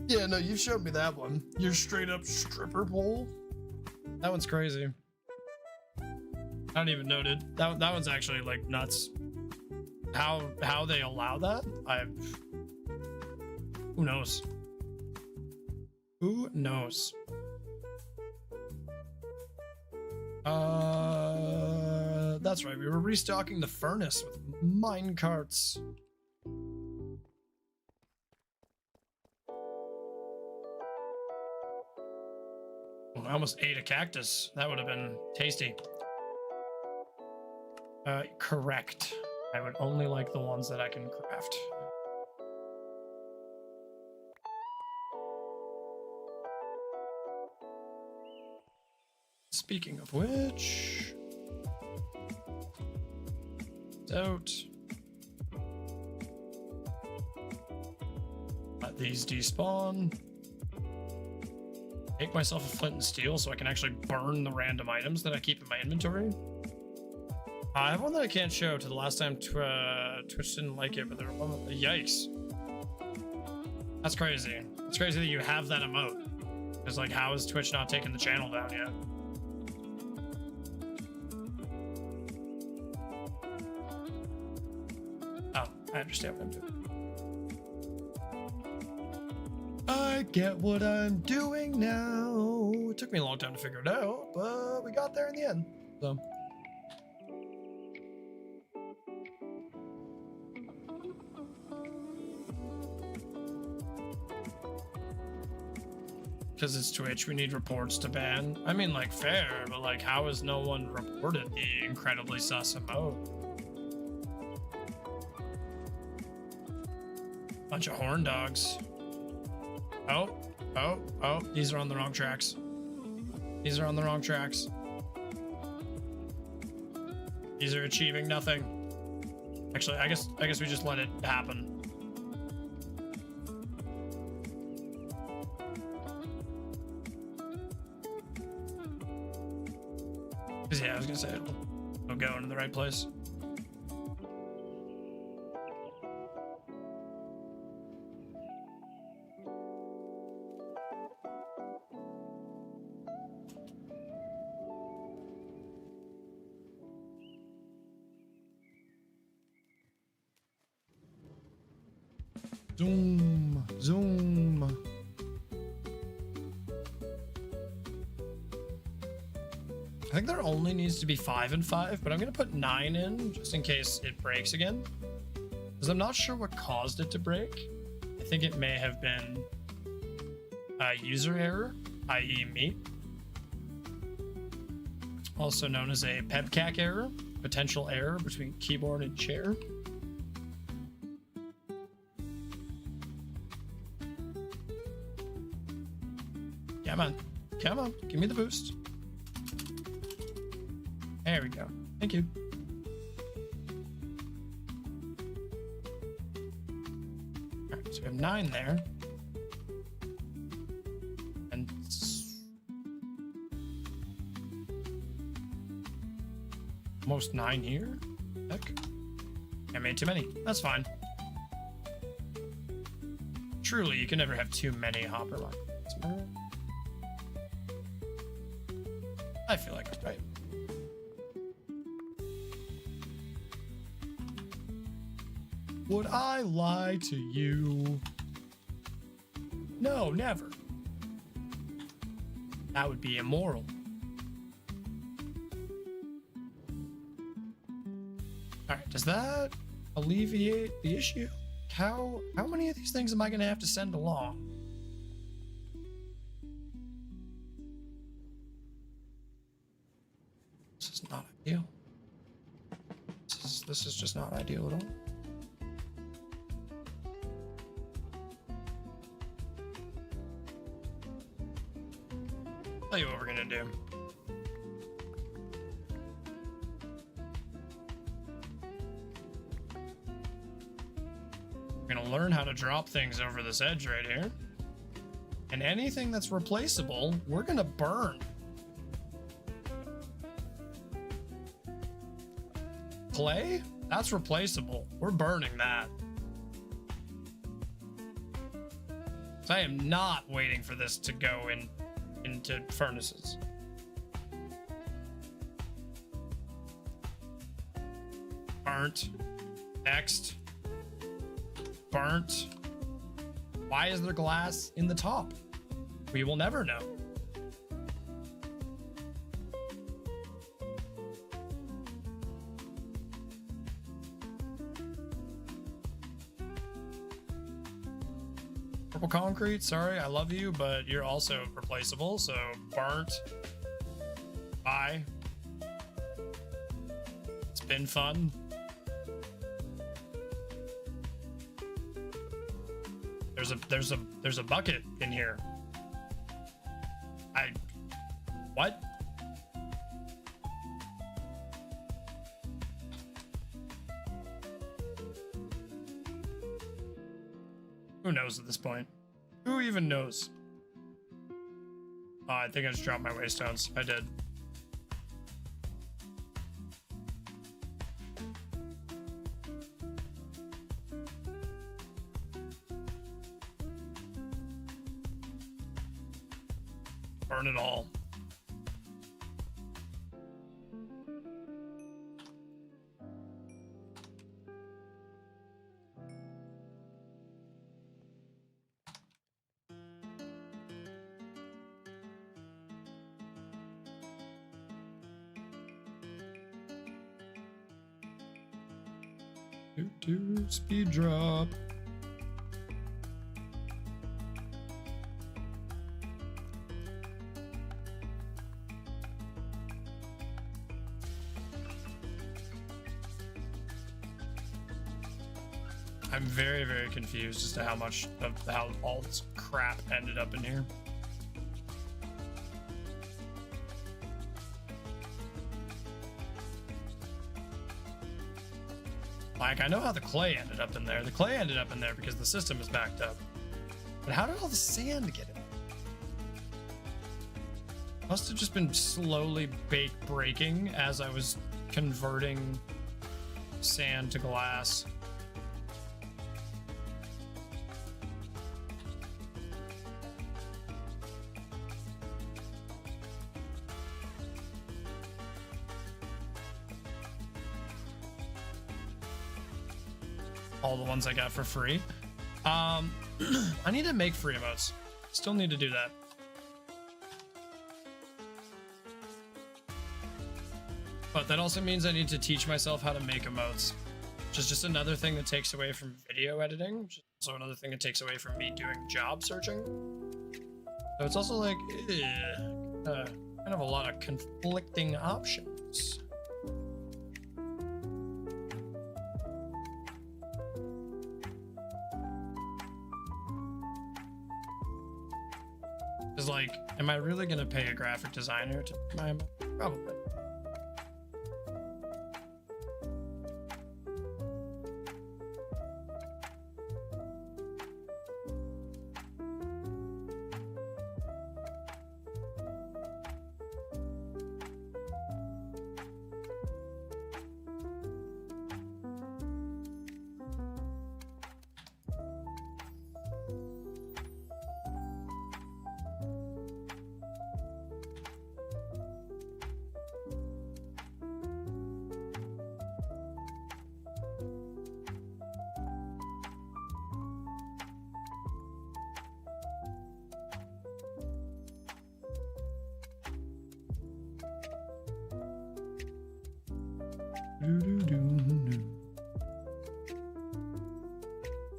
Yeah, no, you've showed me that one. Your straight up stripper pole. That one's crazy. I don't even know, dude. That one's actually like nuts. How they allow that? Who knows? Who knows? That's right. We were restocking the furnace with mine carts. I almost ate a cactus. That would have been tasty. Correct. I would only like the ones that I can craft. Speaking of which... Out. Let these despawn. Make myself a flint and steel so I can actually burn the random items that I keep in my inventory. I have one that I can't show to the last time Twitch didn't like it, but there were one. Yikes. That's crazy. It's crazy that you have that emote. Because, like, how is Twitch not taking the channel down yet? Oh, I understand what I'm doing. I get what I'm doing now. It took me a long time to figure it out, but we got there in the end. So. Because it's Twitch, we need reports to ban. I mean, like, fair, but like, how has no one reported the incredibly sus emote? Bunch of horn dogs. Oh, these are on the wrong tracks. These are on the wrong tracks. These are achieving nothing. Actually, I guess we just let it happen. Yeah, I was gonna say it'll go into the right place. Zoom. I think there only needs to be 5 and 5, but I'm gonna put 9 in just in case it breaks again. Because I'm not sure what caused it to break. I think it may have been a user error, i.e. me. Also known as a PEBCAC error, potential error between keyboard and chair. Come on, give me the boost. There we go. Thank you. All right, so we have 9 there. And almost 9 here. Heck. I made too many. That's fine. Truly, you can never have too many hopper lines. I feel like I'm right. Would I lie to you? No, never. That would be immoral. All right, does that alleviate the issue? How many of these things am I gonna have to send along? This is not ideal. This is just not ideal at all. Tell you what we're gonna do. We're gonna learn how to drop things over this edge right here. And anything that's replaceable, we're gonna burn. Clay? That's replaceable. We're burning that. So I am not waiting for this to go into furnaces. Burnt. Next. Burnt. Why is there glass in the top? We will never know. Purple concrete, sorry, I love you, but you're also replaceable, so burnt. Bye. It's been fun. There's a bucket in here. What? Who knows at this point? Who even knows? Oh, I think I just dropped my waystones. I did. Burn it all. Speed drop. I'm very, very confused as to how much of how all this crap ended up in here. Like, I know how the clay ended up in there. The clay ended up in there because the system is backed up. But how did all the sand get in there? Must have just been slowly breaking as I was converting sand to glass. All the ones I got for free. I need to make free emotes. Still need to do that. But that also means I need to teach myself how to make emotes, which is just another thing that takes away from video editing, which is also another thing that takes away from me doing job searching. So it's also like kind of a lot of conflicting options. Is like, am I really gonna pay a graphic designer to make my emote? Probably.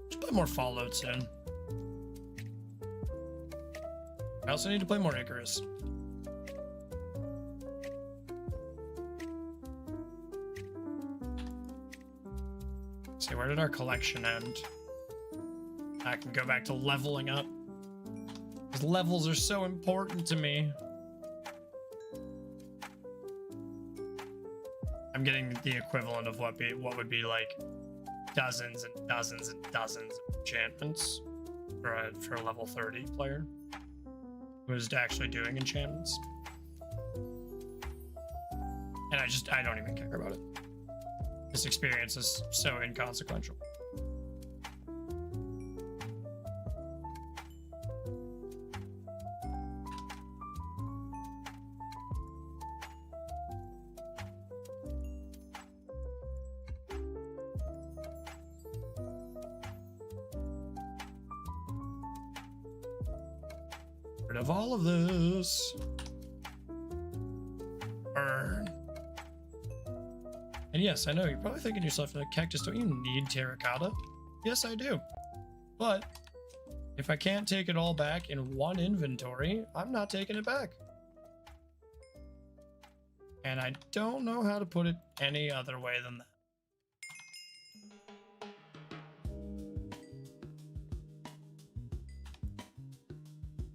Just play more Fallout soon. I also need to play more Icarus. See, where did our collection end? I can go back to leveling up. Because levels are so important to me. I'm getting the equivalent of what would be like dozens and dozens and dozens of enchantments for a level 30 player who is actually doing enchantments. And I don't even care about it. This experience is so inconsequential. Rid of all of this. Burn. And yes, I know you're probably thinking to yourself, like, Cactus, don't you need terracotta? Yes, I do. But if I can't take it all back in one inventory, I'm not taking it back. And I don't know how to put it any other way than that.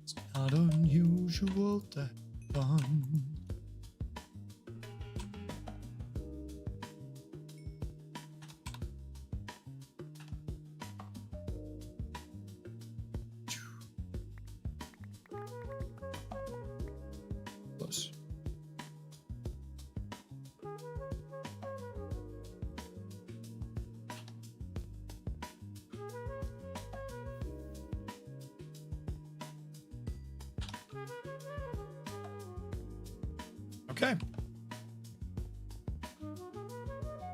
It's not unusual to have fun. Close. Okay.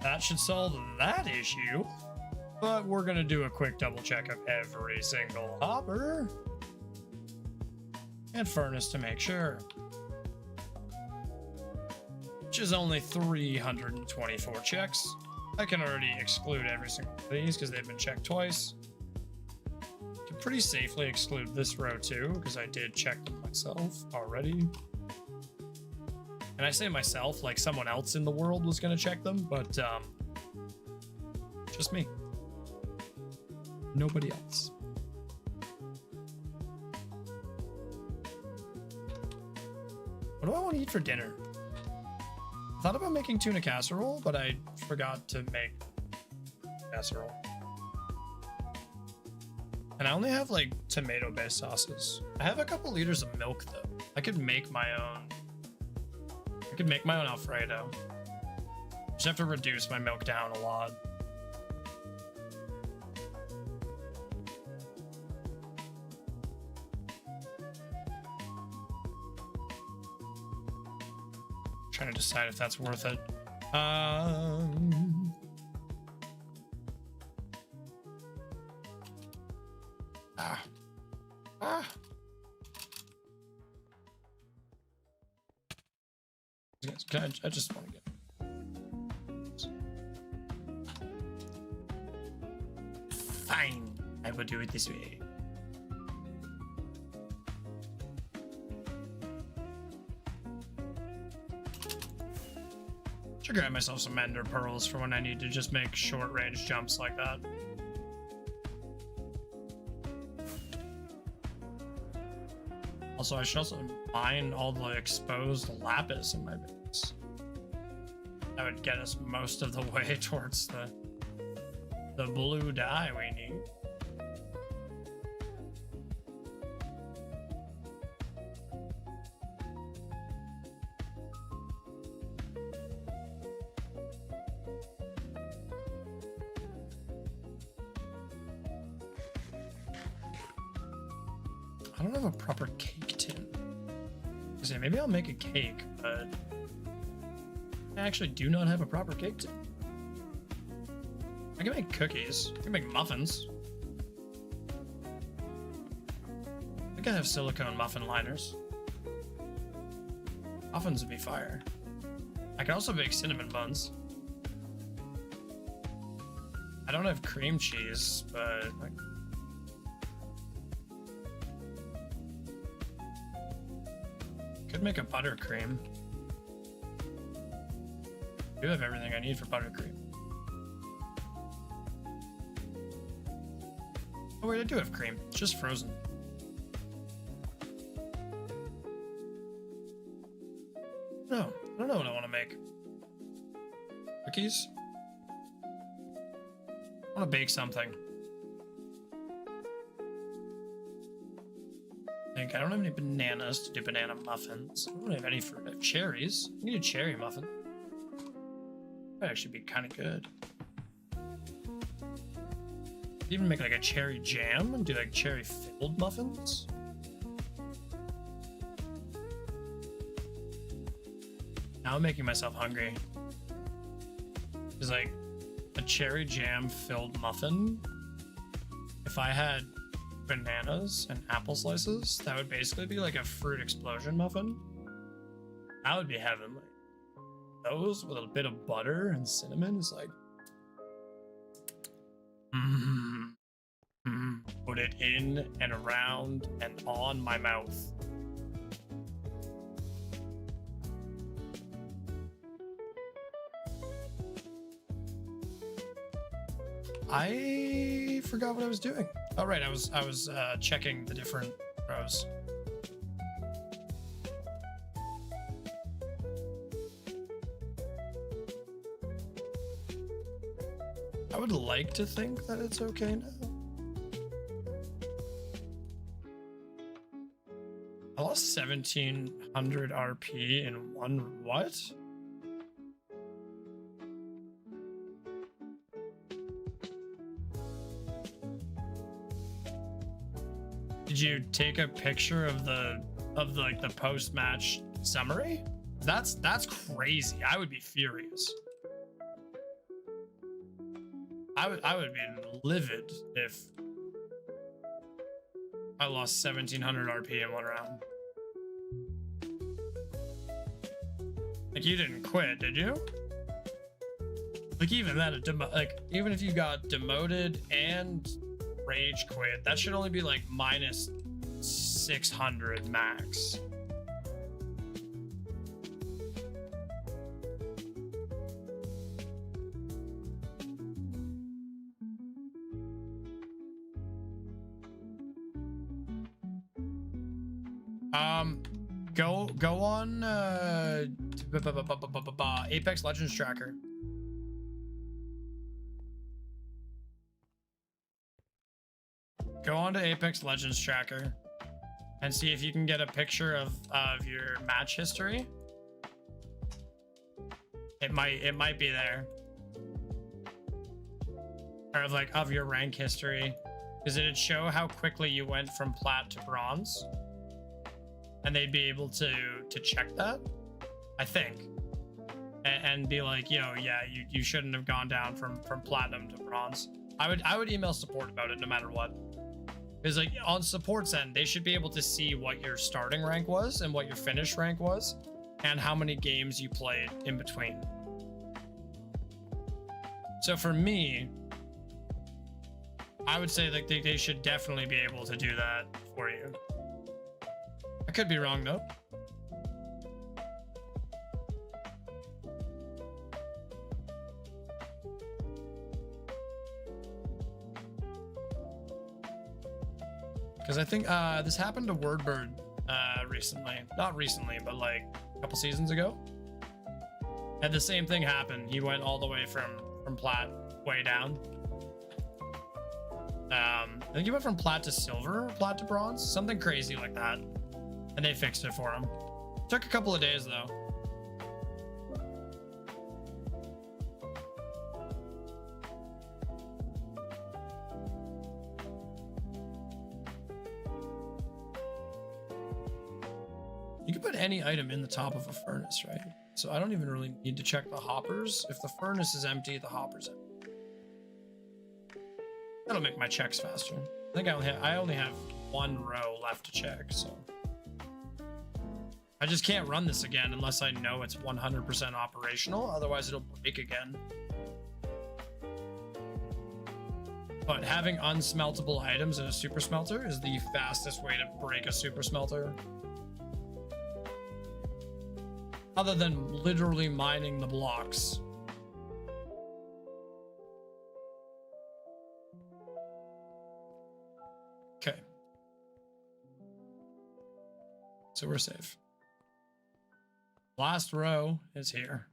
That should solve that issue. But we're going to do a quick double check of every single hopper and furnace to make sure. Which is only 324 checks. I can already exclude every single one of these because they've been checked twice. I can pretty safely exclude this row too because I did check them myself already. And I say myself like someone else in the world was going to check them, but just me. Nobody else. What do I want to eat for dinner? I thought about making tuna casserole, but I forgot to make casserole. And I only have like tomato-based sauces. I have a couple liters of milk though. I could make my own. I could make my own Alfredo. Just have to reduce my milk down a lot. Trying to decide if that's worth it. Ah. I just want to get. Fine, I will do it this way. Should grab myself some ender pearls for when I need to just make short range jumps like that. Also, I should also mine all the exposed lapis in my base. That would get us most of the way towards the blue dye we need. I don't have a proper cake tin. So maybe I'll make a cake, but I actually do not have a proper cake tin. I can make cookies. I can make muffins. I think I have silicone muffin liners. Muffins would be fire. I can also bake cinnamon buns. I don't have cream cheese, but could make a buttercream. I do have everything I need for buttercream. Oh wait, I do have cream. It's just frozen. No, I don't know what I want to make. Cookies? I want to bake something. I don't have any bananas to do banana muffins. I don't have any fruit. I have cherries. I need a cherry muffin. That actually be kind of good. Even make like a cherry jam and do like cherry filled muffins. Now I'm making myself hungry. It's like a cherry jam filled muffin. If I had bananas and apple slices, that would basically be like a fruit explosion muffin. That would be heavenly. Those with a bit of butter and cinnamon is like put it in and around and on my mouth. I forgot what I was doing. Oh right, I was checking the different rows. I would like to think that it's okay now. I lost 1700 RP in one what? Did you take a picture of the like the post-match summary? That's crazy. I would be furious. I would be livid if I lost 1700 RP in one round. Like you didn't quit, did you? Like even then, like even if you got demoted and rage quit, that should only be like minus 600 max. Go on Apex Legends tracker. Go on to Apex Legends tracker and see if you can get a picture of your match history. It might be there. Or like of your rank history. Because it'd show how quickly you went from plat to bronze. And they'd be able to check that, I think. And be like, yo, yeah, you shouldn't have gone down from platinum to bronze. I would email support about it no matter what. Because like on support's end, they should be able to see what your starting rank was and what your finish rank was and how many games you played in between. So for me, I would say like they should definitely be able to do that for you. I could be wrong though. Because I think this happened to Wordbird recently. Not recently, but like a couple seasons ago. And the same thing happened. He went all the way from plat way down. I think he went from plat to silver, plat to bronze, something crazy like that. And they fixed it for him. Took a couple of days though. You can put any item in the top of a furnace, right? So I don't even really need to check the hoppers. If the furnace is empty, the hopper's empty. That'll make my checks faster. I think I only have one row left to check, so. I just can't run this again unless I know it's 100% operational. Otherwise, it'll break again. But having unsmeltable items in a super smelter is the fastest way to break a super smelter. Other than literally mining the blocks. Okay. So we're safe. Last row is here.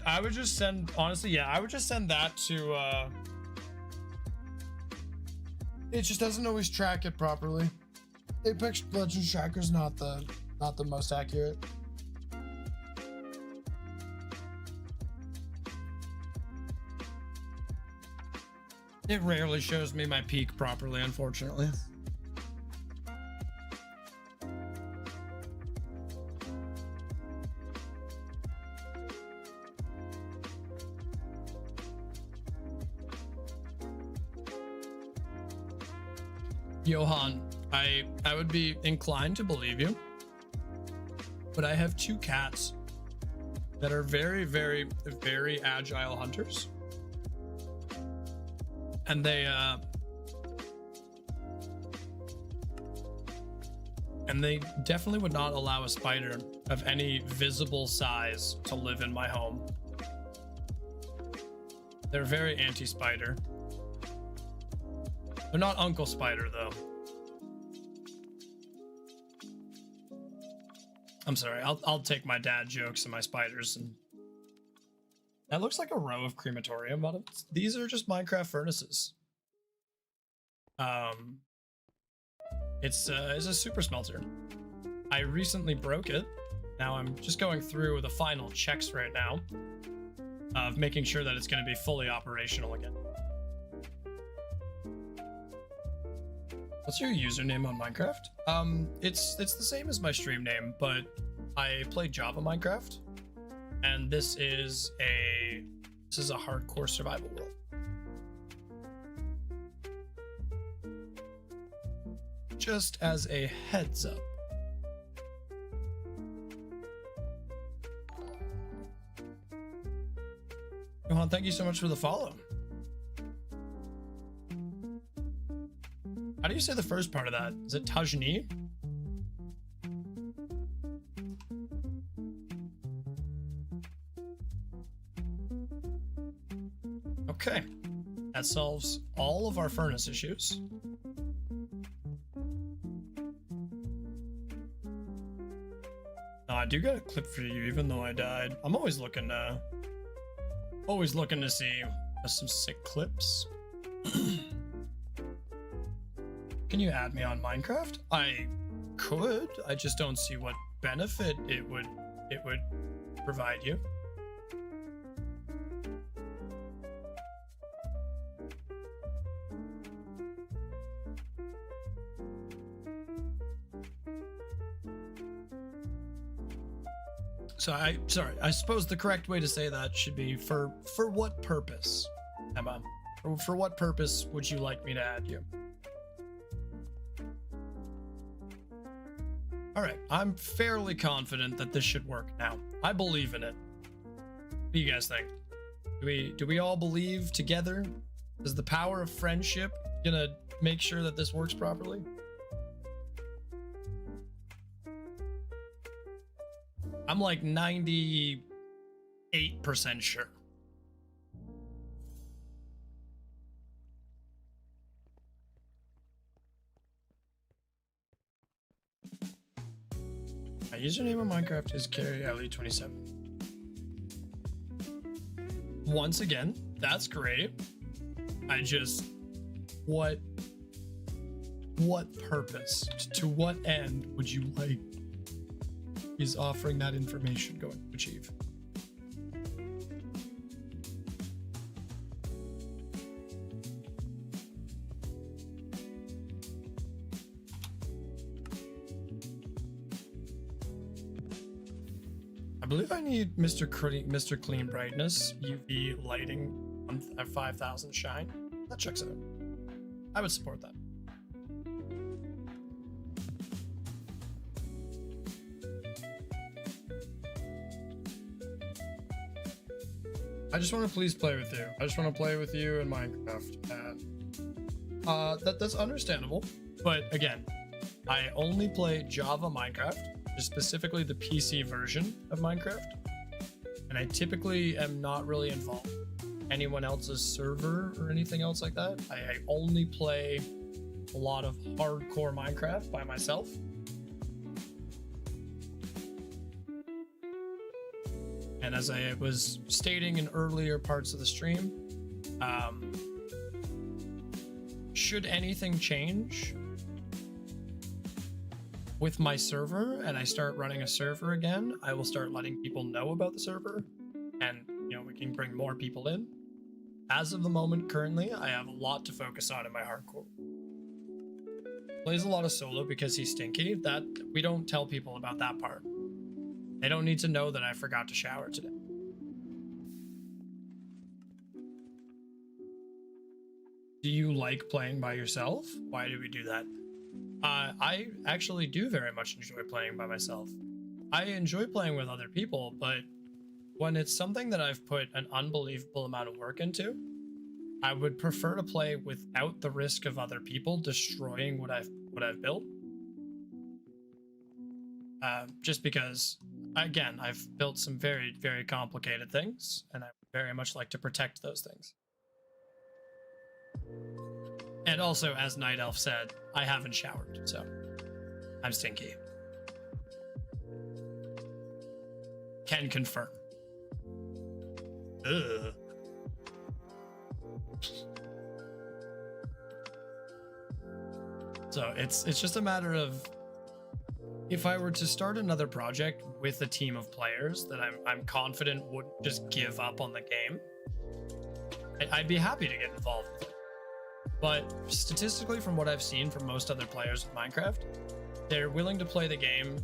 I would just send, honestly, yeah, I would just send that to it just doesn't always track it properly. Apex Legends tracker's not the most accurate. It rarely shows me my peak properly, unfortunately. Johan, I would be inclined to believe you, but I have two cats that are very, very, very agile hunters. And they definitely would not allow a spider of any visible size to live in my home. They're very anti-spider. They're not Uncle Spider, though. I'm sorry. I'll take my dad jokes and my spiders and that looks like a row of crematorium bottoms. These are just Minecraft furnaces. It's a super smelter. I recently broke it. Now I'm just going through the final checks right now of making sure that it's going to be fully operational again. What's your username on Minecraft? It's the same as my stream name, but I play Java Minecraft, and this is a hardcore survival world. Just as a heads up. Johan, thank you so much for the follow. How do you say the first part of that? Is it Tajni? Okay. That solves all of our furnace issues. No, I do got a clip for you, even though I died. I'm always looking to see some sick clips. Can you add me on Minecraft? I could. I just don't see what benefit it would provide you. So I suppose the correct way to say that should be for what purpose, Emma? For what purpose would you like me to add you? All right, I'm fairly confident that this should work now. I believe in it. What do you guys think? Do we all believe together? Is the power of friendship gonna make sure that this works properly? I'm like 98% sure. My username on Minecraft is CarryAli27. Once again, that's great. I just what purpose? To what end would you like is offering that information going to achieve? I believe I need Mr. Clean Brightness, UV lighting at 5,000 shine. That checks out. I would support that. I just want to please play with you. I just want to play with you in Minecraft. And that's understandable. But again, I only play Java Minecraft, specifically the PC version of Minecraft. And I typically am not really involved in anyone else's server or anything else like that. I only play a lot of hardcore Minecraft by myself. And as I was stating in earlier parts of the stream, should anything change with my server and I start running a server again, I will start letting people know about the server, and we can bring more people in. As of the moment, currently, I have a lot to focus on in my hardcore. Plays a lot of solo because he's stinky. That we don't tell people about that part. They don't need to know that I forgot to shower today. Do you like playing by yourself? Why do we do that? I actually do very much enjoy playing by myself. I enjoy playing with other people, but when it's something that I've put an unbelievable amount of work into, I would prefer to play without the risk of other people destroying what I've built. Just because, again, I've built some very, very complicated things, and I very much like to protect those things. And also, as Night Elf said, I haven't showered, so I'm stinky. can confirm. Ugh. So it's just a matter of, if I were to start another project with a team of players that I'm confident wouldn't just give up on the game, I'd be happy to get involved with it. But statistically, from what I've seen from most other players of Minecraft, they're willing to play the game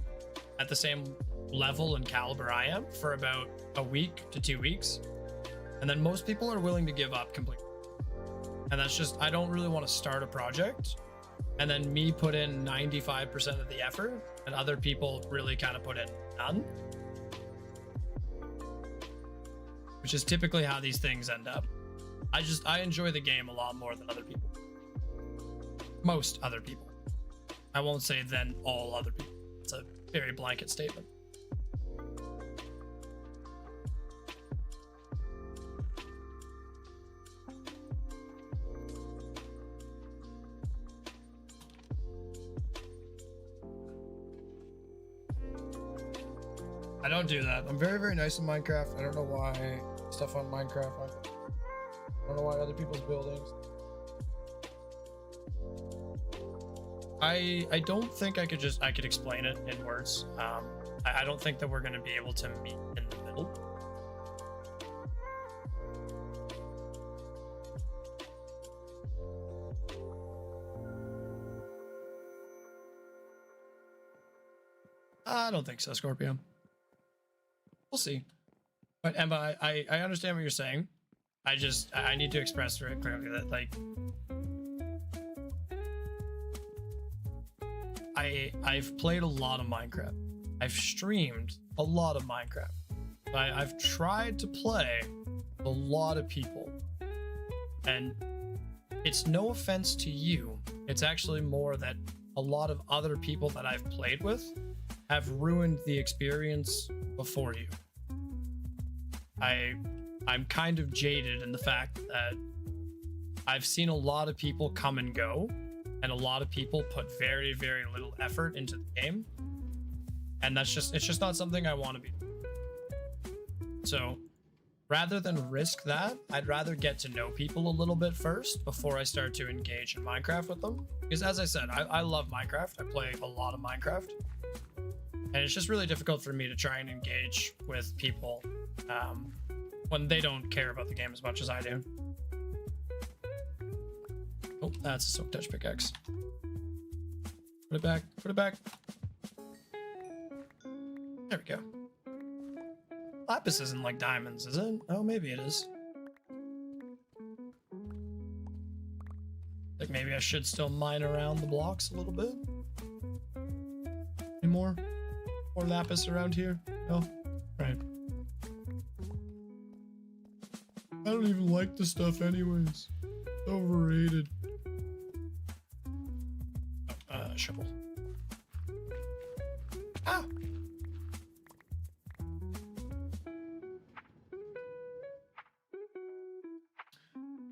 at the same level and caliber I am for about a week to 2 weeks. And then most people are willing to give up completely. And that's just, I don't really want to start a project and then me put in 95% of the effort and other people really kind of put in none. Which is typically how these things end up. I enjoy the game a lot more than other people. Most other people. I won't say than all other people. It's a very blanket statement. I don't do that. I'm very, very nice in Minecraft. I don't know why stuff on Minecraft. I don't know why other people's buildings. I don't think I could explain it in words. I don't think that we're going to be able to meet in the middle. I don't think so, Scorpio. We'll see. But Emma, I understand what you're saying. I need to express very clearly that, like, I've played a lot of Minecraft. I've streamed a lot of Minecraft. I've tried to play a lot of people. And it's no offense to you. It's actually more that a lot of other people that I've played with have ruined the experience before you. I'm kind of jaded in the fact that I've seen a lot of people come and go, and a lot of people put very, very little effort into the game. And it's just not something I want to be. So rather than risk that, I'd rather get to know people a little bit first before I start to engage in Minecraft with them. Because as I said, I love Minecraft. I play a lot of Minecraft. And it's just really difficult for me to try and engage with people when they don't care about the game as much as I do. Oh, that's a Silk Touch pickaxe. Put it back. Put it back. There we go. Lapis isn't like diamonds, is it? Oh, maybe it is. Like maybe I should still mine around the blocks a little bit. Any more? More lapis around here? No? Right. I don't even like the stuff anyways. It's overrated. Oh, shovel. Ah!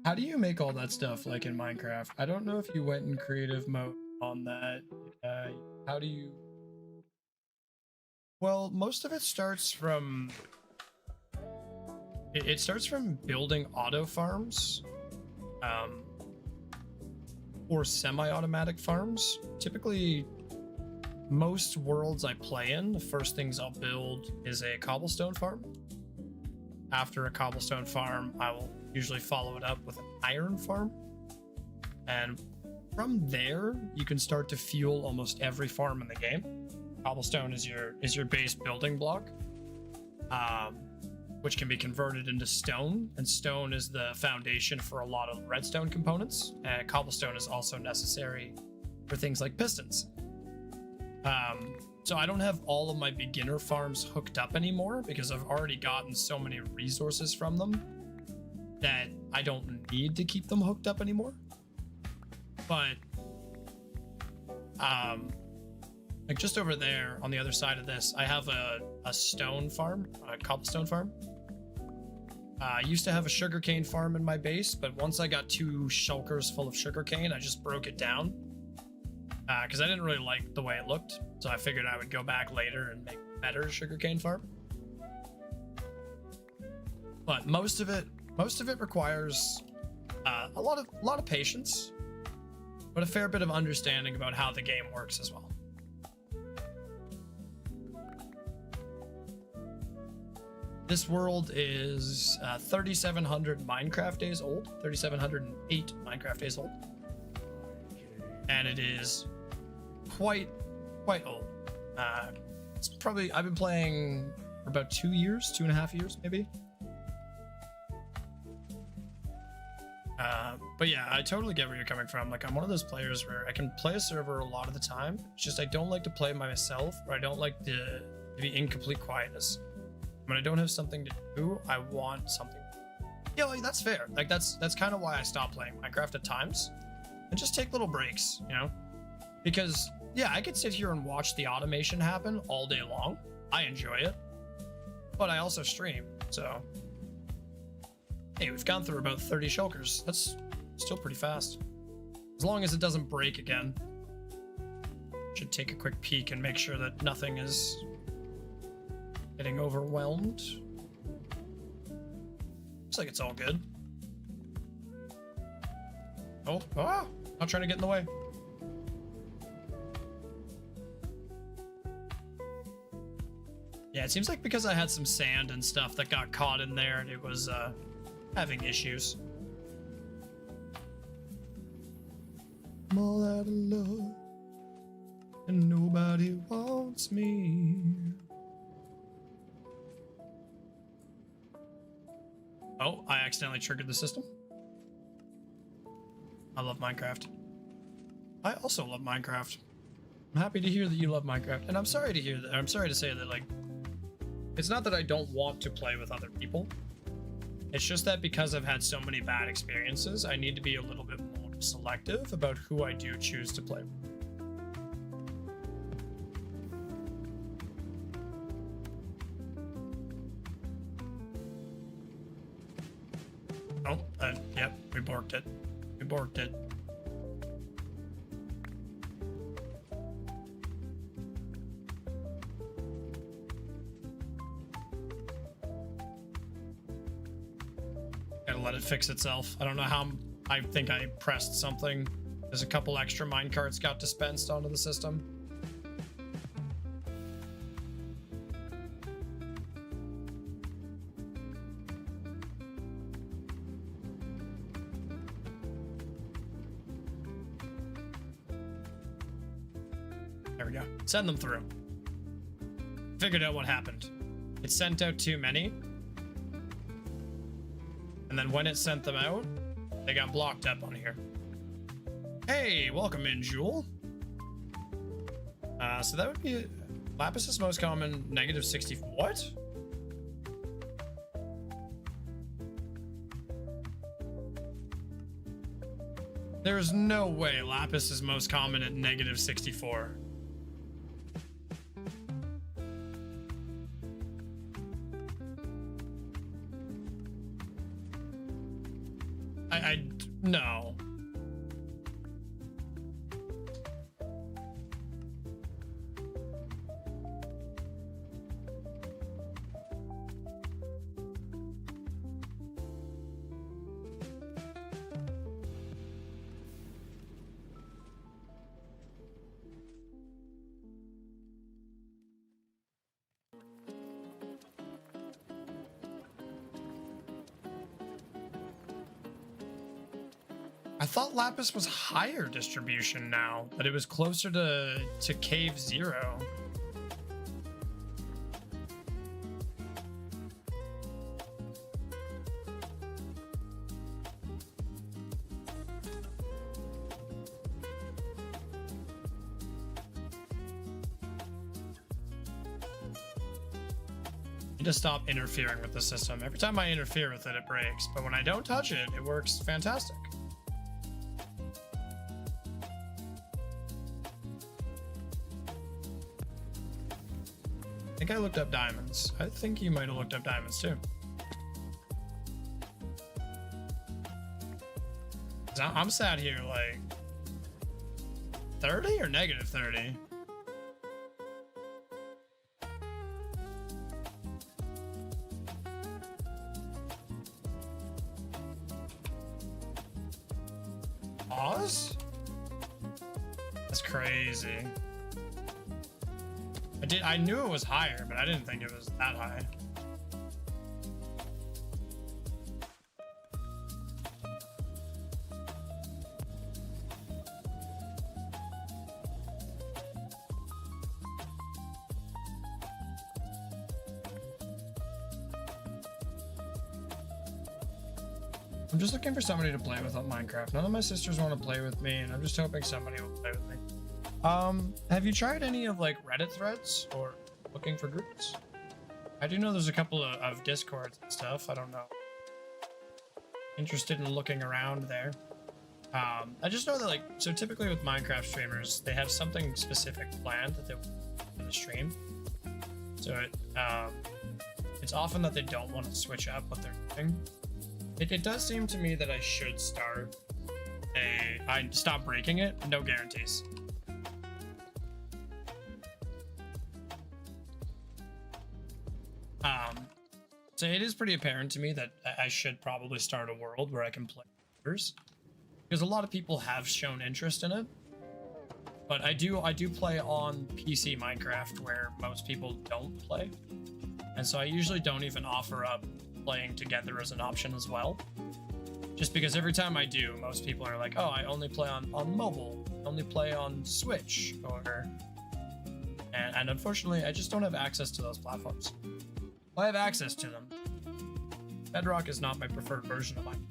How do you make all that stuff like in Minecraft? I don't know if you went in creative mode on that. How do you... Well, most of it starts from... It starts from building auto farms. Or semi-automatic farms. Typically, most worlds I play in, the first things I'll build is a cobblestone farm. After a cobblestone farm, I will usually follow it up with an iron farm. And from there, you can start to fuel almost every farm in the game. Cobblestone is your base building block, which can be converted into stone, and stone is the foundation for a lot of redstone components. Cobblestone is also necessary for things like pistons. So I don't have all of my beginner farms hooked up anymore because I've already gotten so many resources from them that I don't need to keep them hooked up anymore. But like just over there on the other side of this, I have a stone farm, a cobblestone farm. I used to have a sugarcane farm in my base, but once I got 2 shulkers full of sugarcane, I just broke it down because I didn't really like the way it looked. So I figured I would go back later and make a better sugarcane farm. But most of it requires a lot of patience, but a fair bit of understanding about how the game works as well. This world is 3,700 Minecraft days old, 3,708 Minecraft days old, and it is quite old. It's probably, I've been playing for about 2 years, 2.5 years maybe. But yeah, I totally get where you're coming from. Like, I'm one of those players where I can play a server a lot of the time. It's just I don't like to play by myself, or I don't like to be in complete quietness. When I don't have something to do, I want something. Yeah, like, that's fair. Like, that's kind of why I stopped playing Minecraft at times, and just take little breaks, you know? Because yeah, I could sit here and watch the automation happen all day long. I enjoy it, but I also stream, so. Hey, we've gone through about 30 shulkers. That's still pretty fast. As long as it doesn't break again. Should take a quick peek and make sure that nothing is getting overwhelmed. Looks like it's all good. Oh, not trying to get in the way. Yeah, it seems like because I had some sand and stuff that got caught in there, and it was having issues. I'm all out of love, and nobody wants me. Oh, I accidentally triggered the system. I love Minecraft. I also love Minecraft. I'm happy to hear that you love Minecraft, and I'm sorry to hear that. I'm sorry to say that, like, it's not that I don't want to play with other people. It's just that because I've had so many bad experiences, I need to be a little bit more selective about who I do choose to play with. Oh, yep, we borked it. We borked it. Gotta let it fix itself. I don't know how. I think I pressed something. There's a couple extra minecarts got dispensed onto the system. There we go. Send them through. Figured out what happened. It sent out too many. And then when it sent them out, they got blocked up on here. Hey, welcome in, Jewel. So that would be Lapis' most common, -60. What? There's no way Lapis is most common at -64. No. I thought Lapis was higher distribution now, but it was closer to Cave 0. Need to stop interfering with the system. Every time I interfere with it, it breaks, but when I don't touch it, it works fantastic. I think I looked up diamonds. I think you might have looked up diamonds too. I'm sat here like 30 or -30? Pause? That's crazy. I knew it was higher, but I didn't think it was that high. I'm just looking for somebody to play with on Minecraft. None of my sisters want to play with me, and I'm just hoping somebody will play with me. Have you tried any of like Reddit threads or looking for groups? I do know there's a couple of Discords and stuff. I don't know. Interested in looking around there. I just know that like, so typically with Minecraft streamers, they have something specific planned that they want in the stream. So it's often that they don't want to switch up what they're doing. It does seem to me that I should start I stop breaking it, no guarantees. So it is pretty apparent to me that I should probably start a world where I can play others, because a lot of people have shown interest in it. But I do play on PC Minecraft where most people don't play, and so I usually don't even offer up playing together as an option as well, just because every time I do, most people are like, oh, I only play on mobile, only play on Switch, and unfortunately I just don't have access to those platforms. I have access to them. Bedrock is not my preferred version of mine.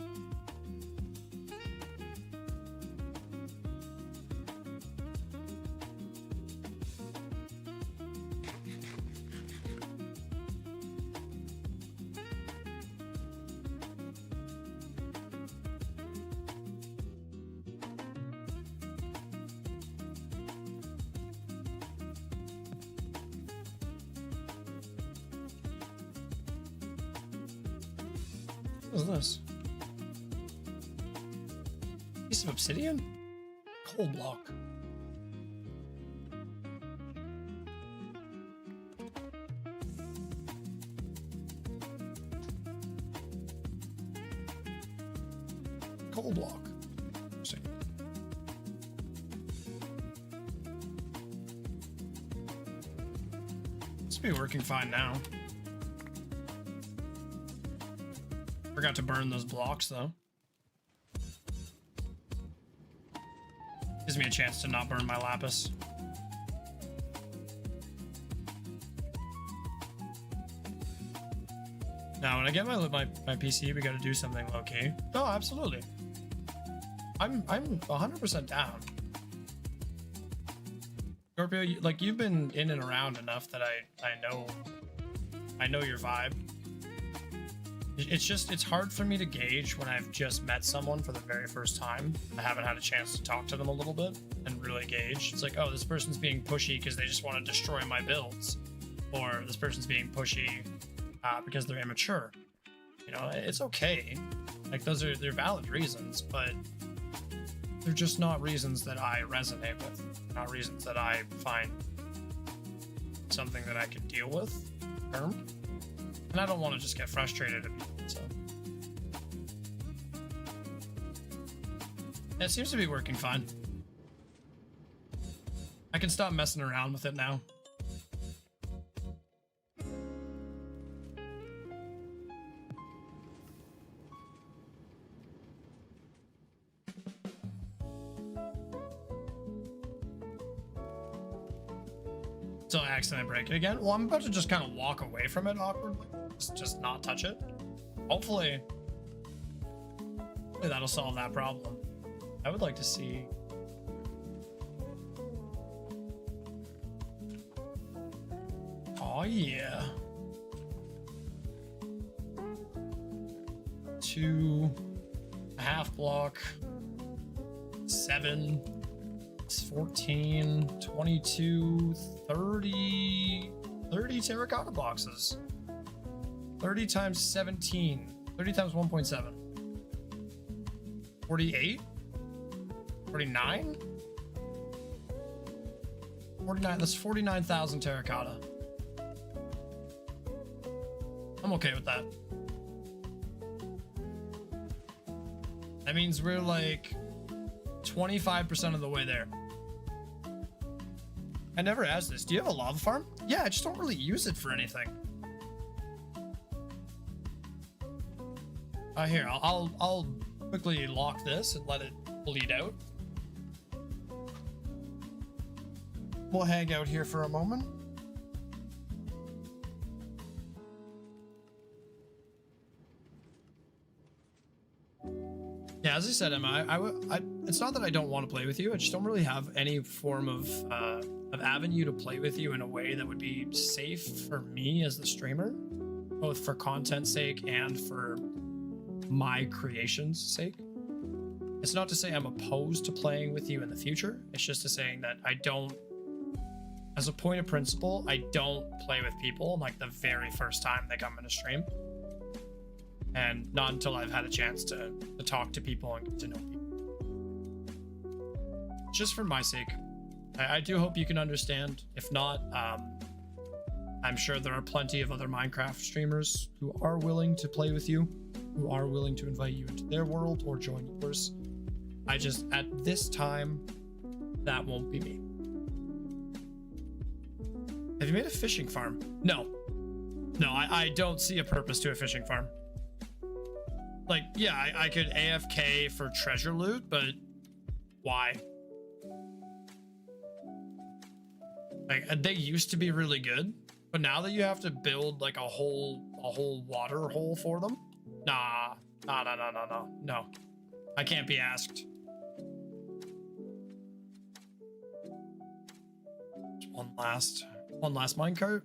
What is this? Piece of obsidian? Coal block. Coal block. Interesting. This will be working fine now. Forgot to burn those blocks though. Gives me a chance to not burn my lapis. Now, when I get my PC, we got to do something low key. Oh, absolutely. I'm 100% down. Scorpio, you've been in and around enough that I know your vibe. It's hard for me to gauge when I've just met someone for the very first time. I haven't had a chance to talk to them a little bit and really gauge. It's like, oh, this person's being pushy because they just want to destroy my builds, or this person's being pushy because they're immature. You know, it's okay. Like they're valid reasons, but they're just not reasons that I resonate with. Not reasons that I find something that I can deal with. And I don't want to just get frustrated at people, so. It seems to be working fine. I can stop messing around with it now. So I accidentally break it again. Well, I'm about to just kind of walk away from it awkwardly. Just not touch it. Hopefully that'll solve that problem. I would like to see. Oh yeah. 2.5 block. 7. 14, 22, 30 terracotta boxes. 30 times 17. 30 times 1.7. 48? 49? 49, that's 49,000 terracotta. I'm okay with that. That means we're like 25% of the way there. I never asked this. Do you have a lava farm? Yeah, I just don't really use it for anything. Here, I'll quickly lock this and let it bleed out. We'll hang out here for a moment. Yeah, as I said, Emma, it's not that I don't want to play with you. I just don't really have any form of avenue to play with you in a way that would be safe for me as the streamer, both for content's sake and for my creation's sake. It's not to say I'm opposed to playing with you in the future. It's just to saying that I don't, as a point of principle, I don't play with people like the very first time they come in a stream. And not until I've had a chance to talk to people and get to know people. Just for my sake. I do hope you can understand. If not, I'm sure there are plenty of other Minecraft streamers who are willing to play with you, who are willing to invite you into their world or join yours. I just, at this time, that won't be me. Have you made a fishing farm? No. No, I don't see a purpose to a fishing farm. Like, yeah, I could AFK for treasure loot, but why? Like, they used to be really good, but now that you have to build like a whole water hole for them, no. I can't be asked. One last minecart.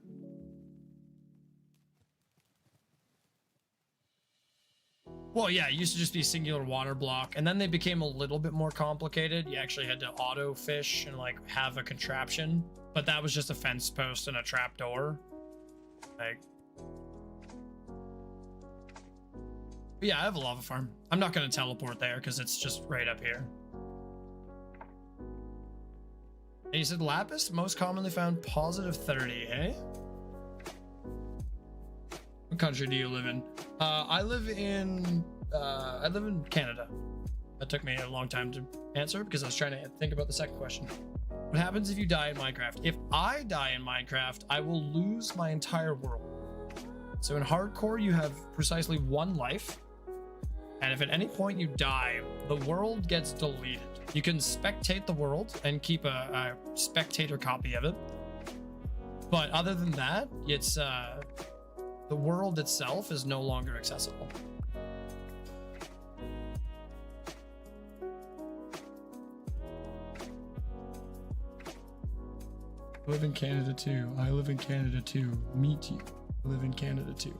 Well, yeah, it used to just be singular water block, and then they became a little bit more complicated. You actually had to auto fish and like have a contraption, but that was just a fence post and a trap door. Like, but yeah, I have a lava farm. I'm not going to teleport there because it's just right up here. And you said lapis, most commonly found positive 30, eh? What country do you live in? I live in Canada. That took me a long time to answer because I was trying to think about the second question. What happens if you die in Minecraft? If I die in Minecraft, I will lose my entire world. So in hardcore, you have precisely one life. And if at any point you die, the world gets deleted. You can spectate the world and keep a spectator copy of it. But other than that, it's the world itself is no longer accessible. I live in Canada too. I live in Canada too. Meet you. I live in Canada too.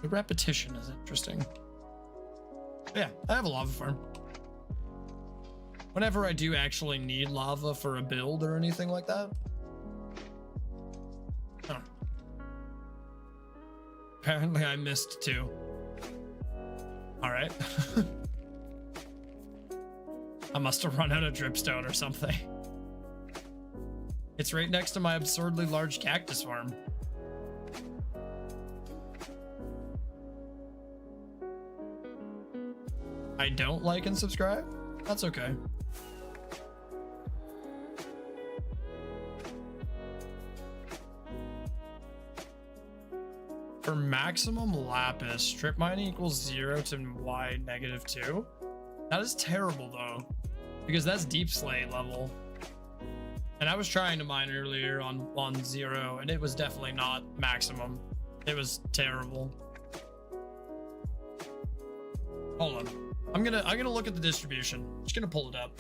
The repetition is interesting. But yeah, I have a lava farm. Whenever I do actually need lava for a build or anything like that. Oh. Apparently I missed too. All right. I must have run out of dripstone or something. It's right next to my absurdly large cactus farm. I don't like and subscribe? That's okay. For maximum lapis, strip mining equals 0 to y -2. That is terrible though, because that's deep slate level. And I was trying to mine earlier on 0, and it was definitely not maximum. It was terrible. Hold on. I'm gonna look at the distribution. Just gonna pull it up.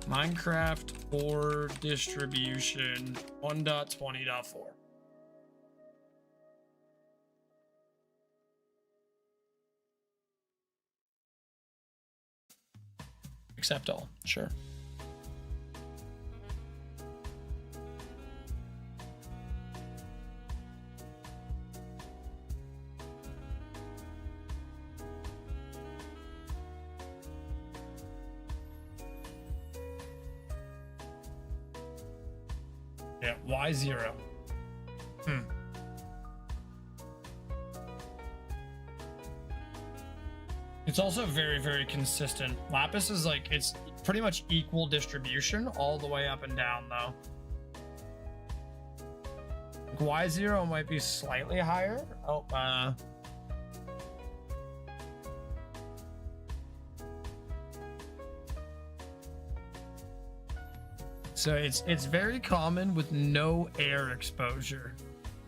Minecraft ore distribution 1.20.4. Accept all, sure. Yeah, Y0. It's also very, very consistent. Lapis is like, it's pretty much equal distribution all the way up and down though. Y0 might be slightly higher. Oh, so it's very common with no air exposure.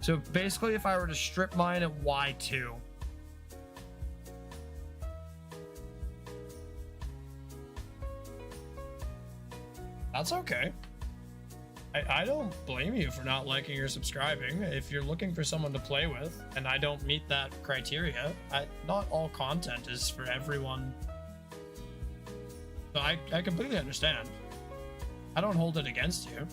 So basically, if I were to strip mine at Y2, that's okay. I don't blame you for not liking or subscribing. If you're looking for someone to play with, and I don't meet that criteria, not all content is for everyone. So I completely understand. I don't hold it against you.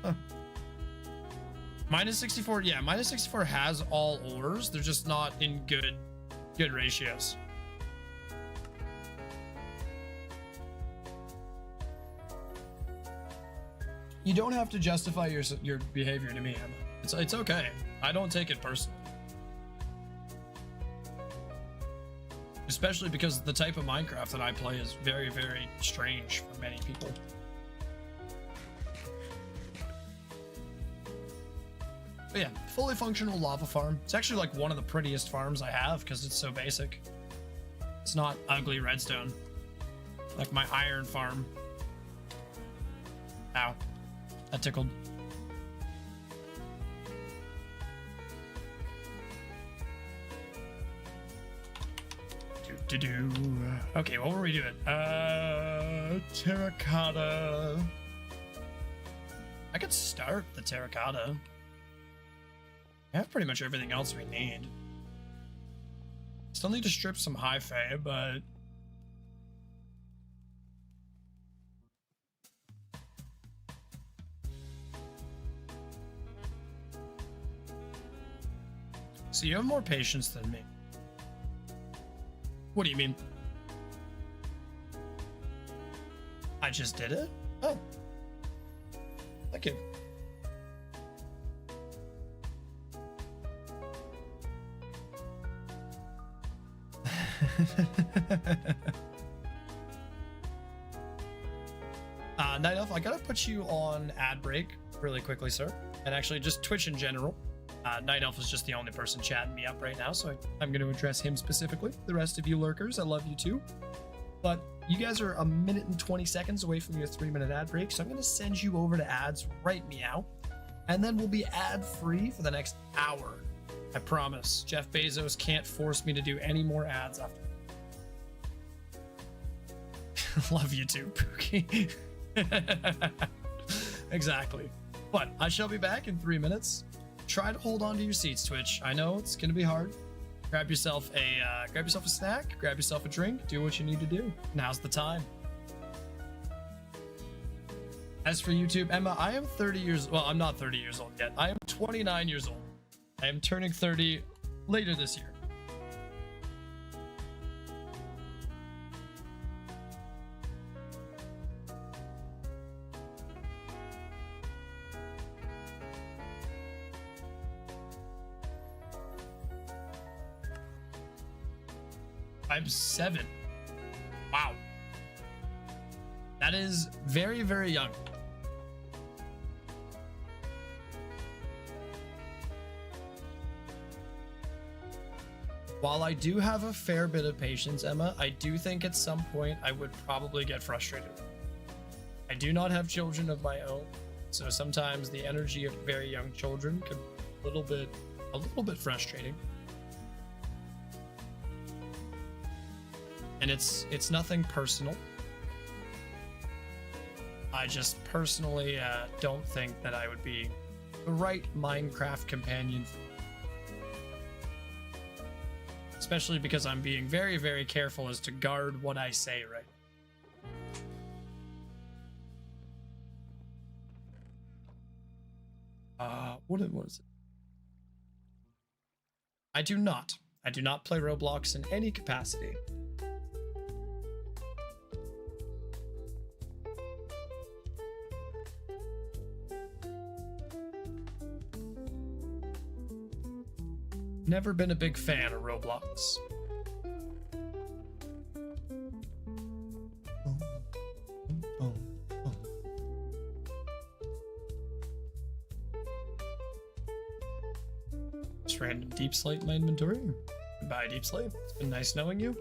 Huh. Minus 64, yeah, minus 64 has all ores. They're just not in good ratios. You don't have to justify your behavior to me, Emma. It's okay. I don't take it personally. Especially because the type of Minecraft that I play is very, very strange for many people. But yeah, fully functional lava farm. It's actually like one of the prettiest farms I have because it's so basic. It's not ugly redstone. Like my iron farm. Ow. That tickled. Okay, what were we doing? Terracotta. I could start the terracotta. I have pretty much everything else we need. Still need to strip some Hi-Fi, but so you have more patience than me. What do you mean? I just did it? Oh. Thank you. Night Elf, I gotta put you on ad break really quickly, sir. And actually just Twitch in general. Night Elf is just the only person chatting me up right now, so I'm going to address him specifically. The rest of you lurkers, I love you too. But you guys are a minute and 20 seconds away from your 3-minute ad break, so I'm going to send you over to ads right meow. And then we'll be ad-free for the next hour. I promise. Jeff Bezos can't force me to do any more ads after. Love you too, Pookie. Exactly. But I shall be back in 3 minutes. Try to hold on to your seats, Twitch. I know it's gonna be hard. Grab yourself a snack, grab yourself a drink, do what you need to do. Now's the time. As for YouTube, Emma, I am 30 years, well, I'm not 30 years old yet. I am 29 years old. I am turning 30 later this year. I'm 7. Wow. That is very, very young. While I do have a fair bit of patience, Emma, I do think at some point I would probably get frustrated. I do not have children of my own, so sometimes the energy of very young children can be a little bit frustrating. And it's nothing personal. I just personally don't think that I would be the right Minecraft companion. Especially because I'm being very, very careful as to guard what I say right. What is it? I do not play Roblox in any capacity. never been a big fan of Roblox. Just random deep slate in my inventory. Goodbye, deep slate. It's been nice knowing you.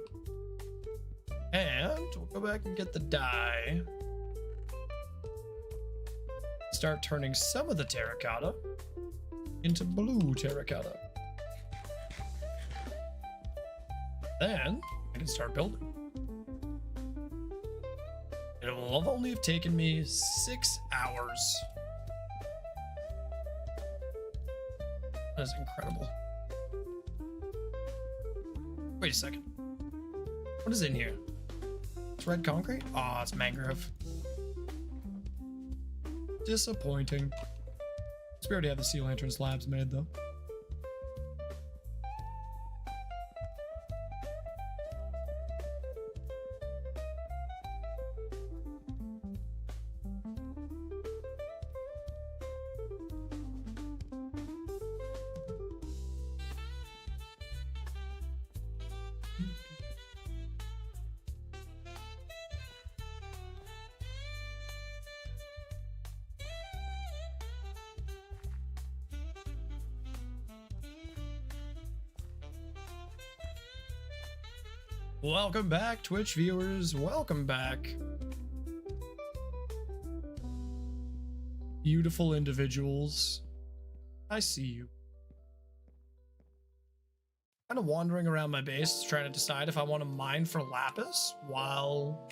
And we'll go back and get the dye. Start turning some of the terracotta into blue terracotta. Then I can start building. It will only have taken me 6 hours. That is incredible. Wait a second. What is in here? It's red concrete? Aw, it's mangrove. Disappointing. We already have the sea lantern slabs made though. Welcome back, Twitch viewers. Welcome back. Beautiful individuals. I see you. Kind of wandering around my base, trying to decide if I want to mine for lapis while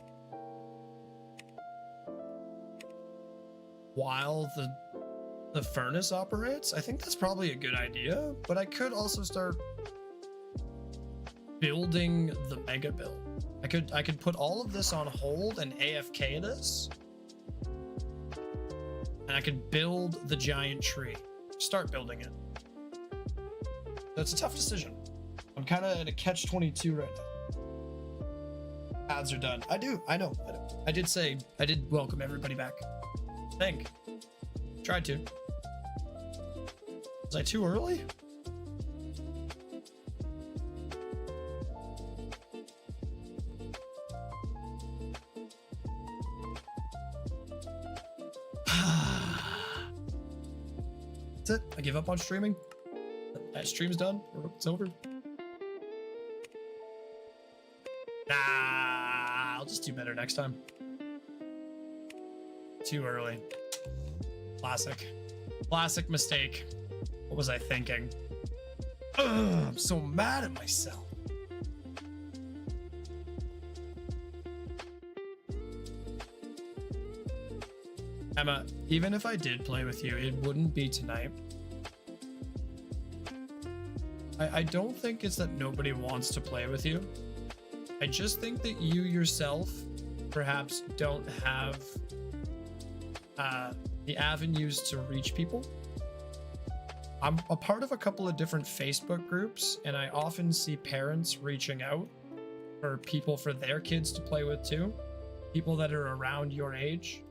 the furnace operates. I think that's probably a good idea, but I could also start building the mega build. I could put all of this on hold and AFK this, and I could build the giant tree. Start building it. That's a tough decision. I'm kind of in a catch-22 right now. Ads are done. I know. I did welcome everybody back. Tried to. Was I too early? That's it. I give up on streaming. That stream's done. It's over. Nah, I'll just do better next time. Too early. Classic mistake. What was I thinking? Ugh, I'm so mad at myself. Emma, even if I did play with you, it wouldn't be tonight. I don't think it's that nobody wants to play with you. I just think that you yourself perhaps don't have the avenues to reach people. I'm a part of a couple of different Facebook groups, and I often see parents reaching out for people for their kids to play with too. People that are around your age.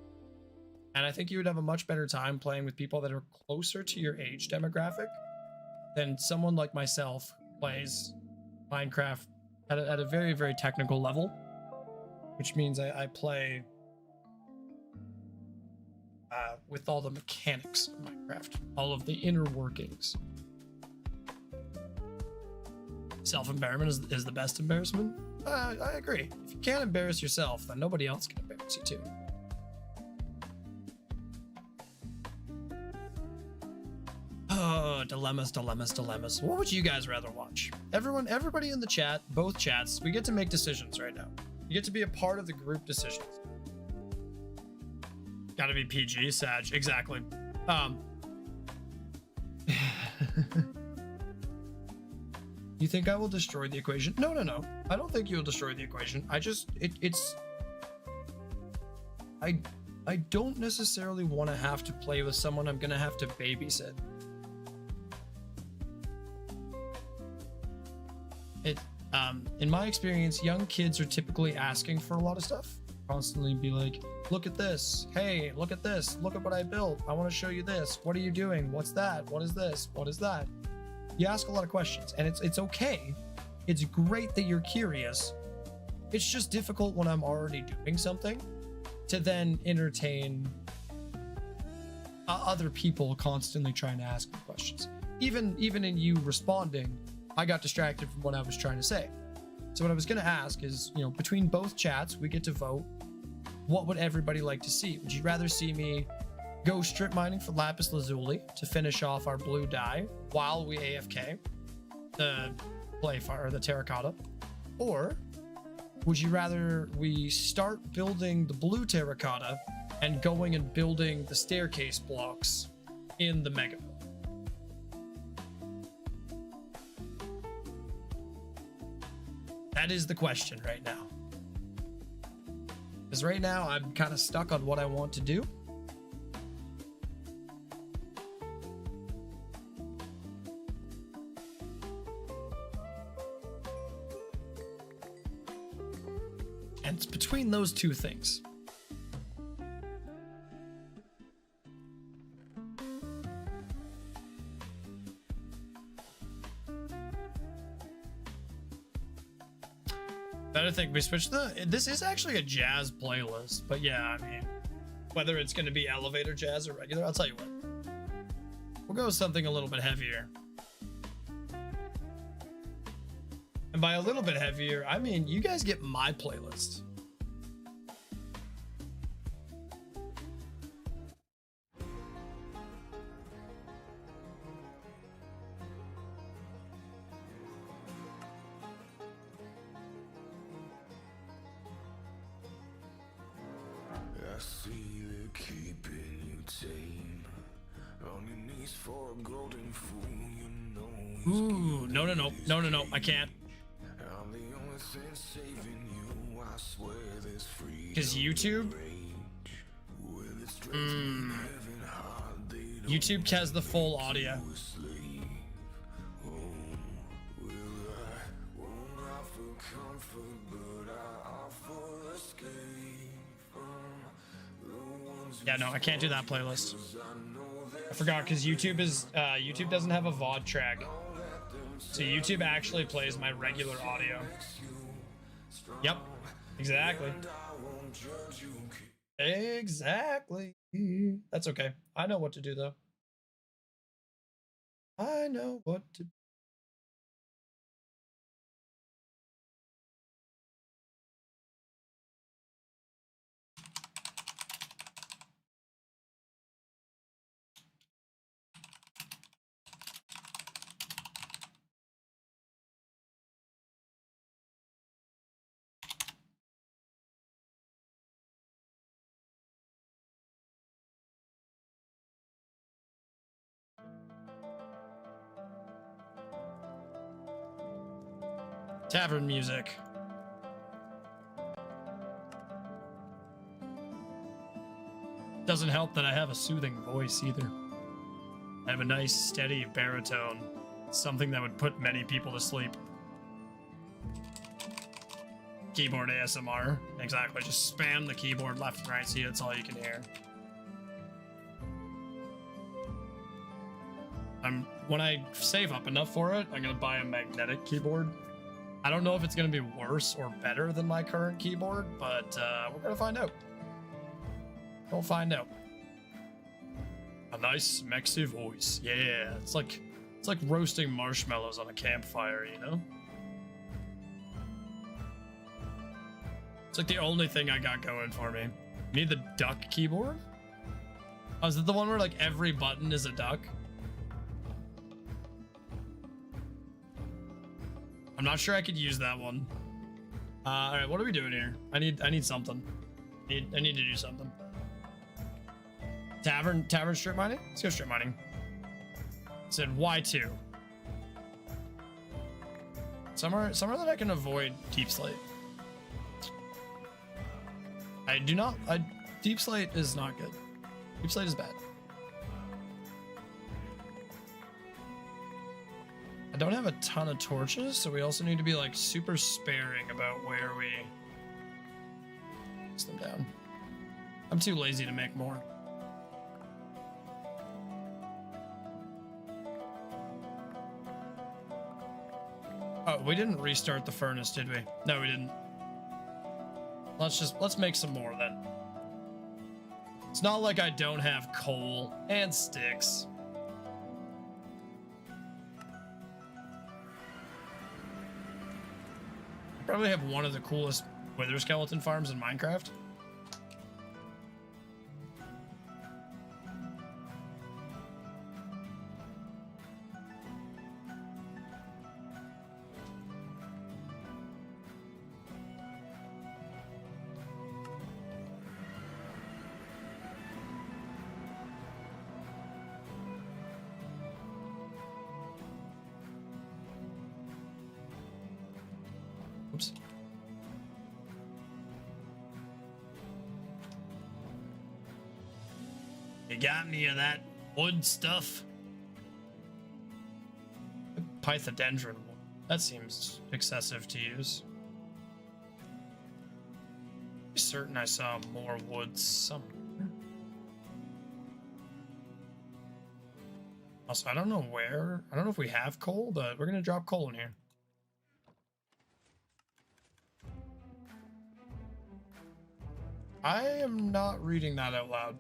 And I think you would have a much better time playing with people that are closer to your age demographic than someone like myself who plays Minecraft at a very, very technical level, which means I play with all the mechanics of Minecraft, all of the inner workings. Self-embarrassment is the best embarrassment. I agree. If you can't embarrass yourself, then nobody else can embarrass you too. Oh, dilemmas. What would you guys rather watch? Everybody in the chat, both chats, we get to make decisions right now. You get to be a part of the group decisions. Gotta be PG, Sag, exactly. You think I will destroy the equation? No. I don't think you'll destroy the equation. I don't necessarily want to have to play with someone I'm gonna have to babysit. In my experience, young kids are typically asking for a lot of stuff. Constantly be like, look at this. Hey, look at this. Look at what I built. I want to show you this. What are you doing? What's that? What is this? What is that? You ask a lot of questions, and it's okay. It's great that you're curious. It's just difficult when I'm already doing something to then entertain other people constantly trying to ask me questions. Even in you responding, I got distracted from what I was trying to say. So what I was going to ask is, you know, between both chats, we get to vote. What would everybody like to see? Would you rather see me go strip mining for lapis lazuli to finish off our blue dye while we AFK the play fire, the terracotta? Or would you rather we start building the blue terracotta and going and building the staircase blocks in the mega? That is the question right now. Because right now I'm kind of stuck on what I want to do. And it's between those two things. I think we switched this is actually a jazz playlist, but yeah, I mean, whether it's going to be elevator jazz or regular, I'll tell you what, we'll go with something a little bit heavier. And by a little bit heavier, I mean, you guys get my playlist. I see they're keeping you tame. On your knees for a golden fool, you know. Ooh, no, I can't. I'm the only thing saving you. I swear there's freedom. Because YouTube? YouTube has the full audio. Yeah, no, I can't do that playlist. I forgot because YouTube doesn't have a VOD track. So YouTube actually plays my regular audio. Yep, exactly. Exactly. That's okay. I know what to do though. I know what to do. Tavern music. Doesn't help that I have a soothing voice either. I have a nice steady baritone, something that would put many people to sleep. Keyboard ASMR. Exactly, just spam the keyboard left and right, see that's all you can hear. When I save up enough for it, I'm gonna buy a magnetic keyboard. I don't know if it's gonna be worse or better than my current keyboard, but we're gonna find out. We'll find out. A nice mexy voice. Yeah, it's like roasting marshmallows on a campfire, you know? It's like the only thing I got going for me. You need the duck keyboard? Oh, is it the one where like every button is a duck? I'm not sure I could use that one. All right, what are we doing here? I need something. I need to do something. Tavern strip mining? Let's go strip mining. It said Y2. Somewhere that I can avoid deep slate. Deep slate is not good. Deep slate is bad. I don't have a ton of torches, so we also need to be like super sparing about where we place them down. I'm too lazy to make more. Oh, we didn't restart the furnace, did we? No, we didn't. Let's make some more then. It's not like I don't have coal and sticks. Probably have one of the coolest wither skeleton farms in Minecraft. Oops. You got any of that wood stuff? Pythodendron. That seems excessive to use. I'm certain I saw more wood somewhere. Also, I don't know where. I don't know if we have coal, but we're gonna drop coal in here. I am not reading that out loud.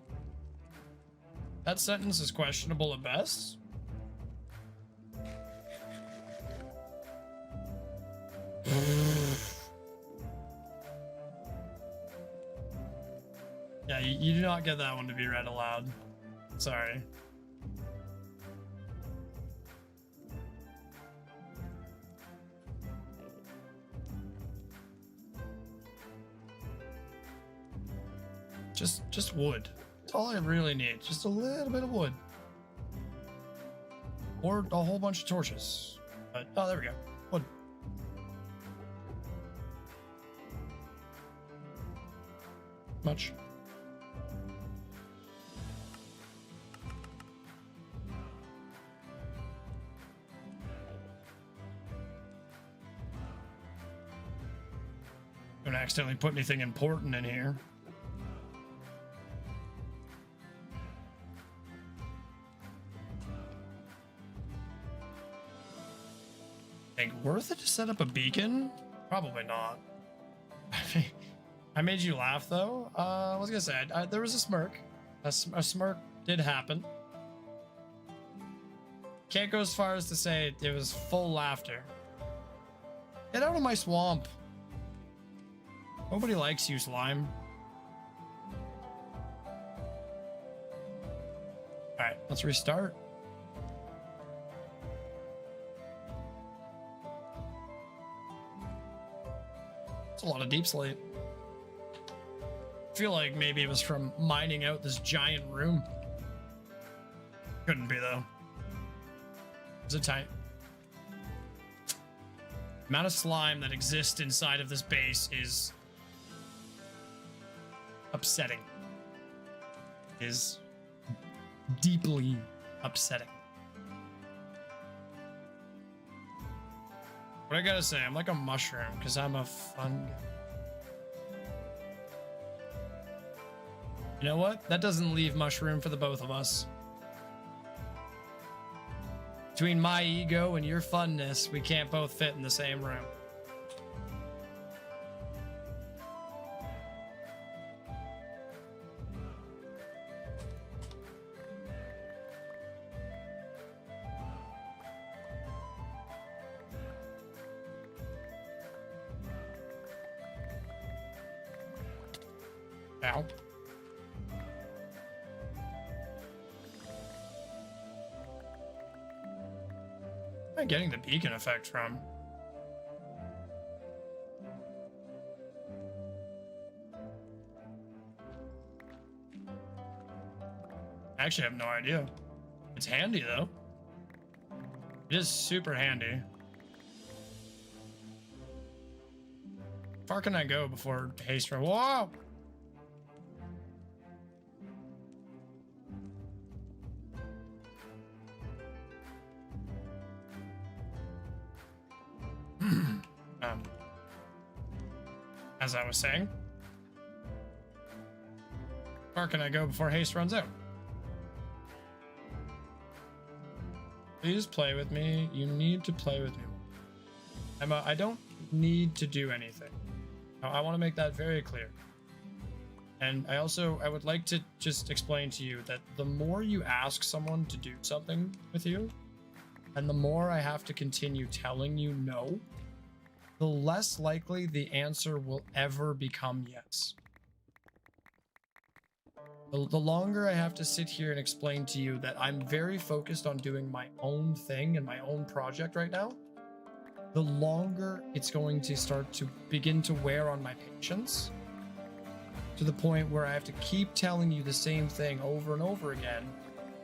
That sentence is questionable at best. Yeah, you do not get that one to be read aloud. Sorry. Just wood. That's all I really need. Just a little bit of wood. Or a whole bunch of torches. But, oh, there we go. Wood. Much. Don't accidentally put anything important in here. Think worth it to set up a beacon? Probably not. I made you laugh though. I was gonna say there was a smirk. A smirk did happen. Can't go as far as to say it was full laughter. Get out of my swamp. Nobody likes you, slime. All right, let's restart. It's a lot of deep slate. I feel like maybe it was from mining out this giant room. Couldn't be though. It's a tight. The amount of slime that exists inside of this base is upsetting. Is deeply upsetting. What I gotta say, I'm like a mushroom because I'm a fun guy. You know what? That doesn't leave much room for the both of us. Between my ego and your funness, we can't both fit in the same room. Ow. Where am I getting the beacon effect from? I actually have no idea. It's handy though. It is super handy. How far can I go before haste run? Whoa! As I was saying, how far can I go before haste runs out? Please play with me. You need to play with me. Emma, I don't need to do anything. I want to make that very clear. And I would like to just explain to you that the more you ask someone to do something with you, and the more I have to continue telling you no, the less likely the answer will ever become yes. The longer I have to sit here and explain to you that I'm very focused on doing my own thing and my own project right now, the longer it's going to start to begin to wear on my patience, to the point where I have to keep telling you the same thing over and over again.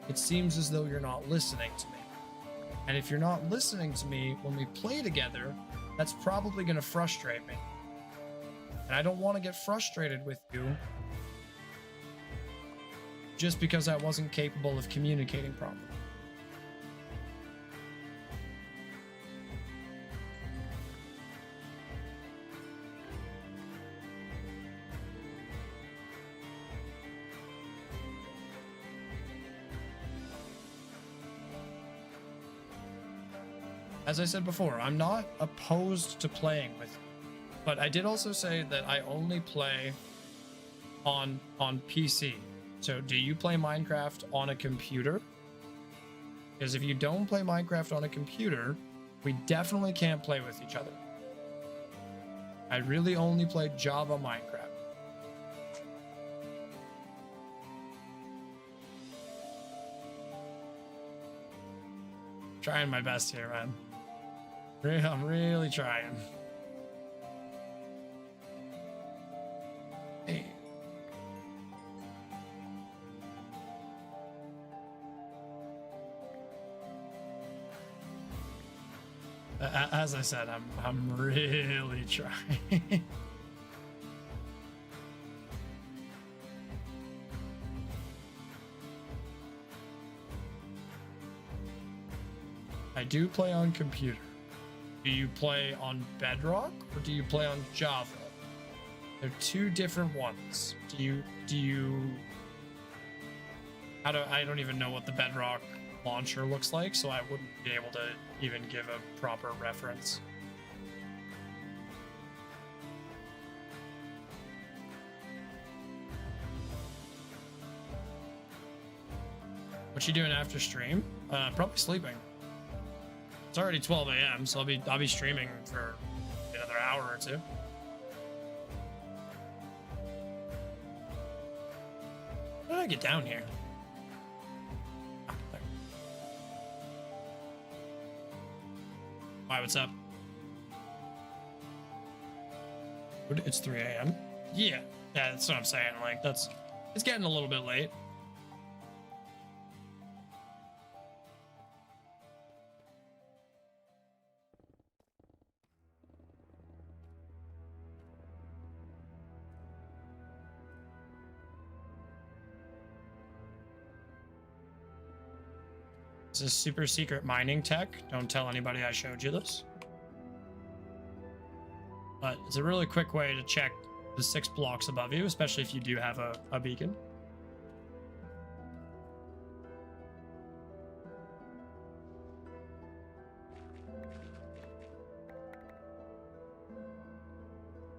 It seems as though you're not listening to me. And if you're not listening to me when we play together, that's probably going to frustrate me. And I don't want to get frustrated with you just because I wasn't capable of communicating properly. As I said before, I'm not opposed to playing with you, but I did also say that I only play on PC. So do you play Minecraft on a computer? Because if you don't play Minecraft on a computer, we definitely can't play with each other. I really only play Java Minecraft. Trying my best here, man. I'm really trying. Hey. As I said, I'm really trying. I do play on computer. Do you play on Bedrock or do you play on Java? They're two different ones. I don't even know what the Bedrock launcher looks like, so I wouldn't be able to even give a proper reference. What you doing after stream? Probably sleeping. It's already 12 a.m., so I'll be streaming for another hour or two. How did I get down here? Oh, there. Why, what's up? It's 3 a.m. Yeah, that's what I'm saying. Like, it's getting a little bit late. This is super secret mining tech. Don't tell anybody I showed you this. But it's a really quick way to check the 6 blocks above you, especially if you do have a beacon.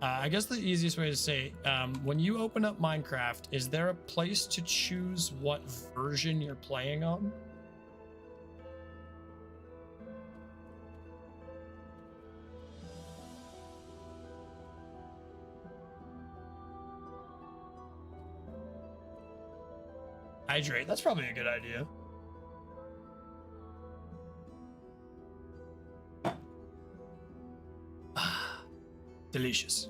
I guess the easiest way to say, when you open up Minecraft, is there a place to choose what version you're playing on? Hydrate, that's probably a good idea. Delicious.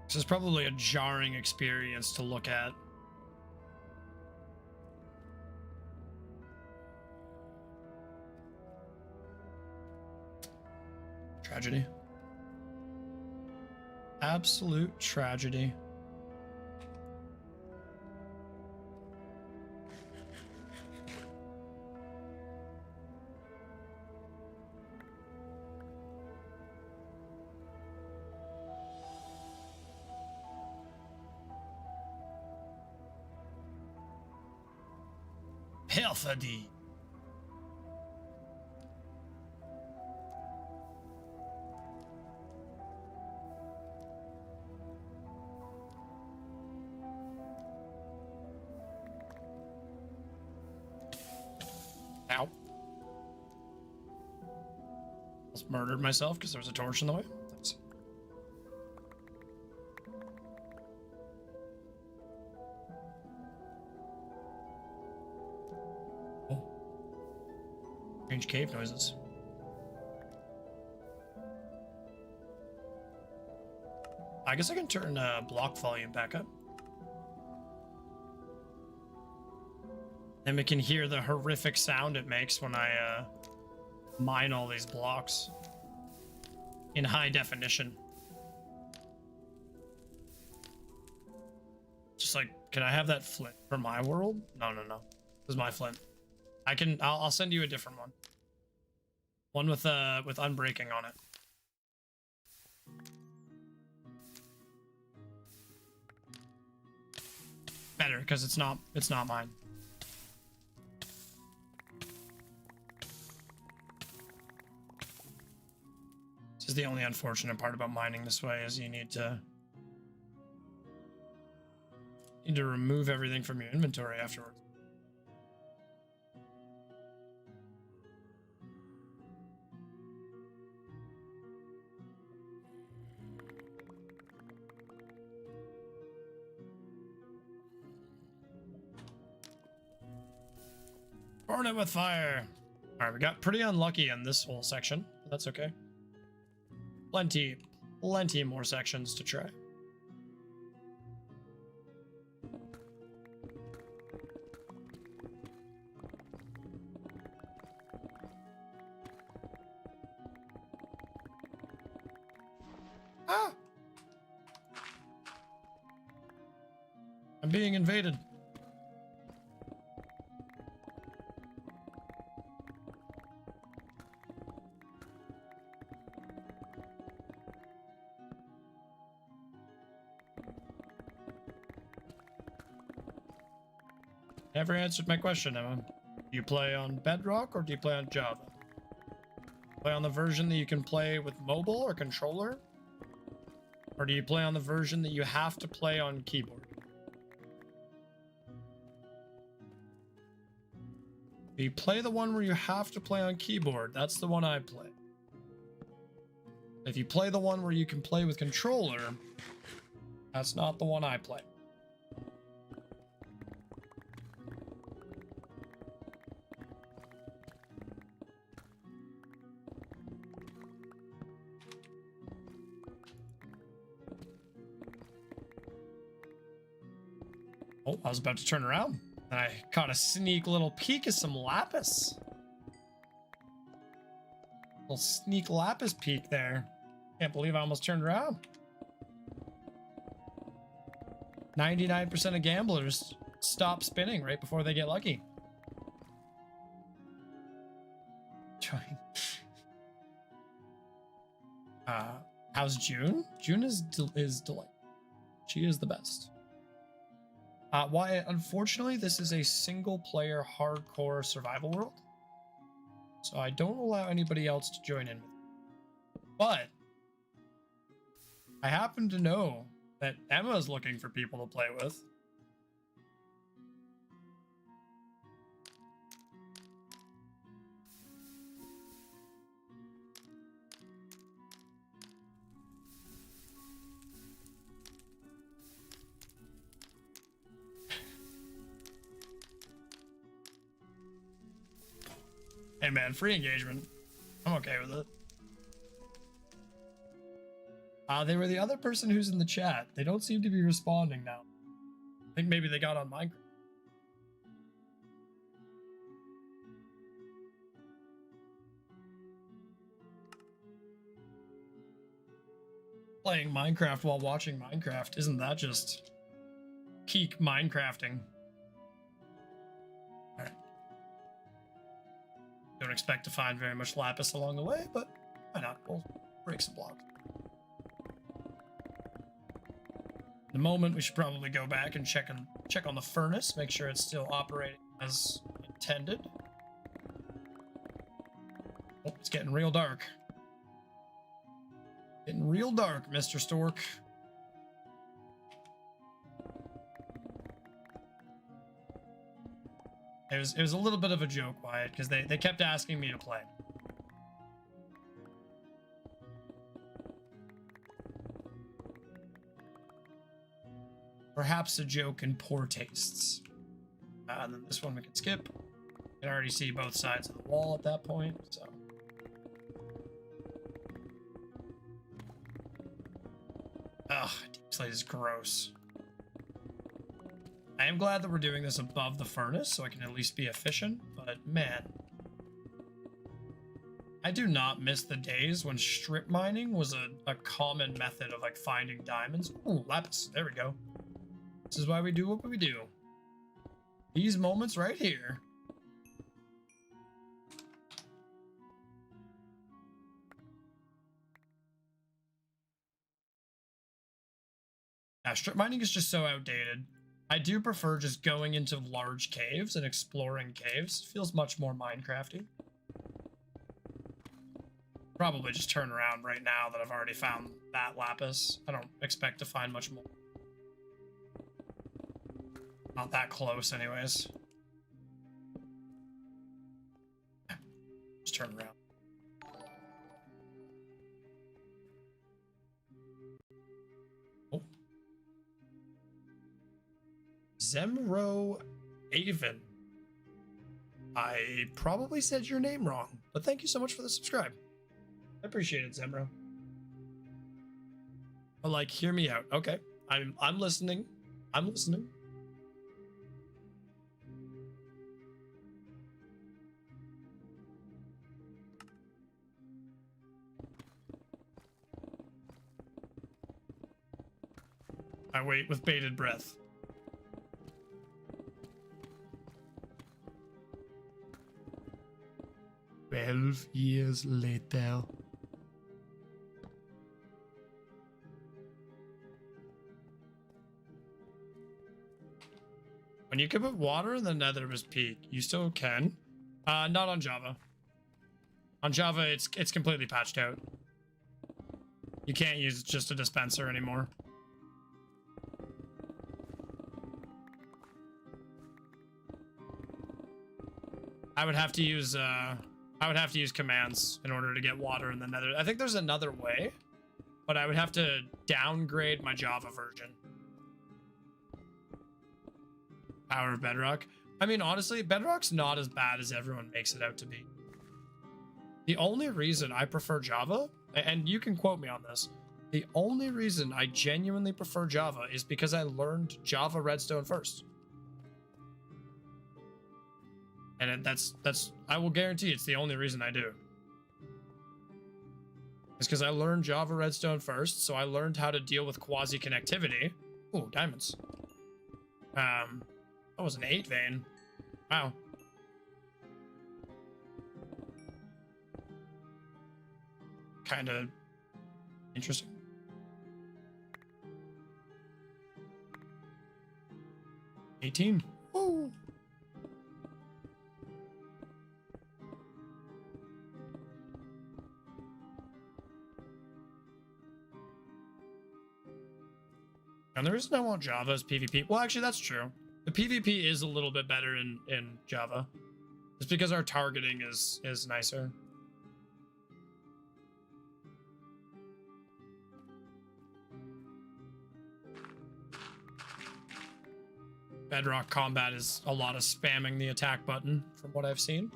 This is probably a jarring experience to look at. Tragedy. Absolute tragedy. Perfedy. Ow. Almost murdered myself because there was a torch in the way. Thanks. Oh. Strange cave noises. I guess I can turn block volume back up. And we can hear the horrific sound it makes when I mine all these blocks in high definition. Just like, can I have that flint for my world? No. This is my flint. I'll send you a different one. One with unbreaking on it. Better, because it's not mine. This is the only unfortunate part about mining this way, is you need to remove everything from your inventory afterwards. Burn it with fire. All right, we got pretty unlucky in this whole section, but that's okay. Plenty more sections to try. Ah! I'm being invaded. Never answered my question, Emma. Do you play on Bedrock or do you play on Java? Play on the version that you can play with mobile or controller? Or do you play on the version that you have to play on keyboard? If you play the one where you have to play on keyboard, that's the one I play. If you play the one where you can play with controller, that's not the one I play. Oh, I was about to turn around, and I caught a sneak little peek of some lapis. Little sneak lapis peek there. Can't believe I almost turned around. 99% of gamblers stop spinning right before they get lucky. How's June? June is delightful. She is the best. Why? Unfortunately, this is a single-player hardcore survival world, so I don't allow anybody else to join in with me. But I happen to know that Emma's looking for people to play with. Hey man, free engagement. I'm okay with it. They were the other person who's in the chat. They don't seem to be responding now. I think maybe they got on Minecraft. Playing Minecraft while watching Minecraft, isn't that just peak Minecrafting? Alright. Don't expect to find very much lapis along the way, but why not? We'll break some blocks. In a moment, we should probably go back and check on the furnace, make sure it's still operating as intended. Oh, it's getting real dark. Getting real dark, Mr. Stork. It was a little bit of a joke, Wyatt, because they kept asking me to play. Perhaps a joke in poor tastes. And then this one we can skip. You can already see both sides of the wall at that point, so. Ugh, deep slate is gross. I am glad that we're doing this above the furnace, so I can at least be efficient, but man. I do not miss the days when strip mining was a common method of like finding diamonds. Ooh, lapis, there we go. This is why we do what we do. These moments right here. Yeah, strip mining is just so outdated. I do prefer just going into large caves and exploring caves. It feels much more Minecrafty. Probably just turn around right now that I've already found that lapis. I don't expect to find much more. Not that close anyways. Just turn around. Oh. Zemro Avon. I probably said your name wrong, but thank you so much for the subscribe. I appreciate it, Zemro. But like, hear me out. Okay. I'm listening. I'm listening. I wait with bated breath. 12 years later. When you can put water in the Nether's peak, you still can. Not on Java. On Java, it's completely patched out. You can't use just a dispenser anymore. I would have to use commands in order to get water in the Nether. I think there's another way, but I would have to downgrade my Java version. Power of Bedrock. I mean, honestly, Bedrock's not as bad as everyone makes it out to be. The only reason I prefer Java, and you can quote me on this, the only reason I genuinely prefer Java is because I learned Java Redstone first. And that's I will guarantee it's the only reason I do. It's because I learned Java Redstone first, so I learned how to deal with quasi-connectivity. Ooh, diamonds. That was an 8 vein. Wow. Kind of interesting. $18. Woo! And the reason I want Java is PvP. Well, actually, that's true. The PvP is a little bit better in Java. It's because our targeting is nicer. Bedrock combat is a lot of spamming the attack button, from what I've seen.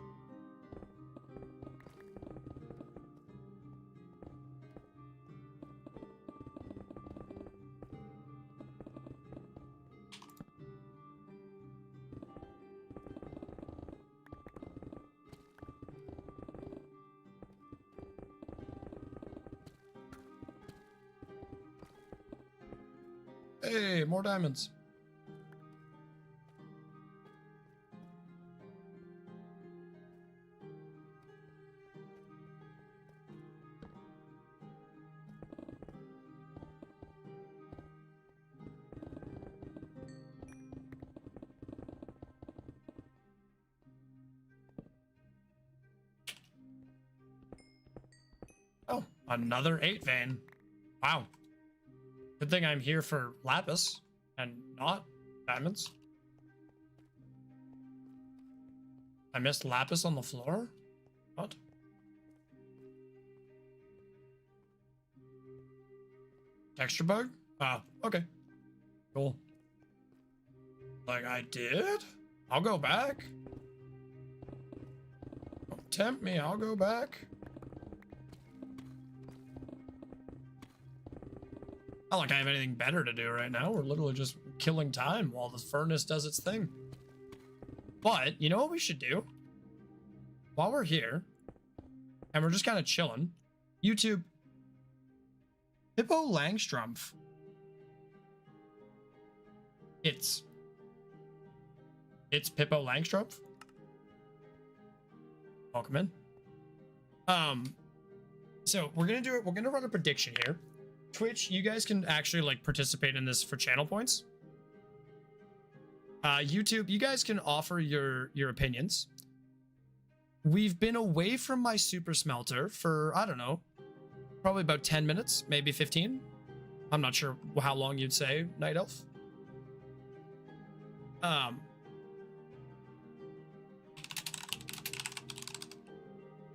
Hey, more diamonds. Another 8 vein. Wow. Good thing I'm here for lapis and not diamonds. I missed lapis on the floor? What? Texture bug? Oh, okay. Cool. Like I did? I'll go back. Don't tempt me, I'll go back. Not like I have anything better to do right now. We're literally just killing time while the furnace does its thing. But, you know what we should do? While we're here, and we're just kind of chilling, YouTube, Pippo Langstrumpf. It's Pippo Langstrumpf. Welcome in. So we're gonna do it. We're gonna run a prediction here. Twitch, you guys can actually like participate in this for channel points. YouTube, you guys can offer your opinions. We've been away from my super smelter for, I don't know, probably about 10 minutes, maybe 15. I'm not sure how long you'd say, Night Elf.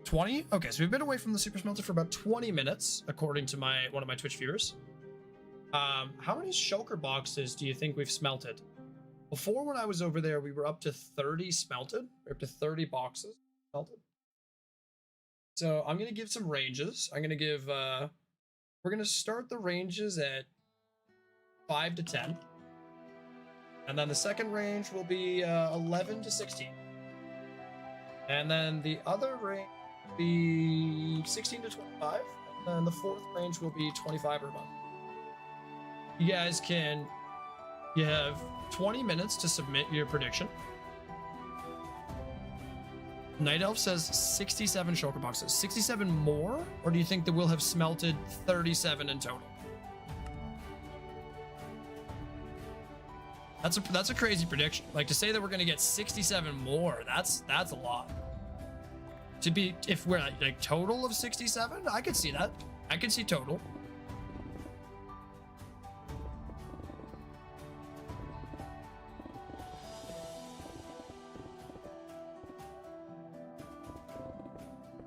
20? Okay, so we've been away from the super smelter for about 20 minutes, according to one of my Twitch viewers. How many shulker boxes do you think we've smelted? Before, when I was over there, we were up to 30 smelted. We're up to 30 boxes smelted. So I'm going to give some ranges. I'm going to give, we're going to start the ranges at 5 to 10. And then the second range will be 11 to 16. And then the other range will be 16 to 25. And then the fourth range will be 25 or above. You guys can, you have 20 minutes to submit your prediction. Night Elf says 67 shulker boxes. 67 more? Or do you think that we'll have smelted 37 in total? That's a crazy prediction. Like, to say that we're gonna get 67 more, that's a lot. To be, if we're like total of 67, I could see that. I could see total.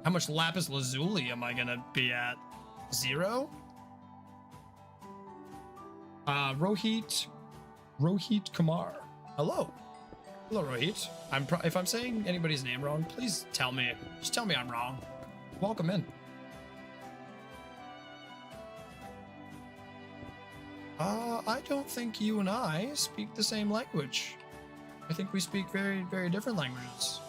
How much lapis lazuli am I gonna be at? 0? Rohit Kumar. Hello. Hello, Rohit. If I'm saying anybody's name wrong, please tell me. Just tell me I'm wrong. Welcome in. I don't think you and I speak the same language. I think we speak very, very different languages.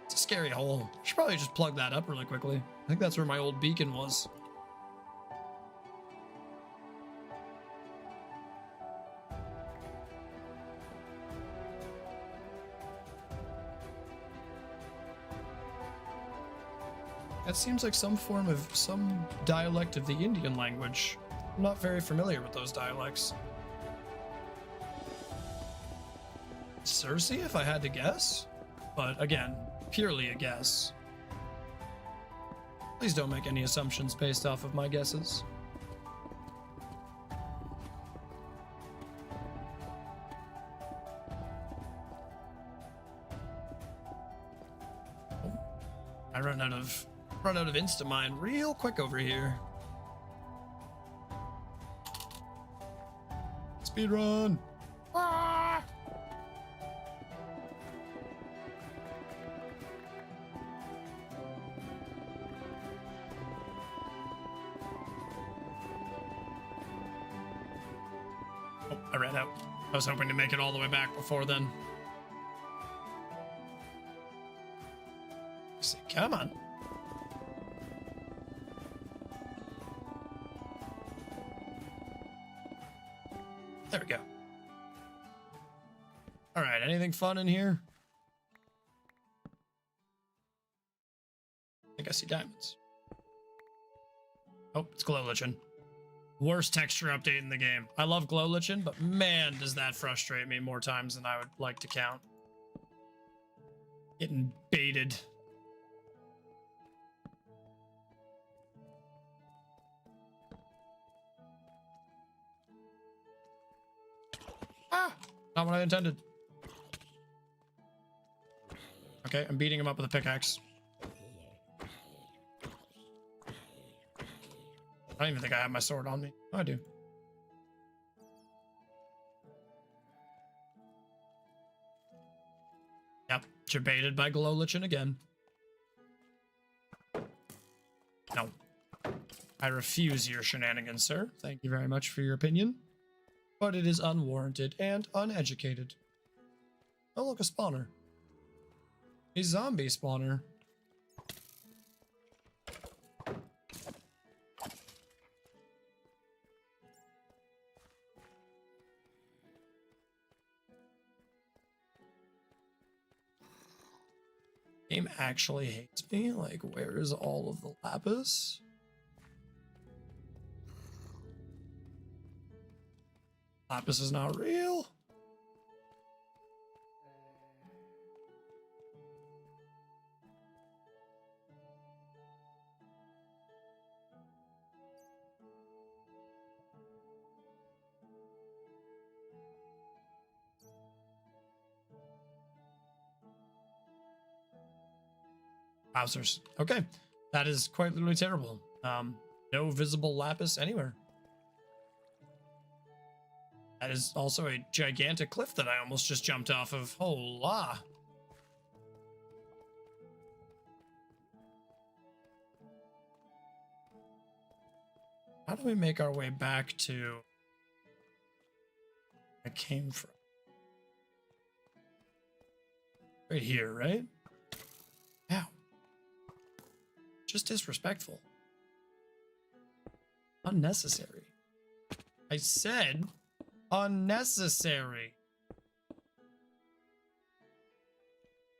It's a scary hole. I should probably just plug that up really quickly. I think that's where my old beacon was. That seems like some dialect of the Indian language. I'm not very familiar with those dialects. Cersei, if I had to guess. But again, purely a guess. Please don't make any assumptions based off of my guesses. Oh, I run out of Instamine real quick over here. Speed run. Ah! Oh, I ran out. I was hoping to make it all the way back before then. Come on. There we go. All right, anything fun in here? I think I see diamonds. Oh, it's Glow Lichen. Worst texture update in the game. I love Glow Lichen, but man, does that frustrate me more times than I would like to count. Getting baited. Ah! Not what I intended. Okay, I'm beating him up with a pickaxe. I don't even think I have my sword on me. Oh, I do. Yep, you're baited by Glowlichin again. No. I refuse your shenanigans, sir. Thank you very much for your opinion. But it is unwarranted and uneducated. Oh, look, a spawner. A zombie spawner. Game actually hates me. Like, where is all of the lapis? Lapis is not real. Wowzers. Okay. That is quite literally terrible. No visible lapis anywhere. That is also a gigantic cliff that I almost just jumped off of. Hola. How do we make our way back to where I came from? Right here, right? Ow. Just disrespectful. Unnecessary. I said unnecessary.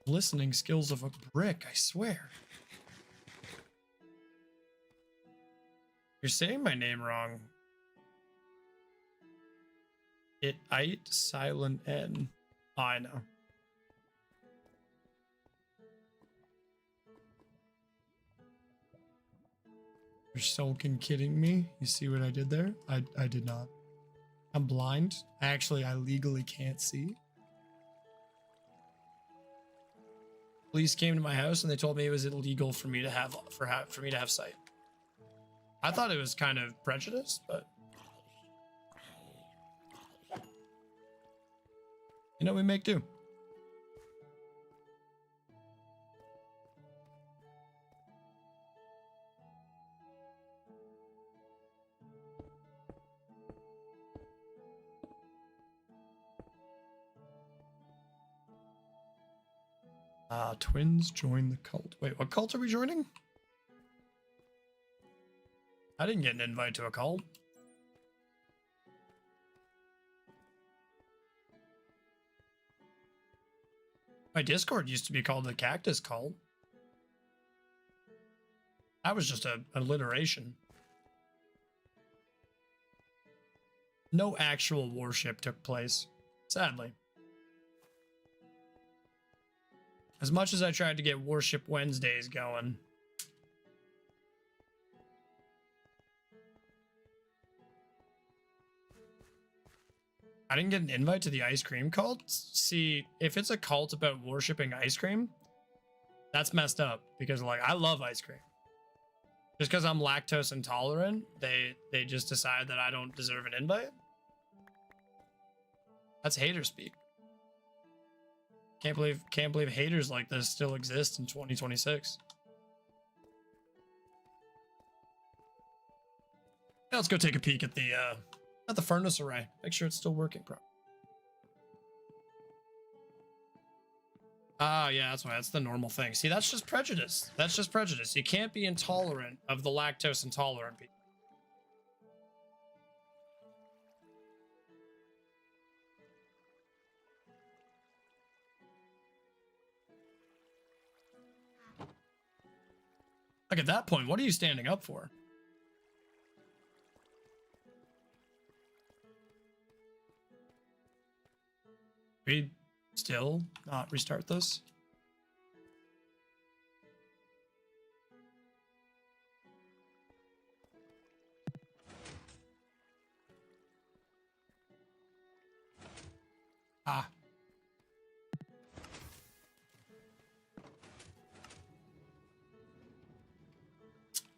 Listening skills of a brick, I swear. You're saying my name wrong. It silent N. Oh, I know. You're soaking kidding me? You see what I did there? I did not. I'm blind. Actually, I legally can't see. Police came to my house and they told me it was illegal for me to have sight. I thought it was kind of prejudiced, but you know, we make do. Twins join the cult. Wait, what cult are we joining? I didn't get an invite to a cult. My Discord used to be called the Cactus Cult. That was just a alliteration. No actual worship took place, sadly. As much as I tried to get Worship Wednesdays going. I didn't get an invite to the ice cream cult. See, if it's a cult about worshiping ice cream, that's messed up because, like, I love ice cream. Just because I'm lactose intolerant, they just decide that I don't deserve an invite. That's hater speak. Can't believe haters like this still exist in 2026. Yeah, let's go take a peek at the furnace array. Make sure it's still working properly. Ah, yeah, that's why. That's the normal thing. See, that's just prejudice. That's just prejudice. You can't be intolerant of the lactose intolerant people. Like, at that point, what are you standing up for? We still not restart this? Ah.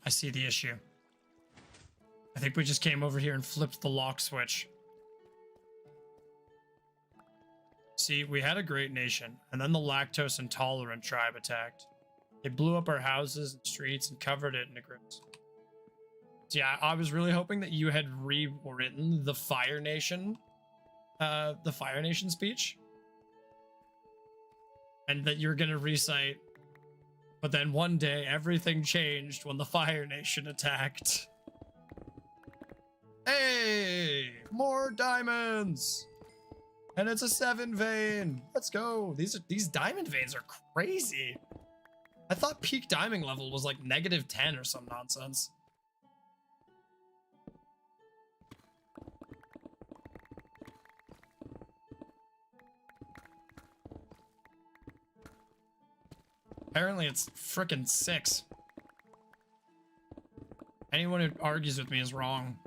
I see the issue. I think we just came over here and flipped the lock switch. See, we had a great nation, and then the lactose intolerant tribe attacked. They blew up our houses and streets and covered it in a grips. Yeah, I was really hoping that you had rewritten the Fire Nation speech. And that you're gonna recite, but then one day everything changed when the Fire Nation attacked. Hey, more diamonds! And it's a 7 vein. Let's go. These diamond veins are crazy. I thought peak diamond level was like -10 or some nonsense. Apparently it's frickin' 6. Anyone who argues with me is wrong.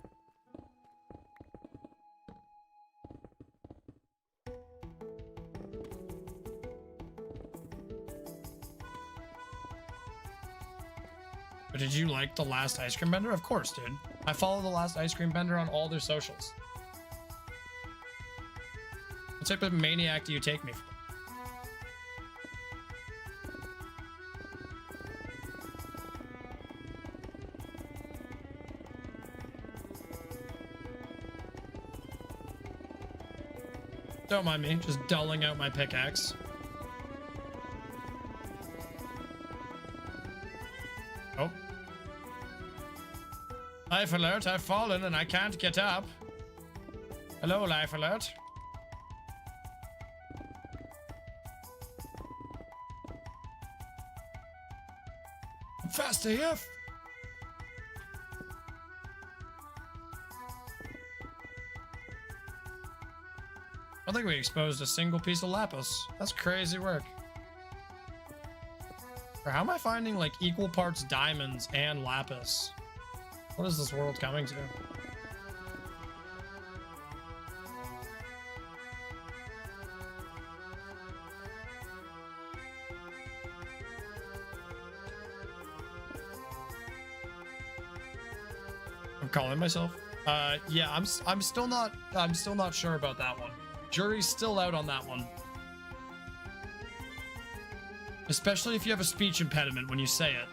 But did you like the last ice cream vendor? Of course, dude. I follow the last ice cream vendor on all their socials. What type of maniac do you take me for? Don't mind me, just dulling out my pickaxe. Oh. Life alert, I've fallen and I can't get up. Hello, life alert. I'm fast AF. I don't think we exposed a single piece of lapis. That's crazy work. Or how am I finding like equal parts diamonds and lapis? What is this world coming to? I'm calling myself. Yeah, I'm still not sure about that one. Jury's still out on that one. Especially if you have a speech impediment when you say it.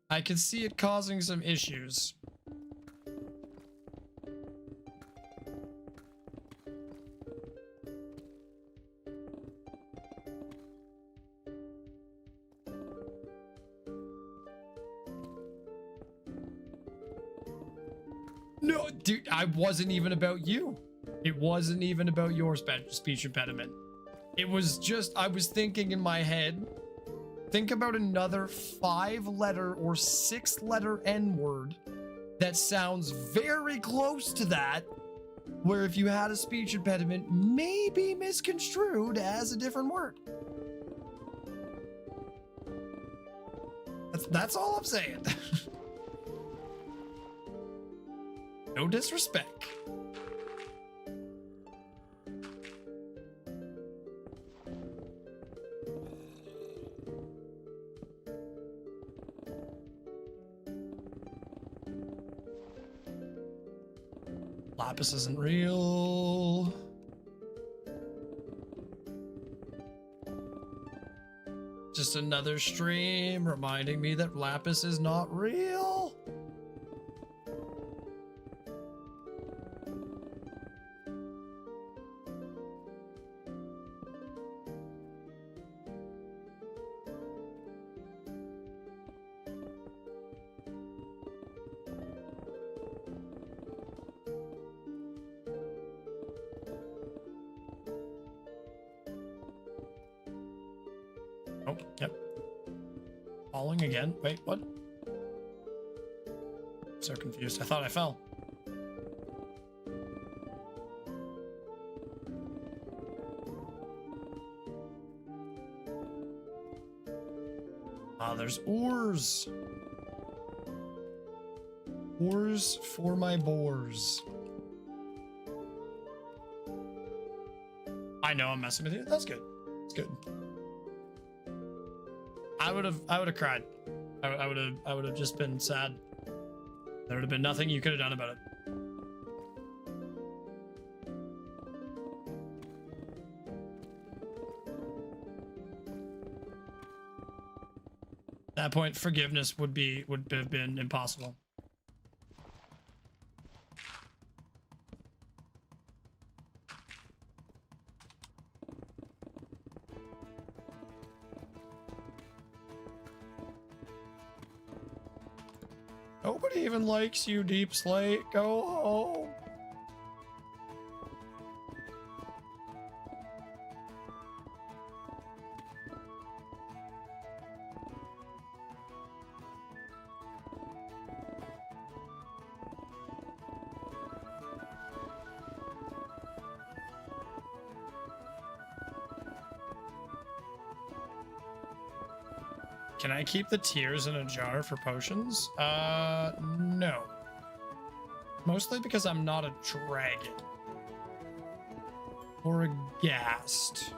I can see it causing some issues. No, dude, I wasn't even about you. It wasn't even about your speech impediment. It was just, I was thinking in my head, think about another 5-letter or 6-letter N-word that sounds very close to that, where if you had a speech impediment, may be misconstrued as a different word. That's all I'm saying. No disrespect. Lapis isn't real. Just another stream reminding me that Lapis is not real. Oh, yep. Falling again. Wait, what? So confused. I thought I fell. Ah, there's ores. Ores for my boars. I know I'm messing with you. That's good. It's good. I would have cried. I would have just been sad. There would have been nothing you could have done about it. At that point, forgiveness would have been impossible. Nobody even likes you, Deep Slate. Go home. Can I keep the tears in a jar for potions? No. Mostly because I'm not a dragon. Or a ghast.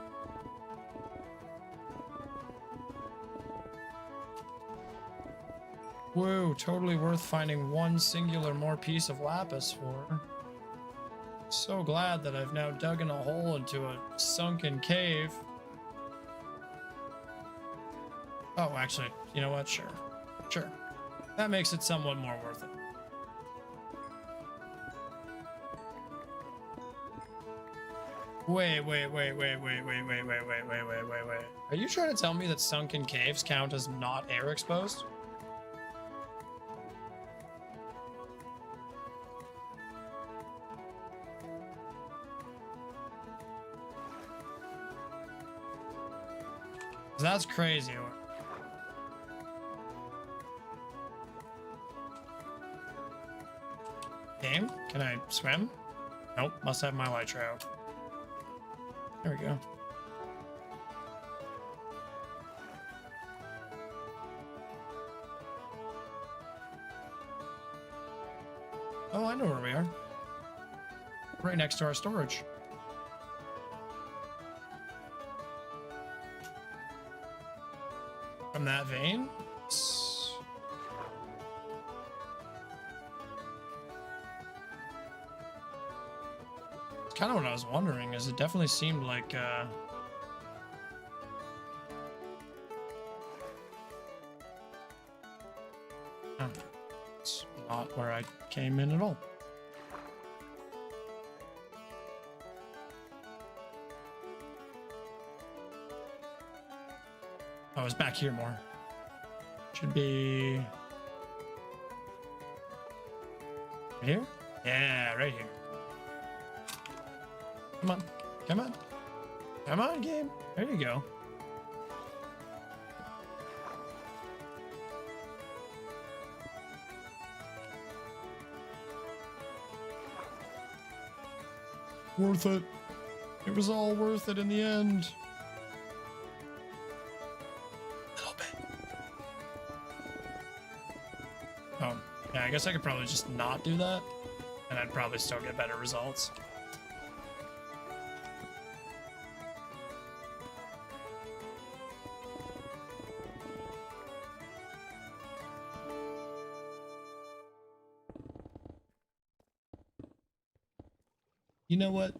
Whoa, totally worth finding one singular more piece of lapis for. So glad that I've now dug in a hole into a sunken cave. Oh, actually, you know what? Sure. Sure. That makes it somewhat more worth it. Wait. Are you trying to tell me that sunken caves count as not air exposed? That's crazy. Game? Can I swim? Nope, must have my elytra out. There we go. Oh, I know where we are. Right next to our storage. From that vein? Kind of what I was wondering, is it definitely seemed like it's not where I came in at all. Oh, it's back here more. Should be right here? Yeah, right here. Come on. Come on. Come on, game. There you go. Worth it. It was all worth it in the end. A little bit. Oh, yeah, I guess I could probably just not do that, and I'd probably still get better results. You know what?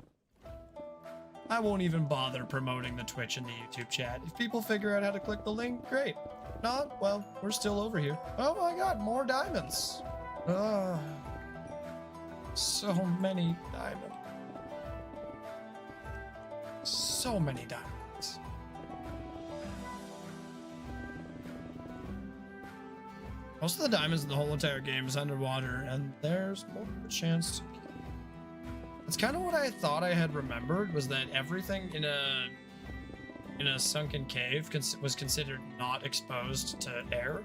I won't even bother promoting the Twitch and the YouTube chat. If people figure out how to click the link, great. If not, well, we're still over here. Oh my god, more diamonds. So many diamonds. So many diamonds. Most of the diamonds in the whole entire game is underwater, and there's more of a chance to... That's kind of what I thought I had remembered, was that everything in a sunken cave was considered not exposed to air.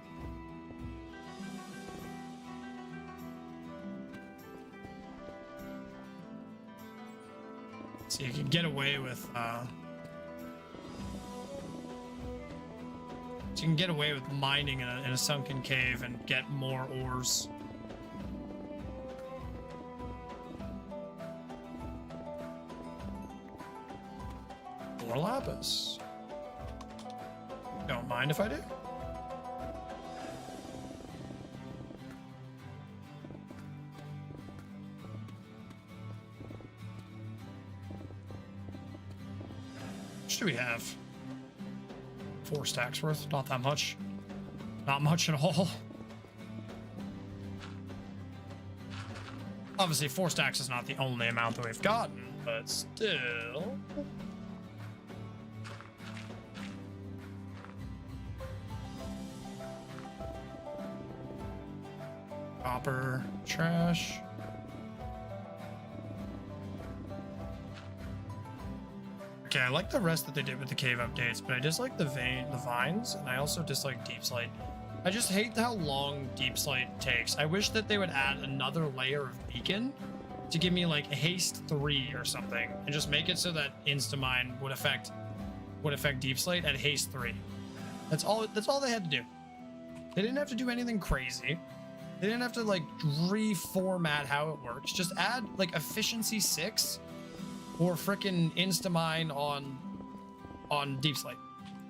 So you can get away with you can get away with mining in a sunken cave and get more ores. More lapis. Don't mind if I do. What do we have? 4 stacks worth, not that much. Not much at all. Obviously, 4 stacks is not the only amount that we've gotten, but still. Copper, trash. Okay, I like the rest that they did with the cave updates, but I dislike the vines, and I also dislike Deep Slate. I just hate how long Deep Slate takes. I wish that they would add another layer of beacon to give me like haste 3 or something, and just make it so that Instamine would affect Deep Slate at haste 3. That's all they had to do. They didn't have to do anything crazy. They didn't have to like reformat how it works. Just add like efficiency 6 or frickin' Instamine on Deep Slate.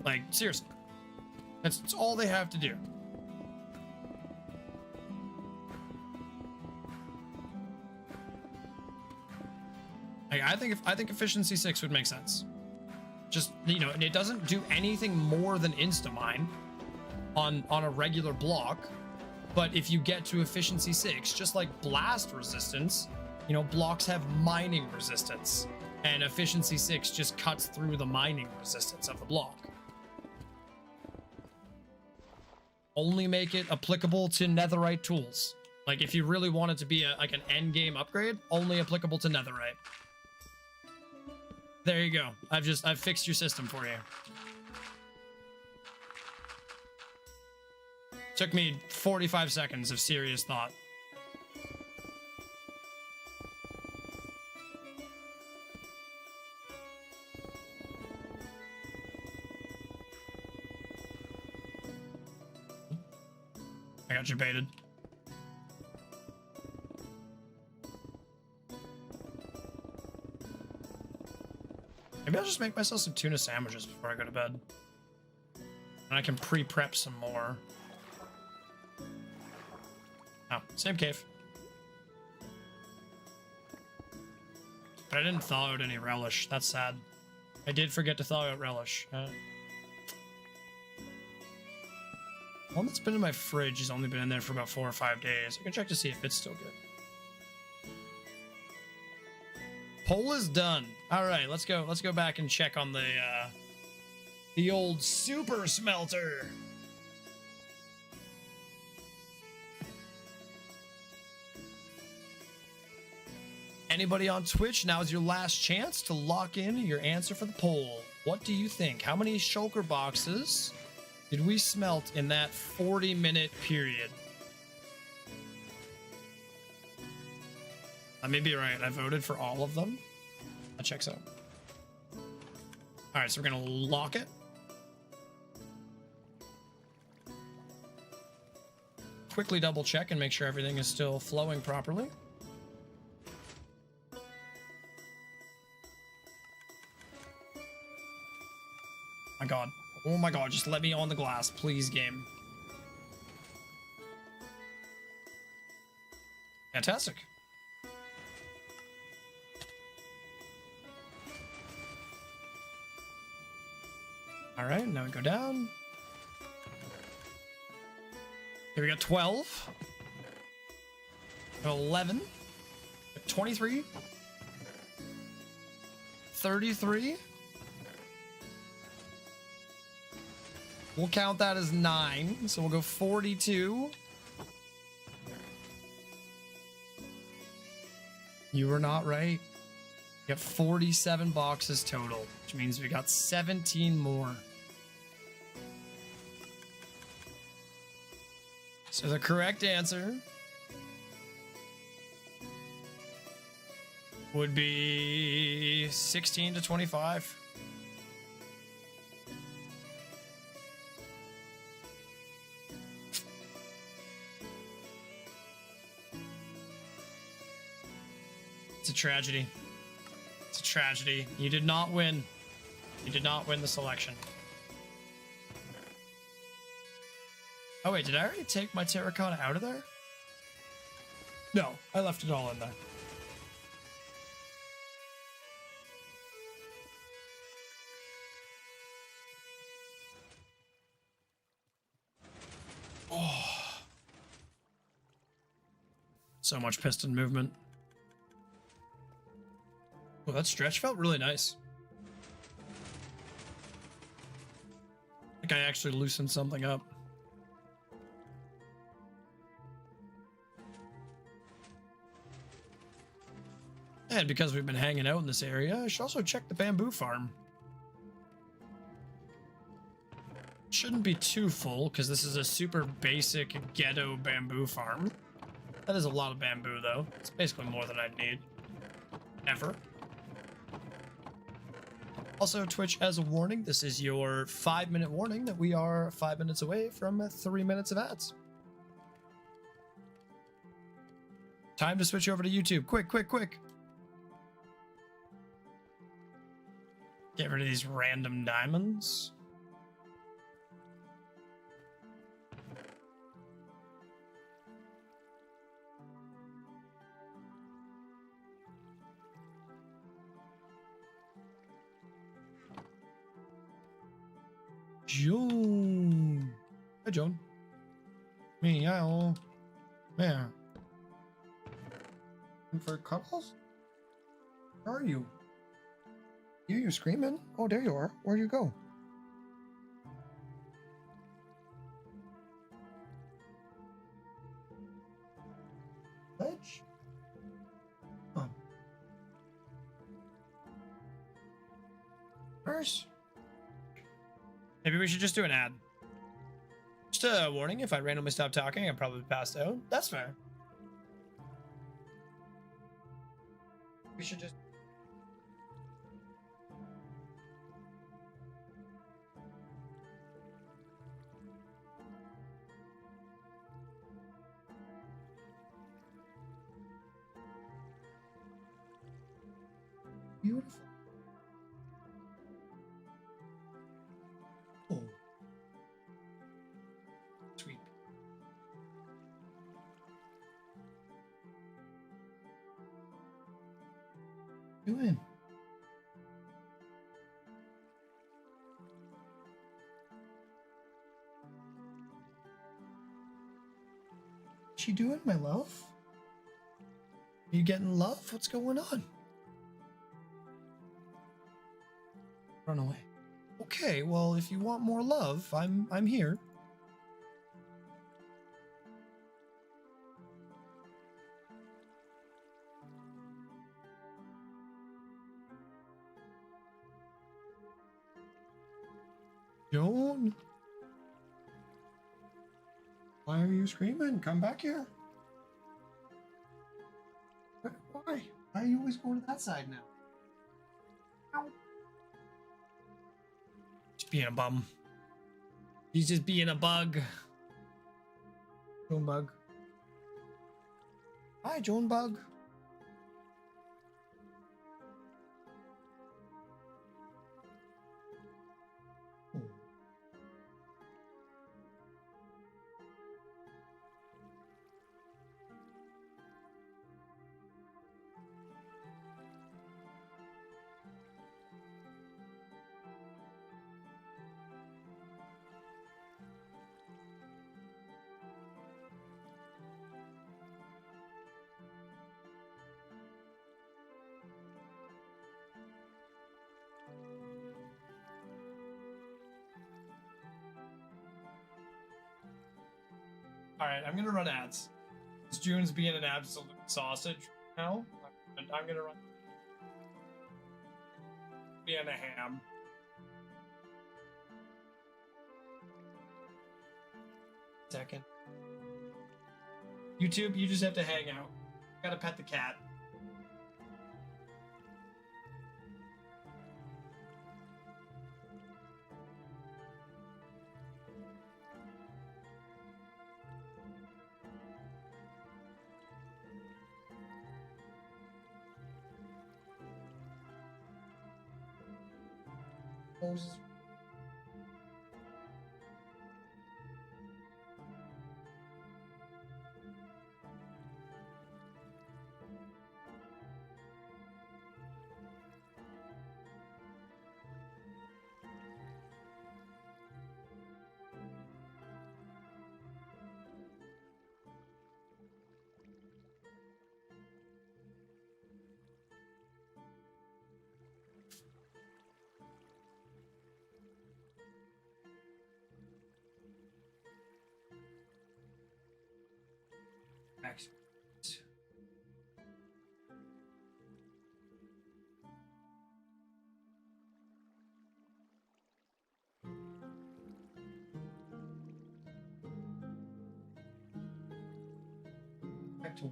Like, seriously. That's all they have to do. Like, I think efficiency 6 would make sense. Just, you know, it doesn't do anything more than Instamine on a regular block. But if you get to efficiency 6, just like blast resistance, you know, blocks have mining resistance, and efficiency 6 just cuts through the mining resistance of the block. Only make it applicable to netherite tools. Like, if you really want it to be like an end game upgrade, only applicable to netherite. There you go. I've fixed your system for you. Took me 45 seconds of serious thought. I got you baited. Maybe I'll just make myself some tuna sandwiches before I go to bed. And I can pre-prep some more. Oh, same cave. But I didn't thaw out any relish. That's sad. I did forget to thaw out relish. One that's been in my fridge has only been in there for about 4 or 5 days. I can check to see if it's still good. Poll is done. All right, let's go. Let's go back and check on the old super smelter. Anybody on Twitch, now is your last chance to lock in your answer for the poll. What do you think? How many shulker boxes did we smelt in that 40-minute period? I may be right. I voted for all of them. That checks out. All right, so we're going to lock it. Quickly double check and make sure everything is still flowing properly. My God. Oh my God, just let me on the glass, please, game. Fantastic. All right, now we go down. Here we got 12. 11. 23. 33. We'll count that as 9, so we'll go 42. You were not right. We got 47 boxes total, which means we got 17 more. So the correct answer would be 16 to 25. It's a tragedy. It's a tragedy. You did not win. You did not win the selection. Oh wait, did I already take my terracotta out of there? No, I left it all in there. Oh. So much piston movement. Well, that stretch felt really nice. I think I actually loosened something up. And because we've been hanging out in this area, I should also check the bamboo farm. Shouldn't be too full, because this is a super basic ghetto bamboo farm. That is a lot of bamboo, though. It's basically more than I'd need. Ever. Also, Twitch, as a warning, this is your 5-minute warning that we are 5 minutes away from 3 minutes of ads. Time to switch over to YouTube. Quick, quick, quick. Get rid of these random diamonds. Joan. Hi, Joan. Meow. Meow. And for cuddles? Where are you? You're screaming. Oh, there you are. Where'd you go? Ledge? Oh. First. Maybe we should just do an ad. Just a warning, if I randomly stop talking, I'll probably pass out. That's fair. We should just... Beautiful. Oh. Sweet. Doing? What you doing, my love? You getting love? What's going on? Run away. Okay, well, if you want more love, I'm here. Joan? Why are you screaming? Come back here. Why? Why are you always going to that side now? Ow. Just being a bum. He's just being a bug. Joan Bug. Hi, Joan Bug. Alright, I'm gonna run ads. June's being an absolute sausage now. I'm gonna run being a ham. Second. YouTube, you just have to hang out. Gotta pet the cat. Moses. Max. Back to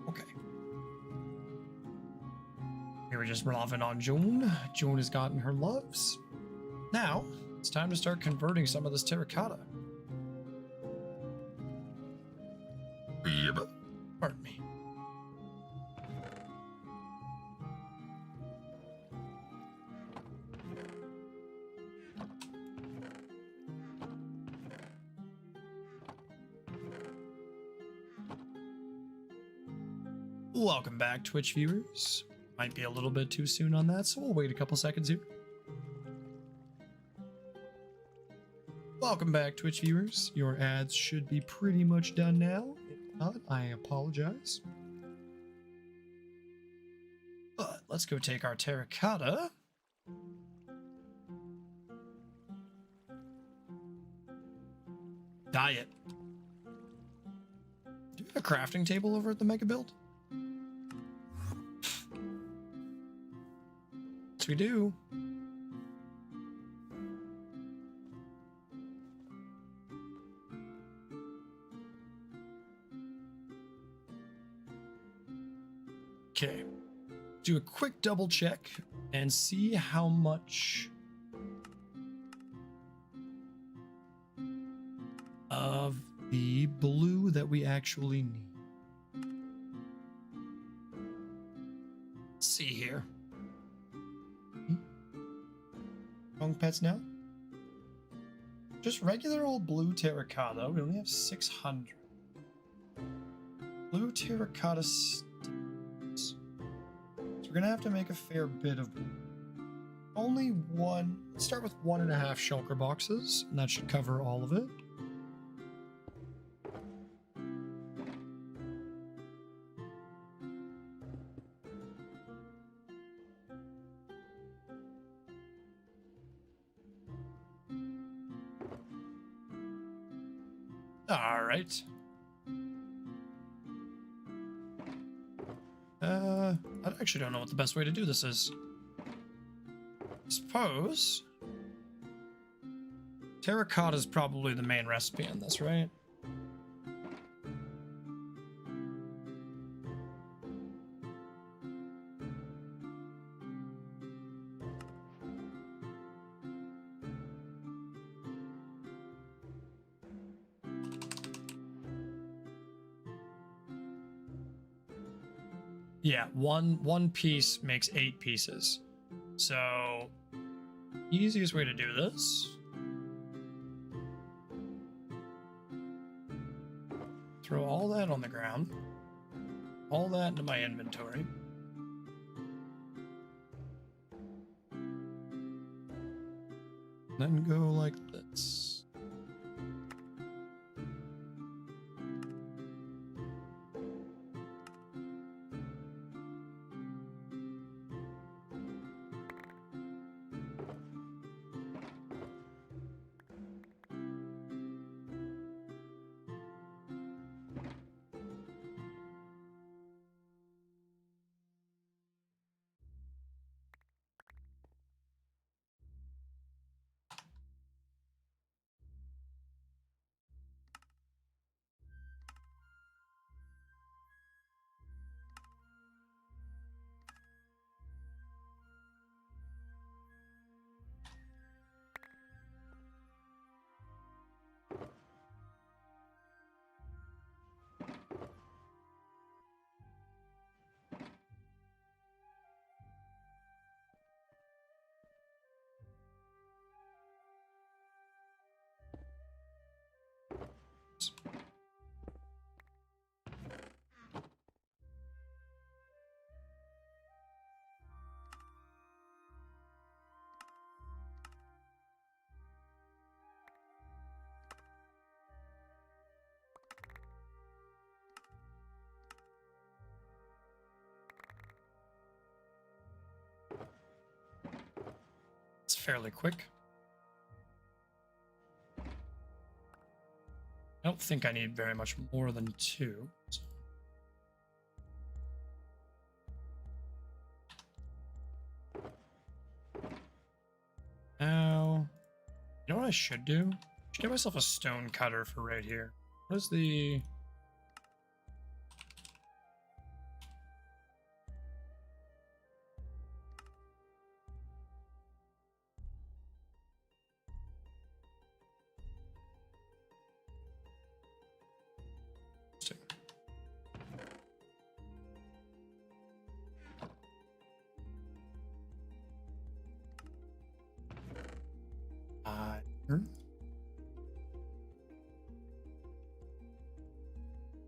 okay. Here we're just laughing on Joan. Joan has gotten her loves. Now, it's time to start converting some of this terracotta. Yep. Pardon me. Welcome back, Twitch viewers. Might be a little bit too soon on that, so we'll wait a couple seconds here. Welcome back, Twitch viewers. Your ads should be pretty much done now. If not, I apologize. But let's go take our terracotta. Dye it. Do we have a crafting table over at the Mega Build? Yes, we do. Okay. Do a quick double check and see how much of the blue that we actually need. Let's see here. Wrong pets now? Just regular old blue terracotta. We only have 600. Blue terracotta sticks. So we're gonna have to make a fair bit of blue. Only one. Let's start with 1.5 shulker boxes, and that should cover all of it. All right. I actually don't know what the best way to do this is. Suppose terracotta is probably the main recipe in this, right? Yeah, one piece makes 8 pieces. So, easiest way to do this. Throw all that on the ground. All that into my inventory. Then go like this. It's fairly quick. I don't think I need very much more than 2. So. Now, you know what I should do? I should get myself a stone cutter for right here. What is the...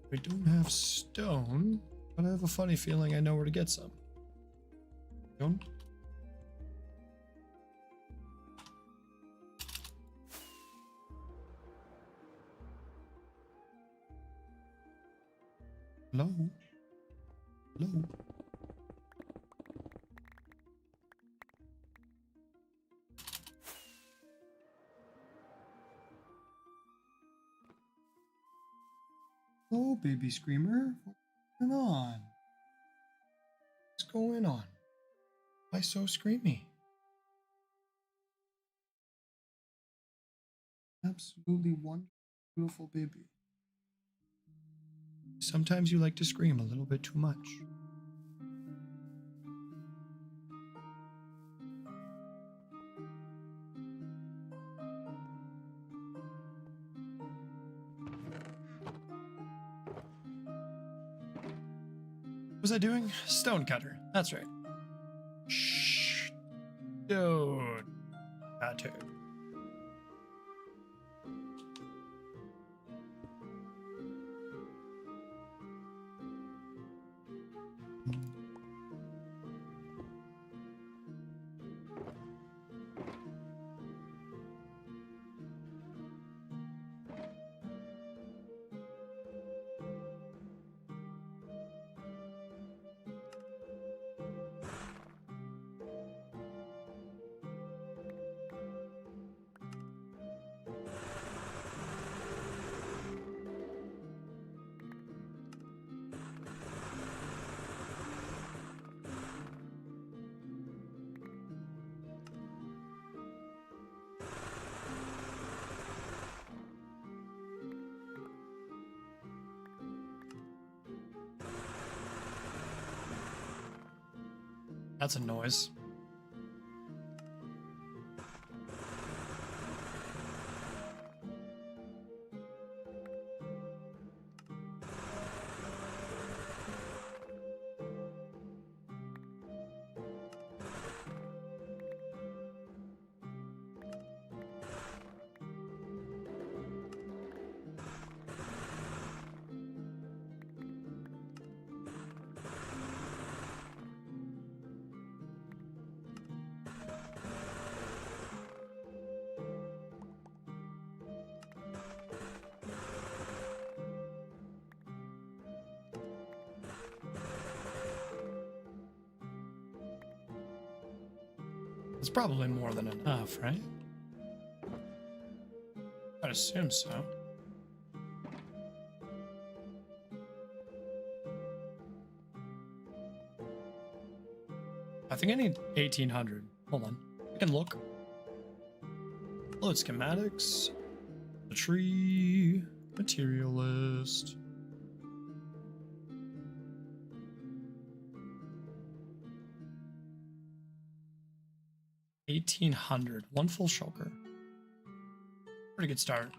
We don't have stone, but I have a funny feeling I know where to get some. Stone? Hello? Hello? Oh, baby screamer. What's going on? What's going on? Why so screamy? Absolutely wonderful, beautiful baby. Sometimes you like to scream a little bit too much. What was I doing? Stone cutter. That's right. Stone cutter. That's a noise. It's probably more than enough, right? I'd assume so. I think I need 1800. Hold on. I can look. Load schematics. The tree. Materialist. $1,800. One full shulker. Pretty good start.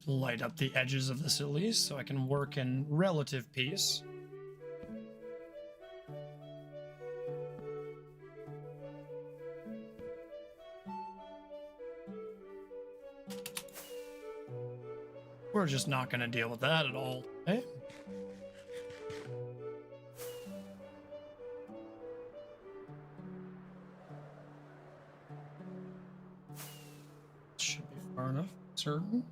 Light up the edges of this at least so I can work in relative peace. We're just not going to deal with that at all, eh? Should be far enough, certain.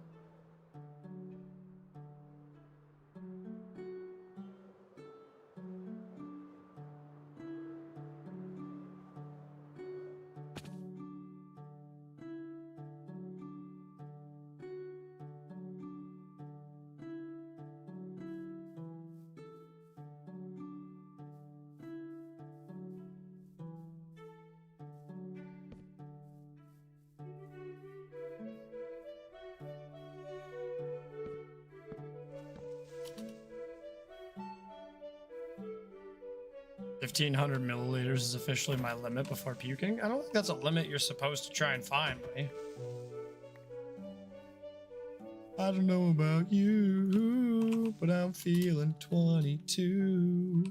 $1,500 milliliters is officially my limit before puking. I don't think that's a limit you're supposed to try and find, buddy. I don't know about you, but I'm feeling 22.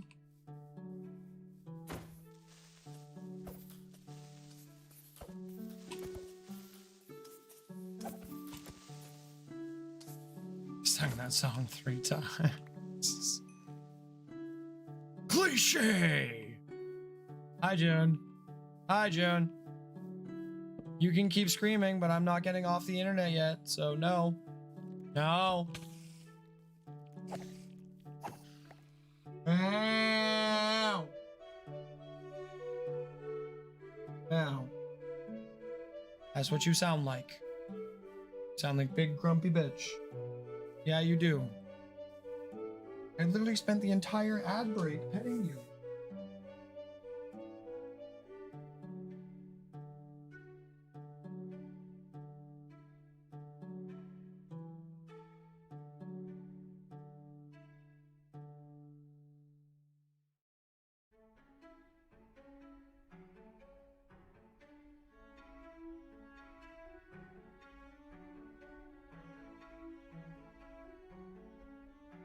Sang that song 3 times. Cliche! Hi, June. Hi, June. You can keep screaming, but I'm not getting off the internet yet, so no. No. Ow. Ow. That's what you sound like. Sound like big grumpy bitch. Yeah, you do. I literally spent the entire ad break petting you.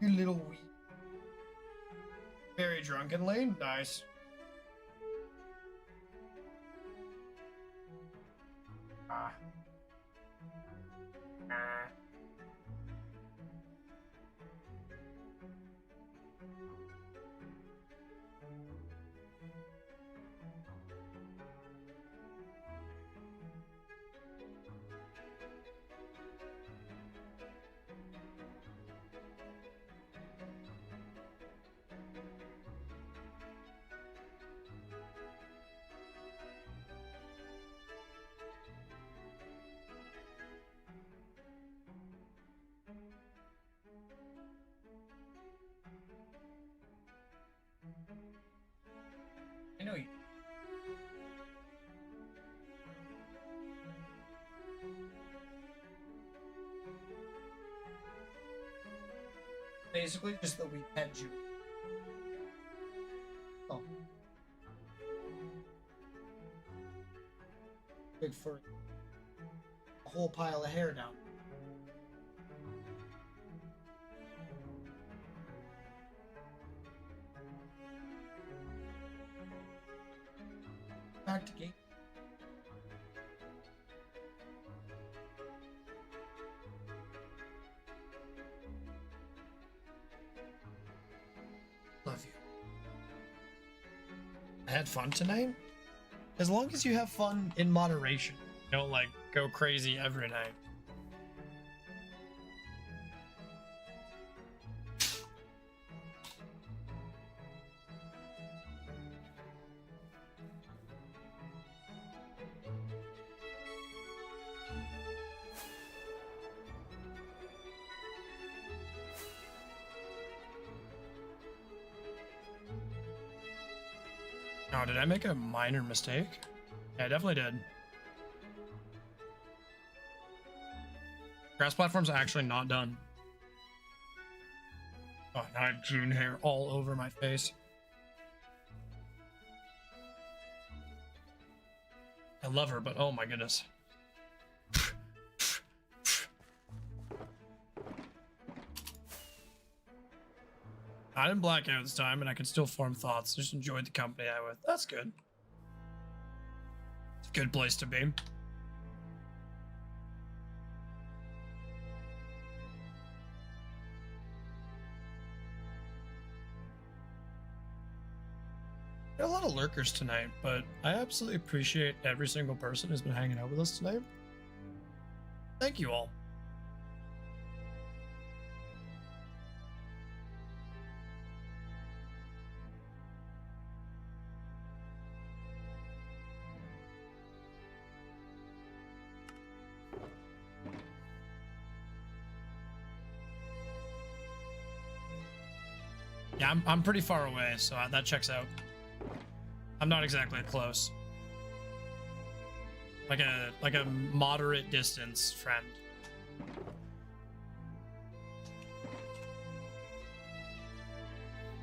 You little wee. Very drunkenly. Nice. Ah. Ah. I know you. Basically, just that we pet you. Oh. Big furry. A whole pile of hair down. Back to game. I had fun tonight. As long as you have fun in moderation. Don't like go crazy every night. Oh, did I make a minor mistake? Yeah, I definitely did. Grass platform's actually not done. Oh, now I have June hair all over my face. I love her, but oh my goodness. I didn't black out this time, and I can still form thoughts. Just enjoyed the company I with. That's good. It's a good place to be. Got a lot of lurkers tonight, but I absolutely appreciate every single person who's been hanging out with us tonight. Thank you all. Yeah, I'm pretty far away, so that checks out. I'm not exactly close. Like a moderate distance friend.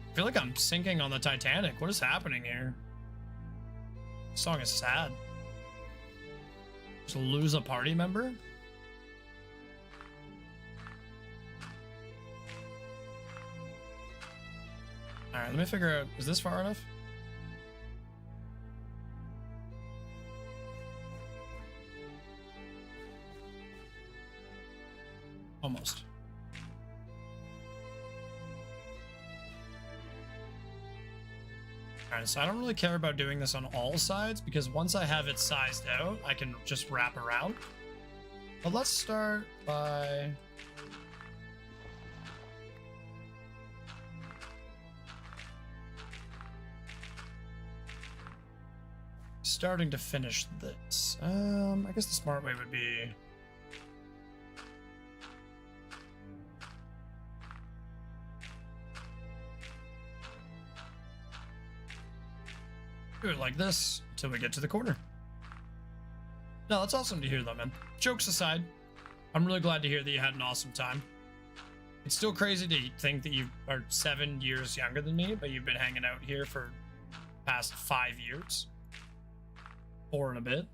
I feel like I'm sinking on the Titanic. What is happening here? This song is sad. Just lose a party member? Alright, let me figure out, is this far enough? Almost. Alright, so I don't really care about doing this on all sides, because once I have it sized out, I can just wrap around. But let's start by... starting to finish this. I guess the smart way would be... do it like this until we get to the corner. No, that's awesome to hear though, man. Jokes aside, I'm really glad to hear that you had an awesome time. It's still crazy to think that you are 7 years younger than me, but you've been hanging out here for the past 5 years. 4 and a bit.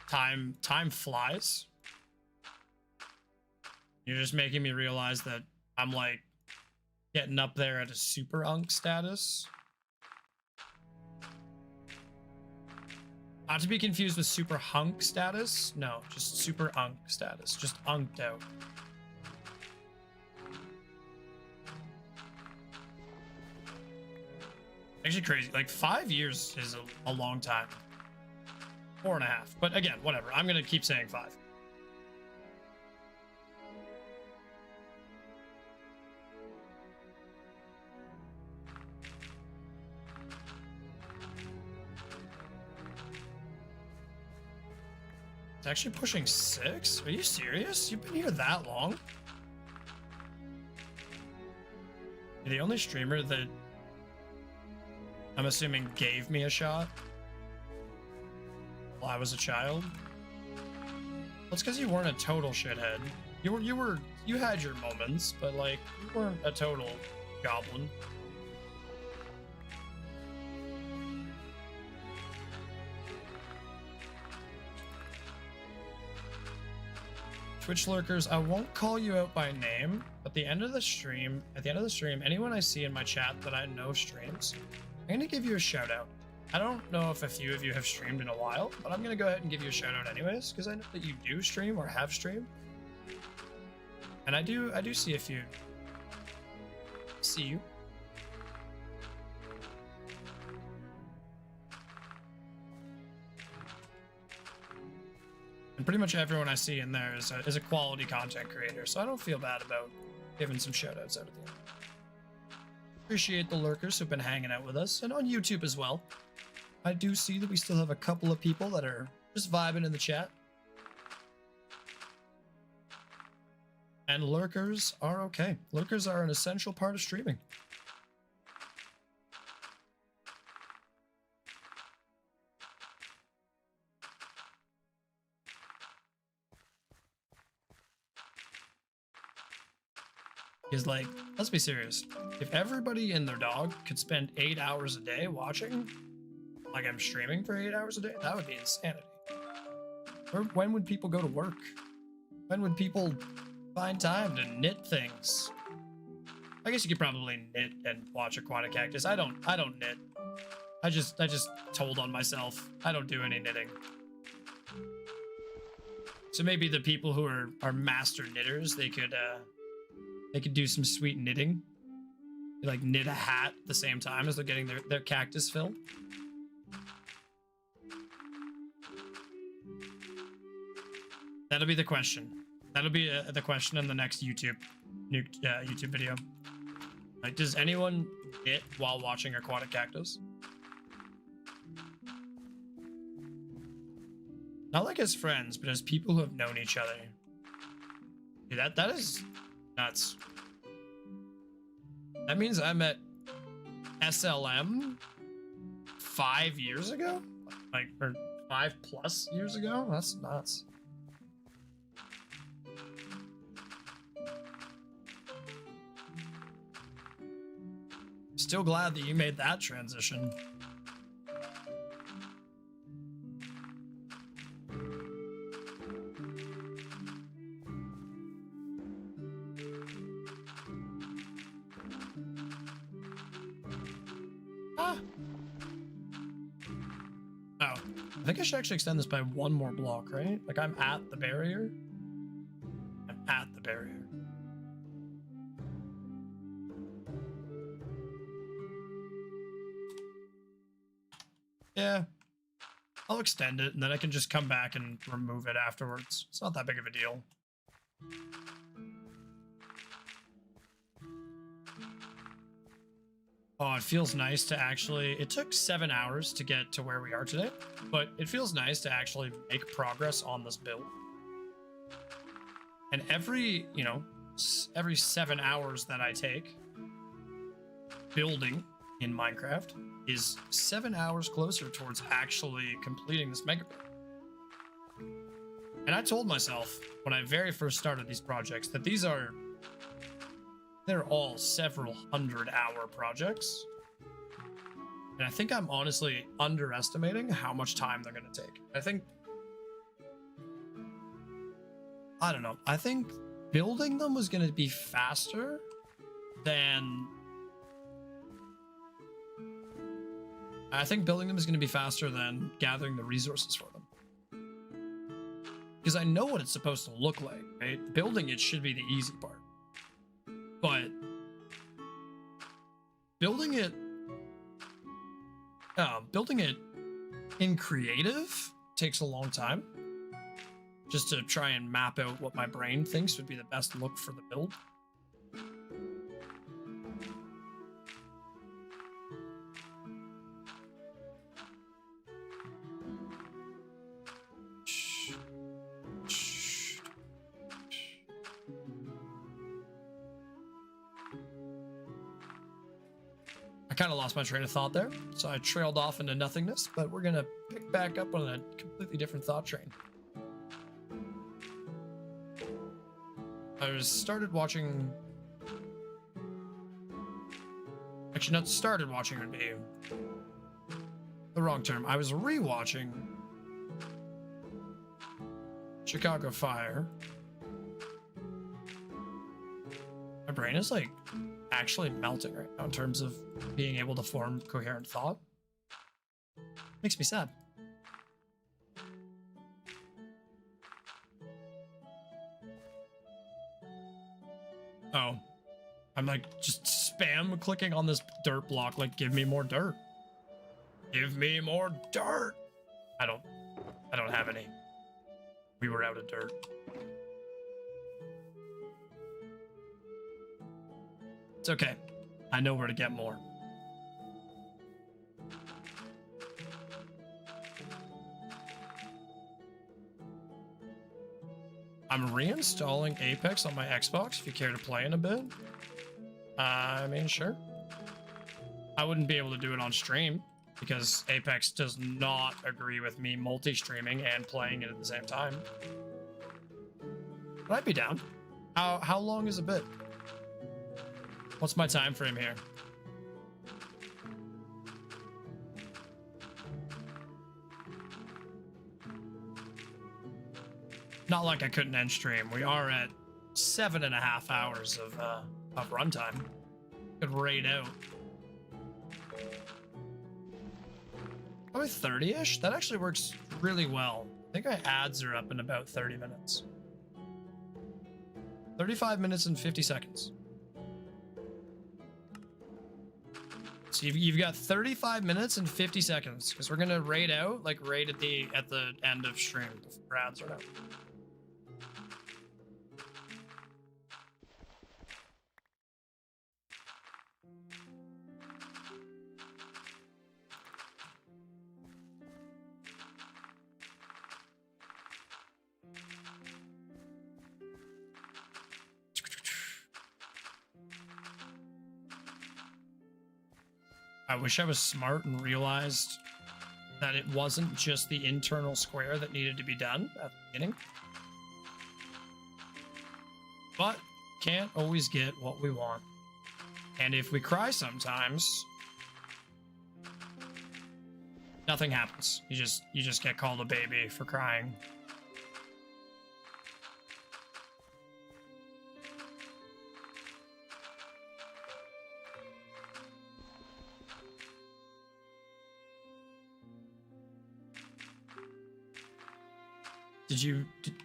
Time flies. You're just making me realize that I'm like getting up there at a super unk status. Not to be confused with super hunk status. No, just super unk status. Just unked out. Actually crazy. Like 5 years is a long time. 4.5. But again, whatever. I'm going to keep saying 5. It's actually pushing 6? Are you serious? You've been here that long? You're the only streamer that I'm assuming gave me a shot while I was a child. Well, it's because you weren't a total shithead. You had your moments, but like you weren't a total goblin. Twitch lurkers, I won't call you out by name, but at the end of the stream, anyone I see in my chat that I know streams, I'm gonna give you a shout out. I don't know if a few of you have streamed in a while, but I'm gonna go ahead and give you a shout out anyways, because I know that you do stream or have streamed. And I do see a few. See you. And pretty much everyone I see in there is a quality content creator, so I don't feel bad about giving some shoutouts out at the end. Appreciate the lurkers who've been hanging out with us, and on YouTube as well. I do see that we still have a couple of people that are just vibing in the chat. And lurkers are okay. Lurkers are an essential part of streaming. Is like, let's be serious. If everybody and their dog could spend 8 hours a day watching, like I'm streaming for 8 hours a day, that would be insanity. Or when would people go to work? When would people find time to knit things? I guess you could probably knit and watch Aquatic Cactus. I don't knit. I just told on myself. I don't do any knitting. So maybe the people who are master knitters, they could do some sweet knitting. Like knit a hat at the same time as they're getting their cactus fill. That'll be the question. That'll be the question in the next YouTube video. Like, does anyone knit while watching Aquatic Cactus? Not like as friends, but as people who have known each other. Dude, that is nuts. That means I met SLM 5 years ago? Like, or 5+ years ago? That's nuts. Still glad that you made that transition. Ah. Oh, I think I should actually extend this by one more block, right? Like I'm at the barrier. I'm at the barrier. Yeah, I'll extend it and then I can just come back and remove it afterwards. It's not that big of a deal. Oh, it feels nice to actually, it took 7 hours to get to where we are today, but it feels nice to actually make progress on this build. And every 7 hours that I take building in Minecraft is 7 hours closer towards actually completing this mega build. And I told myself when I very first started these projects that they're all several 100-hour projects. And I think I'm honestly underestimating how much time they're going to take. I don't know. I think building them was going to be faster than... I think building them is going to be faster than gathering the resources for them. Because I know what it's supposed to look like, right? Building it should be the easy part. But building it in creative takes a long time. Just to try and map out what my brain thinks would be the best look for the build. I kind of lost my train of thought there, so I trailed off into nothingness, but we're gonna pick back up on a completely different thought train. I started watching... Actually, not started watching would be the wrong term. I was rewatching Chicago Fire. My brain is like actually melting right now in terms of being able to form coherent thought. Makes me sad. Oh, I'm like just spam clicking on this dirt block, like give me more dirt. Give me more dirt. I don't have any. We were out of dirt. It's okay. I know where to get more. I'm reinstalling Apex on my Xbox if you care to play in a bit. I mean, sure. I wouldn't be able to do it on stream because Apex does not agree with me multi-streaming and playing it at the same time. But I'd be down. How long is a bit? What's my time frame here? Not like I couldn't end stream. We are at 7.5 hours of runtime. Could raid out. Probably 30-ish. That actually works really well. I think my ads are up in about 30 minutes. 35 minutes and 50 seconds. So you've got 35 minutes and 50 seconds because we're gonna raid out, like raid at the end of stream. Before ads are out. I wish I was smart and realized that it wasn't just the internal square that needed to be done at the beginning. But can't always get what we want. And if we cry sometimes, nothing happens. You just get called a baby for crying.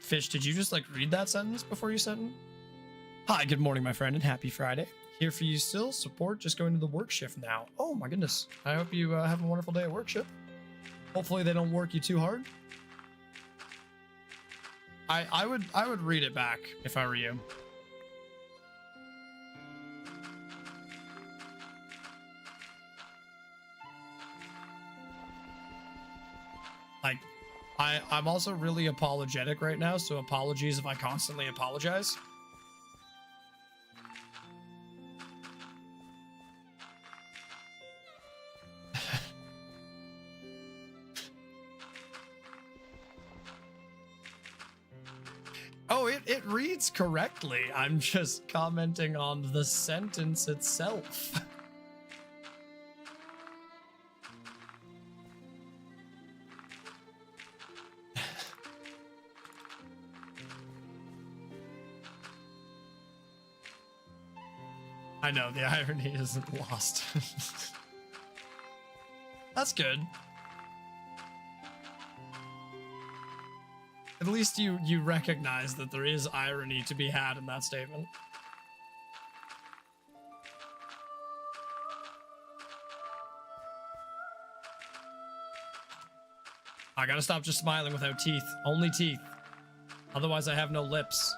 Fish, did you just like read that sentence before you sent it? Hi, good morning, my friend, and happy Friday. Here for you still. Support just going to the work shift now. Oh my goodness. I hope you have a wonderful day at work shift. Hopefully they don't work you too hard. I would read it back if I were you. Like, I'm also really apologetic right now, so apologies if I constantly apologize. Oh, it reads correctly. I'm just commenting on the sentence itself. I know, the irony isn't lost. That's good. At least you recognize that there is irony to be had in that statement. I gotta stop just smiling without teeth. Only teeth. Otherwise I have no lips.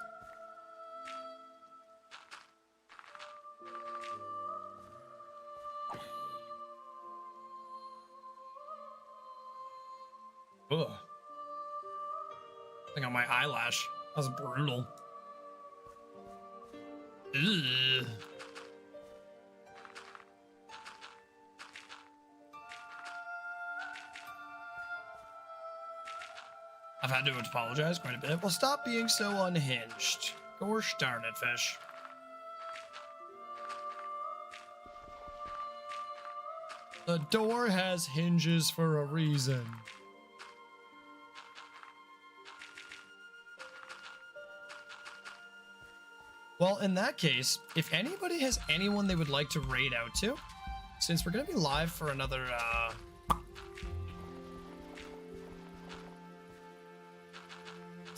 Ugh. Thing on my eyelash. That was brutal. Ugh. I've had to apologize quite a bit. Well, stop being so unhinged. Gosh darn it, Fish. The door has hinges for a reason. Well, in that case, if anybody has anyone they would like to raid out to, since we're going to be live for another,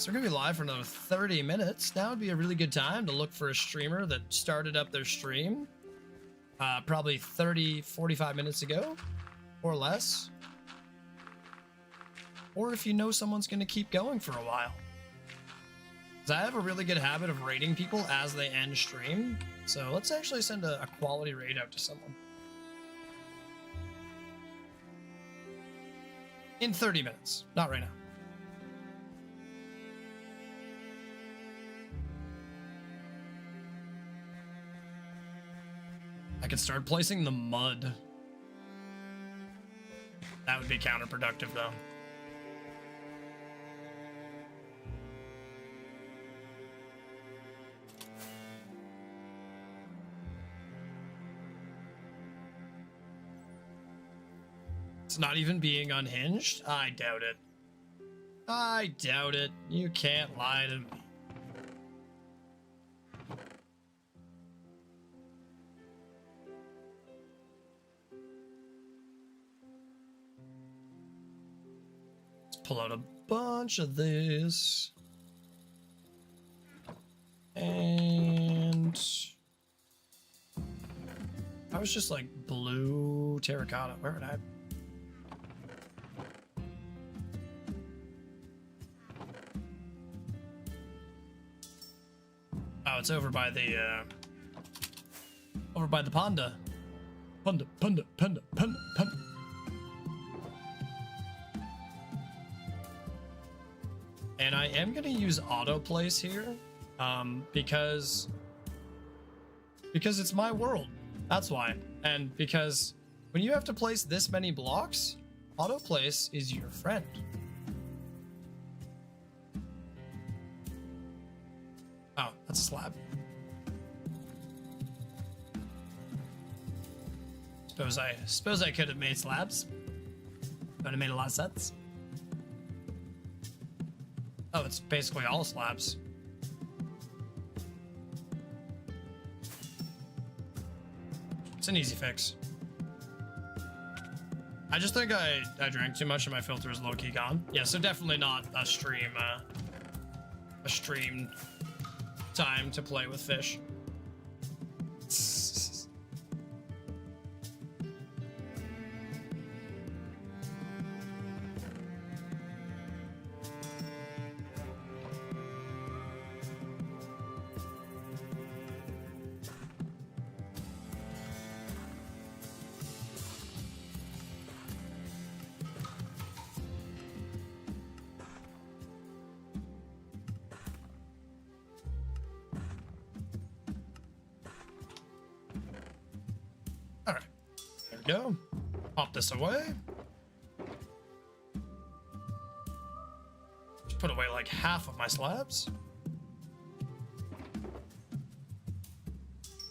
So we're gonna be live for another 30 minutes. Now would be a really good time to look for a streamer that started up their stream probably 30, 45 minutes ago or less. Or if you know someone's gonna keep going for a while. Because I have a really good habit of rating people as they end stream. So let's actually send a quality raid out to someone. In 30 minutes, not right now. I could start placing the mud. That would be counterproductive though. It's not even being unhinged? I doubt it. I doubt it. You can't lie to me. Let's pull out a bunch of this. And I was just like blue terracotta. Where would I? Oh, it's over by the panda. Panda. And I am gonna use auto place here, because it's my world. That's why. And because when you have to place this many blocks, auto place is your friend. Oh, that's a slab. Suppose I could have made slabs. Would have made a lot of sense. Oh, it's basically all slabs. It's an easy fix. I just think I drank too much and my filter is low-key gone. Yeah, so definitely not a stream time to play with fish. Go. Pop this away. Just put away like half of my slabs.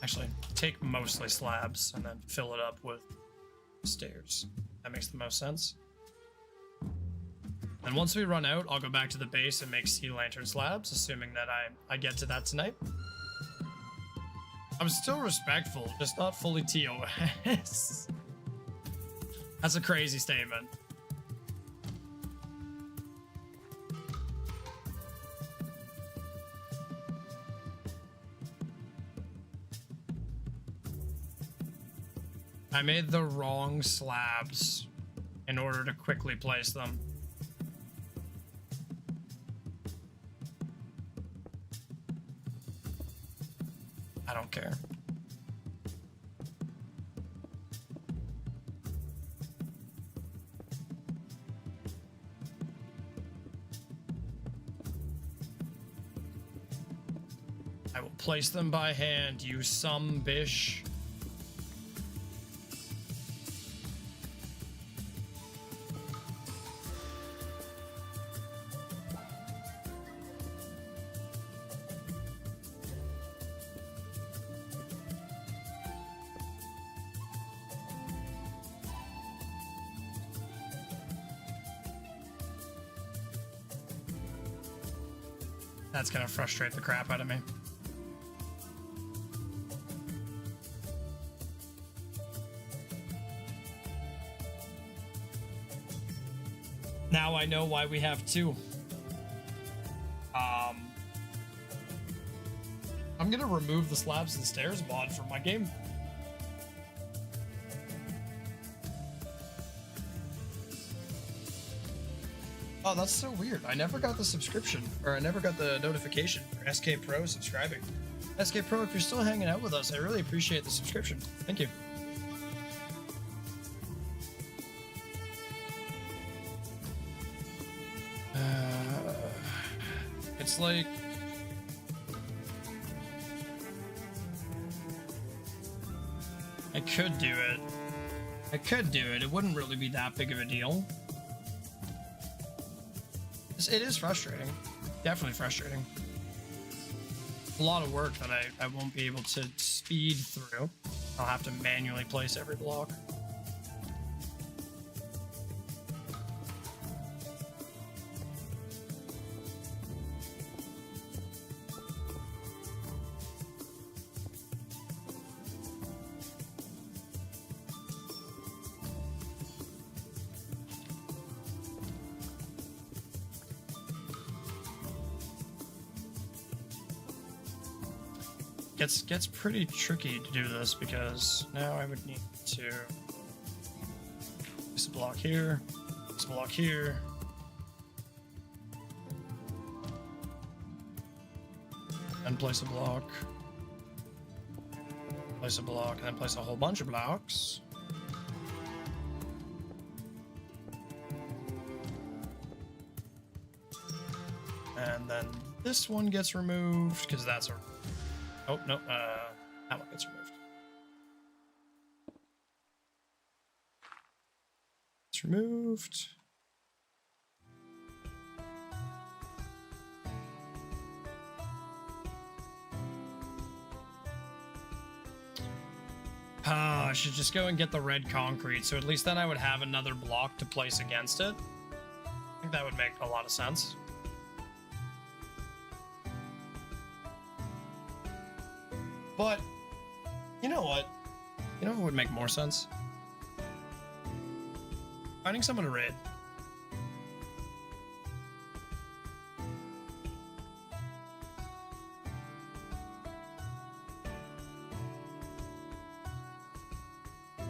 Actually, take mostly slabs and then fill it up with stairs. That makes the most sense. And once we run out, I'll go back to the base and make sea lantern slabs, assuming that I get to that tonight. I'm still respectful, just not fully TOS. That's a crazy statement. I made the wrong slabs in order to quickly place them. I don't care. I will place them by hand, you some bish. That's gonna frustrate the crap out of me. Now I know why we have two. I'm gonna remove the slabs and stairs mod from my game. Oh, that's so weird. I never got the subscription, or I never got the notification for SK Pro subscribing. SK Pro, if you're still hanging out with us, I really appreciate the subscription. Thank you. It's like... I could do it. I could do it. It wouldn't really be that big of a deal. It is frustrating. Definitely frustrating. A lot of work that I won't be able to speed through. I'll have to manually place every block. Gets pretty tricky to do this because now I would need to place a block here, place a block here. And place a block, and then place a whole bunch of blocks. And then this one gets removed because that's a... Oh, no, that one gets removed. It's removed. I should just go and get the red concrete, so at least then I would have another block to place against it. I think that would make a lot of sense. But, you know what? You know what would make more sense? Finding someone to raid.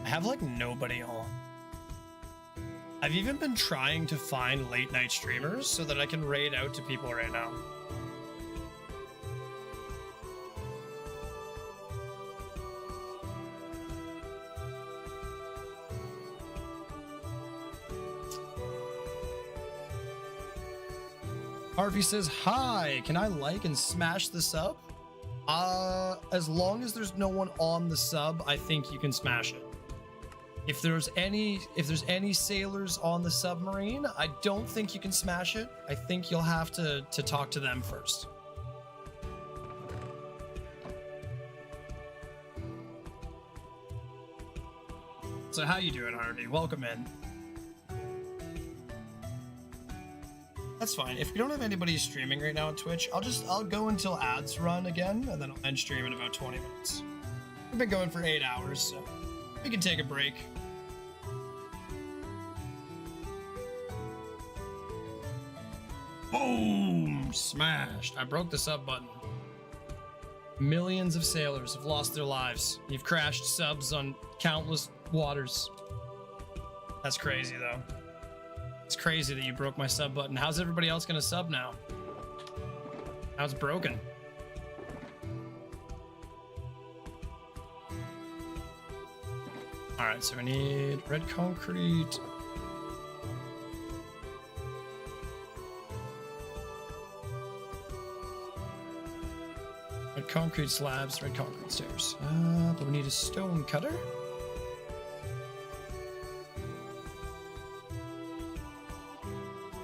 I have, like, nobody on. I've even been trying to find late-night streamers so that I can raid out to people right now. Harvey says, hi, can I like and smash the sub? As long as there's no one on the sub, I think you can smash it. If there's any sailors on the submarine, I don't think you can smash it. I think you'll have to talk to them first. So how you doing, Harvey? Welcome in. That's fine. If we don't have anybody streaming right now on Twitch, I'll go until ads run again, and then I'll end stream in about 20 minutes. We've been going for 8 hours, so we can take a break. Boom! Smashed. I broke the sub button. Millions of sailors have lost their lives. You've crashed subs on countless waters. That's crazy, though. It's crazy that you broke my sub button. How's everybody else gonna sub now? Now it's broken. All right, so we need red concrete. Red concrete slabs, red concrete stairs. But we need a stone cutter.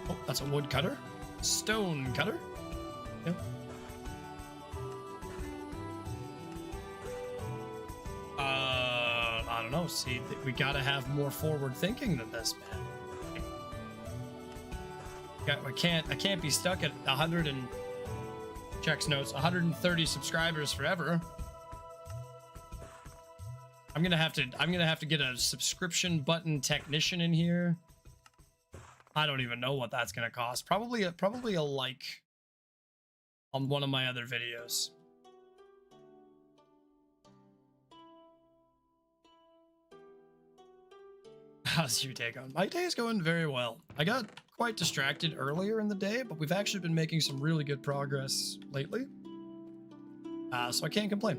Oh, that's a wood cutter. Stone cutter. Yep. I don't know. See, we gotta have more forward thinking than this, man. I can't be stuck at 100 and checks notes 130 subscribers forever. I'm gonna have to get a subscription button technician in here. I don't even know what that's gonna cost. Probably a like on one of my other videos. How's your day going? My day is going very well. I got quite distracted earlier in the day, but we've actually been making some really good progress lately. So I can't complain.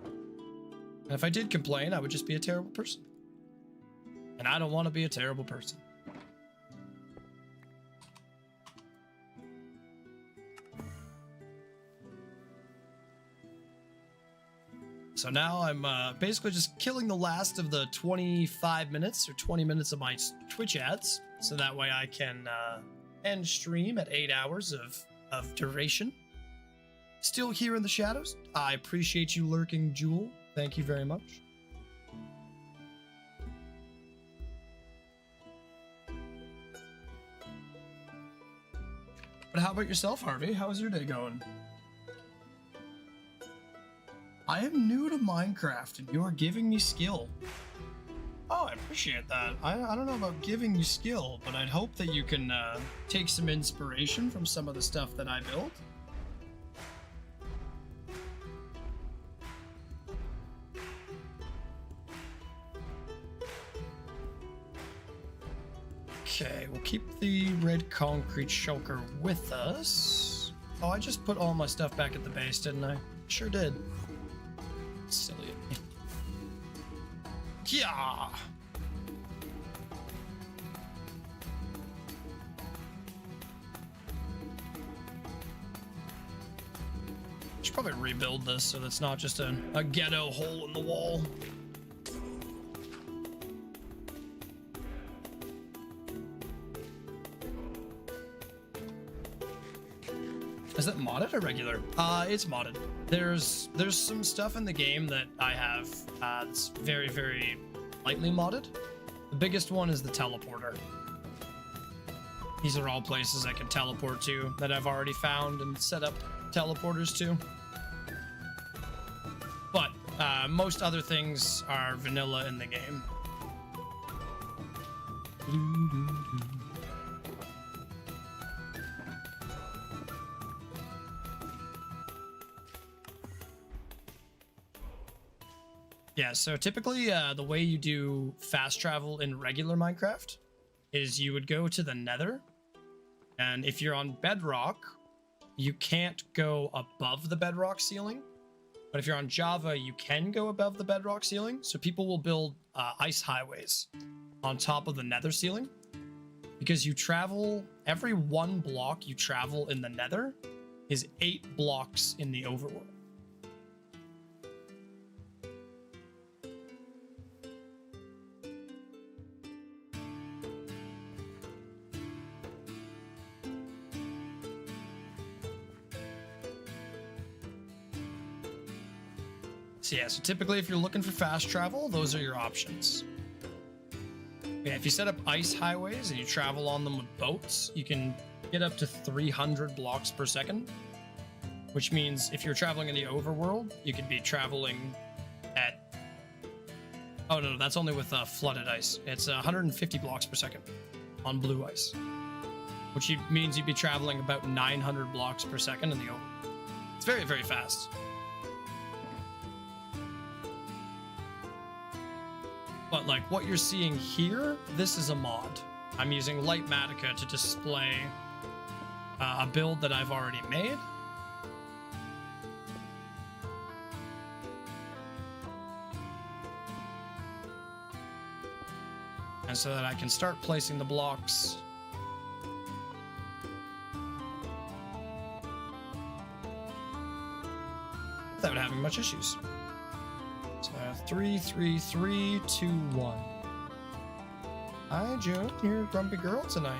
And if I did complain, I would just be a terrible person. And I don't want to be a terrible person. So now I'm basically just killing the last of the 25 minutes or 20 minutes of my Twitch ads. So that way I can end stream at 8 hours of duration. Still here in the shadows. I appreciate you lurking, Jewel. Thank you very much. But how about yourself, Harvey? How's your day going? I am new to Minecraft and you are giving me skill. Oh, I appreciate that. I don't know about giving you skill, but I'd hope that you can take some inspiration from some of the stuff that I build. Okay, we'll keep the red concrete shulker with us. Oh, I just put all my stuff back at the base, didn't I? Sure did. Silly of me. Yeah. Should probably rebuild this so that's not just a ghetto hole in the wall. Is that modded or regular? It's modded. There's some stuff in the game that I have that's very, very lightly modded. The biggest one is the teleporter. These are all places I can teleport to that I've already found and set up teleporters to. But most other things are vanilla in the game. Yeah, so typically the way you do fast travel in regular Minecraft is you would go to the Nether, and if you're on Bedrock, you can't go above the Bedrock ceiling, but if you're on Java, you can go above the Bedrock ceiling, so people will build ice highways on top of the Nether ceiling, because you travel, every 1 block you travel in the Nether is 8 blocks in the overworld. So yeah, so typically if you're looking for fast travel, those are your options. Yeah, if you set up ice highways and you travel on them with boats, you can get up to 300 blocks per second, which means if you're traveling in the overworld, you could be traveling at... Oh no, that's only with flooded ice. It's 150 blocks per second on blue ice, which means you'd be traveling about 900 blocks per second in the overworld. It's very, very fast. But like what you're seeing here, this is a mod. I'm using Lightmatica to display a build that I've already made. And so that I can start placing the blocks without having much issues. So 3, 3, 3, 2, 1. Hi, June. You're a grumpy girl tonight.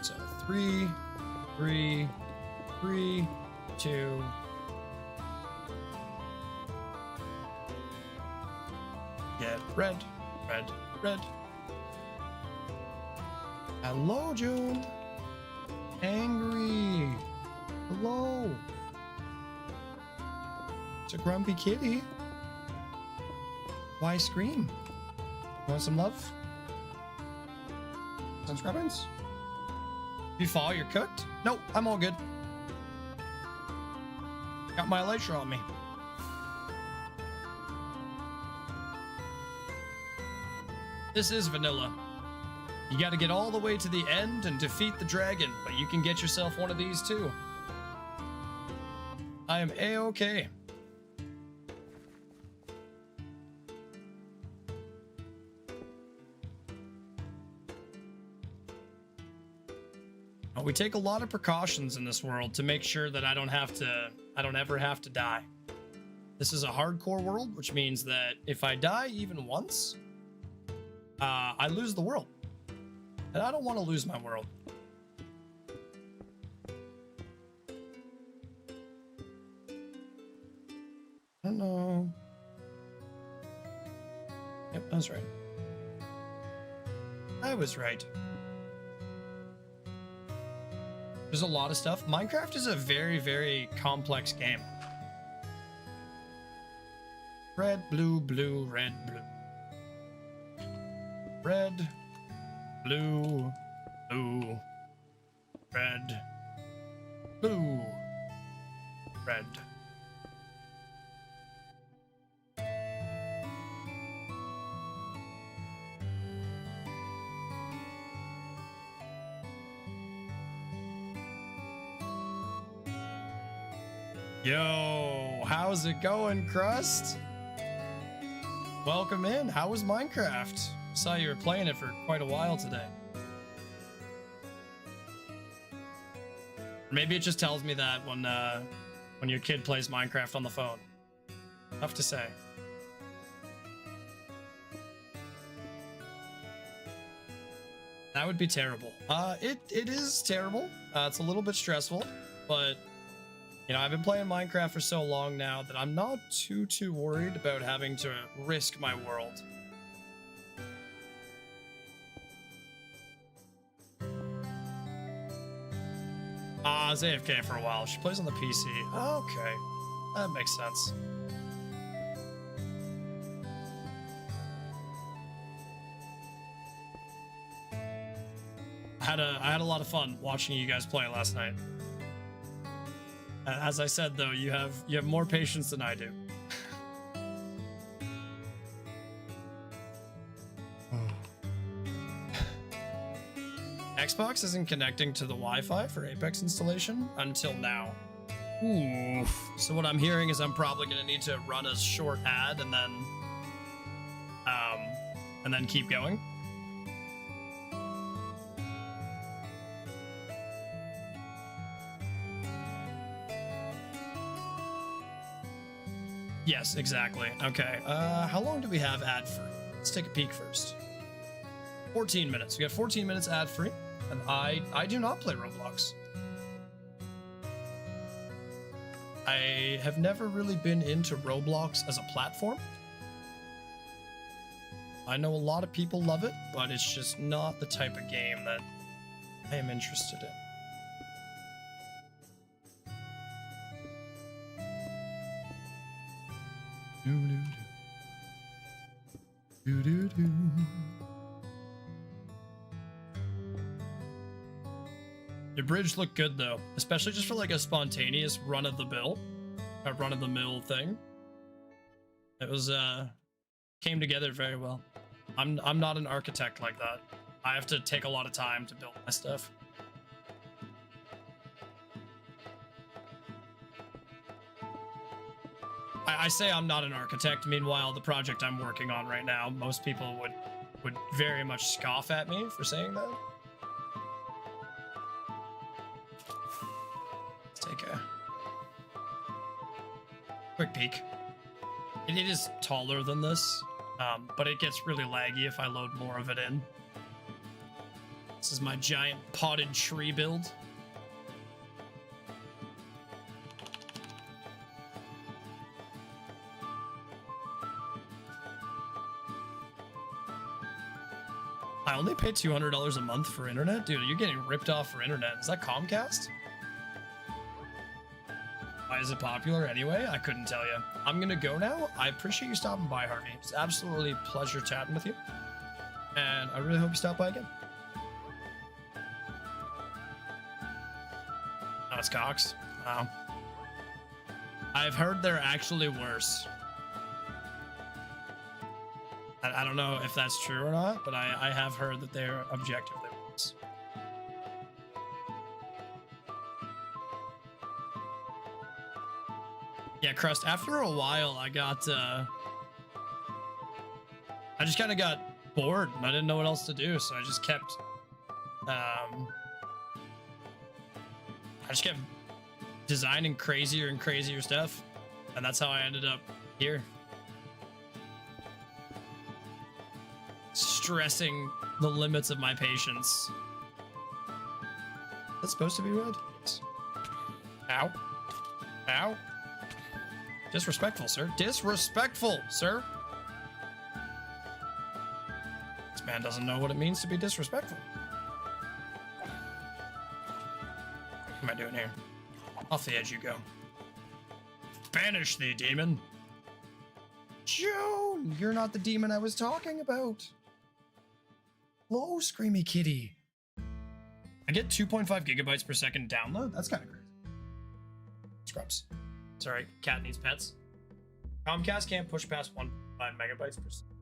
So 3, 3, 3, 2. Get red, red, red. Hello, June. Angry. Hello. It's a grumpy kitty. Why scream? Want some love? Some scrubbins? If you fall, you're cooked? Nope, I'm all good. Got my elytra on me. This is vanilla. You got to get all the way to the end and defeat the dragon, but you can get yourself one of these too. I am A-okay. We take a lot of precautions in this world to make sure that I don't ever have to die. This is a hardcore world, which means that if I die even once, I lose the world. And I don't want to lose my world. I don't know. Yep, I was right. I was right. There's a lot of stuff. Minecraft is a very, very complex game. Red, blue, blue, red, blue. Red, blue, blue, red, blue, red. Yo, how's it going, Crust? Welcome in. How was Minecraft? Saw you were playing it for quite a while today. Maybe it just tells me that when your kid plays Minecraft on the phone. Tough to say. That would be terrible. It is terrible. It's a little bit stressful, but you know, I've been playing Minecraft for so long now that I'm not too worried about having to risk my world. I was AFK for a while. She plays on the PC. Okay, that makes sense. I had a lot of fun watching you guys play last night. As I said, though, you have more patience than I do. Xbox isn't connecting to the Wi-Fi for Apex installation until now. Oof. So what I'm hearing is I'm probably gonna need to run a short ad and then keep going. Yes, exactly. Okay. How long do we have ad free? Let's take a peek first. 14 minutes. We got 14 minutes ad free, and I do not play Roblox. I have never really been into Roblox as a platform. I know a lot of people love it, but it's just not the type of game that I am interested in. Your bridge looked good though, especially just for like a spontaneous run of the mill thing. It was came together very well. I'm not an architect like that. I have to take a lot of time to build my stuff. I say I'm not an architect. Meanwhile, the project I'm working on right now, most people would very much scoff at me for saying that. Let's take a quick peek. It is taller than this, but it gets really laggy if I load more of it in. This is my giant potted tree build. I only pay $200 a month for internet? Dude, you're getting ripped off for internet. Is that Comcast? Why is it popular anyway? I couldn't tell you. I'm gonna go now. I appreciate you stopping by, Harvey. It's absolutely a pleasure chatting with you. And I really hope you stop by again. Oh, it's Cox. Wow. I've heard they're actually worse. I don't know if that's true or not, but I have heard that they're objectively worse. Yeah, Crust, after a while, I just kind of got bored and I didn't know what else to do, so I just kept designing crazier and crazier stuff, and that's how I ended up here. Stressing the limits of my patience. That's supposed to be red? Yes. Ow. Ow. Disrespectful, sir. Disrespectful, sir. This man doesn't know what it means to be disrespectful. What am I doing here? Off the edge you go. Banish thee, demon. June, you're not the demon I was talking about. Hello, Screamy Kitty. I get 2.5 gigabytes per second download? That's kind of crazy. Scrubs. Sorry, cat needs pets. Comcast can't push past 1.5 megabytes per second.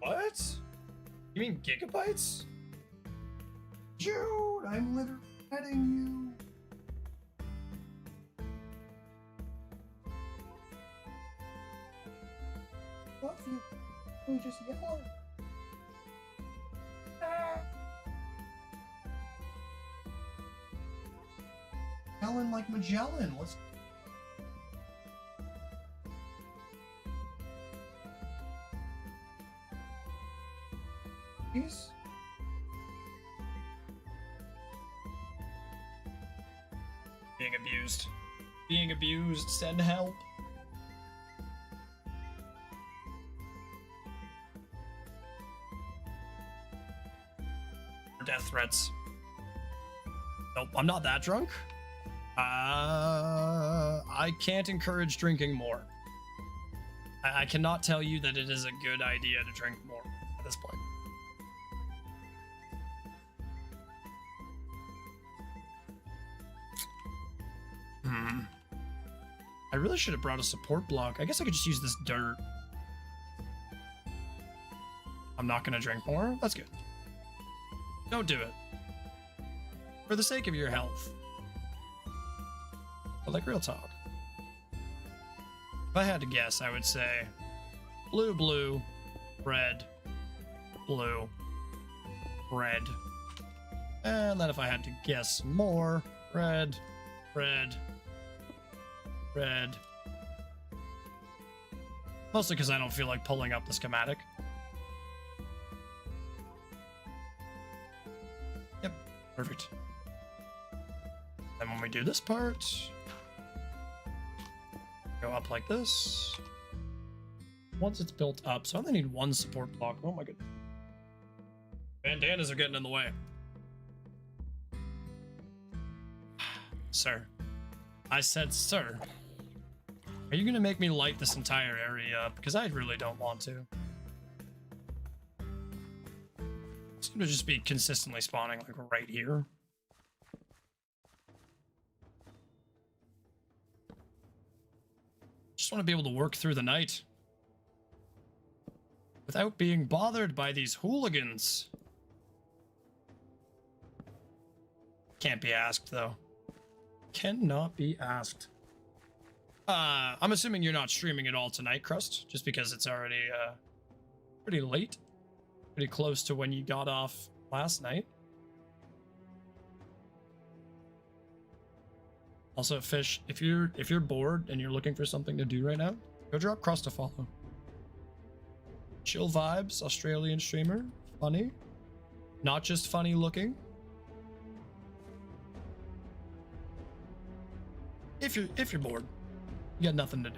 What? You mean gigabytes? June, I'm literally petting you. Love you. We just yell. Helen like Magellan. Let's. Please. Being abused. Being abused. Send help. Death threats. Nope, I'm not that drunk. I can't encourage drinking more. I cannot tell you that it is a good idea to drink more at this point. I really should have brought a support block. I guess I could just use this dirt. I'm not gonna drink more. That's good. Don't do it. For the sake of your health. But like real talk. If I had to guess, I would say blue, blue, red, blue, red. And then if I had to guess more, red, red, red. Mostly because I don't feel like pulling up the schematic. Yep, perfect. And when we do this part, go up like this. Once it's built up, so I only need one support block. Oh my goodness. Bandanas are getting in the way. Sir. I said, sir. Are you gonna make me light this entire area up? Because I really don't want to. It's gonna just be consistently spawning like right here. Just want to be able to work through the night without being bothered by these hooligans. Can't be asked though. Cannot be asked. I'm assuming you're not streaming at all tonight, Crust, just because it's already pretty late, pretty close to when you got off last night. Also, Fish, if you're bored and you're looking for something to do right now, go drop Crust a follow. Chill vibes, Australian streamer, funny, not just funny looking. If you're bored, you got nothing to do.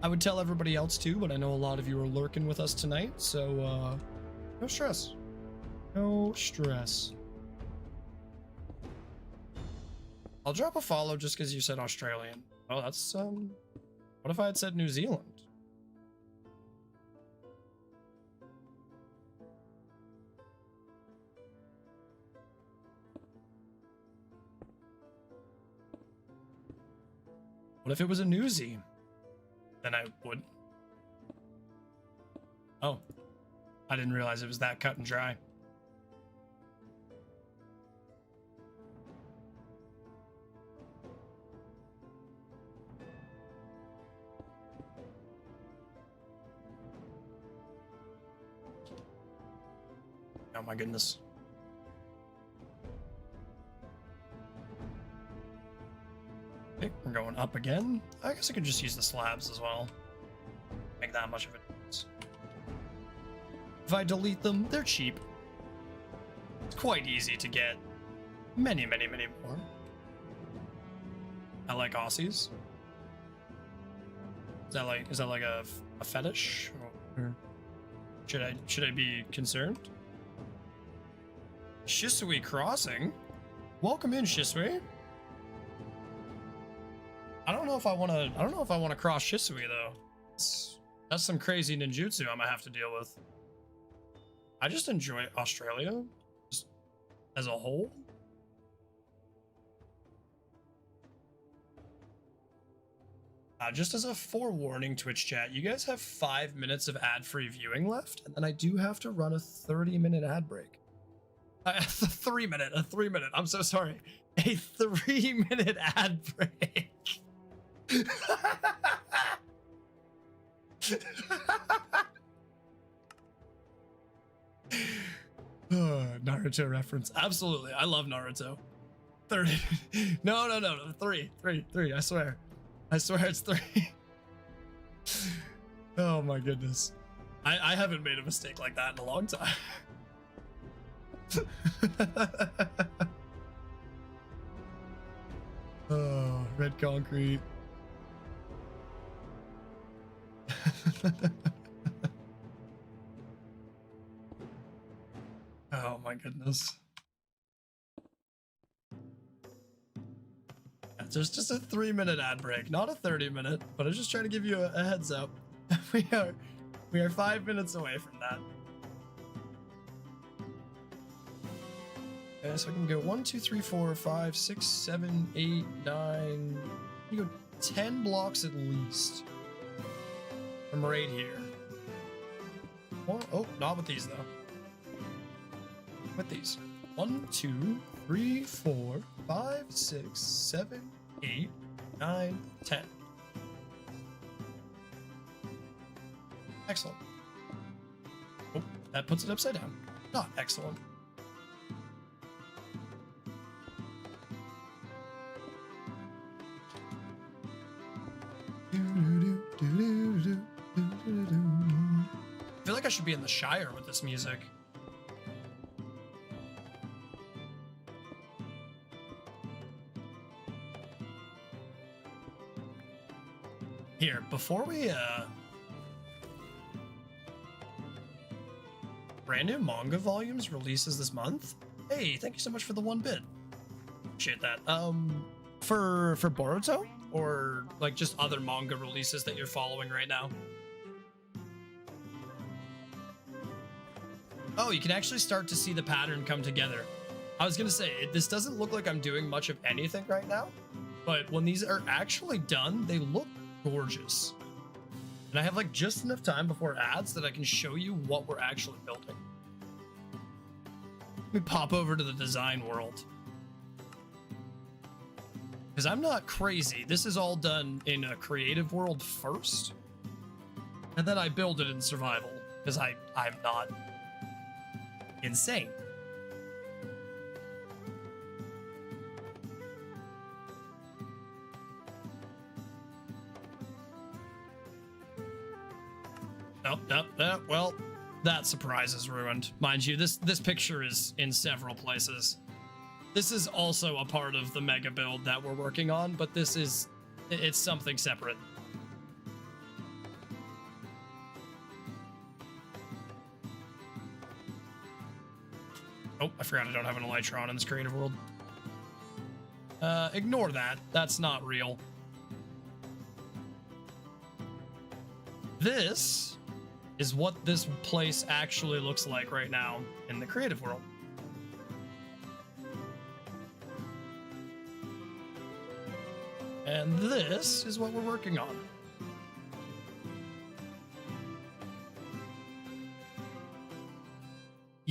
I would tell everybody else too, but I know a lot of you are lurking with us tonight, so no stress. No stress. I'll drop a follow just because you said Australian. Oh, that's what if I had said New Zealand? What if it was a newsie? Then I would. Oh, I didn't realize it was that cut and dry. Oh my goodness. Okay, we're going up again. I guess I could just use the slabs as well. Make that much of a difference. If I delete them, they're cheap. It's quite easy to get many, many, many more. I like Aussies. Is that like a fetish? Or should I be concerned? Shisui Crossing? Welcome in, Shisui. I don't know if I want to cross Shisui though. That's some crazy ninjutsu I'm gonna have to deal with. I just enjoy Australia just as a whole. Just as a forewarning, Twitch chat, you guys have 5 minutes of ad-free viewing left, and then I do have to run a 30-minute ad break. A 3-minute. I'm so sorry. A 3-minute ad break. Naruto reference. Absolutely. I love Naruto. 30. No. 3. I swear it's 3. Oh my goodness. I haven't made a mistake like that in a long time. Oh, red concrete. Oh my goodness. There's just a 3-minute ad break, not a 30-minute, but I'm just trying to give you a heads up. We are 5 minutes away from that. Okay, so I can go 1, 2, 3, 4, 5, 6, 7, 8, 9. You go 10 blocks at least. I'm right here. Oh, not with these though. With these. 1, 2, 3, 4, 5, 6, 7, 8, 9, 10. Excellent. Oh, that puts it upside down. Not excellent. I feel like I should be in the Shire with this music. Here, before we brand new manga volumes releases this month. Hey, thank you so much for the 1 bit. Appreciate that. For Boruto or like just other manga releases that you're following right now? Oh, you can actually start to see the pattern come together. I was gonna say, this doesn't look like I'm doing much of anything right now, but when these are actually done, they look gorgeous. And I have like just enough time before ads that I can show you what we're actually building. Let me pop over to the design world. Because I'm not crazy. This is all done in a creative world first. And then I build it in survival. Because I'm not insane. Nope. Well, that surprise is ruined. Mind you, this picture is in several places. This is also a part of the mega build that we're working on, but it's something separate. Oh, I forgot I don't have an Elytron in this creative world. Ignore that. That's not real. This is what this place actually looks like right now in the creative world. And this is what we're working on.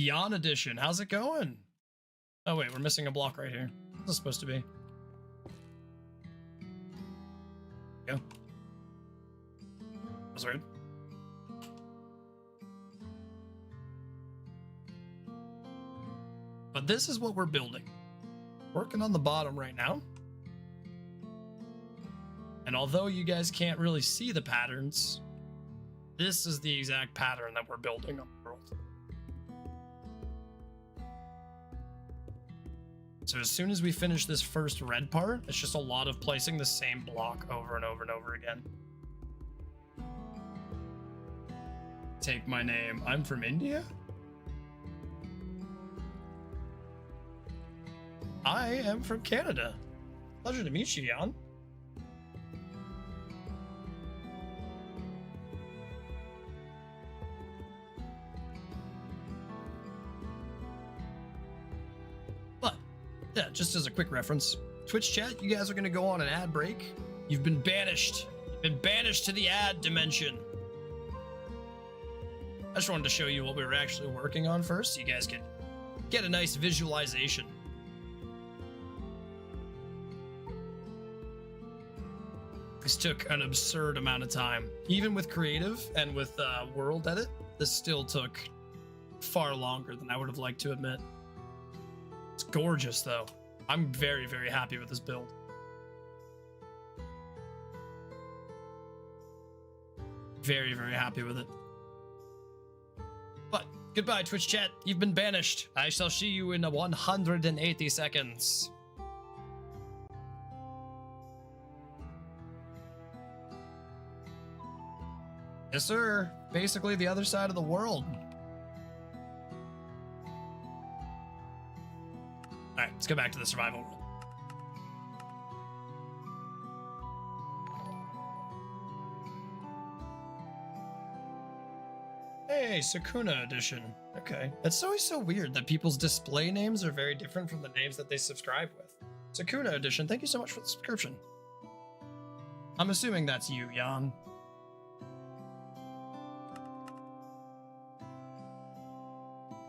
Yon Edition, how's it going? Oh wait, we're missing a block right here. What's this supposed to be? Go. That's weird. But this is what we're building. Working on the bottom right now. And although you guys can't really see the patterns, this is the exact pattern that we're building on the world. So as soon as we finish this first red part, it's just a lot of placing the same block over and over and over again. Take my name. I'm from India? I am from Canada. Pleasure to meet you, Jan. But, yeah, just as a quick reference, Twitch chat, you guys are going to go on an ad break. You've been banished. You've been banished to the ad dimension. I just wanted to show you what we were actually working on first, so you guys can get a nice visualization. This took an absurd amount of time. Even with creative and with world edit, this still took far longer than I would have liked to admit. It's gorgeous, though. I'm very, very happy with this build. Very, very happy with it. But goodbye, Twitch chat. You've been banished. I shall see you in 180 seconds. Yes, sir. Basically the other side of the world. Alright, let's go back to the survival world. Hey, Sakuna Edition. Okay. It's always so weird that people's display names are very different from the names that they subscribe with. Sakuna Edition, thank you so much for the subscription. I'm assuming that's you, Jan.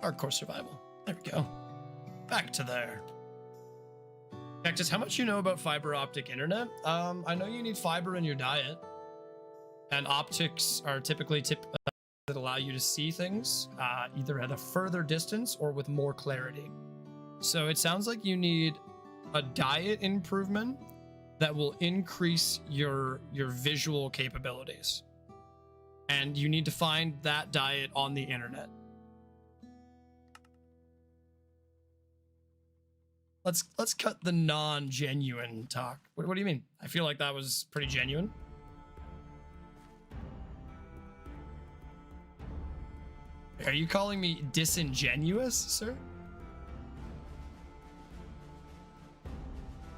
Hardcore survival. There we go. Back to there. Cactus, how much you know about fiber optic internet? I know you need fiber in your diet. And optics are typically that allow you to see things either at a further distance or with more clarity. So it sounds like you need a diet improvement that will increase your visual capabilities. And you need to find that diet on the internet. Let's cut the non-genuine talk. What do you mean? I feel like that was pretty genuine. Are you calling me disingenuous, sir?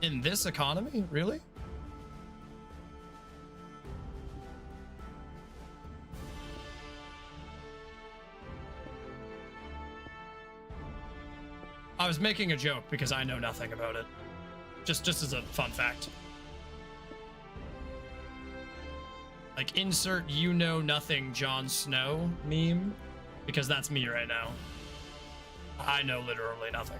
In this economy? Really? I was making a joke because I know nothing about it. Just as a fun fact. Like, insert you know nothing Jon Snow meme, because that's me right now. I know literally nothing.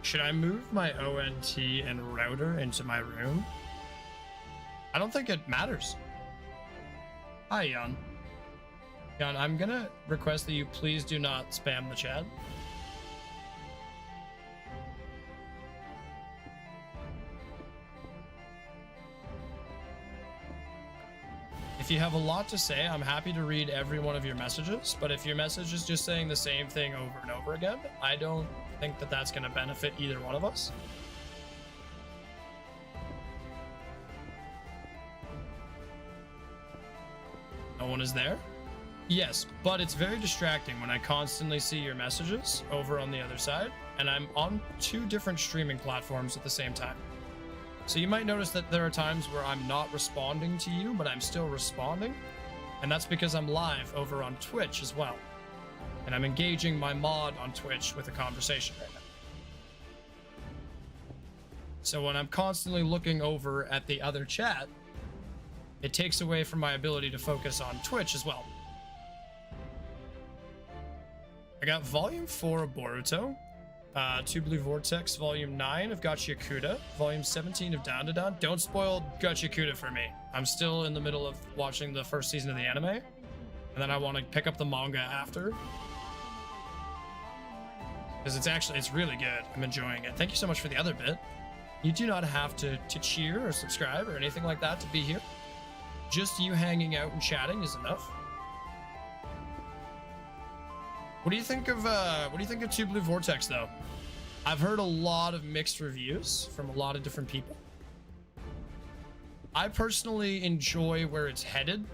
Should I move my ONT and router into my room? I don't think it matters. Hi, Jan. Jan, I'm gonna request that you please do not spam the chat. If you have a lot to say, I'm happy to read every one of your messages, but if your message is just saying the same thing over and over again, I don't think that that's going to benefit either one of us. No one is there? Yes, but it's very distracting when I constantly see your messages over on the other side, and I'm on 2 different streaming platforms at the same time. So you might notice that there are times where I'm not responding to you, but I'm still responding, and that's because I'm live over on Twitch as well. And I'm engaging my mod on Twitch with a conversation right now. So when I'm constantly looking over at the other chat, it takes away from my ability to focus on Twitch as well. I got Volume 4 of Boruto, 2 Blue Vortex, Volume 9 of Gachiakuda, Volume 17 of Down to Dawn. Don't spoil Gachiakuda for me. I'm still in the middle of watching the first season of the anime, and then I want to pick up the manga after. Because it's really good. I'm enjoying it. Thank you so much for the other bit. You do not have to cheer or subscribe or anything like that to be here. Just you hanging out and chatting is enough. What do you think of 2 Blue Vortex though? I've heard a lot of mixed reviews from a lot of different people. I personally enjoy where it's headed,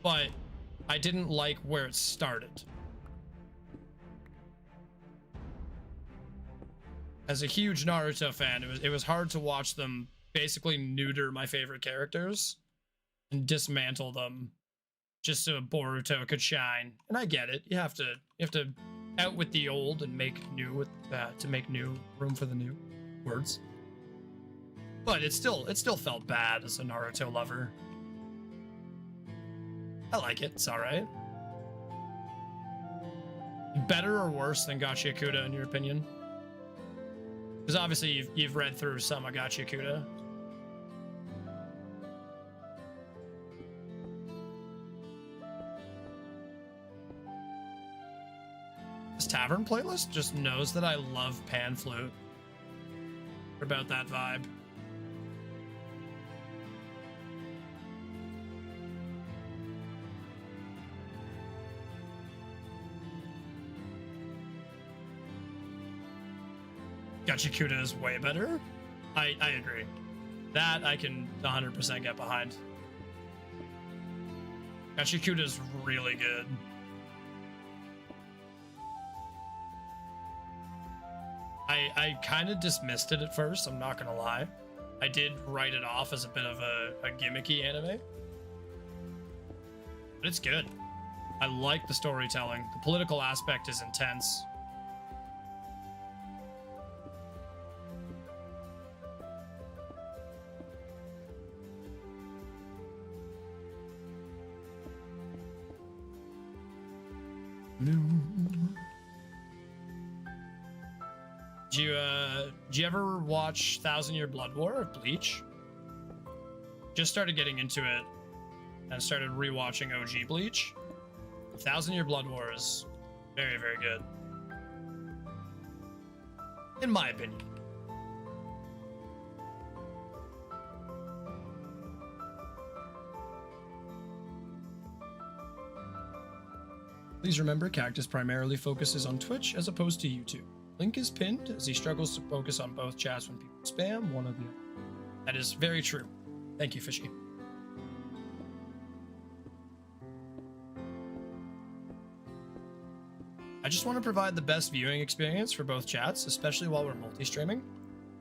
but I didn't like where it started. As a huge Naruto fan, it was hard to watch them basically neuter my favorite characters and dismantle them just so Boruto could shine. And I get it. You have to out with the old and make new with that to make new room for the new words. But it still felt bad as a Naruto lover. I like it. It's all right. Better or worse than Gachiakuda in your opinion? Because obviously you've read through some of Gachiakuda. This Tavern playlist just knows that I love pan flute. What about that vibe? Gachiakuda is way better. I agree. That I can 100% get behind. Gachiakuda is really good. I kind of dismissed it at first, I'm not gonna lie. I did write it off as a bit of a gimmicky anime. But it's good. I like the storytelling. The political aspect is intense. Did you ever watch 1,000 Year Blood War of Bleach? Just started getting into it and started rewatching OG Bleach. 1,000 Year Blood War is very, very good. In my opinion. Please remember, Cactus primarily focuses on Twitch as opposed to YouTube. Link is pinned as he struggles to focus on both chats when people spam one or the other. That is very true. Thank you, Fishy. I just want to provide the best viewing experience for both chats, especially while we're multi-streaming.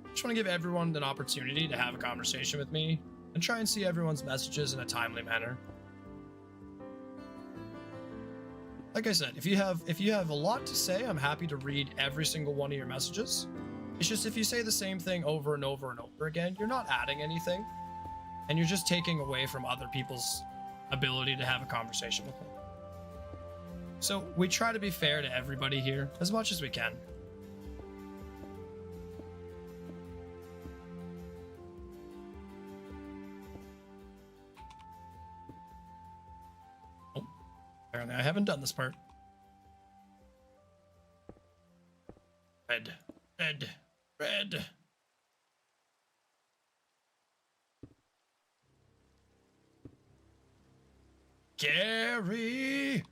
I just want to give everyone an opportunity to have a conversation with me and try and see everyone's messages in a timely manner. Like I said, if you have a lot to say, I'm happy to read every single one of your messages. It's just if you say the same thing over and over and over again, you're not adding anything, and you're just taking away from other people's ability to have a conversation with me. So we try to be fair to everybody here as much as we can. Apparently I haven't done this part. Red, red, red. Gary!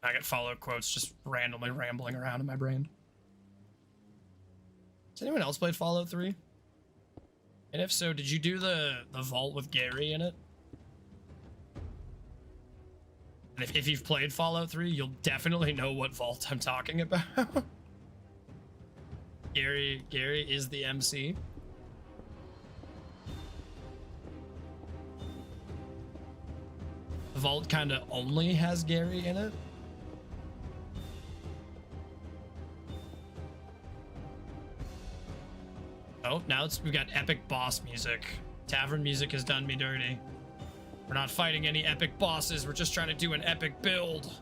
I get Fallout quotes just randomly rambling around in my brain. Has anyone else played Fallout 3? And if so, did you do the vault with Gary in it? And if you've played Fallout 3, you'll definitely know what vault I'm talking about. Gary is the MC. The vault kind of only has Gary in it. Oh, now we've got epic boss music. Tavern music has done me dirty. We're not fighting any epic bosses. We're just trying to do an epic build.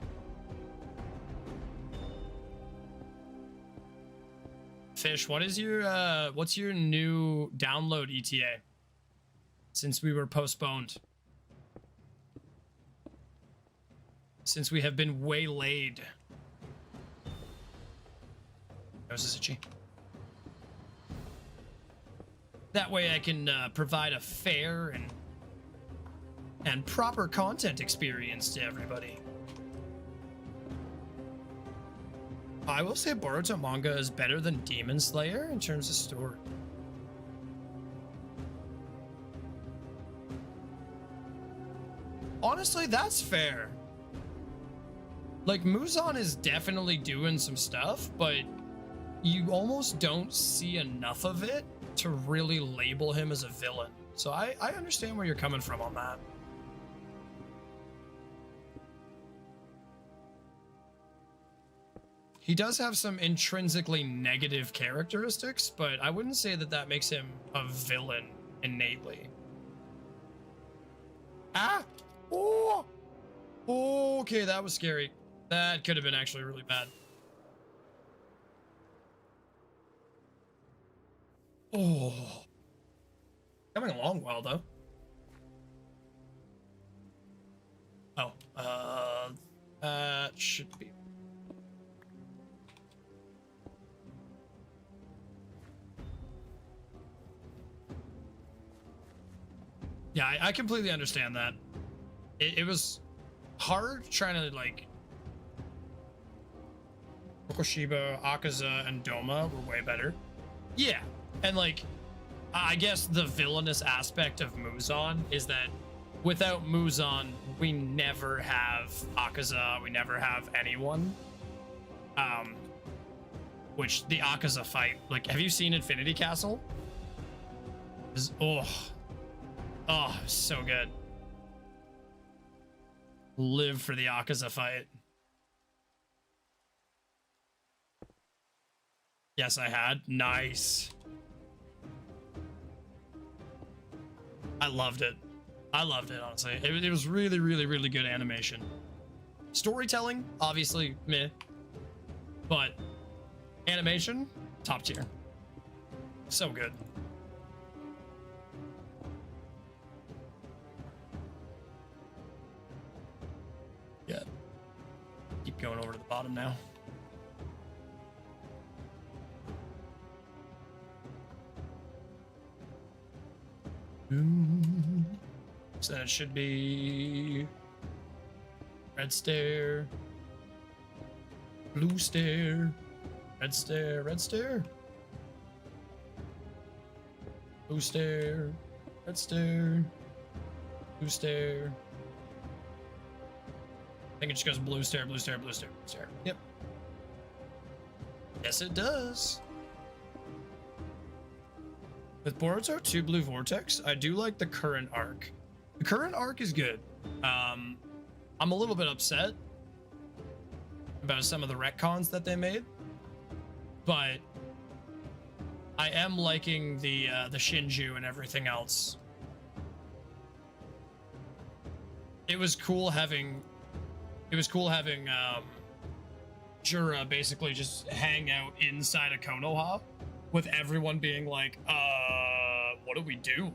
Fish, what's your new download ETA? Since we were postponed. Since we have been waylaid. That was itchy. That way I can provide a fair and proper content experience to everybody. I will say Boruto manga is better than Demon Slayer in terms of story. Honestly, that's fair. Like, Muzan is definitely doing some stuff, but you almost don't see enough of it to really label him as a villain. So I understand where you're coming from on that. He does have some intrinsically negative characteristics, but I wouldn't say that that makes him a villain innately. Ah! Oh! Okay, that was scary. That could have been actually really bad. Oh. Coming along well, though. Oh, that should be... Yeah, I completely understand that. It was hard trying to, like... Okoshiba, Akaza, and Doma were way better. Yeah, and, like, I guess the villainous aspect of Muzan is that without Muzan, we never have Akaza, we never have anyone. Which, the Akaza fight, like, have you seen Infinity Castle? Oh, so good. Live for the Akaza fight. Yes, I had. Nice. I loved it. I loved it, honestly. It was really, really, really good animation. Storytelling, obviously, meh. But animation, top tier. So good. Yeah. Keep going over to the bottom now. So it should be red stair, blue stair, red stair, red stair, blue stair, red stair, blue stair. I think it just goes blue stair, blue stair, blue stair, blue stair. Yep. Yes, it does. With Boruto 2 Blue Vortex, I do like the current arc. The current arc is good. I'm a little bit upset about some of the retcons that they made, but I am liking the Shinju and everything else. It was cool having Jura basically just hang out inside of Konoha with everyone being like, what do we do?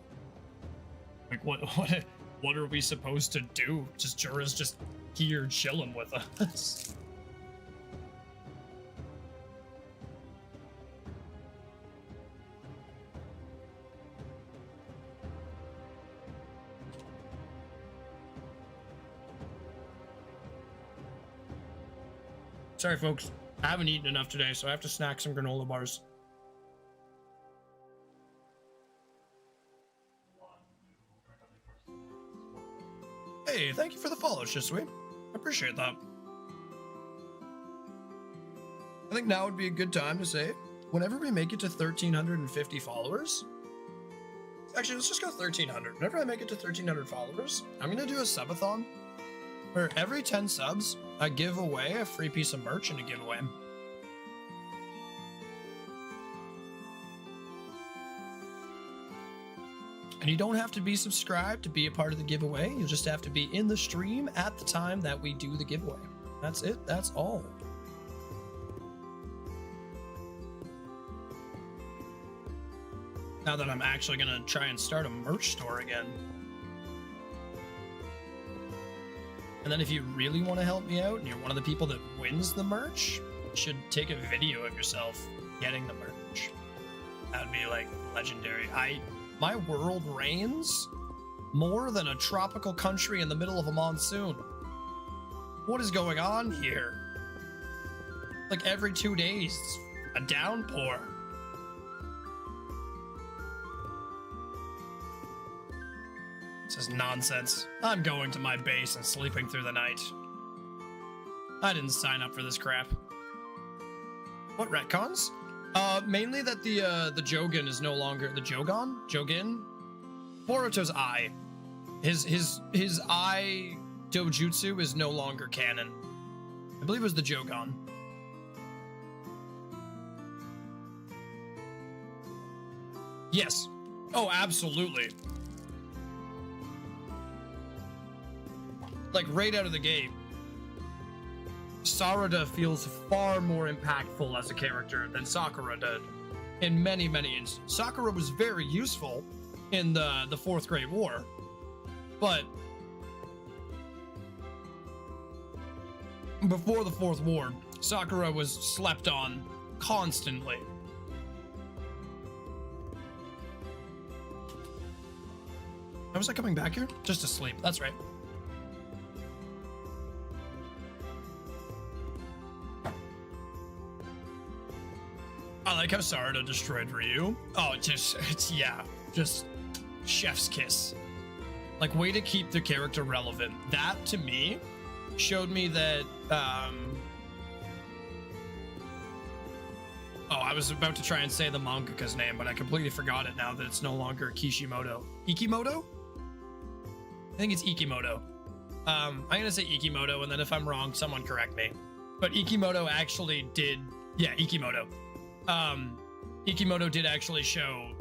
Like, what are we supposed to do? Just Jura's just here chilling with us. Sorry, folks. I haven't eaten enough today, so I have to snack some granola bars. Hey, thank you for the follow, Shisui. I appreciate that. I think now would be a good time to say, whenever we make it to 1,350 followers, actually, let's just go 1,300. Whenever I make it to 1,300 followers, I'm going to do a subathon where every 10 subs, I give away a free piece of merch in a giveaway. And you don't have to be subscribed to be a part of the giveaway. You just have to be in the stream at the time that we do the giveaway. That's it. That's all. Now that I'm actually going to try and start a merch store again. And then if you really want to help me out and you're one of the people that wins the merch, you should take a video of yourself getting the merch. That would be like legendary. My world rains more than a tropical country in the middle of a monsoon. What is going on here? Like every 2 days, a downpour. This is nonsense. I'm going to my base and sleeping through the night. I didn't sign up for this crap. What retcons? Mainly that the Jogan is no longer the Jogin? Boruto's eye. His eye dojutsu is no longer canon. I believe it was the Jogan. Yes. Oh, absolutely. Like right out of the gate, Sarada feels far more impactful as a character than Sakura did in many instances. Sakura was very useful in the Fourth Great War, but before the Fourth War, Sakura was slept on constantly. How was I coming back here? Just to sleep. That's right. I like how Sarada destroyed Ryu. Oh, just chef's kiss. Like, way to keep the character relevant. That, to me, showed me that, Oh, I was about to try and say the mangaka's name, but I completely forgot it now that it's no longer Kishimoto. Ikimoto? I think it's Ikimoto. I'm gonna say Ikimoto, and then if I'm wrong, someone correct me. But Ikimoto actually did... Yeah, Ikimoto. Ikimoto did actually show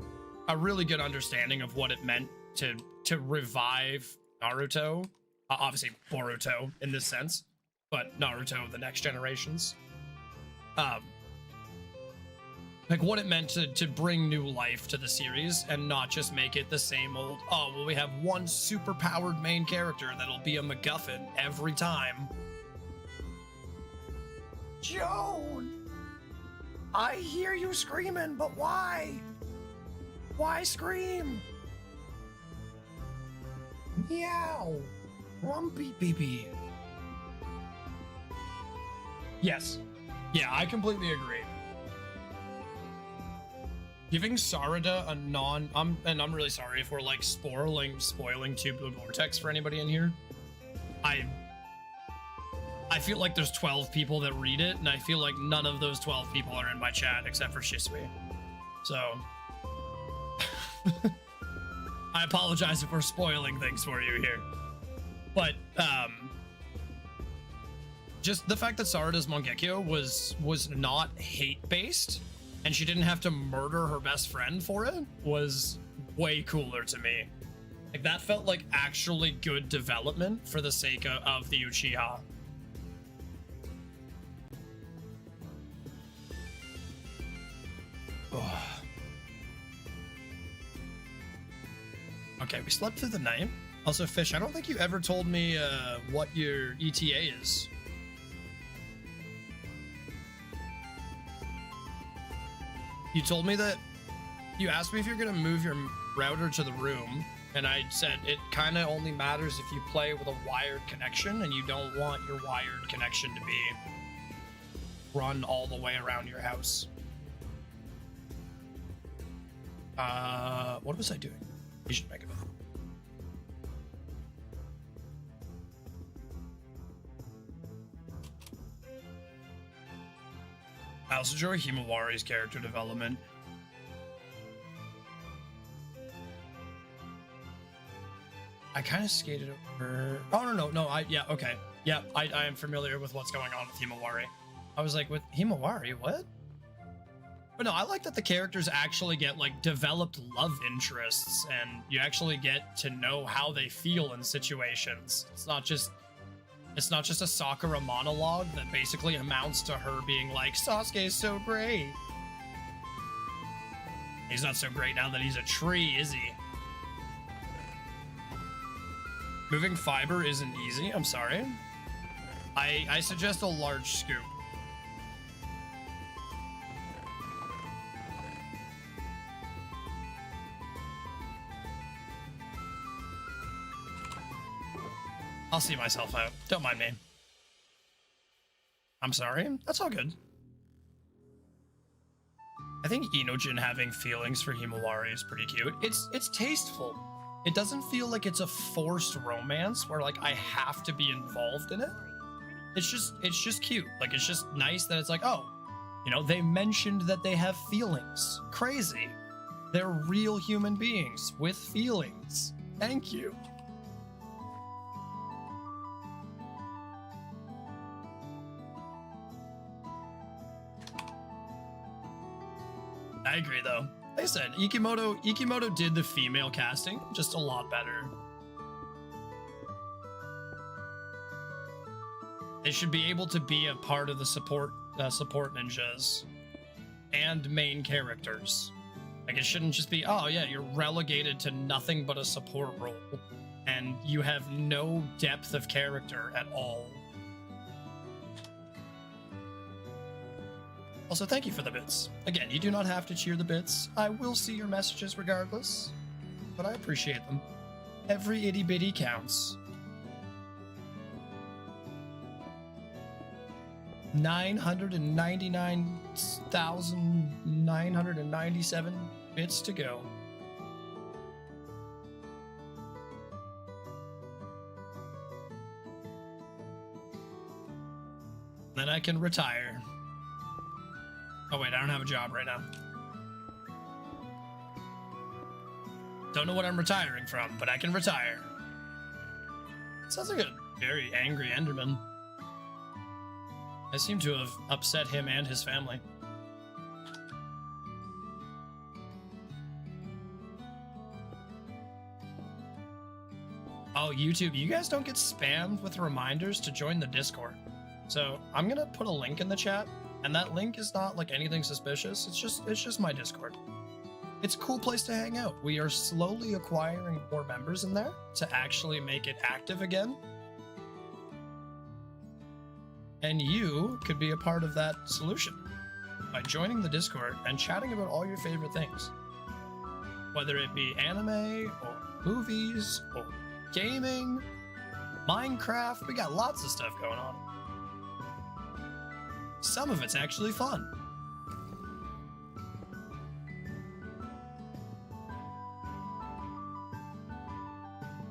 a really good understanding of what it meant to revive Naruto. Obviously, Boruto in this sense, but Naruto, the next generations. Like what it meant to bring new life to the series and not just make it the same old, oh, well, we have one super powered main character that'll be a MacGuffin every time. Joan! I hear you screaming, but why? Why scream? Meow. Rumpy beepy. Yes. Yeah, I completely agree. Giving Sarada a and I'm really sorry if we're like spoiling Two Blue Vortex for anybody in here. I feel like there's 12 people that read it, and I feel like none of those 12 people are in my chat except for Shisui. So I apologize if we're spoiling things for you here. But just the fact that Sarada's Mangekyo was not hate-based, and she didn't have to murder her best friend for it, was way cooler to me. Like, that felt like actually good development for the sake of the Uchiha. Oh. Okay, we slept through the night. Also, Fish, I don't think you ever told me what your ETA is. You told me that you asked me if you're gonna move your router to the room, and I said it kind of only matters if you play with a wired connection, and you don't want your wired connection to be run all the way around your house. What was I doing? You should make it. I also enjoy Himawari's character development. I kind of skated over. Oh, no. Yeah, okay. Yeah, I am familiar with what's going on with Himawari. I was like, with Himawari, what? But no, I like that the characters actually get like developed love interests and you actually get to know how they feel in situations. It's not just a Sakura monologue that basically amounts to her being like, Sasuke's so great. He's not so great now that he's a tree, is he? Moving fiber isn't easy, I'm sorry. I suggest a large scoop. I'll see myself out. Don't mind me. I'm sorry. That's all good. I think Inojin having feelings for Himawari is pretty cute. It's tasteful. It doesn't feel like it's a forced romance where like I have to be involved in it. It's just cute. Like it's just nice that it's like, oh, you know, they mentioned that they have feelings. Crazy. They're real human beings with feelings. Thank you. I agree, though. Like I said, Ikimoto did the female casting just a lot better. They should be able to be a part of the support ninjas and main characters. Like it shouldn't just be, oh yeah, you're relegated to nothing but a support role, and you have no depth of character at all. Also, thank you for the bits. Again, you do not have to cheer the bits. I will see your messages regardless, but I appreciate them. Every itty bitty counts. 999,997 bits to go. Then I can retire. Oh wait, I don't have a job right now. Don't know what I'm retiring from, but I can retire. Sounds like a very angry Enderman. I seem to have upset him and his family. Oh, YouTube, you guys don't get spammed with reminders to join the Discord. So I'm gonna put a link in the chat. And that link is not like anything suspicious. It's just my Discord. It's a cool place to hang out. We are slowly acquiring more members in there to actually make it active again. And you could be a part of that solution by joining the Discord and chatting about all your favorite things. Whether it be anime or movies or gaming, Minecraft, we got lots of stuff going on. Some of it's actually fun.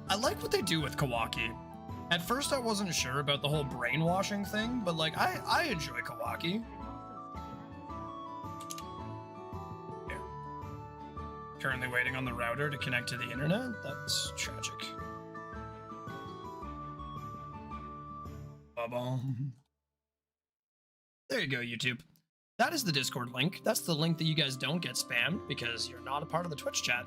I like what they do with Kawaki. At first I wasn't sure about the whole brainwashing thing, but like I enjoy Kawaki. Here. Currently waiting on the router to connect to the internet. That's tragic. Ba-bum. There you go, YouTube. That is the Discord link. That's the link that you guys don't get spammed because you're not a part of the Twitch chat.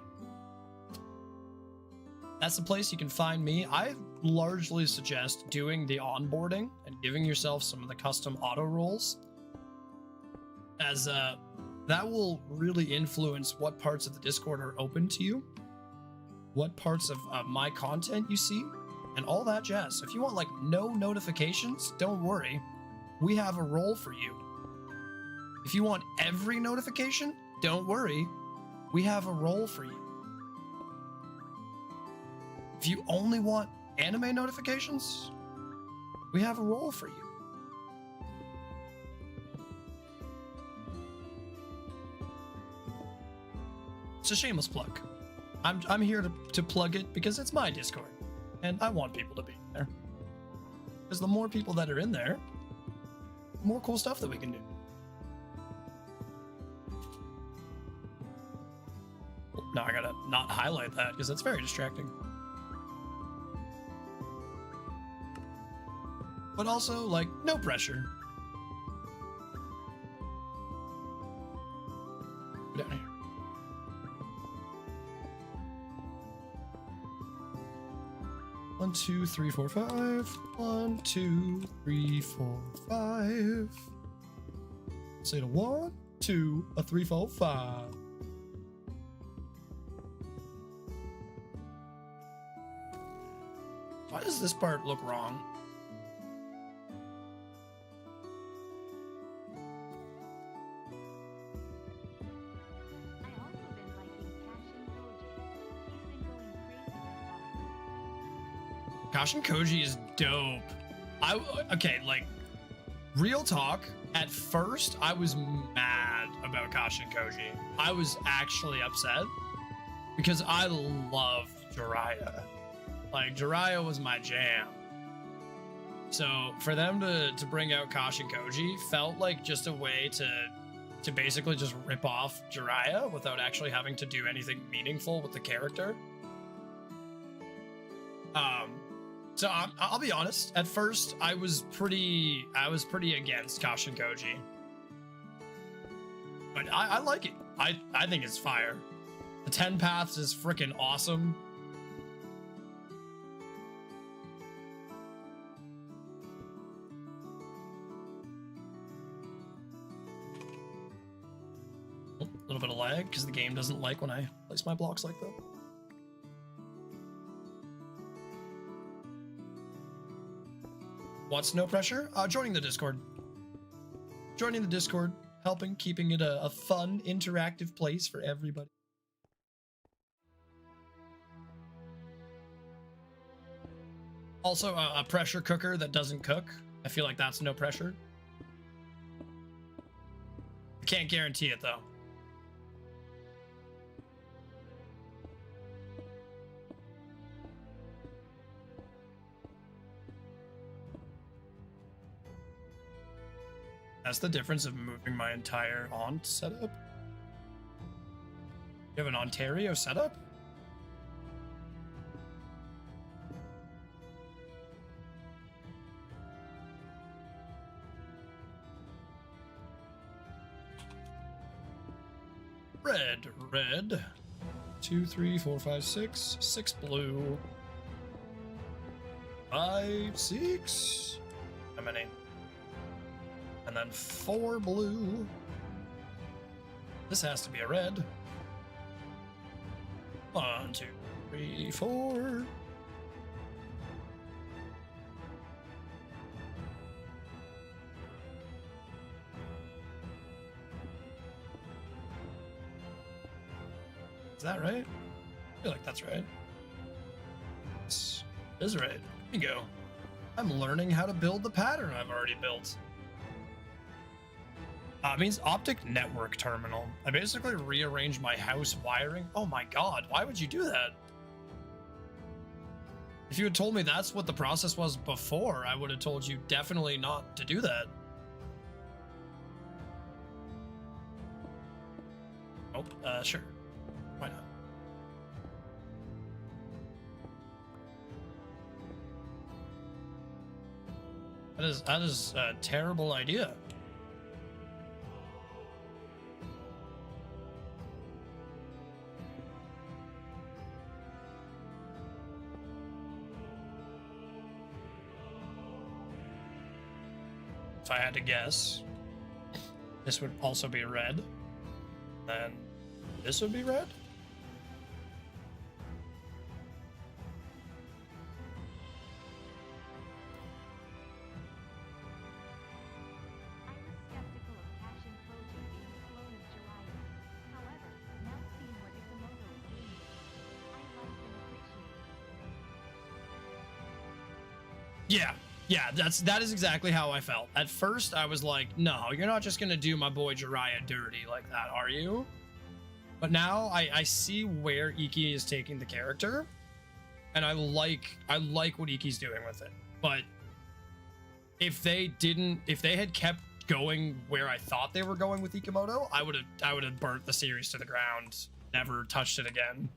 That's the place you can find me. I largely suggest doing the onboarding and giving yourself some of the custom auto roles, as that will really influence what parts of the Discord are open to you, what parts of my content you see, and all that jazz. If you want like no notifications, don't worry. We have a role for you. If you want every notification, don't worry. We have a role for you. If you only want anime notifications, we have a role for you. It's a shameless plug. I'm here to plug it because it's my Discord, and I want people to be there. Because the more people that are in there, more cool stuff that we can do. Now I gotta not highlight that because that's very distracting. But also, like, no pressure. 1, 2, 3, 4, 5. 1, 2, 3, 4, 5. Say it a 1, 2, a 3, 4, 5. Why does this part look wrong? Kashin Koji is dope. Okay, like, real talk, at first I was mad about Kashin Koji. I was actually upset because I loved Jiraiya. Like, Jiraiya was my jam. So for them to bring out Kashin Koji felt like just a way to basically just rip off Jiraiya without actually having to do anything meaningful with the character. So I'll be honest. At first, I was pretty against Kashin Koji, but I like it. I think it's fire. The 10 paths is freaking awesome. A little bit of lag because the game doesn't like when I place my blocks like that. What's no pressure? Joining the Discord. Joining the Discord, helping, keeping it a fun, interactive place for everybody. Also, a pressure cooker that doesn't cook. I feel like that's no pressure. I can't guarantee it, though. That's the difference of moving my entire Ont setup. You have an Ontario setup? Red. 2, 3, 4, 5, 6. 6 blue. 5, 6. How many? And then 4 blue. This has to be a red. 1, 2, 3, 4. Is that right? I feel like that's right. This is right. Here we go. I'm learning how to build the pattern I've already built. It means optic network terminal. I basically rearranged my house wiring. Oh my god, why would you do that? If you had told me that's what the process was before, I would have told you definitely not to do that. Oh, sure. Why not? That is a terrible idea. If I had to guess, this would also be red. Then this would be red? Yeah, that is exactly how I felt. At first, I was like, no, you're not just gonna do my boy Jiraiya dirty like that, are you? But now I see where Iki is taking the character, and I like what Iki's doing with it. But if they had kept going where I thought they were going with Ikemoto, I would have burnt the series to the ground, never touched it again.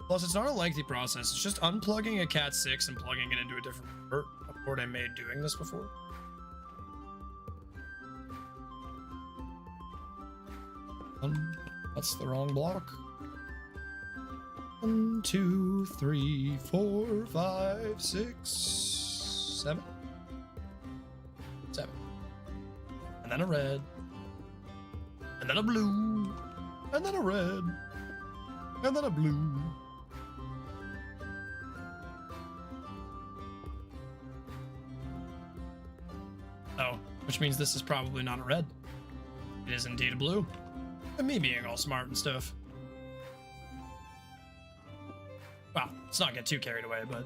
Plus, it's not a lengthy process. It's just unplugging a Cat 6 and plugging it into a different port I made doing this before. That's the wrong block. 1, 2, 3, 4, 5, 6, 7. 7. And then a red. And then a blue. And then a red. And then a blue. Oh, which means this is probably not a red. It is indeed a blue. And me being all smart and stuff. Well, let's not get too carried away, but...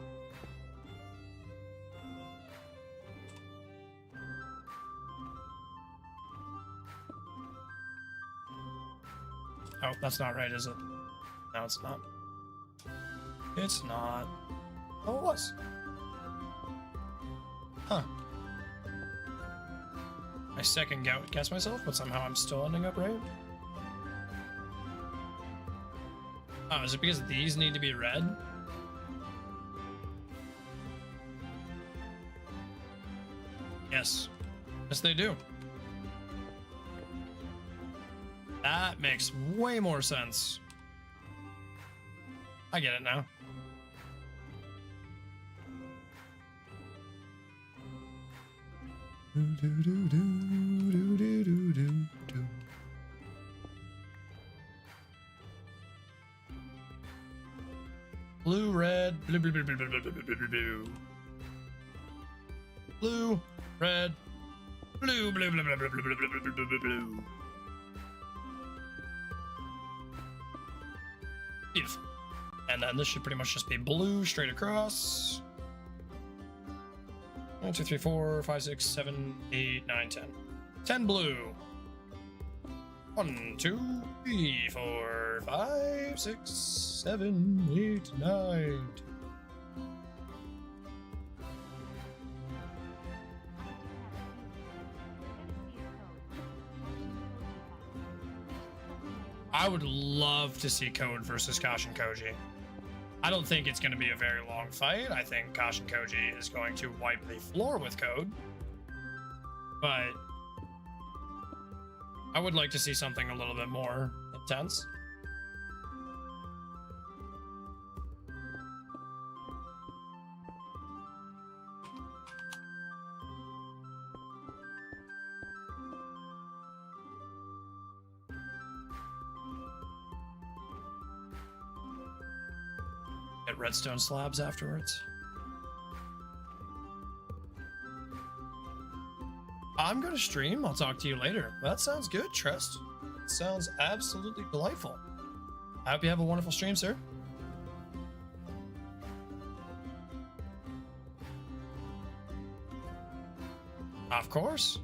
Oh, that's not right, is it? No, it's not. It's not. Oh, it was. Huh. I second guess myself, but somehow I'm still ending up right. Oh, is it because these need to be red? Yes. Yes, they do. That makes way more sense. I get it now. Blue, red, blue, blue, blue, blue, blue, blue, blue, blue, blue. Blue, red, blue, blue, blue, blue, blue, blue, blue, blue, blue, blue, blue. Beautiful. And then this should pretty much just be blue straight across. 1, 2, 3, 4, 5, 6, 7, 8, 9, 10. 10 blue. 1, 2, 3, 4, 5, 6, 7, 8, 9. I would love to see Code versus Kosh and Koji. I don't think it's going to be a very long fight. I think Kosh and Koji is going to wipe the floor with Code. But I would like to see something a little bit more intense. Get redstone slabs afterwards. I'm gonna stream. I'll talk to you later. That sounds good, Trust. Sounds absolutely delightful. I hope you have a wonderful stream, sir. Of course.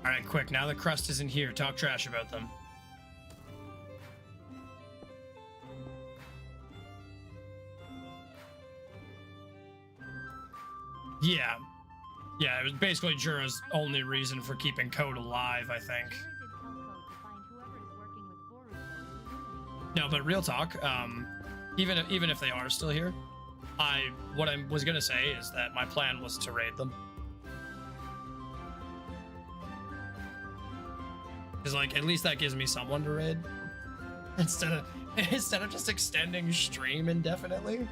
All right, quick. Now the crust isn't here. Talk trash about them. Yeah. Yeah, it was basically Jura's only reason for keeping Code alive, I think. No, but real talk, even if they are still here, what I was gonna say is that my plan was to raid them. Because, like, at least that gives me someone to raid. Instead of just extending stream indefinitely.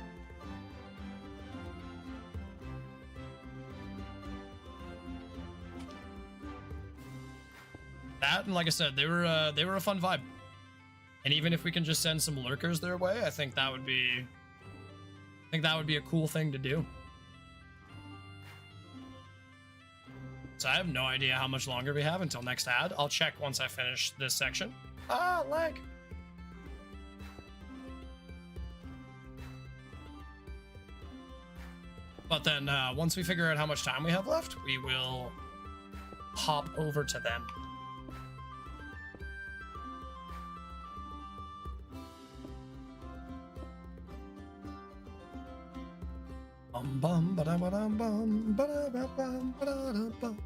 That, and like I said, they were a fun vibe. And even if we can just send some lurkers their way, I think that would be a cool thing to do. So I have no idea how much longer we have until next ad. I'll check once I finish this section. Ah, lag. But then once we figure out how much time we have left, we will hop over to them. Bum bum ba da ba dum bum ba da ba bum ba da da bum.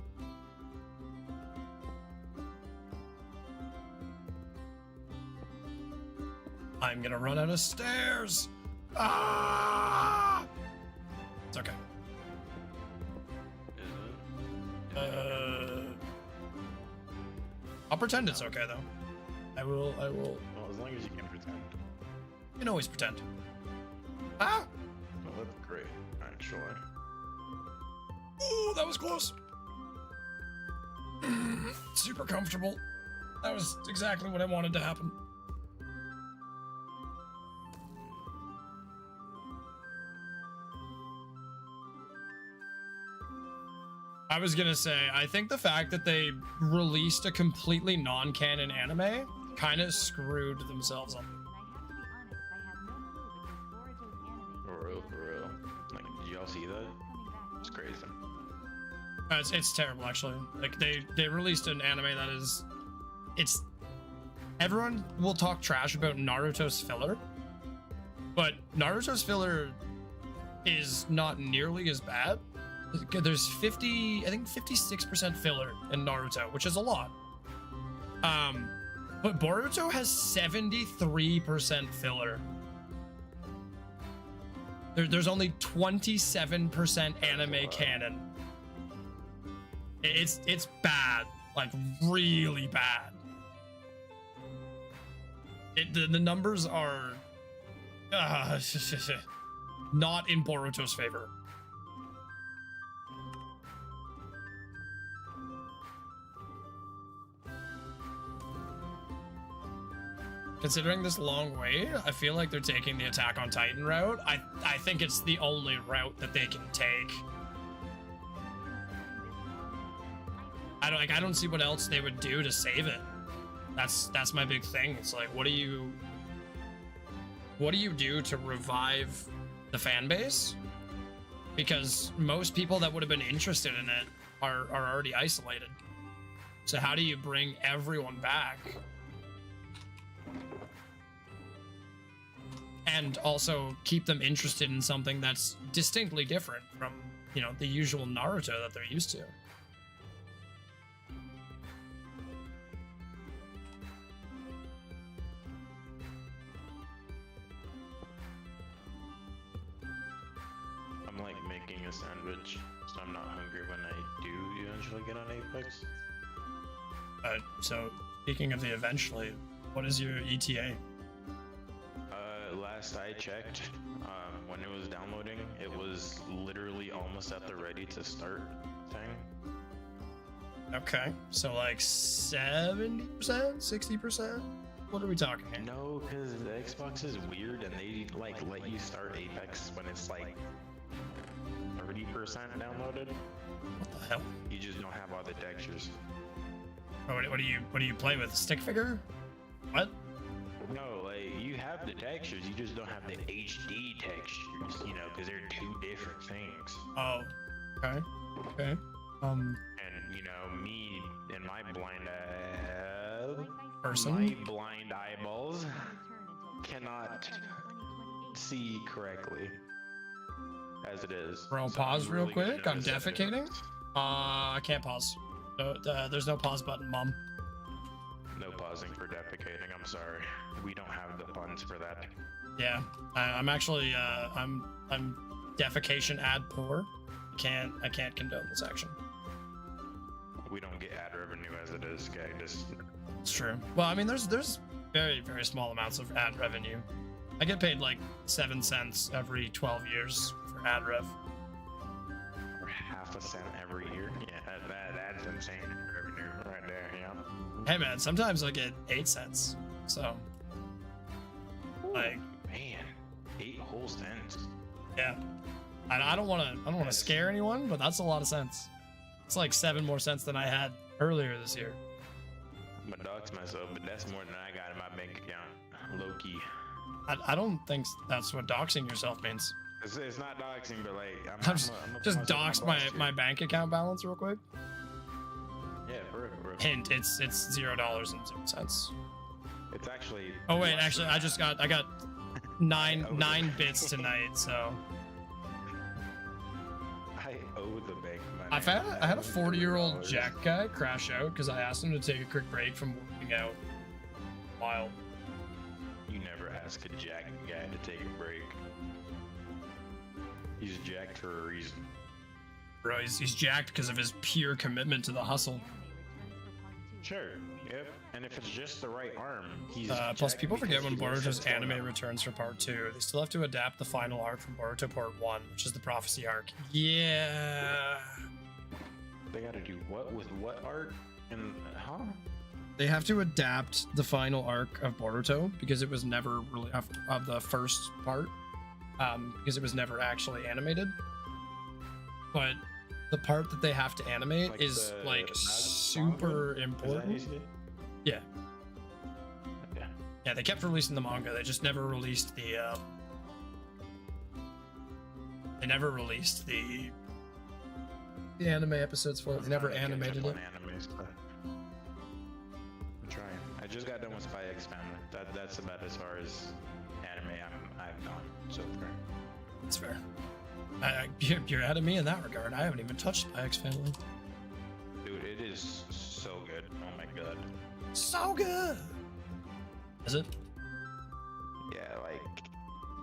I'm gonna run out of stairs. Ah! It's okay. Is it? I'll pretend it's okay though. I will. Well, as long as you can pretend. You can always pretend. Ah! Well, that's great, actually. Ooh, that was close. Super comfortable. That was exactly what I wanted to happen. I was gonna say, I think the fact that they released a completely non-canon anime kind of screwed themselves up. For real. Like, did y'all see that? It's crazy. It's terrible, actually. Like they released an anime that is, it's everyone will talk trash about Naruto's filler, but Naruto's filler is not nearly as bad. There's 56% filler in Naruto, which is a lot. But Boruto has 73% filler. There's only 27% anime canon. It's bad, like really bad. The numbers are not in Boruto's favor. Considering this long wait, I feel like they're taking the Attack on Titan route. I think it's the only route that they can take. I don't see what else they would do to save it. That's my big thing. It's like, what do you do to revive the fan base? Because most people that would have been interested in it are already isolated. So how do you bring everyone back? And also keep them interested in something that's distinctly different from, you know, the usual Naruto that they're used to. I'm like making a sandwich, so I'm not hungry when I do eventually get on Apex. So speaking of the eventually, what is your E ETA? Last I checked, when it was downloading, it was literally almost at the ready to start thing. Okay, so like 70%, 60%? What are we talking here? No, because the Xbox is weird and they like let you start Apex when it's like 30% downloaded. What the hell? You just don't have all the textures. Oh, what do you play with? Stick figure? What? No, like you have the textures, you just don't have the HD textures, you know, because they're two different things. Oh, okay. Okay. And you know, me and my blind Person? my blind eyeballs cannot see correctly as it is. Bro, So pause I'm real really gonna quick. I'm notice the defecating. difference. I can't pause. No, there's no pause button, Mom. No pausing for defecating. I'm sorry. We don't have the funds for that. Yeah, I'm actually I'm defecation ad poor. I can't condone this action. We don't get ad revenue as it is, okay? Just It's true. Well, I mean, there's very small amounts of ad revenue. I get paid like 7 cents every 12 years for ad rev. for half a cent every year. Yeah, that's insane revenue right there. Yeah. Hey man, sometimes I get 8 cents. So, like, Man, 8 whole cents. yeah. I don't want to scare anyone, but that's a lot of cents. It's like 7 more cents than I had earlier this year. I'm gonna dox myself, but that's more than I got in my bank account. Low key. I don't think that's what doxing yourself means. It's not doxing, but like I'm just dox my bank account balance real quick. Yeah, for real. Hint: it's $0.00. It's actually. Oh wait, less actually, than I got nine bits tonight. So I owe the bank money. I had a 40-year-old Jack guy crash out because I asked him to take a quick break from working out. Wild. You never ask a jacked guy to take a break. He's jacked for a reason. Bro, he's jacked because of his pure commitment to the hustle. Sure. Yep. And if it's just the right arm, he's. Plus, jacked people forget because when he knows Boruto's what's going anime on. returns for part 2. They still have to adapt the final arc from Boruto Part 1, which is the prophecy arc. Yeah. They gotta do what with what art? And huh? They have to adapt the final arc of Boruto because it was never really of the first part, because it was never actually animated. But the part that they have to animate Like is the like manga? super Is that important. how you say it? Yeah, Yeah. yeah. They kept releasing the manga. They just never released the. They never released the anime episodes for it. They never I catch up animated on it. anime stuff. I'm trying. I just got done with Spy X Family. That's about as far as anime I've gone so far. That's fair. You're ahead of me in that regard. I haven't even touched Spy X Family. Dude, it is so good. Oh my god. So good. Is it? Yeah, like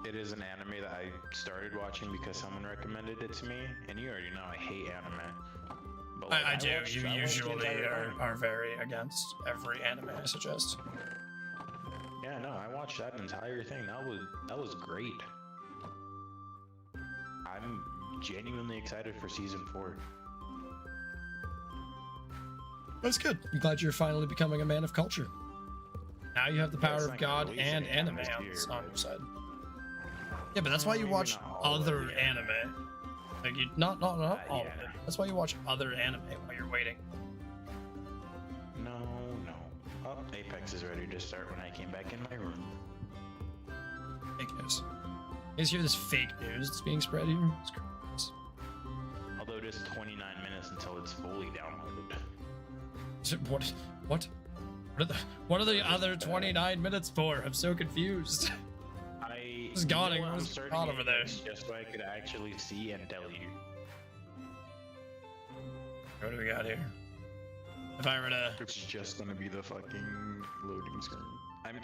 it is an anime that I started watching because someone recommended it to me, and you already know I hate anime. But like, I do. watched- You I watched the usually entire thing. are very against every anime I suggest. Yeah, no, I watched that entire thing. That was great. I'm genuinely excited for season 4. That's good. I'm glad you're finally becoming a man of culture. Now you have the Yeah, power it's of not gonna God release and any anime this on year, on but- your side. Yeah, but that's why you Maybe watch not all of other it. anime. Like you, not all of yeah. it. That's why you watch other anime while you're waiting. No. Oh, Apex is ready to start when I came back in my room. Fake news. You guys hear this fake news that's being spread here? It's gross. Although it is 29 minutes until it's fully downloaded. Is it- What? What are the other 29 minutes for? I'm so confused. It's gone, You know what? it I'm was starting gone over there. Apex just so I could actually see and tell you. What do we got here? If I were to, It's just gonna be the fucking loading screen. I'm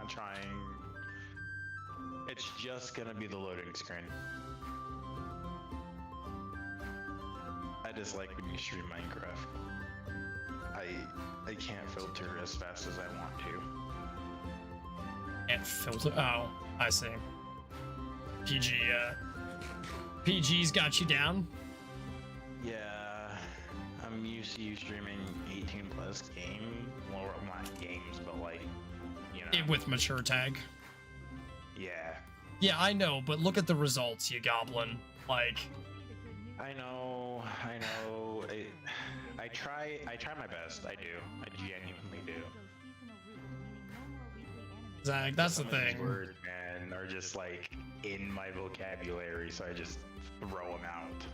trying. It's just gonna be the loading screen. I just like when you stream Minecraft. I can't filter as fast as I want to. and filter. Oh, I see. PG's got you down. Yeah, I'm used to you streaming 18 plus game. Well, not games, but like, you know. With mature tag. Yeah. Yeah, I know, but look at the results, you goblin. Like, I know. I try my best. I do. I genuinely do. Zach, that's the Some of these thing. words, man, are just like in my vocabulary, so I just throw them out.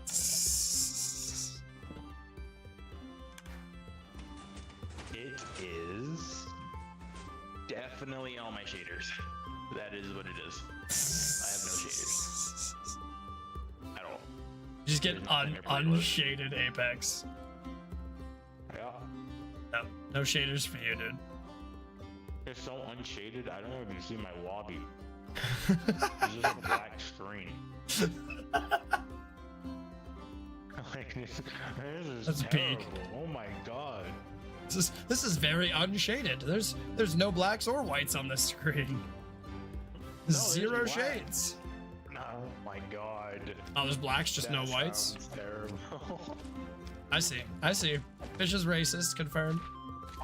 It is definitely all my shaders. That is what it is. I have no shaders at all. Just get There's nothing to play with. unshaded Apex. Yeah. No shaders for you, dude. It's so unshaded, I don't even see my lobby. It's just a black screen. Like, this is That's peak. terrible. Oh my god. This is very unshaded. There's no blacks or whites on this screen. there's Zero black. shades. Oh my god. Oh, there's blacks, just no That whites. sounds terrible. I see. Fish is racist, confirmed.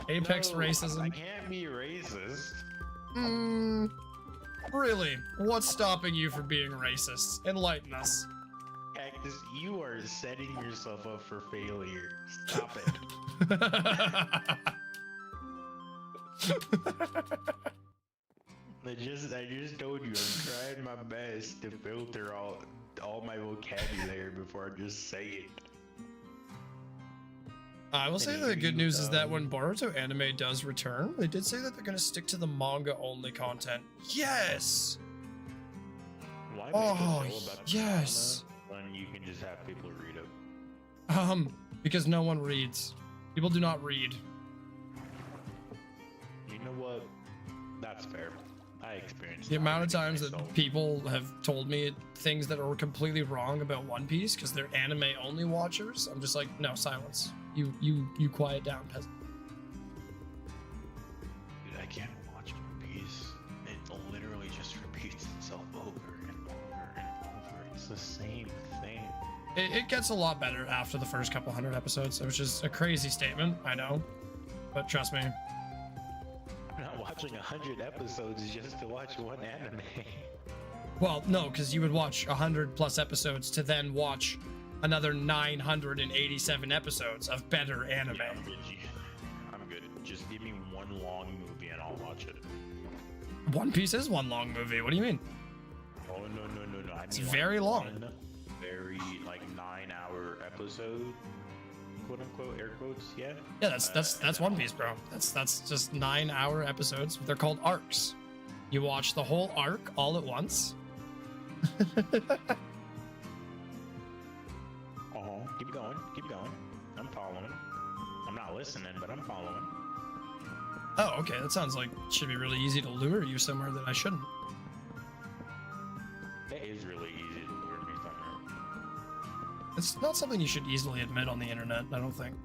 Apex No, racism. I can't be racist. Really? What's stopping you from being racist? Enlighten us. Cactus, you are setting yourself up for failure. Stop it. I just told you I'm trying my best to filter all my vocabulary before I just say it. I will say that the good news is that when Boruto anime does return, they did say that they're going to stick to the manga only content. Yes! Why make Oh, a show about the yes. manga when you can just have people read it? Because no one reads. People do not read. You know what? That's fair. I experienced The that amount of already times that myself. people have told me things that are completely wrong about One Piece because they're anime only watchers, I'm just like, no, silence. You quiet down, peasant. Dude, I can't watch One Piece. It literally just repeats itself over and over and over. It's the same thing. It gets a lot better after the first couple hundred episodes, which is a crazy statement, I know, but trust me. I'm not watching 100 episodes just to watch one anime. Well, no, because you would watch 100+ episodes to then watch another 987 episodes of better anime. Yeah, I'm good. Just give me one long movie and I'll watch it. One Piece is one long movie. What do you mean? Oh no. I mean, It's very long. one very like 9-hour episode, quote unquote, air quotes. Yeah. Yeah, that's One Piece, bro. That's just 9-hour episodes. They're called arcs. You watch the whole arc all at once. Keep going. I'm following. I'm not listening, but I'm following. Oh, okay. That sounds like it should be really easy to lure you somewhere that I shouldn't. That is really easy to lure me somewhere. It's not something you should easily admit on the internet, I don't think.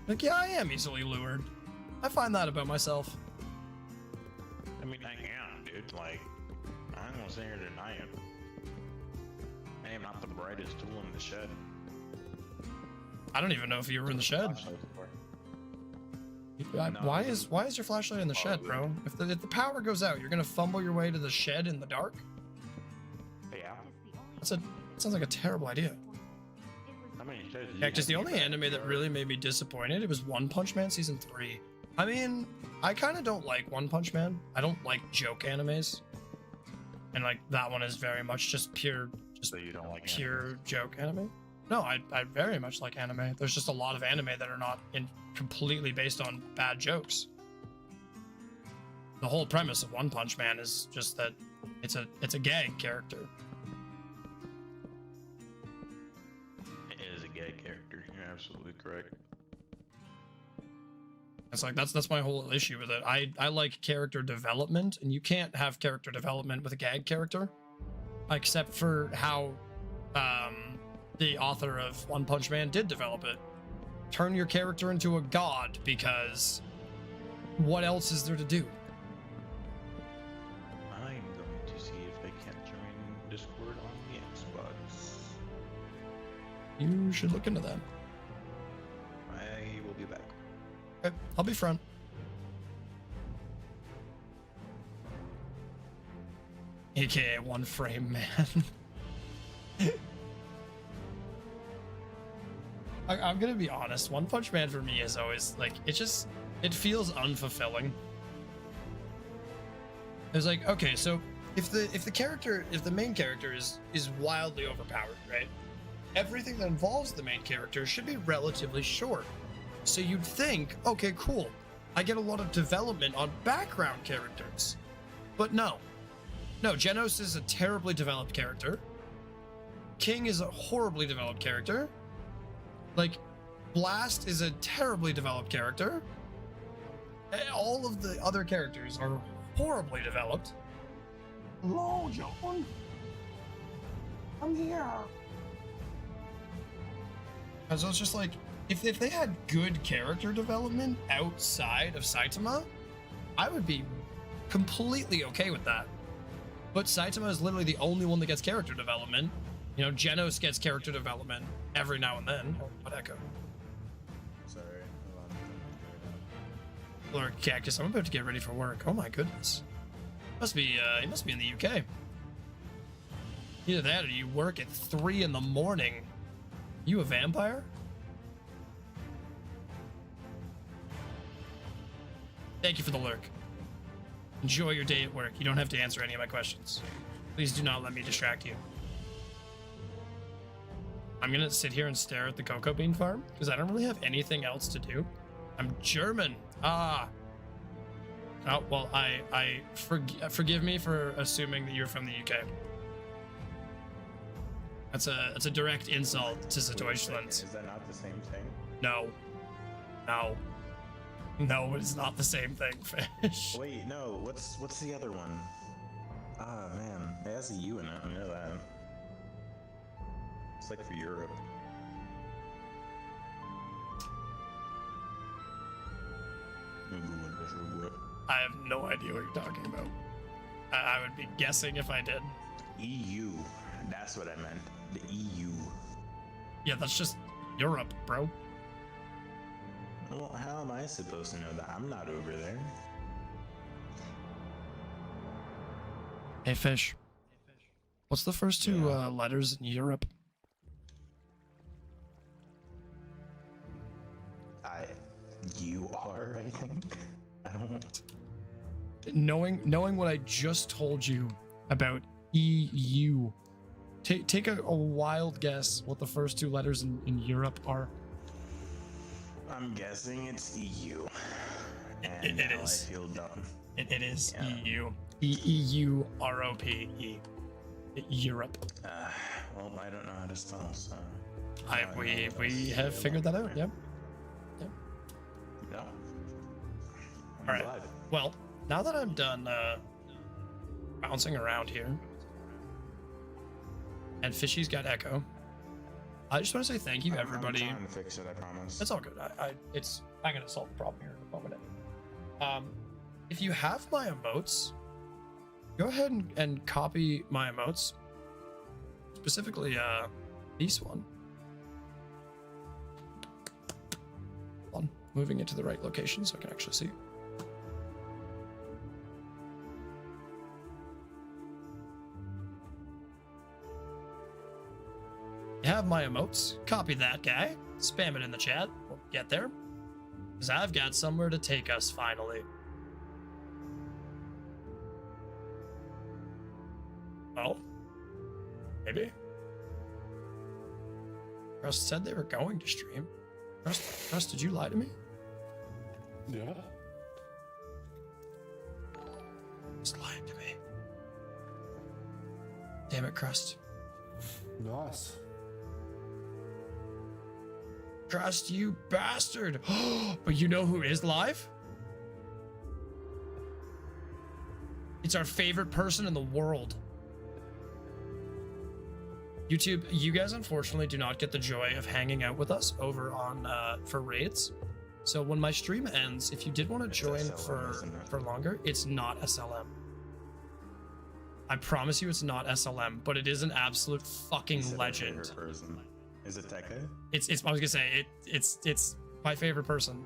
Like, yeah, I am easily lured. I find that about myself. I mean, I am, dude. Like, I'm gonna sit here and deny it. I am not the brightest tool in the shed. I don't even know if you were in the shed. Flashlight for. Why is your flashlight in the shed, bro? If the power goes out, you're gonna fumble your way to the shed in the dark? Yeah. That sounds like a terrible idea. How many sheds? do you Yeah, because the have only in your anime that backyard? really made me disappointed, it was One Punch Man Season 3. I mean, I kind of don't like One Punch Man. I don't like joke animes. And like, that one is very much just pure So you don't like joke anime. No, I very much like anime. There's just a lot of anime that are not completely based on bad jokes. The whole premise of One Punch Man is just that it's a gag character. It is a gay character. You're absolutely correct. It's like that's my whole issue with it. I like character development, and you can't have character development with a gag character, except for how the author of One Punch Man did develop it. Turn your character into a god, because what else is there to do? I'm going to see if I can join Discord on the Xbox. You should look into that. I will be back. Okay, I'll be front. AKA One Frame Man. I'm gonna be honest. One Punch Man for me is always like it feels unfulfilling. It's like, okay, so if the main character is wildly overpowered, right? Everything that involves the main character should be relatively short. So you'd think, okay, cool. I get a lot of development on background characters. But no. No, Genos is a terribly developed character. King is a horribly developed character. Like, Blast is a terribly developed character. All of the other characters are horribly developed. Hello, John. I'm here. And so it's just like, if they had good character development outside of Saitama, I would be completely okay with that. But Saitama is literally the only one that gets character development. You know, Genos gets character development every now and then. Oh, what echo? Sorry, hold on. Lord Cactus, I'm about to get ready for work. Oh my goodness. He must be in the UK. Either that or you work at 3 in the morning. You a vampire? Thank you for the lurk. Enjoy your day at work. You don't have to answer any of my questions. Please do not let me distract you. I'm gonna sit here and stare at the cocoa bean farm because I don't really have anything else to do. I'm German. Ah. Oh, well, forgive me for assuming that you're from the UK. That's a direct insult to Wait a second, Deutschland. is that not the same thing? No. No. No, it's not the same thing, Fish. Wait, no. What's the other one? Ah, man. It has a U in it. I know that. It's like for Europe. I have no idea what you're talking about. I would be guessing if I did. EU. That's what I meant. The EU. Yeah, that's just Europe, bro. Well, how am I supposed to know that? I'm not over there. Hey, Fish. What's the first two letters in Europe? UR, I think. I don't. Knowing what I just told you about EU, take a wild guess what the first two letters in Europe are. I'm guessing it's EU. And It now is. I feel dumb. It is Yeah. EU. EUROPE. Europe. Well, I don't know how to spell, so. We have figured that out. Yep. No. All right. Glad. Well, now that I'm done bouncing around here, and Fishy's got Echo, I just want to say thank you, everybody. I'm trying to fix it, I promise. That's all good. I'm gonna solve the problem here in a moment. If you have my emotes, go ahead and copy my emotes. Specifically, this one. Hold on, moving it to the right location so I can actually see. You have my emotes. Copy that guy. Spam it in the chat. We'll get there. Because I've got somewhere to take us finally. Oh. Maybe. Rust said they were going to stream. Rust, did you lie to me? Yeah. Just lying to me. Damn it, Crust. Nice. Crust, you bastard! But you know who is live? It's our favorite person in the world. YouTube, you guys unfortunately do not get the joy of hanging out with us over on for raids. So when my stream ends, if you did want to join SLM, isn't it? for longer, it's not SLM. I promise you it's not SLM, but it is an absolute fucking Is it our legend. favorite person? Is it Tekka? It's I was gonna say it's my favorite person.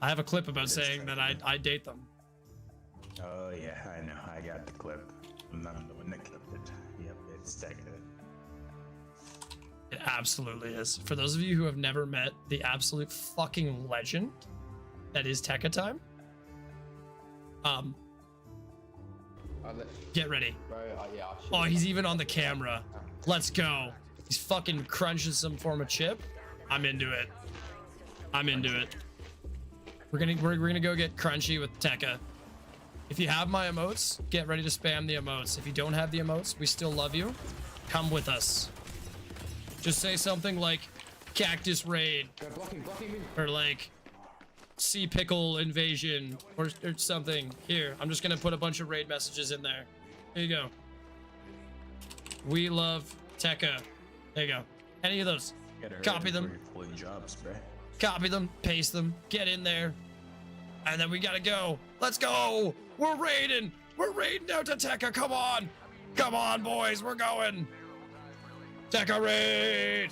I have a clip about It's saying that I date them. Oh yeah, I know. I got the clip. I'm not the one that clipped it. Yep, it's Tekka. It absolutely is. For those of you who have never met the absolute fucking legend that is Tekka time, get ready. Bro, yeah. Oh, he's even on the camera. Let's go. He's fucking crunching some form of chip. I'm into it. I'm into it. We're gonna go get crunchy with Tekka. If you have my emotes, get ready to spam the emotes. If you don't have the emotes, we still love you. Come with us. Just say something like Cactus Raid They're blocking me. or like Sea Pickle Invasion or something. Here, I'm just gonna put a bunch of raid messages in there. There you go. We love Tekka. There you go. Any of those. Copy them. Pulling jobs, bro. Copy them, paste them, get in there, and then we gotta go. Let's go. We're raiding. We're raiding out to Tekka. Come on. Come on, boys. We're going. Tekka raid.